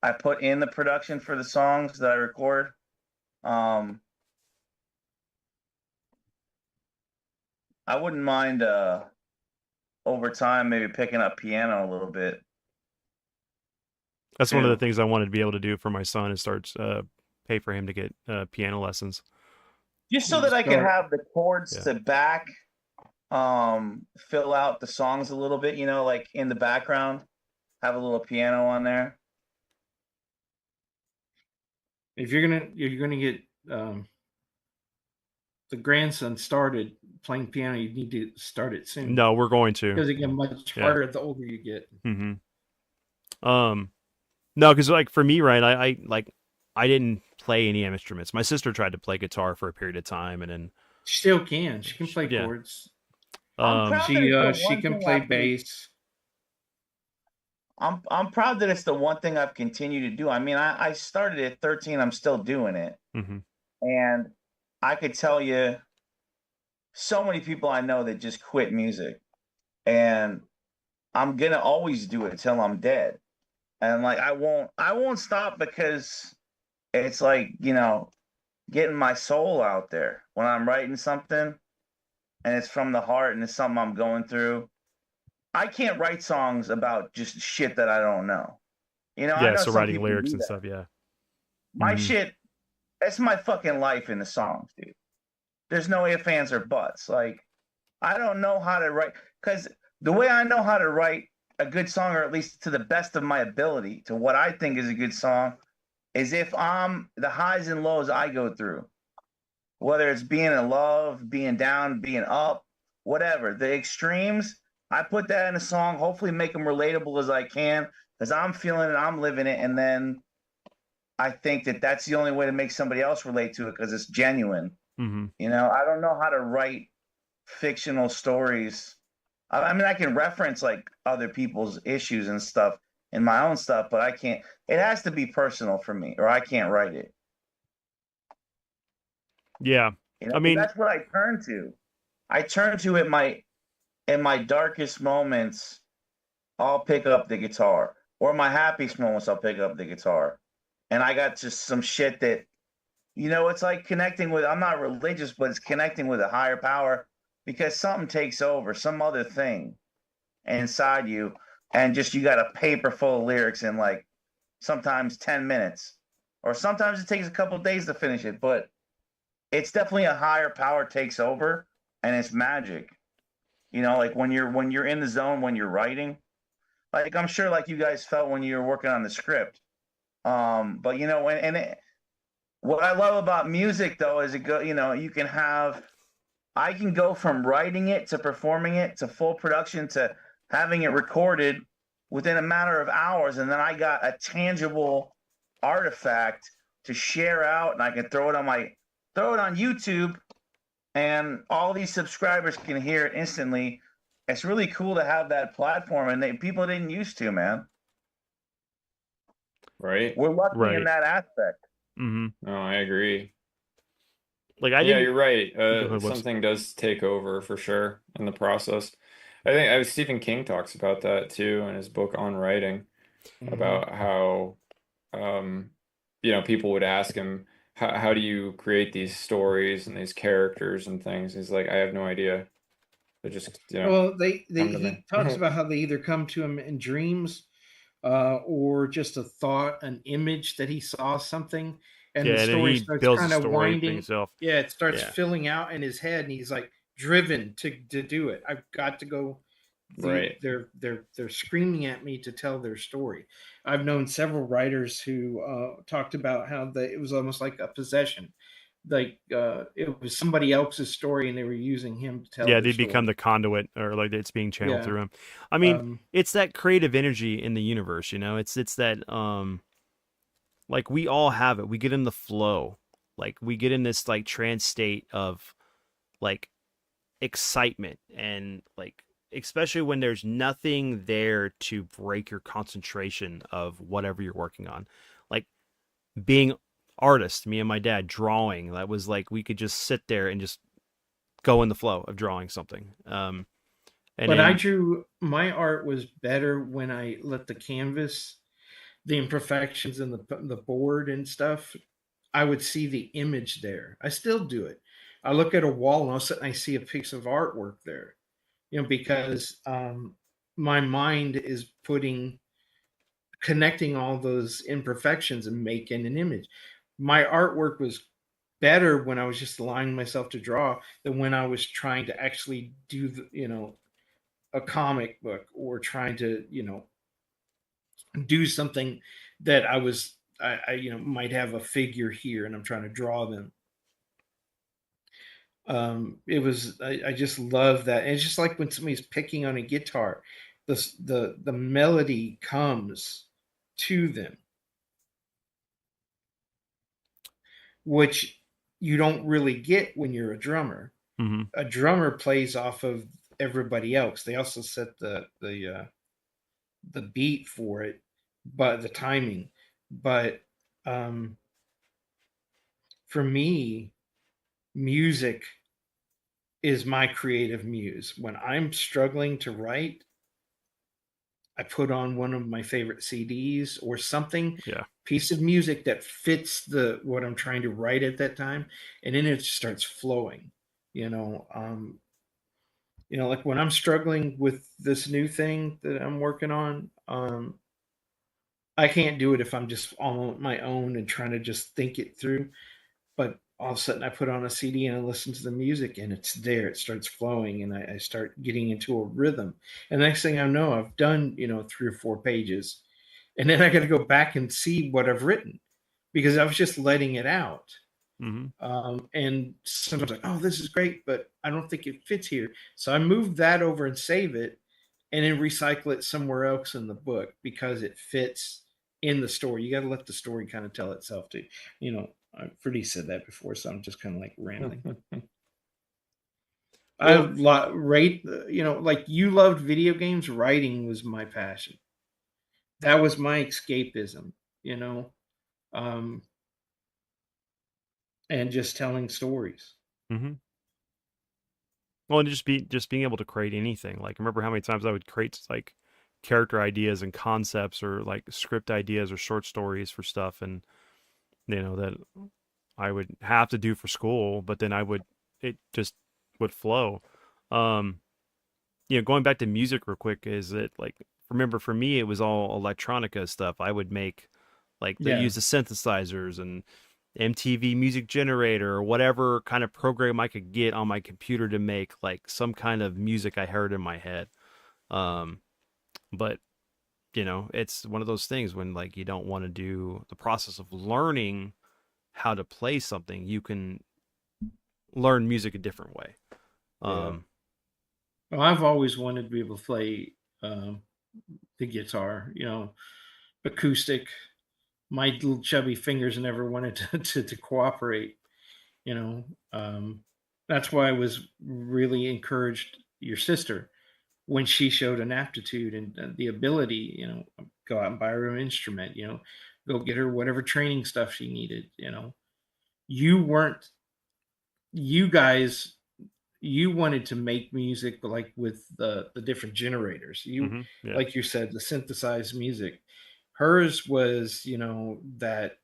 I put in the production for the songs that I record. I wouldn't mind over time maybe picking up piano a little bit. That's one of the things I wanted to be able to do for my son is start pay for him to get piano lessons. Just so that I can have the chords to back fill out the songs a little bit, like in the background, have a little piano on there. If you're gonna get the grandson started playing piano, you need to start it soon. No, we're going to, because it gets much harder the older you get. Mm-hmm. No, because like for me, right, I didn't play any instruments. My sister tried to play guitar for a period of time, and then she still can. She can play chords. She can play bass. I'm proud that it's the one thing I've continued to do. I mean, I started at 13. I'm still doing it. Mm-hmm. And I could tell you so many people I know that just quit music. And I'm going to always do it till I'm dead. And like, I won't stop because it's like, getting my soul out there when I'm writing something and it's from the heart and it's something I'm going through. I can't write songs about just shit that I don't know. I know so some writing people lyrics do and that. stuff, yeah. My shit, that's my fucking life in the songs, dude. There's no ifs, ands, or buts. Like, I don't know how to write, because the way I know how to write a good song, or at least to the best of my ability, to what I think is a good song, is if I'm the highs and lows I go through, whether it's being in love, being down, being up, whatever, the extremes, I put that in a song, hopefully make them relatable as I can, because I'm feeling it, I'm living it, and then I think that that's the only way to make somebody else relate to it because it's genuine. Mm-hmm. You know, I don't know how to write fictional stories. I mean, I can reference like other people's issues and stuff in my own stuff, but I can't. It has to be personal for me, or I can't write it. Yeah. You know, I 'cause mean, that's what I turn to. I turn to it my in my darkest moments. I'll pick up the guitar, or my happiest moments. I'll pick up the guitar, and I got just some shit that, you know, it's like connecting with. I'm not religious, but it's connecting with a higher power because something takes over, some other thing inside you, and just you got a paper full of lyrics in like sometimes 10 minutes, or sometimes it takes a couple days to finish it, but it's definitely a higher power takes over, and it's magic. You know, like when you're in the zone when you're writing, like I'm sure like you guys felt when you were working on the script. But you know, what I love about music though is you know, I can go from writing it to performing it to full production to having it recorded within a matter of hours, and then I got a tangible artifact to share out, and I can throw it on YouTube, and all these subscribers can hear it instantly. It's really cool to have that platform, and people didn't used to, man. Right? We're lucky in right. that aspect. Mm-hmm. No, I agree. Like I Yeah, didn't. you're right. Go ahead, Wes. Something does take over for sure in the process. I think Stephen King talks about that too in his book on writing, about how um, people would ask him, how do you create these stories and these characters and things? He's like, I have no idea. They just, Well, come to he talks me. about how they either come to him in dreams, or just a thought, an image that he saw something, and Yeah, the and then story he starts builds a kind of story for winding. himself. Yeah, it starts Yeah. filling out in his head, and he's like driven to do it. I've got to go. Right. They're screaming at me to tell their story. I've known several writers who talked about how it was almost like a possession, like it was somebody else's story, and they were using him to tell Yeah, their they become story. the conduit, or like it's being channeled Yeah. through him. I mean, Um, it's that creative energy in the universe, you know. It's that like we all have it. We get in the flow. Like we get in this like trance state of like excitement, and like especially when there's nothing there to break your concentration of whatever you're working on. Like being artist, me and my dad drawing, that was like we could just sit there and just go in the flow of drawing something. And but then my art was better when I let the canvas, the imperfections in the board and stuff, I would see the image there. I still do it. I look at a wall and all of a sudden I see a piece of artwork there, because my mind is connecting all those imperfections and making an image. My artwork was better when I was just allowing myself to draw than when I was trying to actually do a comic book, or trying to do something that I might have a figure here and I'm trying to draw them. It was I just love that. And it's just like when somebody's picking on a guitar, the melody comes to them, which you don't really get when you're a drummer. mhm. A drummer plays off of everybody else. They also set the beat for it, but the timing. But um, for me, music is my creative muse. When I'm struggling to write, I put on one of my favorite CDs or something, Yeah. piece of music that fits the what I'm trying to write at that time, and then it starts flowing. You know, like when I'm struggling with this new thing that I'm working on, I can't do it if I'm just on my own and trying to just think it through. But all of a sudden, I put on a CD and I listen to the music, and it's there. It starts flowing, and I start getting into a rhythm. And next thing I know, I've done 3 or 4 pages, and then I got to go back and see what I've written. because I was just letting it out. Mm-hmm. And sometimes like, oh, this is great, but I don't think it fits here. So I moved that over and save it, and then recycle it somewhere else in the book because it fits in the story. You got to let the story kind of tell itself too. I've already said that before, so I'm just kind of like rambling. Well, Like you loved video games. Writing was my passion. That was my escapism. You know, um, and just telling stories. mm-hmm. Well, and just being able to create anything. Like, remember how many times I would create like character ideas and concepts, or like script ideas or short stories for stuff, and that I would have to do for school, but then it just would flow. Um, going back to music real quick, is it like, remember for me, it was all electronica stuff. I would make, like, they Yeah. use the synthesizers and MTV Music Generator or whatever kind of program I could get on my computer to make like some kind of music I heard in my head. Um, but it's one of those things when like you don't want to do the process of learning how to play something, you can learn music a different way. Yeah. Well, I've always wanted to be able to play the guitar, acoustic. My little chubby fingers never wanted to cooperate, you know. That's why I was really encouraged your sister when she showed an aptitude and the ability, go out and buy her an instrument, go get her whatever training stuff she needed, You weren't, you guys you wanted to make music but like with the different generators, Yeah. like you said, the synthesized music. Hers was that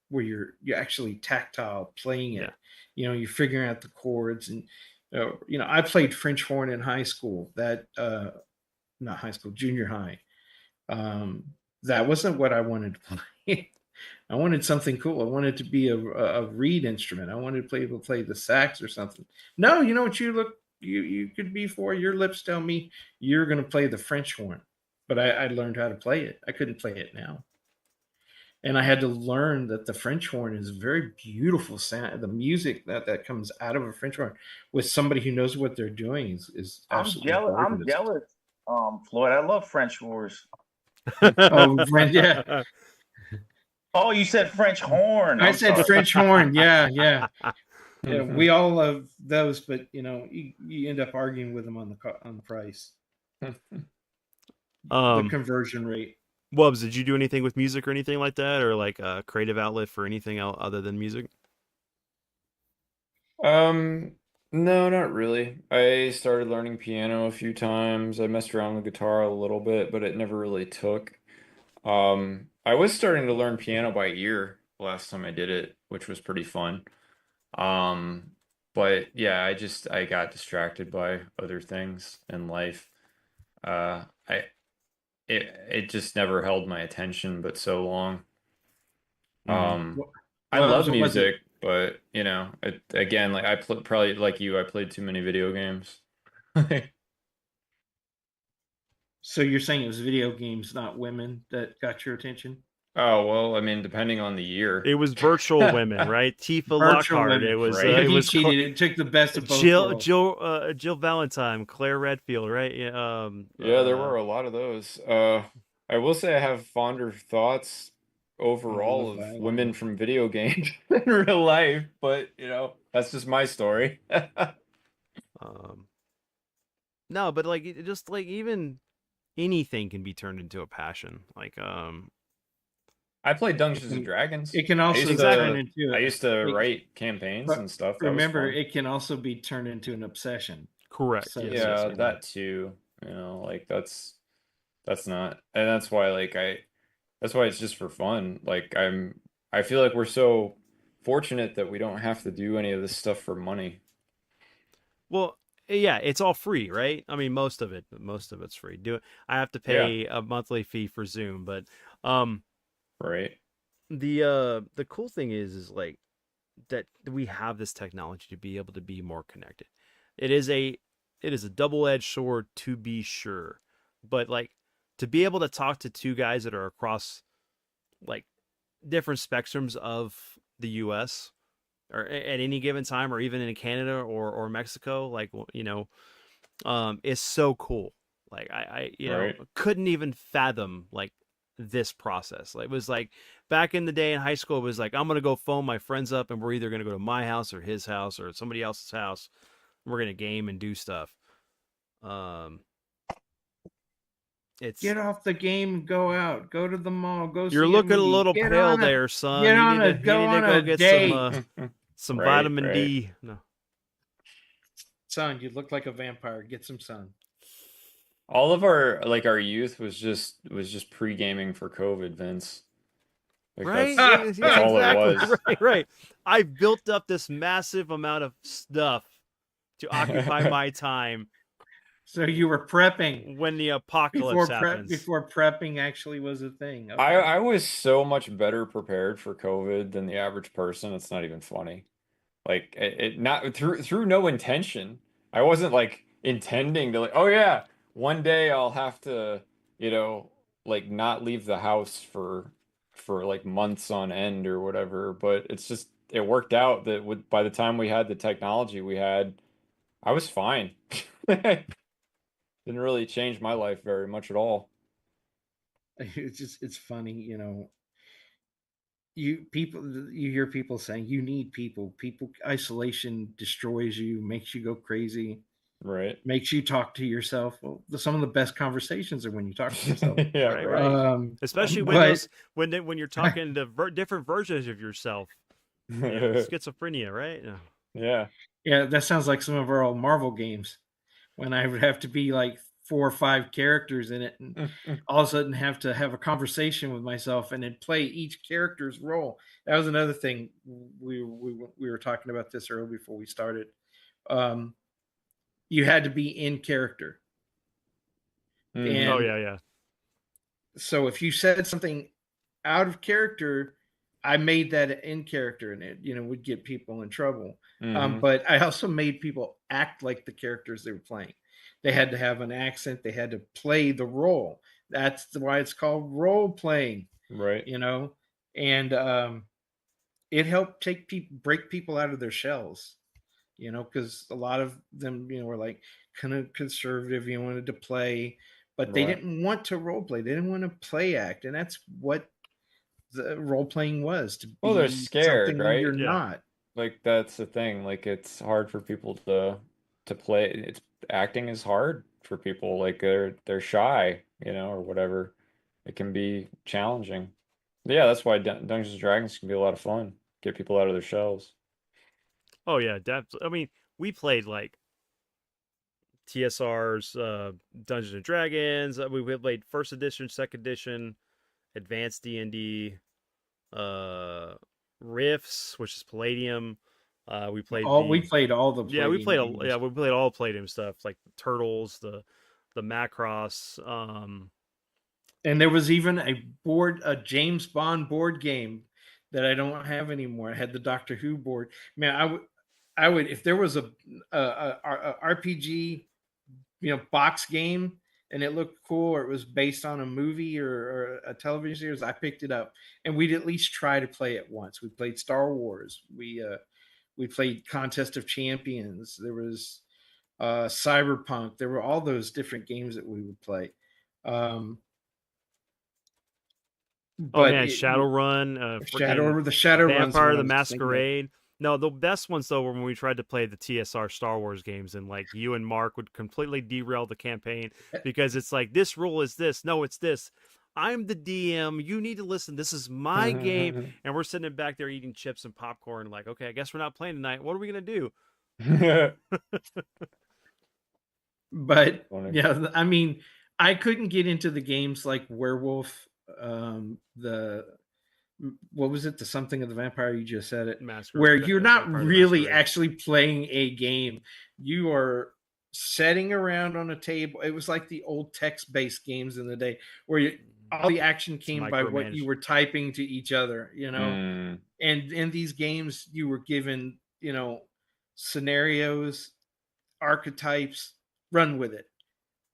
where you're actually tactile playing Yeah. it, you're figuring out the chords. And I played French horn in high school, that not high school, junior high. um that wasn't what I wanted to play. I wanted something cool. I wanted to be a reed instrument. I wanted to able to play the sax or something. No, you know what you could be for? Your lips tell me you're going to play the French horn, but I learned how to play it. I couldn't play it now, and I had to learn that the French horn is a very beautiful sound. The music that comes out of a French horn with somebody who knows what they're doing is I'm absolutely jealous. I'm gorgeous. jealous. Floyd, I love French wars. Oh, yeah. Oh, you said French horn. I I'm said sorry. French horn. Yeah, yeah. Yeah, we all love those, but you end up arguing with them on the price, the conversion rate. Wubs, did you do anything with music or anything like that, or like a creative outlet for anything else other than music? No, not really. I started learning piano a few times. I messed around with guitar a little bit, but it never really took. I was starting to learn piano by ear last time I did it, which was pretty fun. Um, but yeah, I got distracted by other things in life. Uh, I it just never held my attention, but so long. Um, I Well, love so was it? music, but again, like probably like you, I played too many video games. So you're saying it was video games, not women, that got your attention? Oh, well, I mean, depending on the year. It was virtual women, right? Tifa Virtual Lockhart. women. It was Right. He cheated. It took the best of both worlds. Jill Valentine, Claire Redfield, right? Yeah. Yeah, there were a lot of those. I will say I have fonder thoughts overall Love of women Island. from video games in real life, but that's just my story. Um, no, but like just like even anything can be turned into a passion. Like I played Dungeons and Dragons. It can also Exactly. turn into I used to it- write campaigns but and stuff. That was remember, fun. it can also be turned into an obsession. correct. So Yes, to yes, Yeah, yes. that too. Like that's not, and that's why that's why it's just for fun. Like I feel like we're so fortunate that we don't have to do any of this stuff for money. Well, yeah, it's all free, right? I mean, most of it's free. I have to Yeah, pay a monthly fee for Zoom, but um right. the cool thing is like that we have this technology to be able to be more connected. It is a double-edged sword, to be sure. But like to be able to talk to two guys that are across like different spectrums of the U.S. or at any given time, or even in Canada or Mexico, like, is so cool. Like I Right. couldn't even fathom like this process. Like, it was like back in the day in high school, it was like, I'm gonna go phone my friends up, and we're either gonna go to my house or his house or somebody else's house. We're gonna game and do stuff. Um, it's Get off the game and go out. Go to the mall. Go You're see a looking a movie. little pale there, son. You Go need to on go a get date. some Right, vitamin right. D. No. Son, you look like a vampire. Get some sun. All of our youth was just pre-gaming for COVID, Vince. Like Right? that's Yeah, all it exactly. was. Right, right. I've built up this massive amount of stuff to occupy my time So you were prepping when the apocalypse before happens. before prepping actually was a thing. Okay. I was so much better prepared for COVID than the average person. It's not even funny. Like it not through no intention. I wasn't like intending to like, oh yeah, one day I'll have to, like not leave the house for like months on end or whatever. But it's just it worked out that by the time we had the technology we had, I was fine. Didn't really change my life very much at all. It's funny, you hear people saying you need people. Isolation destroys you, makes you go crazy, Right. makes you talk to yourself. Well, some of the best conversations are when you talk to yourself. Yeah, Right, right. right. Especially when But when you're talking to different versions of yourself. Schizophrenia, right? Yeah. Yeah. yeah, that sounds like some of our old Marvel games when I would have to be like 4 or 5 characters in it, and all of a sudden have to have a conversation with myself and then play each character's role. That was another thing we were talking about this earlier before we started. Um, you had to be in character, Mhm. Oh and yeah, yeah. so if you said something out of character, I made that in character, and it would get people in trouble. Mhm. But I also made people act like the characters they were playing. They had to have an accent. They had to play the role. That's why it's called role playing. Right. You know, and it helped break people out of their shells. Because a lot of them, were like kind of conservative. You wanted to play, but they Right. didn't want to role play. They didn't want to play act, and that's what the role playing was, to Well, they're be scared, something you're right? Yeah. not. Like that's the thing. Like it's hard for people to play. It's acting is hard for people. Like they're shy, or whatever. It can be challenging. But yeah, that's why Dungeons and Dragons can be a lot of fun. Get people out of their shells. Oh yeah, I mean, we played like TSR's Dungeons and Dragons. We played first edition, second edition, advanced D&D, uh, Rifts, which is Palladium. We played We played all the yeah, we Palladium played games. we played all Palladium stuff like Turtles, the Macross. And there was even a James Bond board game that I don't have anymore. I had the Doctor Who board. Man, I would if there was a RPG, box game, and it looked cool, or it was based on a movie or a television series, I picked it up, and we'd at least try to play it once. We played Star Wars. We played Contest of Champions. There was Cyberpunk. There were all those different games that we would play. Um, Oh but man, Shadowrun, freaking the Shadowrun's Vampire one I the was just thinking of. Masquerade. No, the best ones though were when we tried to play the TSR Star Wars games, and like you and Mark would completely derail the campaign because it's like, this rule is this, no, it's this. I'm the DM. You need to listen. This is my game, and we're sitting back there eating chips and popcorn. Like, okay, I guess we're not playing tonight. What are we gonna do? But Funny. yeah, I mean, I couldn't get into the games like Werewolf, the what was it, the something of the vampire, you just said it, where you're not Vampire the really Masquerade. actually playing a game. You are sitting around on a table. It was like the old text-based games in the day where all the action came by what you micromanaged. were typing to each other, Mm, and in these games you were given, scenarios, archetypes, run with it.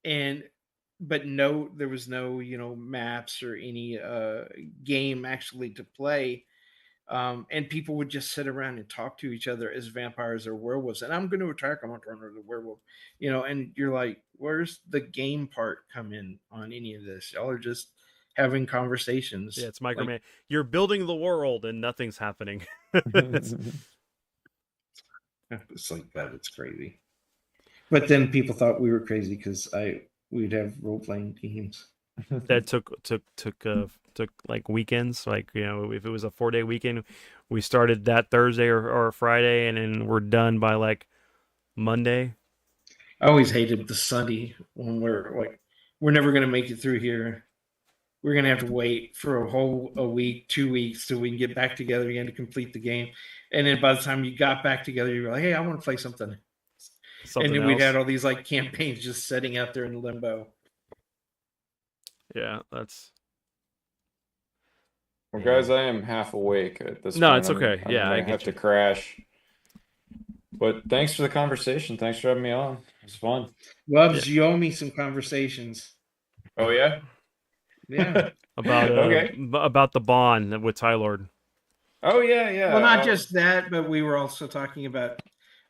And but no, there was no, maps or any game actually to play. And people would just sit around and talk to each other as vampires or werewolves. And I'm going to attack. I'm going to turn into a werewolf. And you're like, where's the game part come in on any of this? Y'all are just having conversations. Yeah, it's microman. You're building the world and nothing's happening. It's like that. It's crazy. But then people thought we were crazy because we'd have role playing games. That took like weekends. Like, if it was a 4-day weekend, we started that Thursday or Friday, and then we're done by like Monday. I always hated the Sunday when we're like, we're never gonna make it through here. We're gonna have to wait for a week, 2 weeks till we can get back together again to complete the game. And then by the time you got back together, you were like, hey, I want to play something. And then we'd had all these like campaigns just sitting out there in limbo. Yeah, that's. Well, guys, I am half awake at this point. No, it's okay. I'm Yeah, I gonna get have you. to crash. But thanks for the conversation. Thanks for having me on. It was fun. Loves, you owe me some conversations. Oh yeah? Yeah. About Okay. about the Bond with Tylord. Oh yeah. Well, not just that, but we were also talking about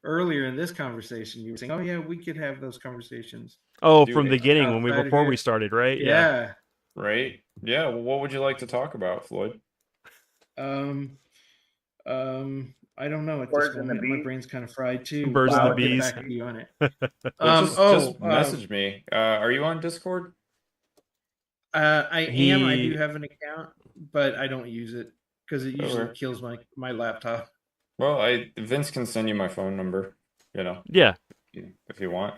earlier in this conversation. You were saying, "Oh yeah, we could have those conversations." Oh, Dude, from the beginning before we here. started, right? Yeah. Right? Yeah. Well, what would you like to talk about, Floyd? I don't know at Birds this and the moment. My bees. brain's kind of fried too. Birds and I'll the get bees. back to you on it. Well, just message me. Are you on Discord? I am. I do He- have an account, but I don't use it because it usually Okay. kills my laptop. Well, Vince can send you my phone number, Yeah. if you want.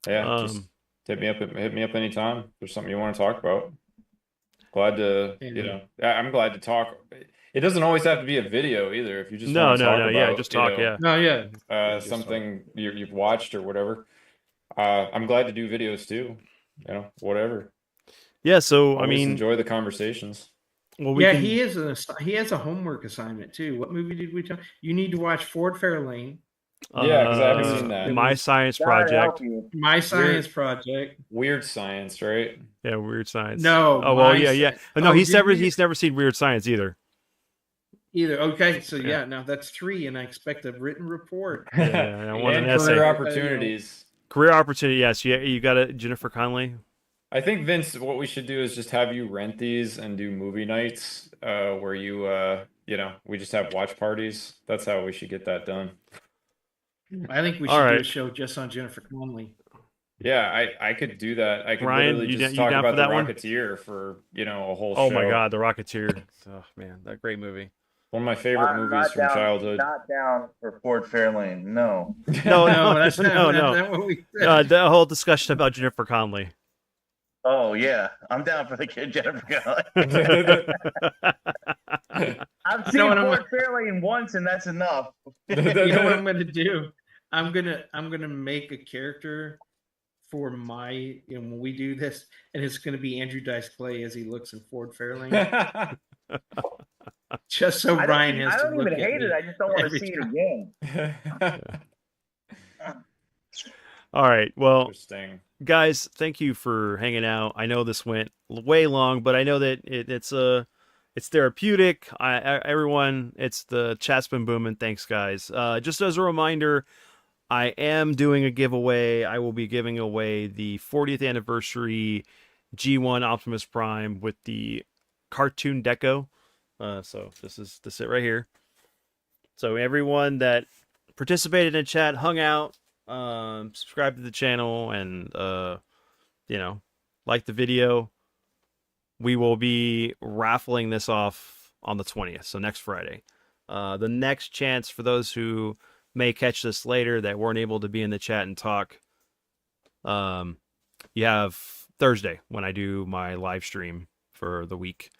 Yeah, just hit me up anytime. If there's something you want to talk about. Glad to, I'm glad to talk. It doesn't always have to be a video either. If you just want to talk about, yeah, just talk, yeah. No, yeah. Something you've watched or whatever. I'm glad to do videos too. Whatever. Yeah, so Always enjoy the conversations. Well, he has a homework assignment too. What movie did we talk? You need to watch Ford Fairlane. Yeah, because I haven't seen that. My Science Project. My Science Project. Weird Science, right? Yeah, Weird Science. No. Oh well, yeah. No, he's never seen Weird Science either. Okay, so now that's 3, and I expect a written report. Yeah, I want an career essay. Opportunities. Career opportunity. Yes, you got it, Jennifer Connelly. I think, Vince, what we should do is just have you rent these and do movie nights, where you we just have watch parties. That's how we should get that done. I think we should do a show just on Jennifer Connelly. Yeah, I could do that. I could Ryan, literally just you talk down about for the that one? Rocketeer for, a whole show. Oh my God, the Rocketeer. Oh man, that great movie. One of my favorite movies from childhood. Not down for Ford Fairlane. No. No, that's not what we said. The whole discussion about Jennifer Connelly. Oh yeah, I'm down for the kid Jennifer Connelly. I've seen Ford Fairlane once, and that's enough. You know what I'm going to do? I'm gonna make a character for when we do this, and it's going to be Andrew Dice Clay as he looks in Ford Fairlane. Just so Ryan has to look at me. I don't even hate it. I just don't want to see it again. All right. Well, guys, thank you for hanging out. I know this went way long, but I know that it's therapeutic. Everyone, the chat's been booming. Thanks, guys. Just as a reminder, I am doing a giveaway. I will be giving away the 40th anniversary G1 Optimus Prime with the cartoon deco. So this is it right here. So everyone that participated in chat, hung out, subscribe to the channel, and like the video, we will be raffling this off on the 20th, so next Friday. The next chance for those who may catch this later that weren't able to be in the chat and talk, you have Thursday when I do my live stream for the week.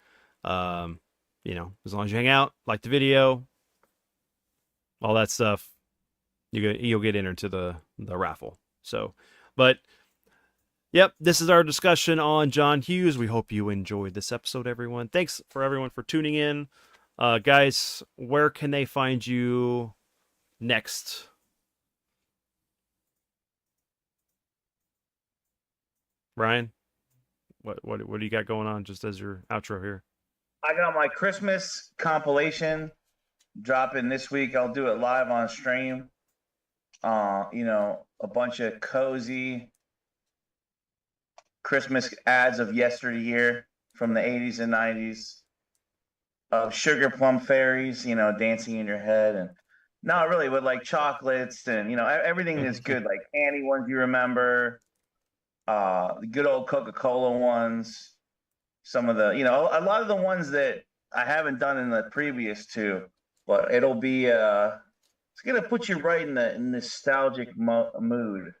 As long as you hang out, like the video, all that stuff, you'll get entered to the raffle. So, but yep, this is our discussion on John Hughes. We hope you enjoyed this episode, everyone. Thanks for everyone for tuning in. Guys, where can they find you next? Ryan? What do you got going on just as your outro here? I got my Christmas compilation dropping this week. I'll do it live on stream. A bunch of cozy Christmas ads of yesteryear from the 80s and 90s of sugar plum fairies, dancing in your head, and not really, but like chocolates and everything that's good, like candy ones you remember, the good old Coca-Cola ones, some of the a lot of the ones that I haven't done in the previous two, but it'll be it's gonna put you right in the nostalgic mood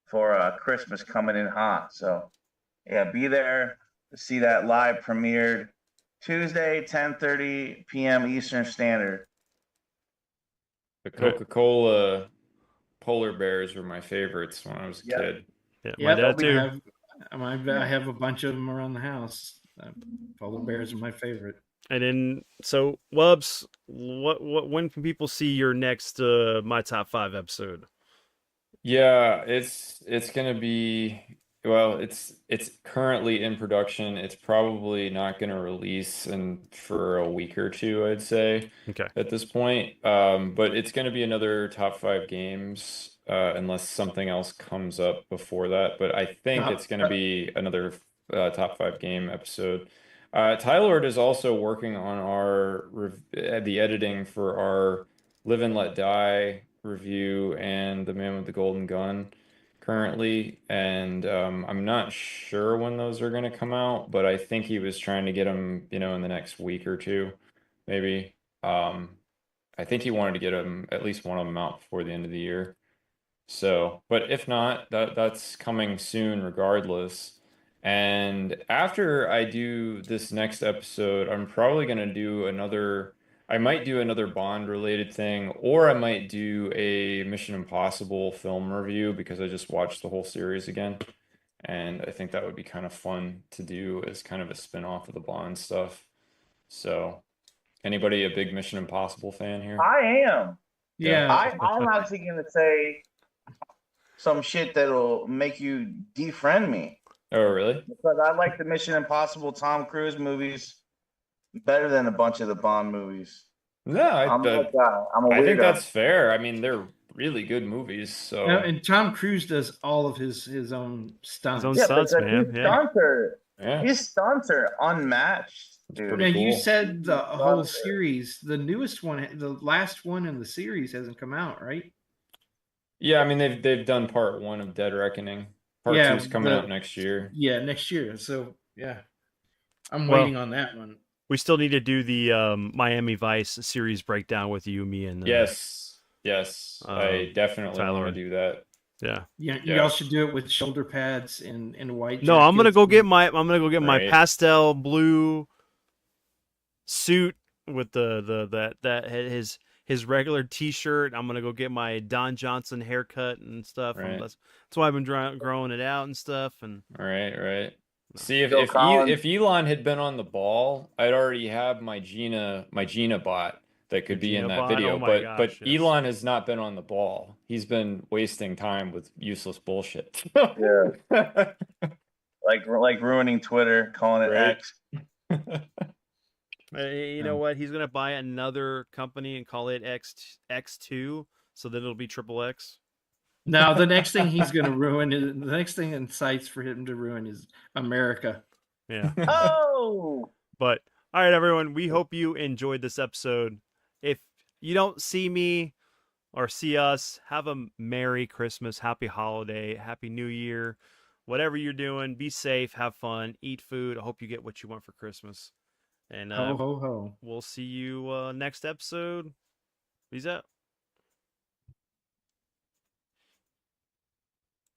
for Christmas coming in hot. So yeah, be there to see that live premiered Tuesday, 10:30 p.m. Eastern Standard. The Coca-Cola polar bears were my favorites when I was a Yeah. kid. Yeah, my Yep, dad too. I have a bunch of them around the house. Polar bears are my favorite. And then, so Wubs, when can people see your next My Top 5 episode? Yeah, it's gonna be well, it's currently in production. It's probably not gonna release in for a week or two, I'd say, Okay. at this point. But it's gonna be another top five games, unless something else comes up before that. But I think it's gonna be another top five game episode. Tylord is also working on the editing for our Live and Let Die review and The Man with the Golden Gun currently, and I'm not sure when those are going to come out, but I think he was trying to get them, in the next week or two, maybe. I think he wanted to get them at least one of them out before the end of the year. So, but if not, that's coming soon regardless. And after I do this next episode, I'm probably gonna do another, I might do another Bond related thing, or I might do a Mission Impossible film review because I just watched the whole series again. And I think that would be kind of fun to do as kind of a spin-off of the Bond stuff. So, anybody a big Mission Impossible fan here? I am. Yeah, I'm actually gonna say some shit that'll make you defriend me Oh, really? because I like the Mission Impossible Tom Cruise movies better than a bunch of the Bond movies. No, I'm that guy. I'm a I think weirdo. that's fair. I mean, they're really good movies, so and Tom Cruise does all of his own stunts. own Yeah, stunts, because man. Yeah. yeah, his stunts are unmatched, dude. pretty Now you cool. said the whole Stunts are- series, the newest one, the last one in the series hasn't come out, right? Yeah, I mean they've done part one of Dead Reckoning. Part Yeah, two's coming out next year. Yeah, next year. So yeah, I'm Well, waiting on that one. We still need to do the Miami Vice series breakdown with you, me, and Yes, I definitely want to Tylord. do that. Yeah. Yeah, Yeah. y'all should do it with shoulder pads and white. No, I'm gonna jackets go get and- my my Right. pastel blue suit with his regular T-shirt. I'm gonna go get my Don Johnson haircut and stuff. Right. That's why I've been growing it out and stuff. And Right. See, Phil Collins. if Elon had been on the ball, I'd already have my Gina bot that could be in Gina that bot? video. Oh my but gosh, yes. Elon has not been on the ball. He's been wasting time with useless bullshit. Yeah. like ruining Twitter, calling it Right. X. you know what? He's gonna buy another company and call it X2, so that it'll be triple X. Now the next thing he's going to ruin is the next thing in sights for him to ruin is America. Yeah. Oh, But all right, everyone, we hope you enjoyed this episode. If you don't see me or see us, have a Merry Christmas, Happy Holiday, Happy New Year, whatever you're doing. Be safe, have fun, eat food. I hope you get what you want for Christmas. And Ho ho ho. we'll see you next episode. Peace out.